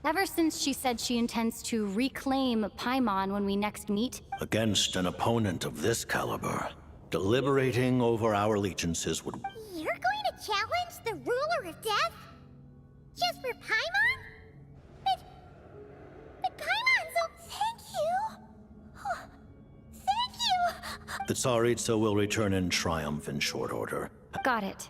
Ever since she said she intends to reclaim Paimon when we next meet... Against an opponent of this caliber, deliberating over our allegiances would... You're going to challenge the ruler of death? Just for Paimon? But Paimon's... Oh, thank you! Oh, thank you! The Tsaritsa will return in triumph in short order. Got it.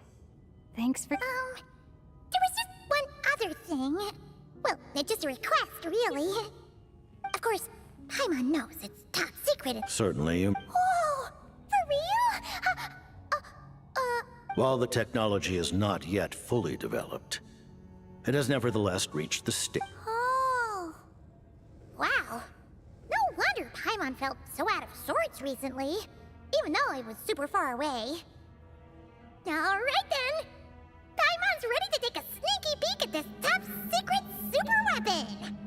Thanks for... There was just one other thing. Well, it's just a request, really. Of course, Paimon knows it's top secret. Certainly. Oh, for real? While the technology is not yet fully developed, it has nevertheless reached the stage. Oh. Wow. No wonder Paimon felt so out of sorts recently, even though it was super far away. Alright then. Paimon's ready to take a sneaky peek at this top secret super weapon!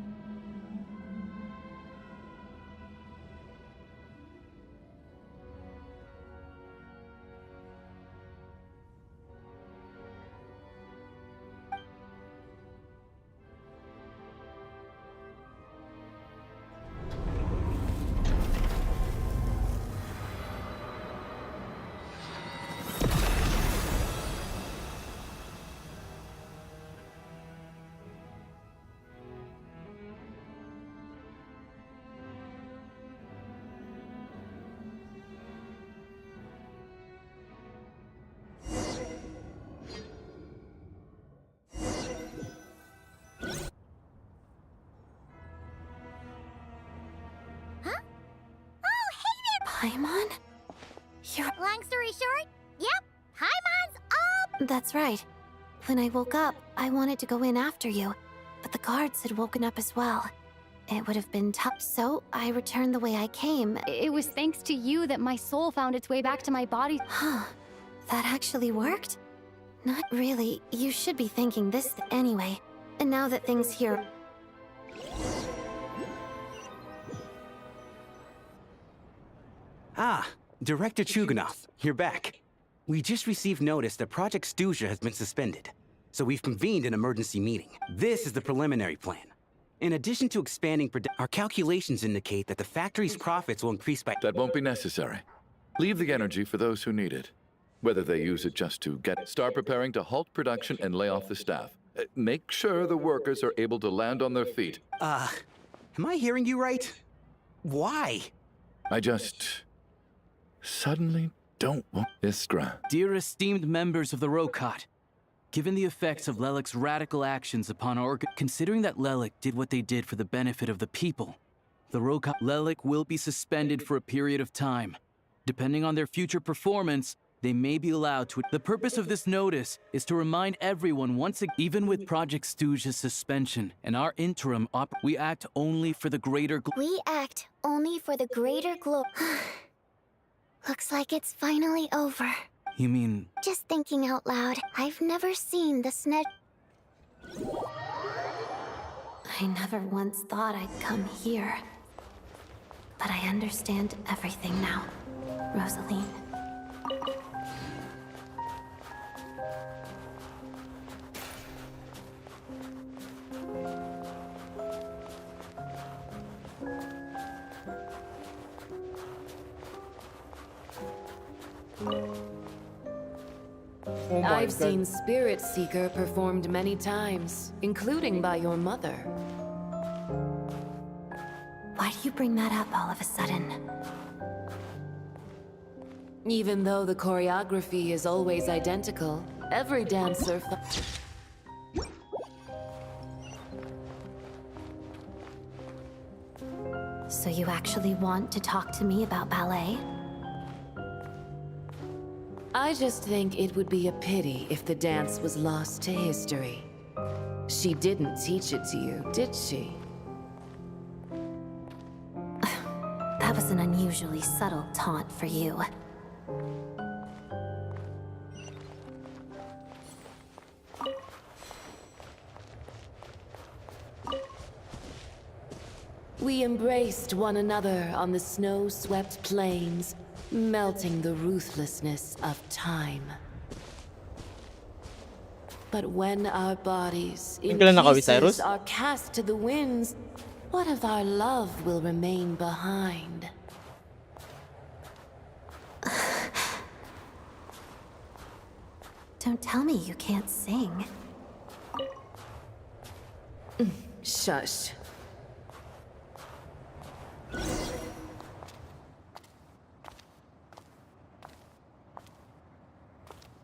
Paimon? You're... Long story short, yep, Paimon's up! That's right. When I woke up, I wanted to go in after you, but the guards had woken up as well. It would have been tough, so I returned the way I came. It was thanks to you that my soul found its way back to my body. Huh. That actually worked? Not really. You should be thinking this anyway. And now that things here... Ah, Director Chuganov, you're back. We just received notice that Project Stuzha has been suspended, so we've convened an emergency meeting. This is the preliminary plan. In addition to expanding our calculations indicate that the factory's profits will increase by... That won't be necessary. Leave the energy for those who need it. Whether they use it just to start preparing to halt production and lay off the staff. Make sure the workers are able to land on their feet. Am I hearing you right? Why? I just... suddenly don't want Iskra. Dear esteemed members of the Rokot, given the effects of Lelek's radical actions upon our considering that Lelek did what they did for the benefit of the people, the Rokot Lelek will be suspended for a period of time. Depending on their future performance, they may be allowed to... The purpose of this notice is to remind everyone once again, even with Project Stooge's suspension and our interim we act only for the greater... We act only for the greater glory. Looks like it's finally over. You mean... Just thinking out loud, I've never seen the I never once thought I'd come here. But I understand everything now, Rosaline. Oh my I've God. seen Spirit Seeker performed many times, including by your mother. Why do you bring that up all of a sudden? Even though the choreography is always identical, every dancer... So you actually want to talk to me about ballet? I just think it would be a pity if the dance was lost to history. She didn't teach it to you, did she? That was an unusually subtle taunt for you. We embraced one another on the snow-swept plains, melting the ruthlessness of time. But when our bodies in Kailan nakawi, pieces Cyrus? are cast to the winds, what of our love will remain behind? Don't tell me you can't sing. Shush.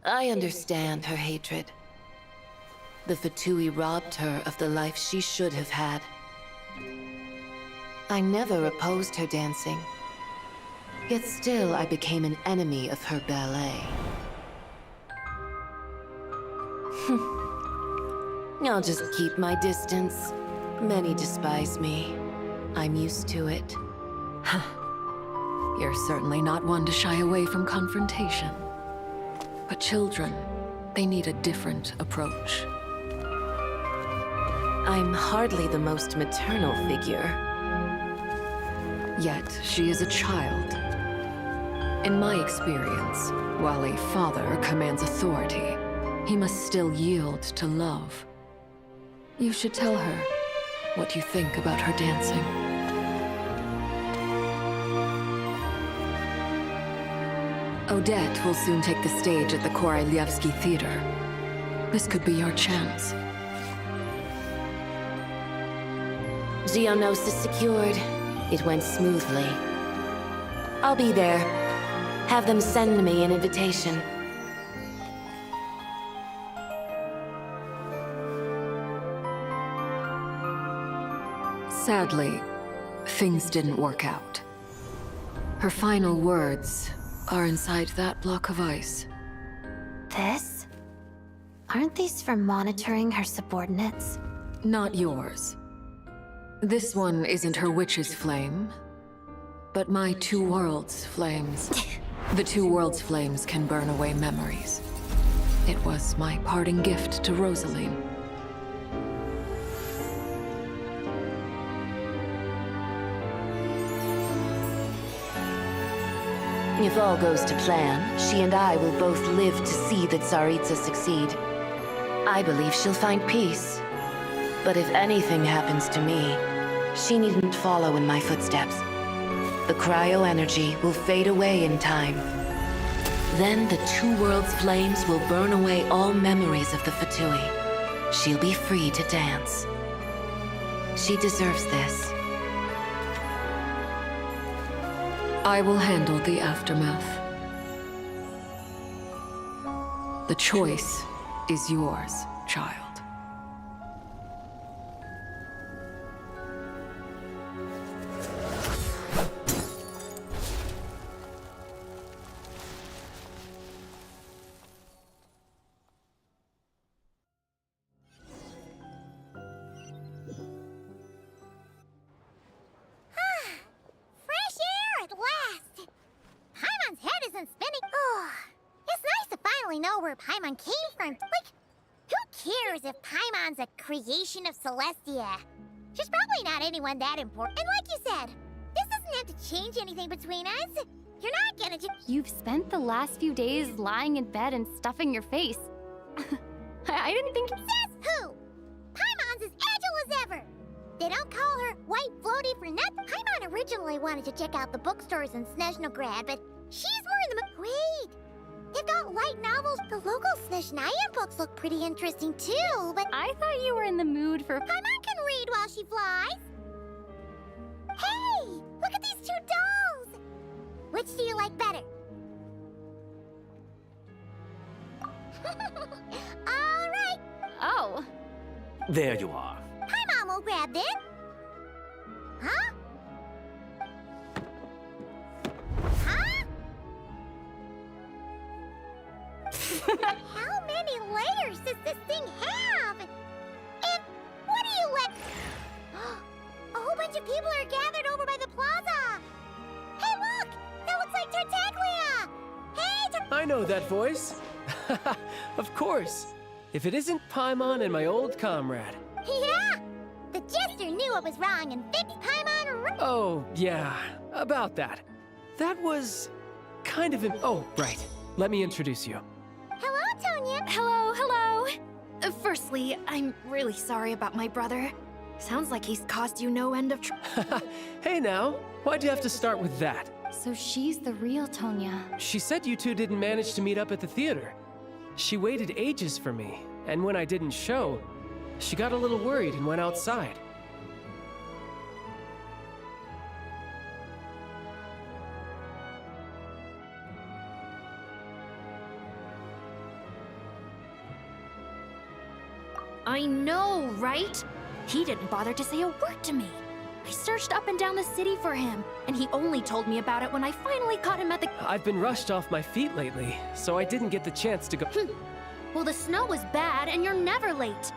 I understand her hatred. The Fatui robbed her of the life she should have had. I never opposed her dancing. Yet still I became an enemy of her ballet. I'll just keep my distance. Many despise me. I'm used to it. You're certainly not one to shy away from confrontation. But children, they need a different approach. I'm hardly the most maternal figure. Yet, she is a child. In my experience, while a father commands authority, he must still yield to love. You should tell her what you think about her dancing. Odette will soon take the stage at the Korolyevsky Theater. This could be your chance. Geonosis secured. It went smoothly. I'll be there. Have them send me an invitation. Sadly, things didn't work out. Her final words are inside that block of ice. This? Aren't these for monitoring her subordinates? Not yours. This one isn't her witch's flame, but my two worlds' flames. The two worlds' flames can burn away memories. It was my parting gift to Rosaline. If all goes to plan, she and I will both live to see the Tsaritsa succeed. I believe she'll find peace. But if anything happens to me, she needn't follow in my footsteps. The cryo energy will fade away in time. Then the two worlds' flames will burn away all memories of the Fatui. She'll be free to dance. She deserves this. I will handle the aftermath. The choice is yours, child. Fresh air at last! Paimon's head isn't spinning. Oh, it's nice to finally know where Paimon came from. Like, who cares if Paimon's a creation of Celestia? She's probably not anyone that important. And like you said, this doesn't have to change anything between us. You're not gonna You've spent the last few days lying in bed and stuffing your face. I didn't think... Says who? Paimon's as agile as ever. They don't call her White Floaty for nothing. Paimon originally wanted to check out the bookstores in Snezhnaya, but she's more in the... Wait! They've got light novels. The local Snezhnaya books look pretty interesting too, but... I thought you were in the mood for... Paimon can read while she flies. Hey! Look at these two dolls! Which do you like better? All right. Oh. There you are. Paimon will grab them. Huh? Huh? How many layers does this thing have? And what do you let... A whole bunch of people are gathered over by the plaza. Hey, look! That looks like Tartaglia! Hey, I know that voice. Of course. If it isn't Paimon and my old comrade. Yeah! The Jester knew what was wrong and fixed Paimon right. Oh, yeah. About that. That was... kind of... Oh, right. Let me introduce you. Hello, Tonya. Hello. Firstly, I'm really sorry about my brother. Sounds like he's caused you no end of Hey now, why'd you have to start with that? So she's the real Tonya. She said you two didn't manage to meet up at the theater. She waited ages for me, and when I didn't show, she got a little worried and went outside. I know, right? He didn't bother to say a word to me. I searched up and down the city for him, and he only told me about it when I finally caught him at the... I've been rushed off my feet lately, so I didn't get the chance to go... Well, the snow was bad, and you're never late.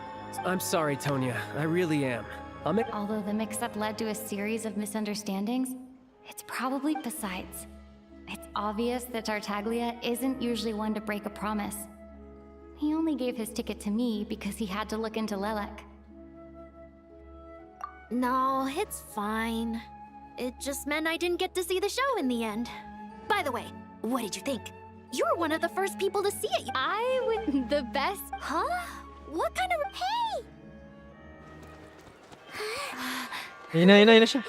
I'm sorry, Tonya. I really am. Although the mix-up led to a series of misunderstandings, it's probably besides. It's obvious that Tartaglia isn't usually one to break a promise. He only gave his ticket to me because he had to look into Lelek. No, it's fine. It just meant I didn't get to see the show in the end. By the way, what did you think? You were one of the first people to see it. I would... the best... Huh? What kind of... Hey! Yun na siya.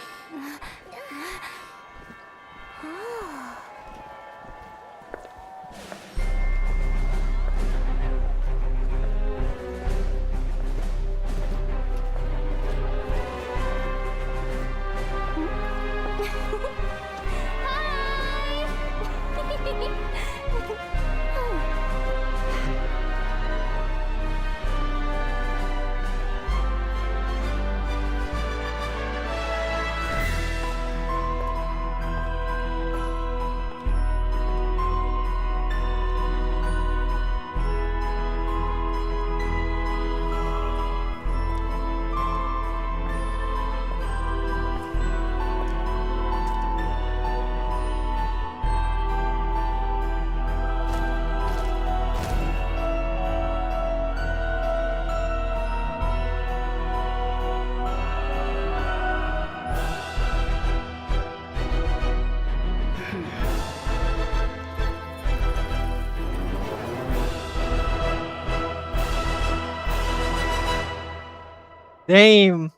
Damn.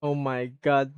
Oh my god.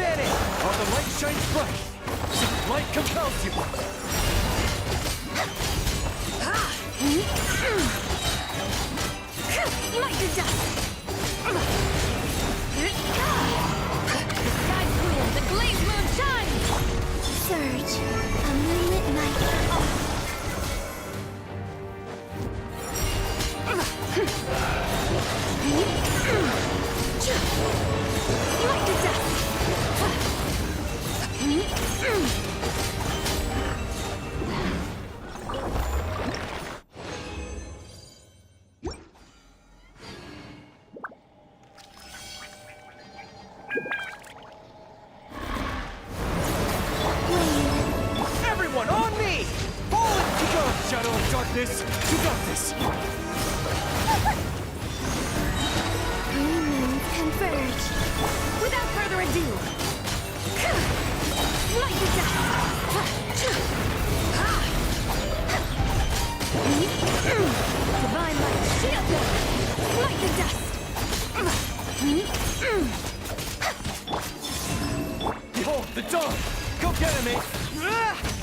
Stand in! While the light shines bright! See, light compels you! Light to dust! The sky's clear, the glazed moon shines! Surge, a moonlit night. Light to dust! Everyone on me! Forward to go! Shadow of darkness, you got this! Three moons converge. Without further ado, light to dust! Divine light, shield them! Light to dust! Behold, the dawn! Go get him, mate!